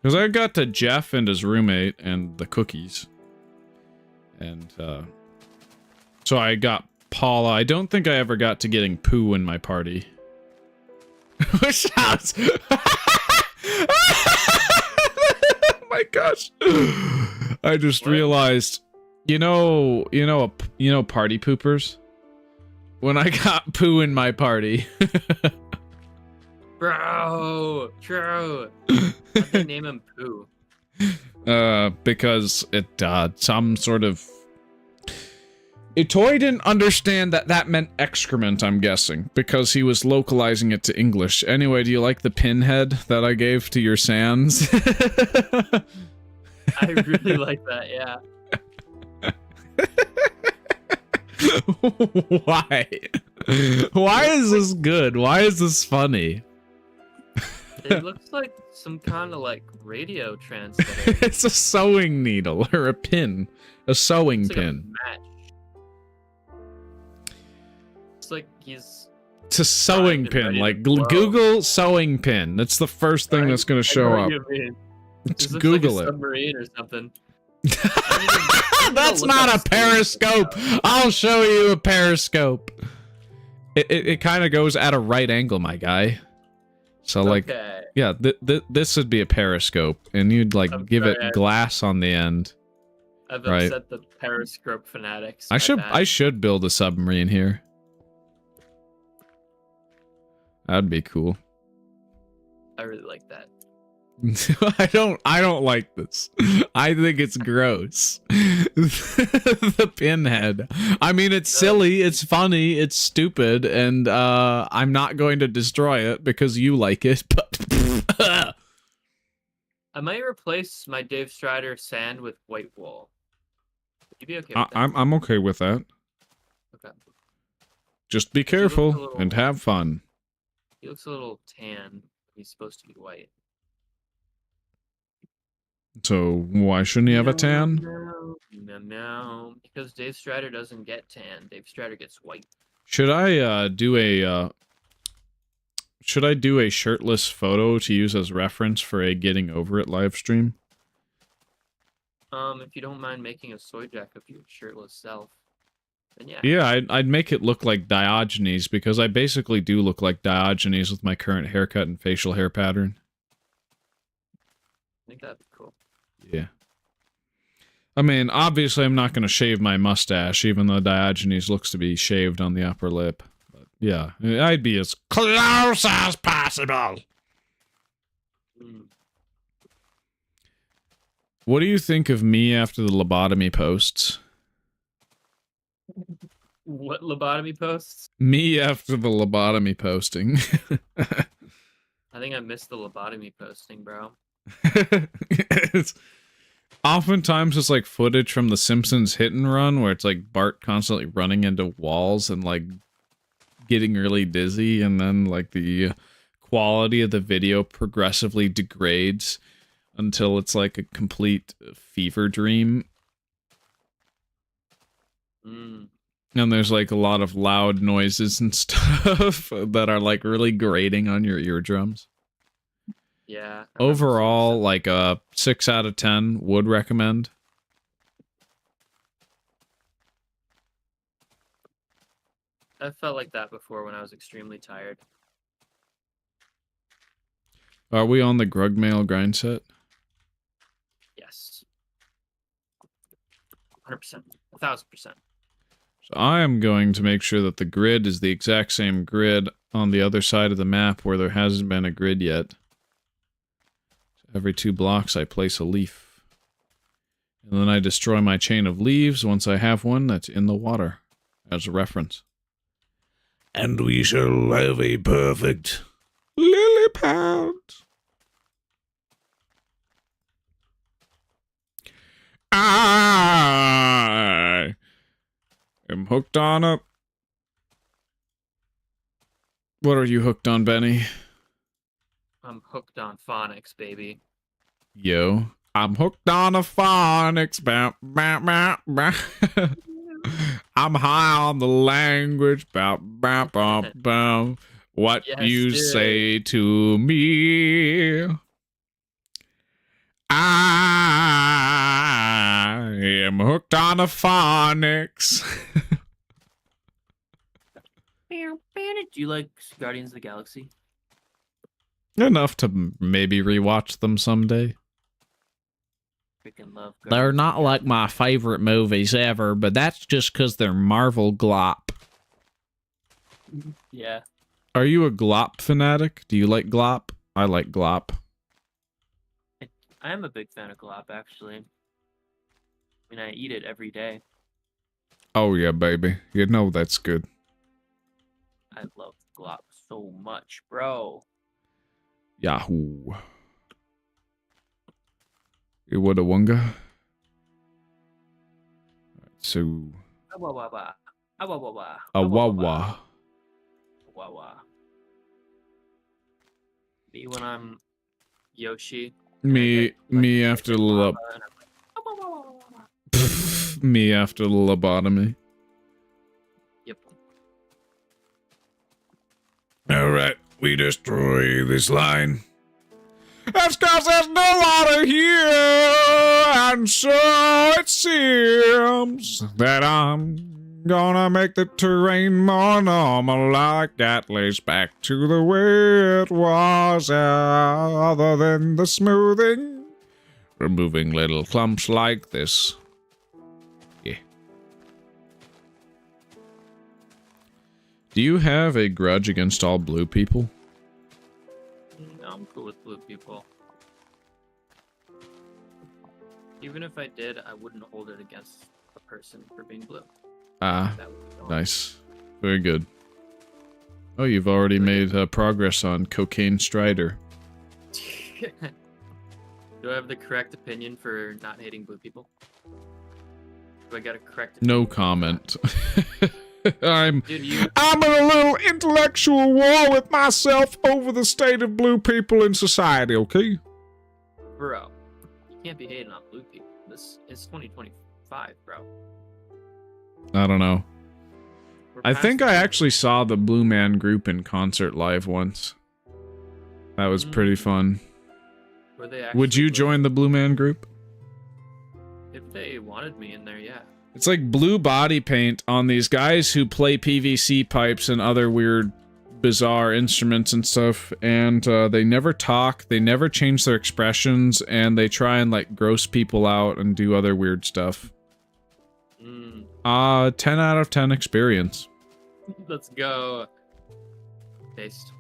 Because I got to Jeff and his roommate and the cookies. And, so I got Paula. I don't think I ever got to getting Pooh in my party. Which sounds... Oh my gosh. I just What? realized, you know party poopers? When I got Pooh in my party. Bro, true. Why'd they name him Pooh? Because it, some sort of... Itoi didn't understand that that meant excrement, I'm guessing, because he was localizing it to English. Anyway, do you like the pinhead that I gave to your Sans? I really like that, yeah. Why? Why is this good? Why is this funny? It looks like some kind of like radio transmitter. It's a sewing needle or a pin. A sewing It's like pin. a match. It's like he's It's a sewing primed and pin. ready Like, to blow. Google sewing pin. That's the first thing that's going to I know show what up. you mean. Just This looks Google like a it. submarine or something. That's look not up a periscope. I'll show you a periscope. It kind of goes at a right angle, my guy. So like, Okay. yeah, this would be a periscope, and you'd like give it Okay. glass on the end. I've Right. upset the periscope fanatics. I my should bad. build a submarine here. That'd be cool. I really like that. I don't like this. I think it's gross. The pinhead. I mean, it's silly, it's funny, it's stupid, and I'm not going to destroy it because you like it, but I might replace my Dave Strider sand with white wool. Would you be okay with that? I'm okay with that. Okay. Just be looks a careful little- and have fun. He looks a little tan. He's supposed to be white. So why shouldn't he have a tan? No, because Dave Strider doesn't get tan. Dave Strider gets white. Should I do a shirtless photo to use as reference for a Getting Over It live stream? If you don't mind making a soy jack of your shirtless self, then yeah. Yeah, I'd make it look like Diogenes, because I basically do look like Diogenes with my current haircut and facial hair pattern. I think that'd be cool. Yeah. I mean, obviously I'm not going to shave my mustache, even though Diogenes looks to be shaved on the upper lip. But yeah, I'd be as close as possible. Mm. What do you think of me after the lobotomy posts? What lobotomy posts? Me after the lobotomy posting. I think I missed the lobotomy posting, bro. It's oftentimes it's like footage from the Simpsons Hit and Run, where it's like Bart constantly running into walls and like getting really dizzy, and then like the quality of the video progressively degrades until it's like a complete fever dream. Mm. And there's like a lot of loud noises and stuff that are like really grating on your eardrums. Yeah. I remember Overall, seeing like a 6 out of 10 would recommend. I felt like that before when I was extremely tired. Are we on the Grugmail grind set? Yes. 100%. 1000%. So I am going to make sure that the grid is the exact same grid on the other side of the map where there hasn't been a grid yet. So every 2 blocks I place a leaf. And then I destroy my chain of leaves once I have one that's in the water as a reference. And we shall have a perfect Lily pad. I am hooked on a... What are you hooked on, Benny? I'm hooked on phonics, baby. Yo. I'm hooked on a phonics. Bow, bow, bow, bow. I'm high on the language. Bow, bow, bow, bow. What Yes, you dude. say to me. I am hooked on a phonics. Do you like Guardians of the Galaxy? Enough to maybe rewatch them someday. Freaking love Guardians They're of the not like Galaxy. my favorite movies ever, but that's just because they're Marvel glop. Yeah. Are you a glop fanatic? Do you like glop? I like glop. I am a big fan of glop, actually. I mean, I eat it every day. Oh yeah, baby. You know that's good. I love glop so much, bro. Yahoo. Iwadawunga. So, Awawawa. Awawawa. Awawa. Awawa. Me when I'm Yoshi. Me after the Lava, and I'm like, "Awawawawa." me after the lobotomy. Yep. Alright, we destroy this line. That's cause there's no water here, and so it seems that I'm gonna make the terrain more normal, like at least back to the way it was, other than the smoothing, removing little clumps like this. Yeah. Do you have a grudge against all blue people? No, I'm cool with blue people. Even if I did, I wouldn't hold it against a person for being blue. Ah, That would be wrong. nice. Very good. Oh, you've already made progress on Cocaine Strider. Do I have the correct opinion for not hating blue people? Do I got a correct No opinion? comment. I'm Dude, you in a little intellectual war with myself over the state of blue people in society, okay? bro, you can't be hating on blue people. This is 2025, bro. I don't know. We're I past think the I point. actually saw the Blue Man Group in concert live once. That was pretty fun. Were they Would actually you blue? join the Blue Man Group? If they wanted me in there, yeah. It's like blue body paint on these guys who play PVC pipes and other weird, bizarre instruments and stuff, and they never talk, they never change their expressions, and they try and, like, gross people out and do other weird stuff. 10 out of 10 experience. Let's go. Taste.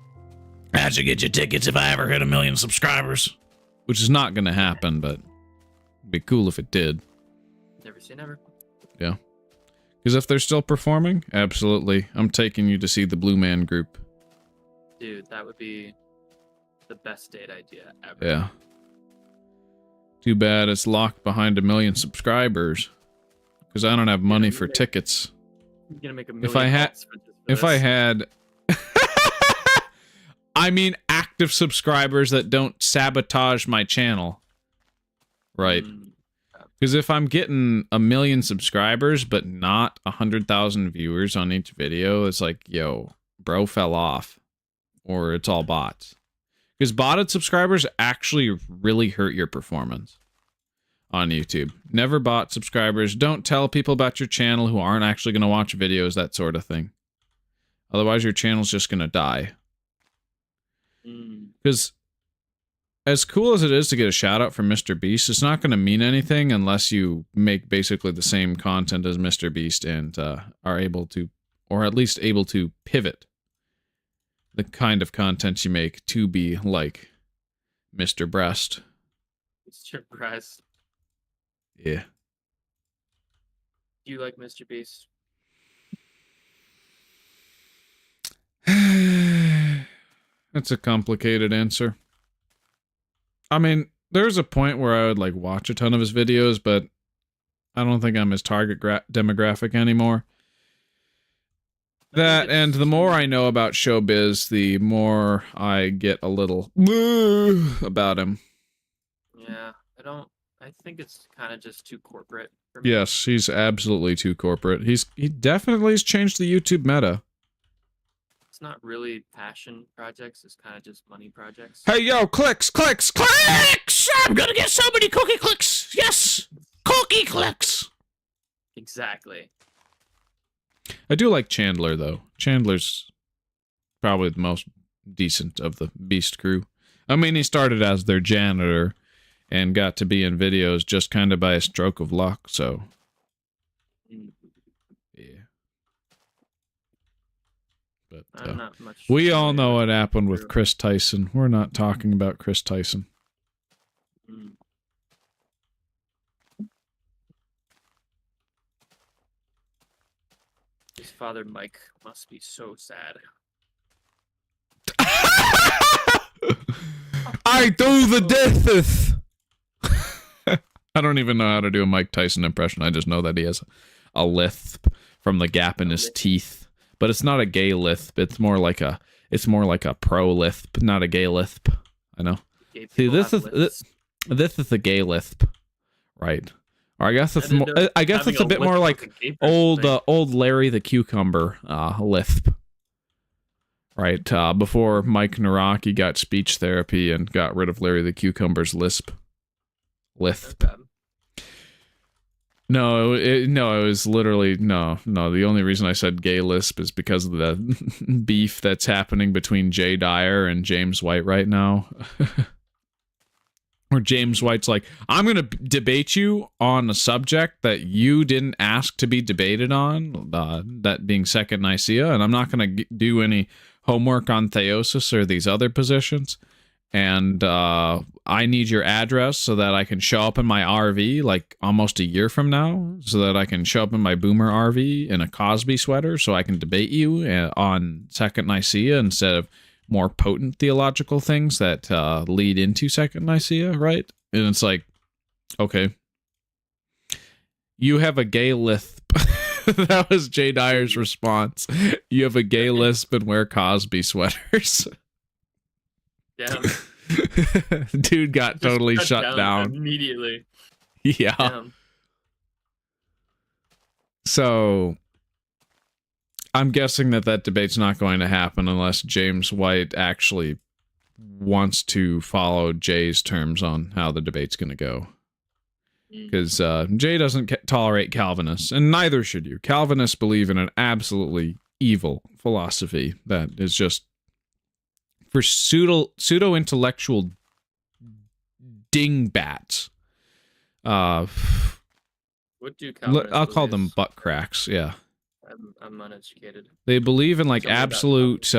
How'd you get your tickets if I ever hit 1 million subscribers? Which is not gonna happen, but it'd be cool if it did. Never say never. Yeah. Because if they're still performing, absolutely. I'm taking you to see the Blue Man Group. Dude, that would be the best date idea ever. Yeah. Too bad it's locked behind 1 million subscribers. Because I don't have money for tickets. You're gonna make a If I million had- bucks for this- for If I this. had... I mean active subscribers that don't sabotage my channel. Right. Because if I'm getting 1 million subscribers, but not 100,000 viewers on each video, it's like, yo, bro fell off. Or it's all bots. Because botted subscribers actually really hurt your performance on YouTube. Never bot subscribers. Don't tell people about your channel who aren't actually going to watch videos, that sort of thing. Otherwise, your channel's just gonna die. Mm. Because as cool as it is to get a shout out from Mr. Beast, it's not going to mean anything unless you make basically the same content as Mr. Beast and are able to, or at least able to pivot the kind of content you make to be like Mr. Breast. Mr. Breast. Yeah. Do you like Mr. Beast? That's a complicated answer. I mean, there's a point where I would like watch a ton of his videos, but I don't think I'm his target demographic anymore. That, and the more I know about showbiz, the more I get a little about him. Yeah, I think it's kind of just too corporate for me. Yes, he's absolutely too corporate. He definitely has changed the YouTube meta. It's not really passion projects, it's kind of just money projects. Hey, yo, clicks! I'm gonna get so many cookie clicks! Yes! Cookie clicks! Exactly. I do like Chandler, though. Chandler's probably the most decent of the Beast crew. I mean, he started as their janitor and got to be in videos just kind of by a stroke of luck, so... Yeah. But I'm not much we all know what familiar happened with with Chris Tyson. We're not talking about Chris Tyson. Mm. His father, Mike, must be so sad. I do the deatheth! I don't even know how to do a Mike Tyson impression. I just know that he has a lisp from the gap in his teeth. But it's not a gay lisp. It's more like a pro lisp, not a gay lisp. I know. See, this is a gay lisp, right? Or I guess it's more. I guess it's a bit more like old Larry the Cucumber lisp, right? Before Mike Naraki got speech therapy and got rid of Larry the Cucumber's lisp. No, it was literally no. The only reason I said gay lisp is because of the beef that's happening between Jay Dyer and James White right now. Where James White's like, I'm going to debate you on a subject that you didn't ask to be debated on, that being Second Nicaea, and I'm not going to do any homework on theosis or these other positions. And I need your address so that I can show up in my RV like almost a year from now, so that I can show up in my Boomer RV in a Cosby sweater so I can debate you on Second Nicaea instead of more potent theological things that lead into Second Nicaea, right? And it's like, okay, you have a gay lisp. That was Jay Dyer's response. You have a gay lisp and wear Cosby sweaters. Damn. Dude got Just totally shut down immediately. Yeah. Damn. So I'm guessing that debate's not going to happen unless James White actually wants to follow Jay's terms on how the debate's going to go. Because Jay doesn't tolerate Calvinists, and neither should you. Calvinists believe in an absolutely evil philosophy that is just for pseudo-intellectual dingbats. What do Calvinists I'll call them believe? butt cracks, yeah. I'm uneducated. They believe in like Tell me about absolute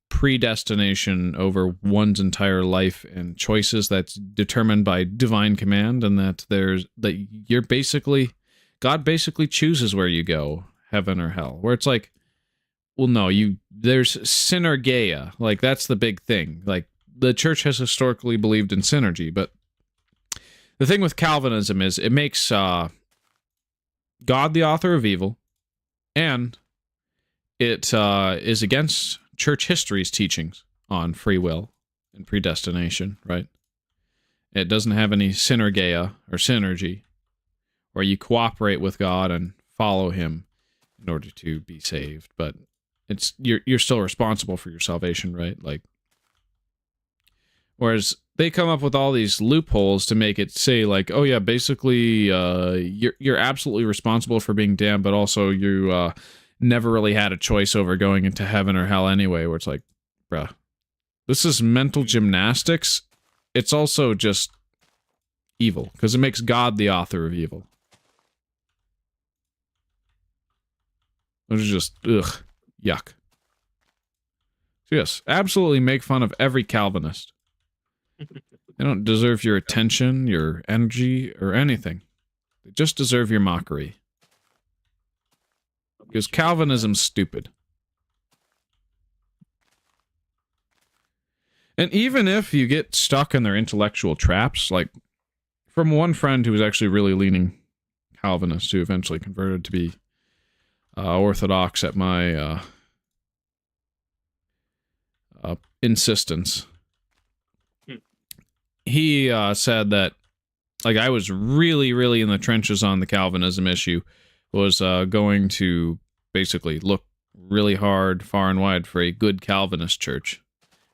predestination over one's entire life and choices that's determined by divine command, and that God basically chooses where you go, heaven or hell. Where it's like, well, no, there's synergeia. Like, that's the big thing. Like, the church has historically believed in synergy, but the thing with Calvinism is it makes God the author of evil, and it is against church history's teachings on free will and predestination, right? It doesn't have any synergeia or synergy where you cooperate with God and follow him in order to be saved, but you're still responsible for your salvation, right? Like, whereas they come up with all these loopholes to make it say like, oh yeah, basically you're absolutely responsible for being damned, but also you never really had a choice over going into heaven or hell anyway, where it's like, bruh, this is mental gymnastics. It's also just evil, because it makes God the author of evil. Which is just, ugh, yuck. So yes, absolutely make fun of every Calvinist. They don't deserve your attention, your energy, or anything. They just deserve your mockery. Because Calvinism's stupid. And even if you get stuck in their intellectual traps, like from one friend who was actually really leaning Calvinist, who eventually converted to be Orthodox at my insistence, he said that, like, I was really, really in the trenches on the Calvinism issue, was going to basically look really hard, far and wide, for a good Calvinist church.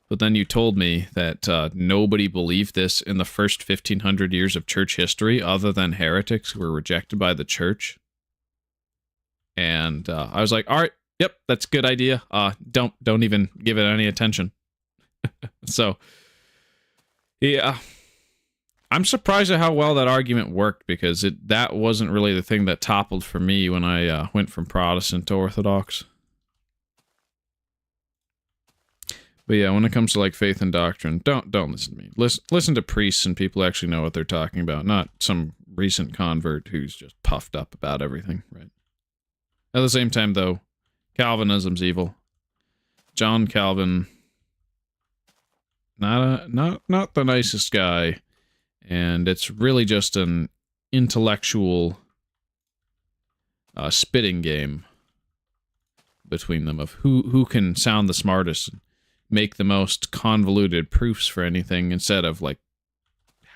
But then you told me that nobody believed this in the first 1,500 years of church history, other than heretics who were rejected by the church. And I was like, all right, yep, that's a good idea. Don't even give it any attention. So, yeah. I'm surprised at how well that argument worked, because that wasn't really the thing that toppled for me when I went from Protestant to Orthodox. But yeah, when it comes to like faith and doctrine, don't listen to me. Listen to priests and people who actually know what they're talking about, not some recent convert who's just puffed up about everything, right? At the same time, though, Calvinism's evil. John Calvin, not the nicest guy. And it's really just an intellectual spitting game between them of who can sound the smartest and make the most convoluted proofs for anything, instead of like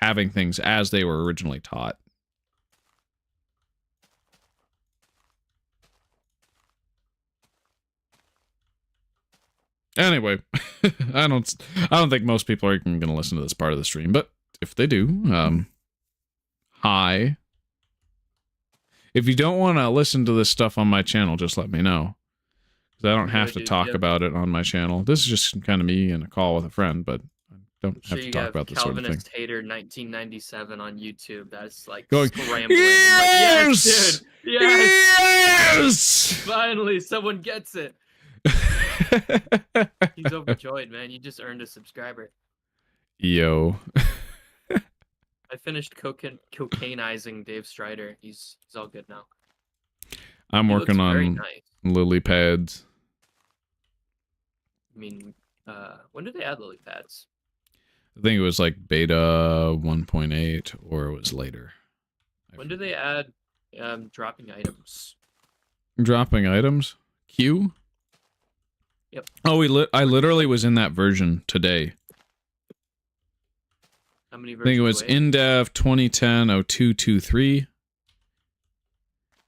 having things as they were originally taught. Anyway, I don't think most people are even going to listen to this part of the stream, but if they do, hi. If you don't want to listen to this stuff on my channel, just let me know. Because I don't have to talk about it on my channel. This is just kind of me in a call with a friend, but I don't have to talk about this sort of thing. Calvinist Hater 1997 on YouTube. That's like Going, scrambling. yes! Like, yes, dude! Yes! Yes! Finally, someone gets it. He's overjoyed, man. You just earned a subscriber. Yo. I finished cocainizing Dave Strider. He's all good now. I'm working on lily pads. I mean, when did they add lily pads? I think it was like beta 1.8, or it was later. When did they add dropping items? Dropping items? Q? Yep. Oh, I literally was in that version today. How many versions? I think it was Indev 2010-0223. It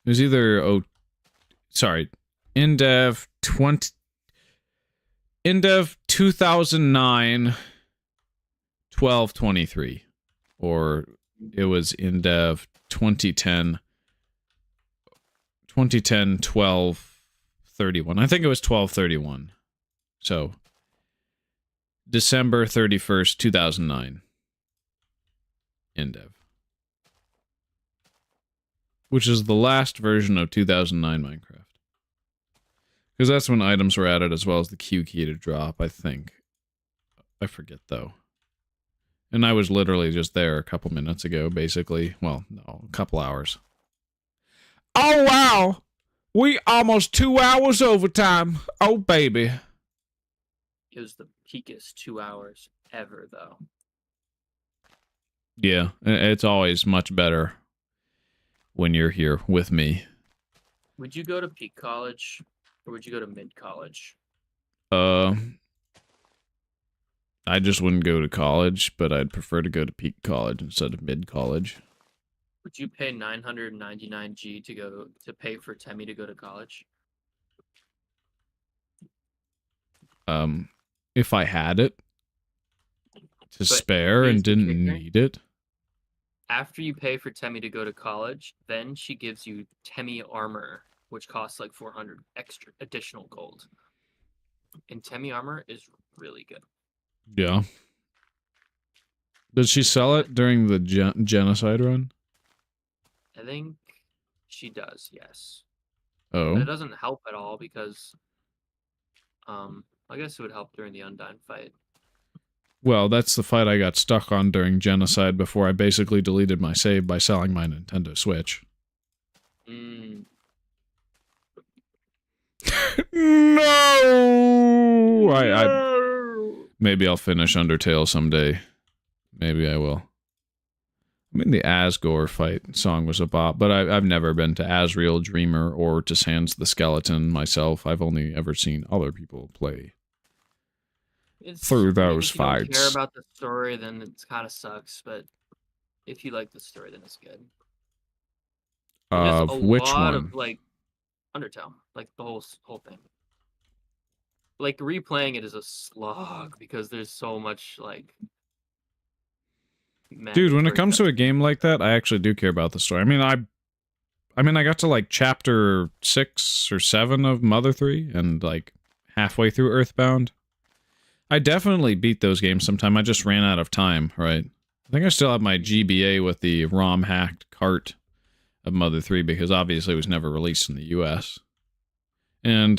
was either Indev 2009 1223, or it was Indev 2010 1231. I think it was 1231. So December 31st, 2009. Indev. Which is the last version of 2009 Minecraft. Because that's when items were added, as well as the Q key to drop, I think. I forget, though. And I was literally just there a couple minutes ago, basically. Well, no, a couple hours. Oh, wow! We almost 2 hours overtime. Oh, baby. It was the peakest 2 hours ever, though. Yeah, it's always much better when you're here with me. Would you go to peak college, or would you go to mid college? I just wouldn't go to college, but I'd prefer to go to peak college instead of mid college. Would you pay 999 G to pay for Temmie to go to college? If I had it to spare and didn't need it. After you pay for Temmie to go to college, then she gives you Temmie armor which costs like 400 extra additional gold. And Temi armor is really good. Yeah. Did she sell it during the genocide run? I think she does, yes. Oh. But it doesn't help at all because, I guess it would help during the Undyne fight. Well, that's the fight I got stuck on during genocide before I basically deleted my save by selling my Nintendo Switch. No! Maybe I'll finish Undertale someday. Maybe I will. I mean, the Asgore fight song was a bop, but I've never been to Asriel Dreamer or to Sans the Skeleton myself. I've only ever seen other people play through those if you don't care fights. about the story, then it kind of sucks. But if you like the story, then it's good. Of which one? Of like Undertale, like the whole thing. Like replaying it is a slog because there's so much like. Dude, when it comes to a game like that, I actually do care about the story. I mean, I got to like chapter 6 or 7 of Mother 3 and like halfway through Earthbound. I definitely beat those games sometime. I just ran out of time, right? I think I still have my GBA with the ROM hacked cart of Mother 3 because obviously it was never released in the US. And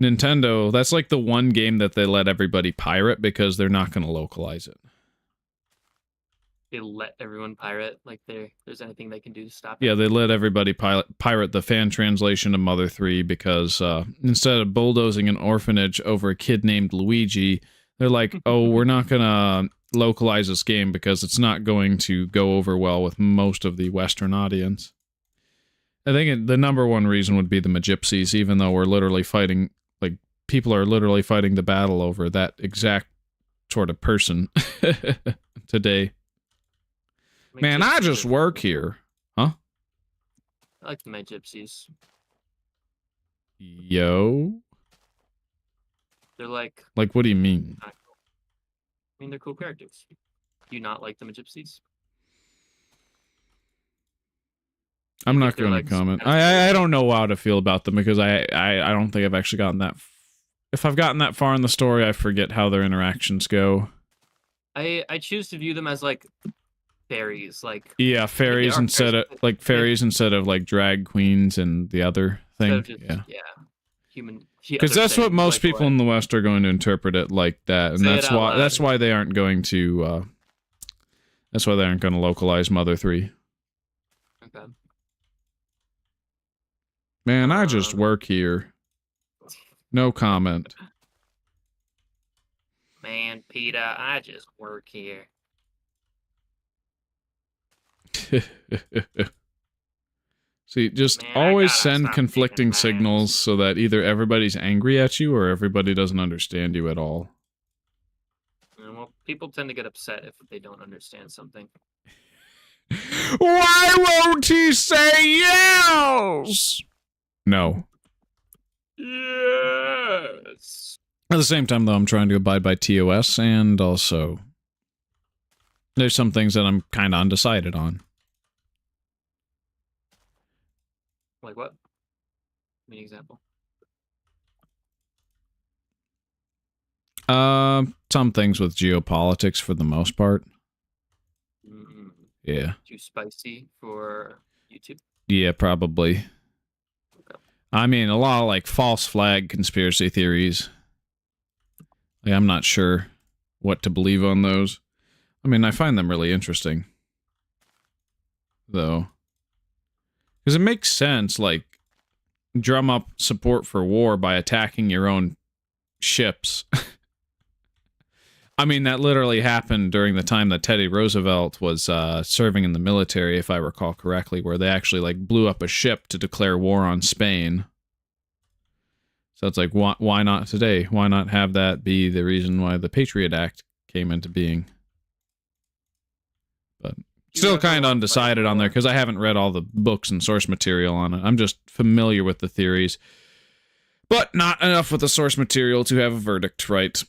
Nintendo, that's like the one game that they let everybody pirate because they're not going to localize it. They let everyone pirate, like there's anything they can do to stop it. Yeah, they let everybody pirate the fan translation of Mother 3 because instead of bulldozing an orphanage over a kid named Luigi, they're like, oh, we're not going to localize this game because it's not going to go over well with most of the Western audience. I think the number one reason would be the Magypsies, even though we're literally fighting, like, people are literally fighting the battle over that exact sort of person today. Man, I just work here. Huh? I like the Magypsies. Yo? They're like... Like, what do you mean? I mean, they're cool characters. Do you not like the Magypsies? I'm not going to comment. I don't know how to feel about them because I don't think I've actually gotten that... If I've gotten that far in the story, I forget how their interactions go. I choose to view them as, like... fairies, like fairies instead of like drag queens and the other thing. Human. Because that's what most people in the West are going to interpret it like that, and that's why they aren't going to localize Mother 3. Okay. Man, I just work here. No comment. Man, Peter, I just work here. See, just always send conflicting signals so that either everybody's angry at you or everybody doesn't understand you at all. Well, people tend to get upset if they don't understand something. Why won't he say yes? No. Yes. At the same time, though, I'm trying to abide by TOS, and also there's some things that I'm kind of undecided on. Like what? Give me an example. Some things with geopolitics for the most part. Yeah. Too spicy for YouTube? Yeah, probably. Okay. I mean, a lot of, like, false flag conspiracy theories. Like, I'm not sure what to believe on those. I mean, I find them really interesting. Though. Because it makes sense, like, drum up support for war by attacking your own ships. I mean, that literally happened during the time that Teddy Roosevelt was serving in the military, if I recall correctly, where they actually, like, blew up a ship to declare war on Spain. So it's like, why not today? Why not have that be the reason why the Patriot Act came into being? But still kind of undecided on there, because I haven't read all the books and source material on it. I'm just familiar with the theories. But not enough with the source material to have a verdict, right?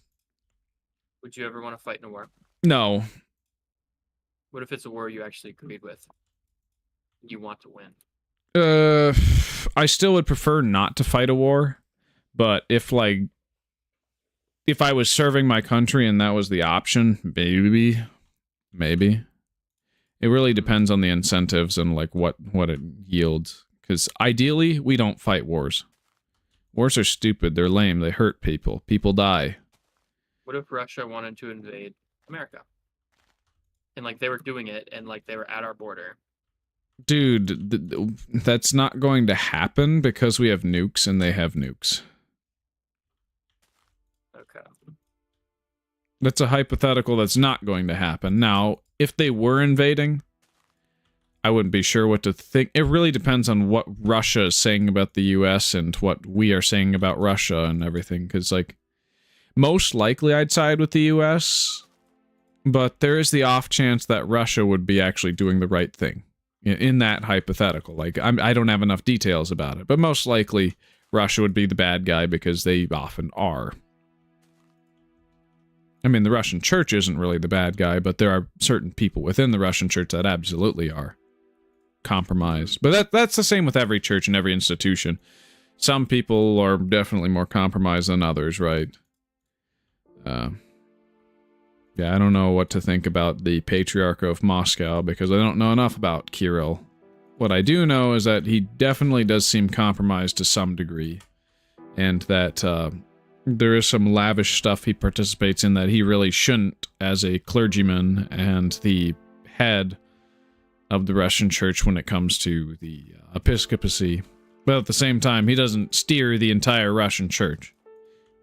Would you ever want to fight in a war? No. What if it's a war you actually agreed with? You want to win? I still would prefer not to fight a war, but if I was serving my country and that was the option, maybe. It really depends on the incentives and like what it yields. Because ideally, we don't fight wars. Wars are stupid. They're lame. They hurt people. People die. What if Russia wanted to invade America? And like they were doing it, and like they were at our border. Dude, that's not going to happen because we have nukes and they have nukes. Okay. That's a hypothetical that's not going to happen. Now, if they were invading, I wouldn't be sure what to think. It really depends on what Russia is saying about the US and what we are saying about Russia and everything. Because, like, most likely I'd side with the US, but there is the off chance that Russia would be actually doing the right thing in that hypothetical. Like, I don't have enough details about it, but most likely Russia would be the bad guy because they often are. I mean, the Russian church isn't really the bad guy, but there are certain people within the Russian church that absolutely are compromised. But that's the same with every church and every institution. Some people are definitely more compromised than others, right? Yeah, I don't know what to think about the Patriarch of Moscow because I don't know enough about Kirill. What I do know is that he definitely does seem compromised to some degree, and that there is some lavish stuff he participates in that he really shouldn't as a clergyman and the head of the Russian church when it comes to the episcopacy. But at the same time, he doesn't steer the entire Russian church.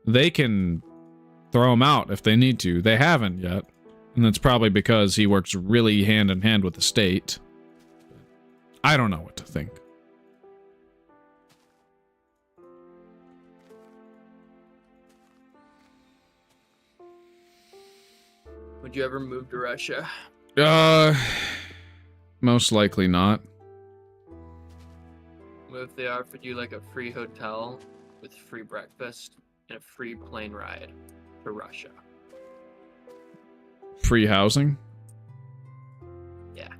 They can throw him out if they need to. They haven't yet. And that's probably because he works really hand in hand with the state. I don't know what to think. Would you ever move to Russia? Most likely not. What if they offered you like a free hotel with free breakfast and a free plane ride to Russia? Free housing? Yeah.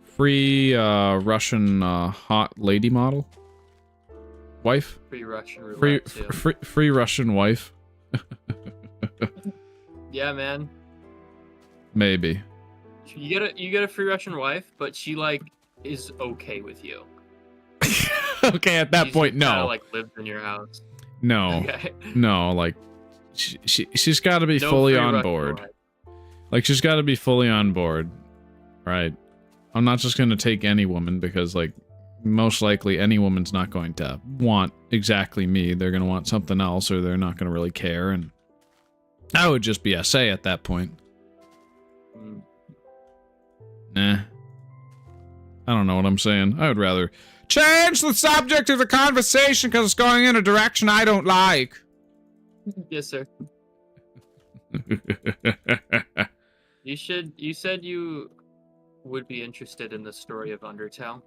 Free Russian hot lady model? Wife? Free Russian roulette too. Free Russian wife? Yeah, man. Maybe. You get a free Russian wife, but she like is okay with you. Okay, at that point, no. Kinda, like lives in your house. No. Okay. No, like she's got to be No fully free on Russian board. wife. Like she's got to be fully on board. Right. I'm not just going to take any woman because like most likely any woman's not going to want exactly me. They're going to want something else or they're not going to really care, and I would just be SA at that point. Nah. I don't know what I'm saying. I would rather change the subject of the conversation because it's going in a direction I don't like. Yes, sir. You said you would be interested in the story of Undertale.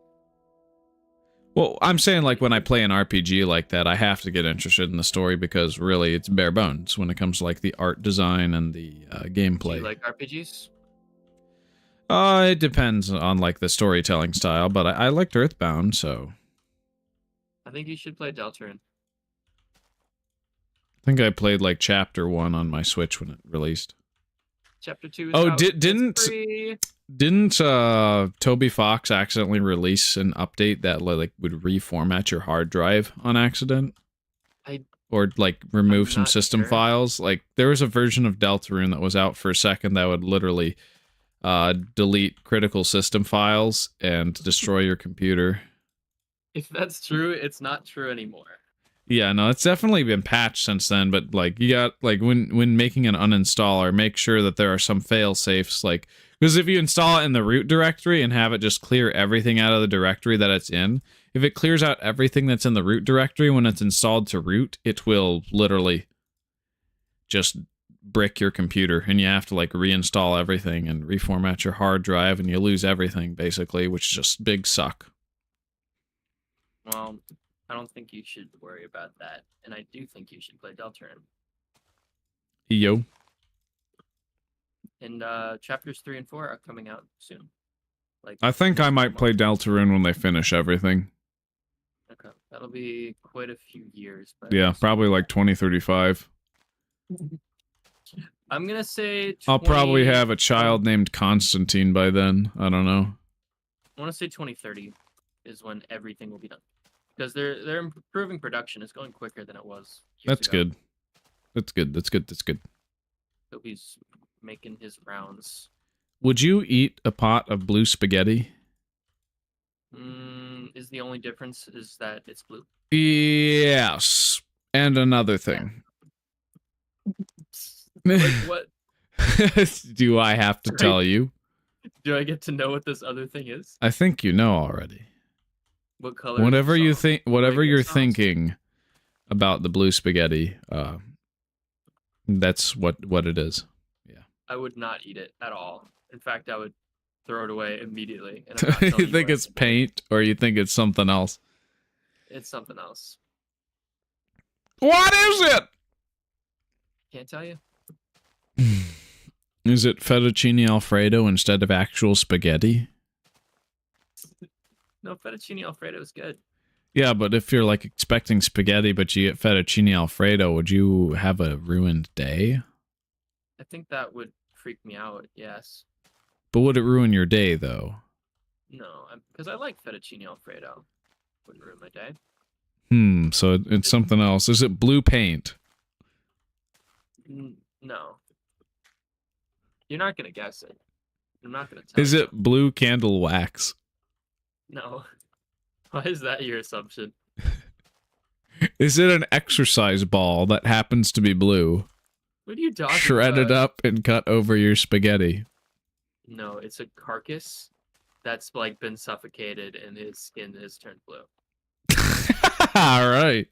Well, I'm saying like when I play an RPG like that, I have to get interested in the story because really it's bare bones when it comes to like the art design and the gameplay. Do you like RPGs? It depends on like the storytelling style, but I liked Earthbound, so I think you should play Deltarune. I think I played like Chapter 1 on my Switch when it released. Chapter 2 is Oh, out. It's free. Didn't Toby Fox accidentally release an update that like would reformat your hard drive on accident? Or like remove some system files? Like there was a version of Deltarune that was out for a second that would literally delete critical system files and destroy your computer. If that's true, it's not true anymore. Yeah, no, it's definitely been patched since then, but like you got like when making an uninstaller, make sure that there are some fail safes, like because if you install it in the root directory and have it just clear everything out of the directory that it's in, if it clears out everything that's in the root directory when it's installed to root, it will literally just brick your computer and you have to like reinstall everything and reformat your hard drive and you lose everything basically, which is just big suck. Well, I don't think you should worry about that, and I do think you should play Deltarune. Yo. And chapters 3 and 4 are coming out soon. Like, I think I might play month. Deltarune when they finish everything. Okay, that'll be quite a few years. But Yeah, probably like 2035. I'm gonna say 20, I'll probably have a child named Constantine by then. I don't know. I want to say 2030 is when everything will be done, because they're improving production. It's going quicker than it was. That's good. That's good. That's good. That's good. So he's making his rounds. Would you eat a pot of blue spaghetti? Is the only difference is that it's blue? Yes. And another thing. Like what? Do I have to tell you? Do I get to know what this other thing is? I think you know already. What color? Whatever you sauce? think, whatever Like you're sauce? thinking about the blue spaghetti, that's what it is. Yeah. I would not eat it at all. In fact, I would throw it away immediately. And I'm not telling You think what it's paint or you think it's something else? it's something else. What is it? Can't tell you. Is it fettuccine alfredo instead of actual spaghetti? No, fettuccine alfredo is good. Yeah, but if you're like expecting spaghetti but you get fettuccine alfredo, would you have a ruined day? I think that would freak me out. Yes. But would it ruin your day though? No, because I like fettuccine alfredo. Wouldn't ruin my day. So it's something else. Is it blue paint? No. You're not gonna guess it. I'm not gonna tell Is you. it blue candle wax? No. Why is that your assumption? Is it an exercise ball that happens to be blue? What are you talking Shredded about? up and cut over your spaghetti. No, it's a carcass that's like been suffocated and his skin has turned blue. All right.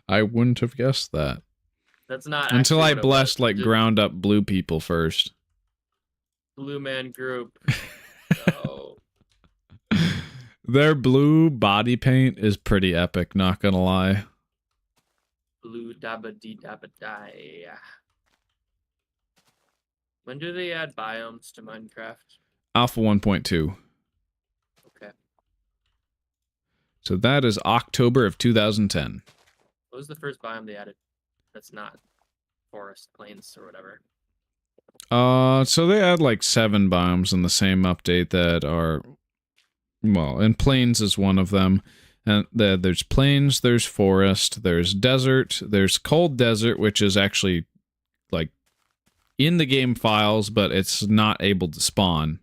I wouldn't have guessed that. That's not Until actually I what it blessed was. like Just ground up blue people first. Blue Man Group. No. Their blue body paint is pretty epic, not gonna lie. Blue dabba dee dabba die. When do they add biomes to Minecraft? Alpha 1.2. Okay. So that is October of 2010. What was the first biome they added? That's not forest, plains, or whatever. So they add like 7 biomes in the same update that are, well, and plains is one of them. And there's plains, there's forest, there's desert, there's cold desert, which is actually like in the game files, but it's not able to spawn.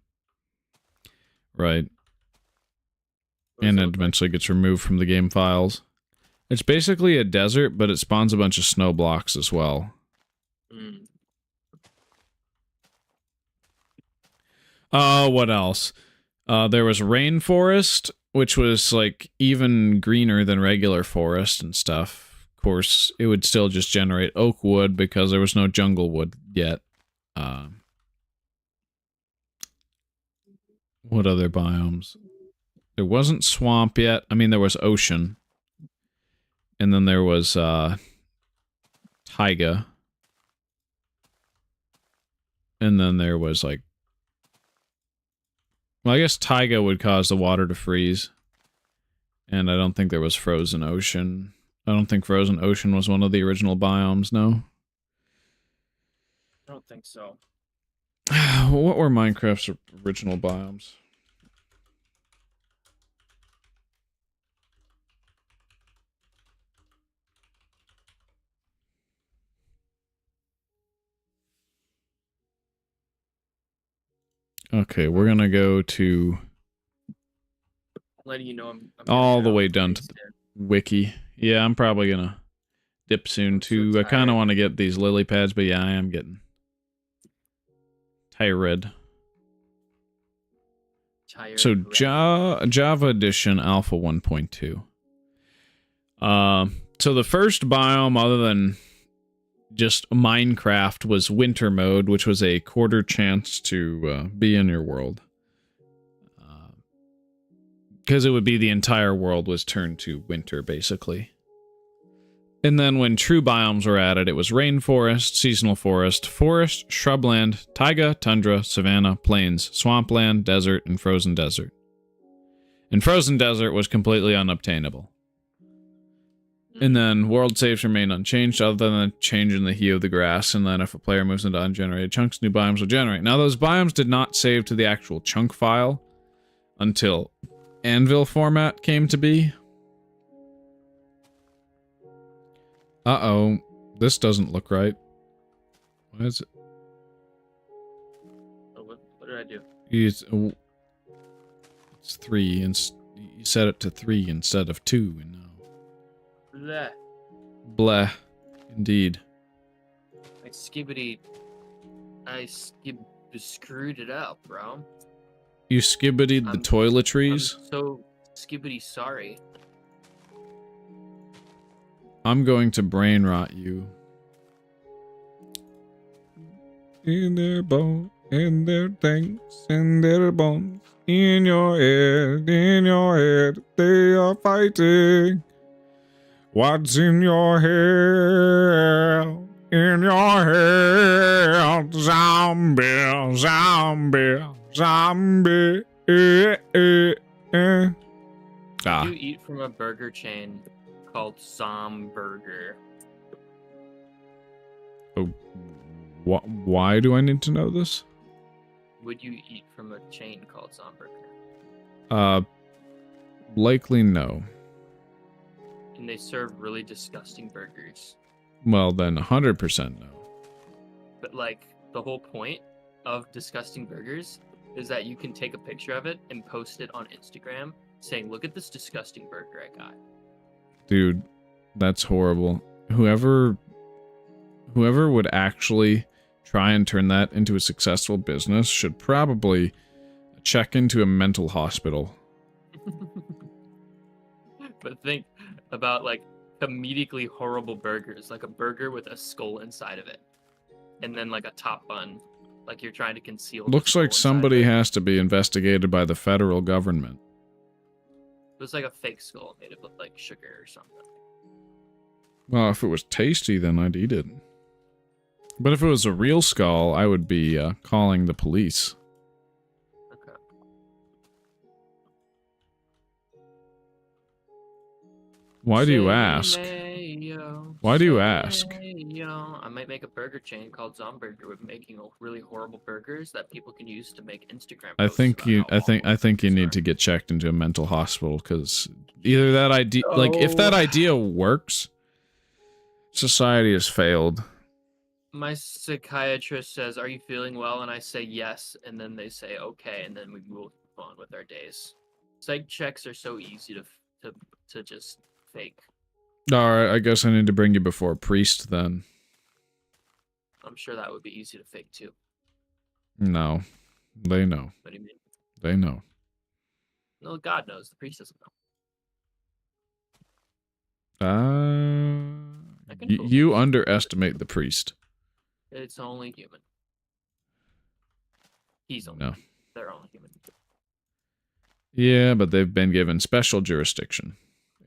Right. And it eventually gets removed from the game files. It's basically a desert, but it spawns a bunch of snow blocks as well. What else? There was rainforest, which was like even greener than regular forest and stuff. Of course, it would still just generate oak wood because there was no jungle wood yet. What other biomes? There wasn't swamp yet. I mean, there was ocean. And then there was taiga. And then there was like, well, I guess taiga would cause the water to freeze. And I don't think there was frozen ocean. I don't think frozen ocean was one of the original biomes, no? I don't think so. What were Minecraft's original biomes? Okay, we're gonna go to Letting you know I'm all the out way down to the wiki. Yeah, I'm probably gonna dip soon I'm so too. I kind of tired. want to get these lily pads, but yeah, I am getting tired. Tired So red. Java Edition Alpha 1.2. So the first biome, other than just Minecraft, was winter mode, which was a quarter chance to be in your world. Because it would be the entire world was turned to winter, basically. And then when true biomes were added, it was rainforest, seasonal forest, forest, shrubland, taiga, tundra, savanna, plains, swampland, desert, and frozen desert. And frozen desert was completely unobtainable. And then world saves remain unchanged other than a change in the hue of the grass, and then if a player moves into ungenerated chunks, new biomes will generate. Now those biomes did not save to the actual chunk file until Anvil format came to be. Uh-oh, this doesn't look right. Why is it? Oh, what did I do? It's 3, and you set it to 3 instead of 2, and now. Bleh. Bleh. Indeed. Like skibbity. I screwed it up, bro. You skibbitied the toiletries? I'm so skibbity sorry. I'm going to brain rot you. In their bones, in their tanks, in their bones, in your head, they are fighting. What's in your head? In your head, zombie, zombie, zombie. Ah. You eat from a burger chain called Zomburger. Oh, why do I need to know this? Would you eat from a chain called Zomburger? Likely no. And they serve really disgusting burgers. Well, then 100% no. But like the whole point of disgusting burgers is that you can take a picture of it and post it on Instagram saying, "Look at this disgusting burger I got." Dude, that's horrible. Whoever would actually try and turn that into a successful business should probably check into a mental hospital. But think about like comedically horrible burgers, like a burger with a skull inside of it, and then like a top bun, like you're trying to conceal. Looks like somebody has to be investigated by the federal government. It was like a fake skull made of like sugar or something. Well, if it was tasty, then I'd eat it. But if it was a real skull, I would be calling the police. Okay. Why do you ask? Why do you ask? I might make a burger chain called Zomburger with making really horrible burgers that people can use to make Instagram I posts think about you how I think you awful need to get checked into a mental hospital, because either that idea, like if that idea works, society has failed. My psychiatrist says, "Are you feeling well?" And I say yes, and then they say okay, and then we move on with our days. Psych checks are so easy to just fake. Alright, I guess I need to bring you before a priest then. I'm sure that would be easy to fake too. No. They know. What do you mean? They know. No, God knows. The priest doesn't know. I can fool You them. underestimate the priest. It's only human. He's only. No. Human. They're only human. Yeah, but they've been given special jurisdiction.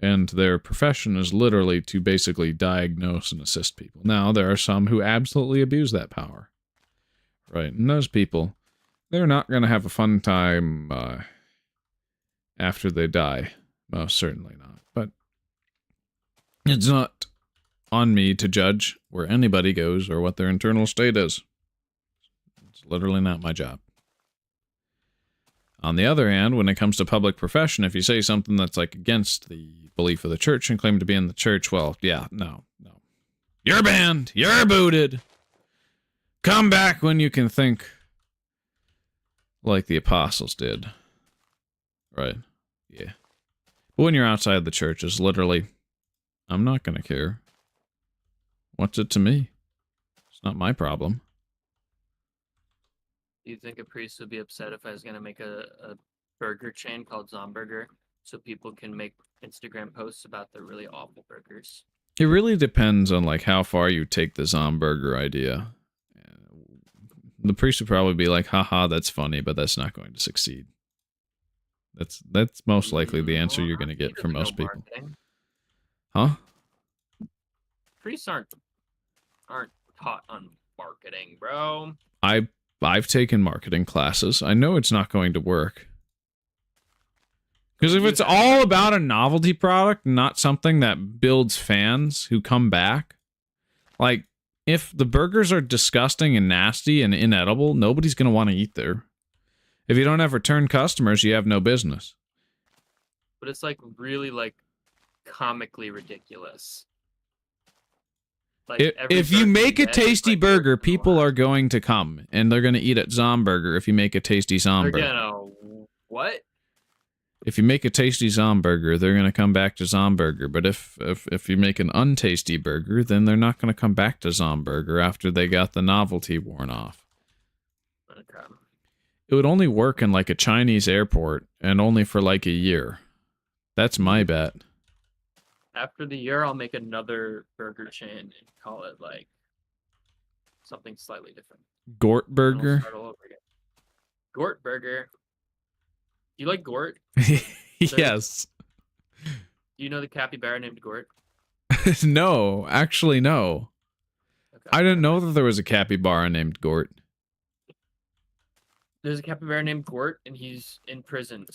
And their profession is literally to basically diagnose and assist people. Now, there are some who absolutely abuse that power. Right, and those people, they're not going to have a fun time after they die. Most certainly not. But it's not on me to judge where anybody goes or what their internal state is. It's literally not my job. On the other hand, when it comes to public profession, if you say something that's like against the belief of the church and claim to be in the church, well, yeah, no. You're banned! You're booted! Come back when you can think like the apostles did. Right. Yeah. But when you're outside the church, it's literally, I'm not gonna care. What's it to me? It's not my problem. Do you think a priest would be upset if I was going to make a burger chain called Zomburger so people can make Instagram posts about their really awful burgers? It really depends on like how far you take the Zomburger idea. The priest would probably be like, haha, that's funny, but that's not going to succeed. That's most likely the answer you're going to get from most people. Marketing. Huh? priests aren't taught on marketing, bro. I've taken marketing classes. I know it's not going to work. Because if it's all about a novelty product, not something that builds fans who come back, like, if the burgers are disgusting and nasty and inedible, nobody's going to want to eat there. If you don't have return customers, you have no business. But it's like really like comically ridiculous. Like If you make a tasty burger, people are going to come and they're going to eat at Zomburger. If you make a tasty Zomburger, they're gonna what? If you make a tasty Zomburger, they're going to come back to Zomburger. But if you make an untasty burger, then they're not going to come back to Zomburger after they got the novelty worn off. Okay. It would only work in like a Chinese airport and only for like a year. That's my bet. After the year, I'll make another burger chain and call it like something slightly different. Gort And we'll Burger? start all over again. Gort Burger. Do you like Gort? Yes. Do you know the capybara named Gort? No, actually no. Okay. I didn't know that there was a capybara named Gort. There's a capybara named Gort, and he's in prison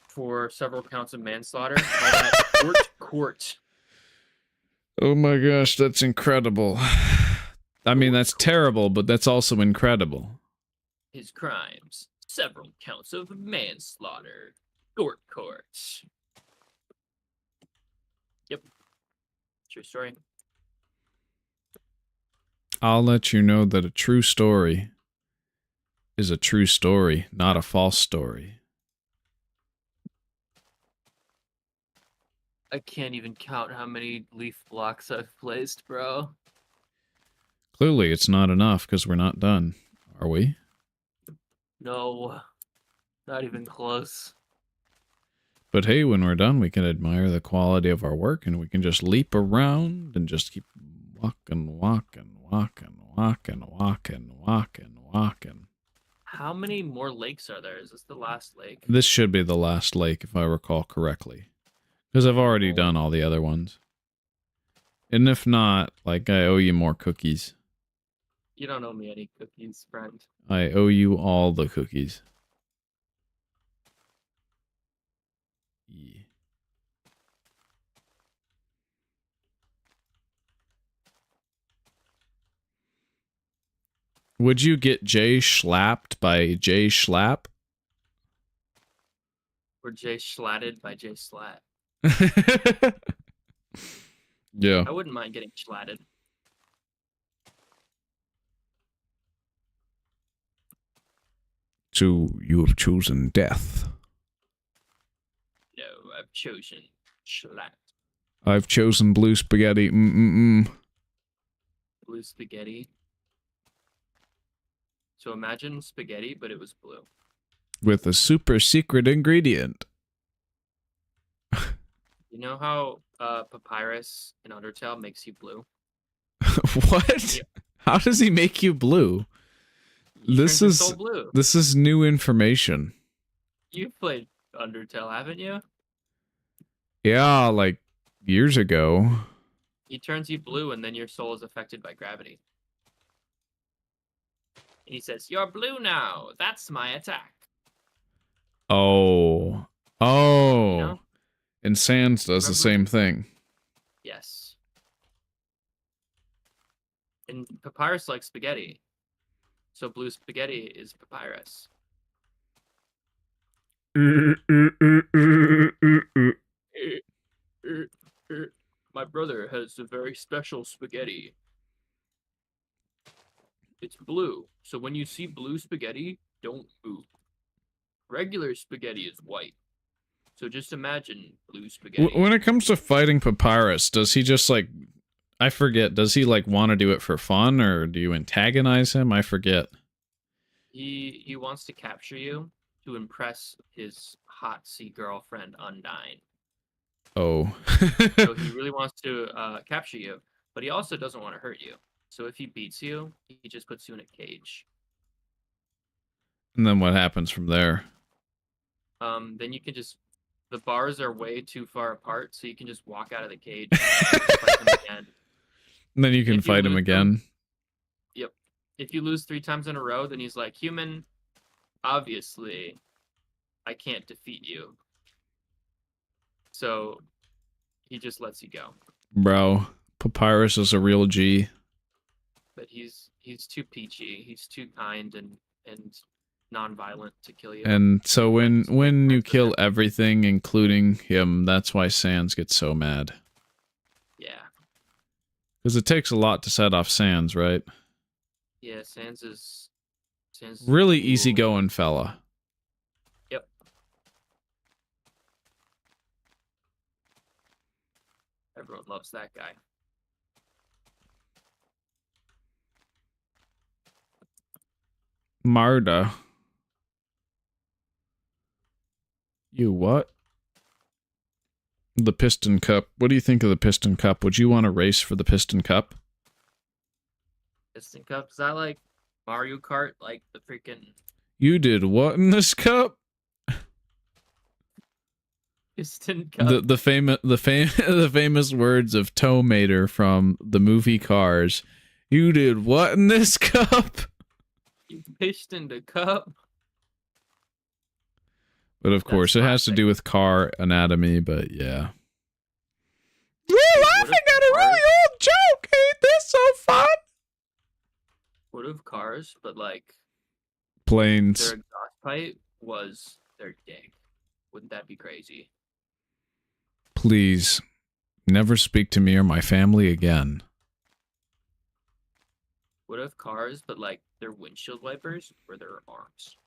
for several counts of manslaughter. Call that Gort Court. Oh my gosh, that's incredible. I mean, that's terrible, but that's also incredible. His crimes: several counts of manslaughter. Gort Court. Yep. True story. I'll let you know that a true story is a true story, not a false story. I can't even count how many leaf blocks I've placed, bro. Clearly, it's not enough because we're not done, are we? No, not even close. But hey, when we're done, we can admire the quality of our work and we can just leap around and just keep walking, walking, walking, walking, walking, walking, walking. How many more lakes are there? Is this the last lake? This should be the last lake, if I recall correctly. Because I've already done all the other ones. And if not, like, I owe you more cookies. You don't owe me any cookies, friend. I owe you all the cookies. Yeah. Would you get Jay Schlapped by Jay Schlapp? Or Jay Schlatted by Jay Slat. Yeah. I wouldn't mind getting Schlatted. So you have chosen death. No, I've chosen Schlat. I've chosen blue spaghetti. Blue spaghetti. So imagine spaghetti, but it was blue. With a super secret ingredient. You know how papyrus in Undertale makes you blue? What? Yeah. How does he make you blue? This Turns your is soul blue. this is new information. You've played Undertale, haven't you? Yeah, like years ago. He turns you blue, and then your soul is affected by gravity. And he says, "You're blue now. That's my attack." Oh. Oh. You know? And Sans does the same thing. Yes. And papyrus likes spaghetti. So blue spaghetti is papyrus. My brother has a very special spaghetti. It's blue. So when you see blue spaghetti, don't move. Regular spaghetti is white. So just imagine blue spaghetti. When it comes to fighting Papyrus, does he just like, I forget, does he like want to do it for fun or do you antagonize him? I forget. He wants to capture you to impress his hot sea girlfriend Undyne. Oh. So he really wants to capture you, but he also doesn't want to hurt you. So if he beats you, he just puts you in a cage. And then what happens from there? Then you can just, the bars are way too far apart, so you can just walk out of the cage and fight them again. And then you can If you fight him lose again. Yep. If you lose 3 times in a row, then he's like, human, obviously, I can't defeat you. So he just lets you go. Bro, Papyrus is a real G. But he's too peachy. He's too kind and non-violent to kill you. And so when That's you him. kill everything, including him, that's why Sans gets so mad. Yeah. Because it takes a lot to set off Sans, right? Yeah, Sans is Really cool. easygoing fella. Yep. Everyone loves that guy. Marda. You what? The Piston Cup. What do you think of the Piston Cup? Would you want to race for the Piston Cup? Piston Cup, is that like Mario Kart? Like the freaking You did what in this cup? Piston Cup? The famous words of Tow Mater from the movie Cars. You did what in this cup? You pistoned a cup? But of course, it has to do with car anatomy, but yeah. We're laughing at a really old joke! Ain't this so fun? What if Cars, but like Planes. their exhaust pipe was their dick? Wouldn't that be crazy? Please, never speak to me or my family again. What if Cars, but like their windshield wipers were their arms?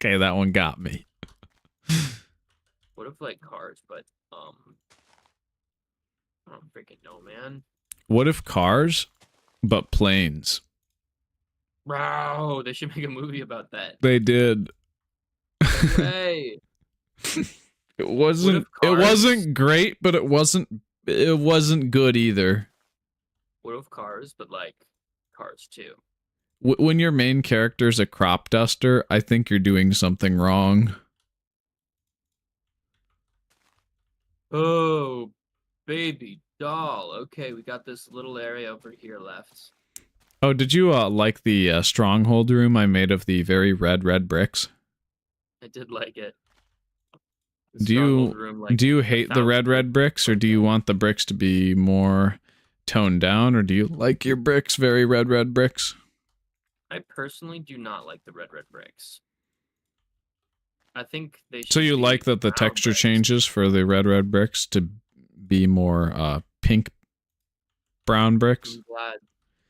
Okay, that one got me. What if like Cars, but I don't freaking know, man. What if Cars, but planes? Bro, they should make a movie about that. They did. Hey, It wasn't great, but it wasn't good either. what if Cars, but like Cars 2? When your main character's a crop duster, I think you're doing something wrong. Oh, baby doll. Okay, we got this little area over here left. Oh, did you like the stronghold room I made of the very red bricks? I did like it. Do you hate the red bricks, or do you want the bricks to be more toned down, or do you like your bricks very red bricks? I personally do not like the red bricks. I think they should. So you be like that the brown texture bricks. changes for the red bricks to be more pink brown bricks?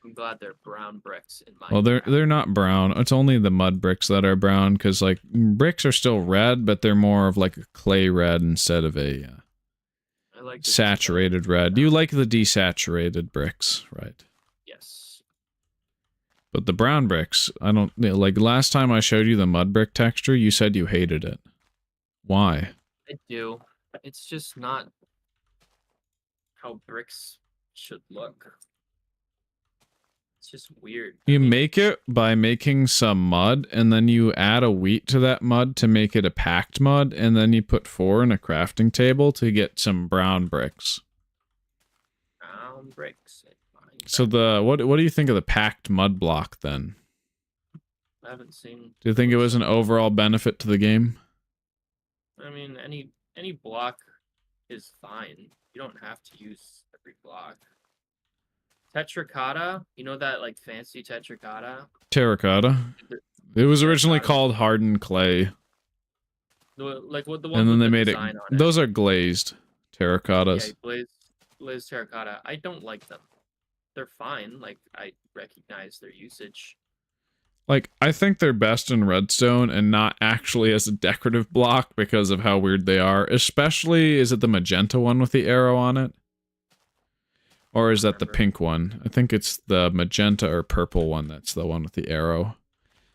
I'm glad they're brown bricks in my. Well, they're not brown. It's only the mud bricks that are brown, because like bricks are still red, but they're more of like a clay red instead of a I like saturated red. You like the desaturated bricks, right? Yes. But the brown bricks, I don't like. Last time I showed you the mud brick texture, you said you hated it. Why? I do. It's just not how bricks should look. It's just weird. You make it by making some mud, and then you add a wheat to that mud to make it a packed mud, and then you put 4 in a crafting table to get some brown bricks. Brown bricks. So what do you think of the packed mud block then? I haven't seen. Do you think it was an overall benefit to the game? I mean, any block is fine. You don't have to use every block. Tetracotta, you know that like fancy tetracotta? Terracotta. It was originally called hardened clay. Like what the one? And then with they the made it. design on Those are glazed terracottas. Yeah, glazed terracotta. I don't like them. They're fine. Like I recognize their usage. Like, I think they're best in redstone and not actually as a decorative block because of how weird they are. Especially, is it the magenta one with the arrow on it? Or is that the pink one? I think it's the magenta or purple one that's the one with the arrow.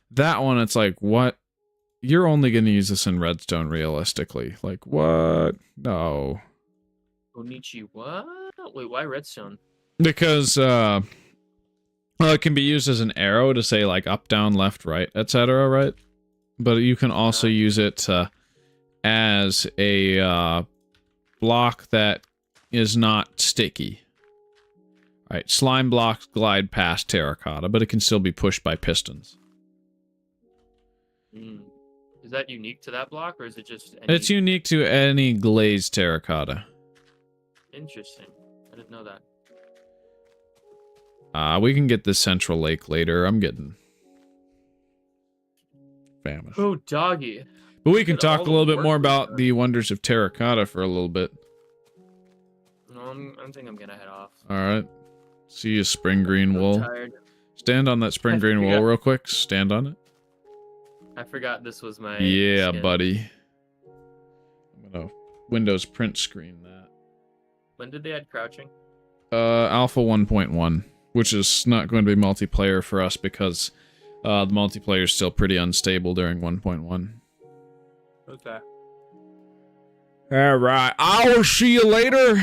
That one, it's like, what? You're only going to use this in redstone, realistically. Like, what? No. Onichi, what? Wait, why redstone? Because, well, it can be used as an arrow to say, like, up, down, left, right, etc., right? But you can also use it as a block that is not sticky. Alright, slime blocks glide past terracotta, but it can still be pushed by pistons. Is that unique to that block, or is it just any... It's unique to any glazed terracotta. Interesting. I didn't know that. We can get this central lake later. I'm getting famished. Oh, doggy. But we can Look at talk all a little the bit more work we've about done. the wonders of terracotta for a little bit. No, I think I'm gonna head off. Alright. See you, spring green I'm wool. tired. Stand on that spring I green wool forgot. real quick. Stand on it. I forgot this was my Yeah, skin. buddy. I'm gonna Windows print screen that. When did they add crouching? Alpha 1.1, which is not going to be multiplayer for us because the multiplayer is still pretty unstable during 1.1. Okay. Alright, I will see you later.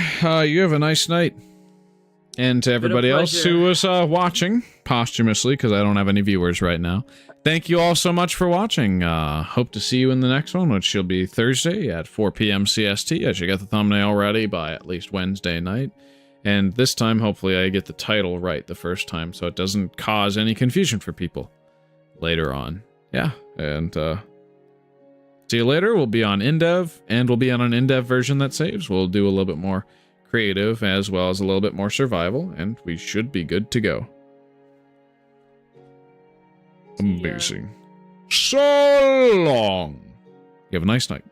You have a nice night. And to everybody else pleasure. who was watching, posthumously, because I don't have any viewers right now, thank you all so much for watching. Hope to see you in the next one, which will be Thursday at 4 p.m. CST. I should get the thumbnail ready by at least Wednesday night. And this time, hopefully, I get the title right the first time, so it doesn't cause any confusion for people later on. Yeah, and see you later. We'll be on Indev, and we'll be on an Indev version that saves. We'll do a little bit more creative as well as a little bit more survival, and we should be good to go. See ya. Amazing. So long. You have a nice night.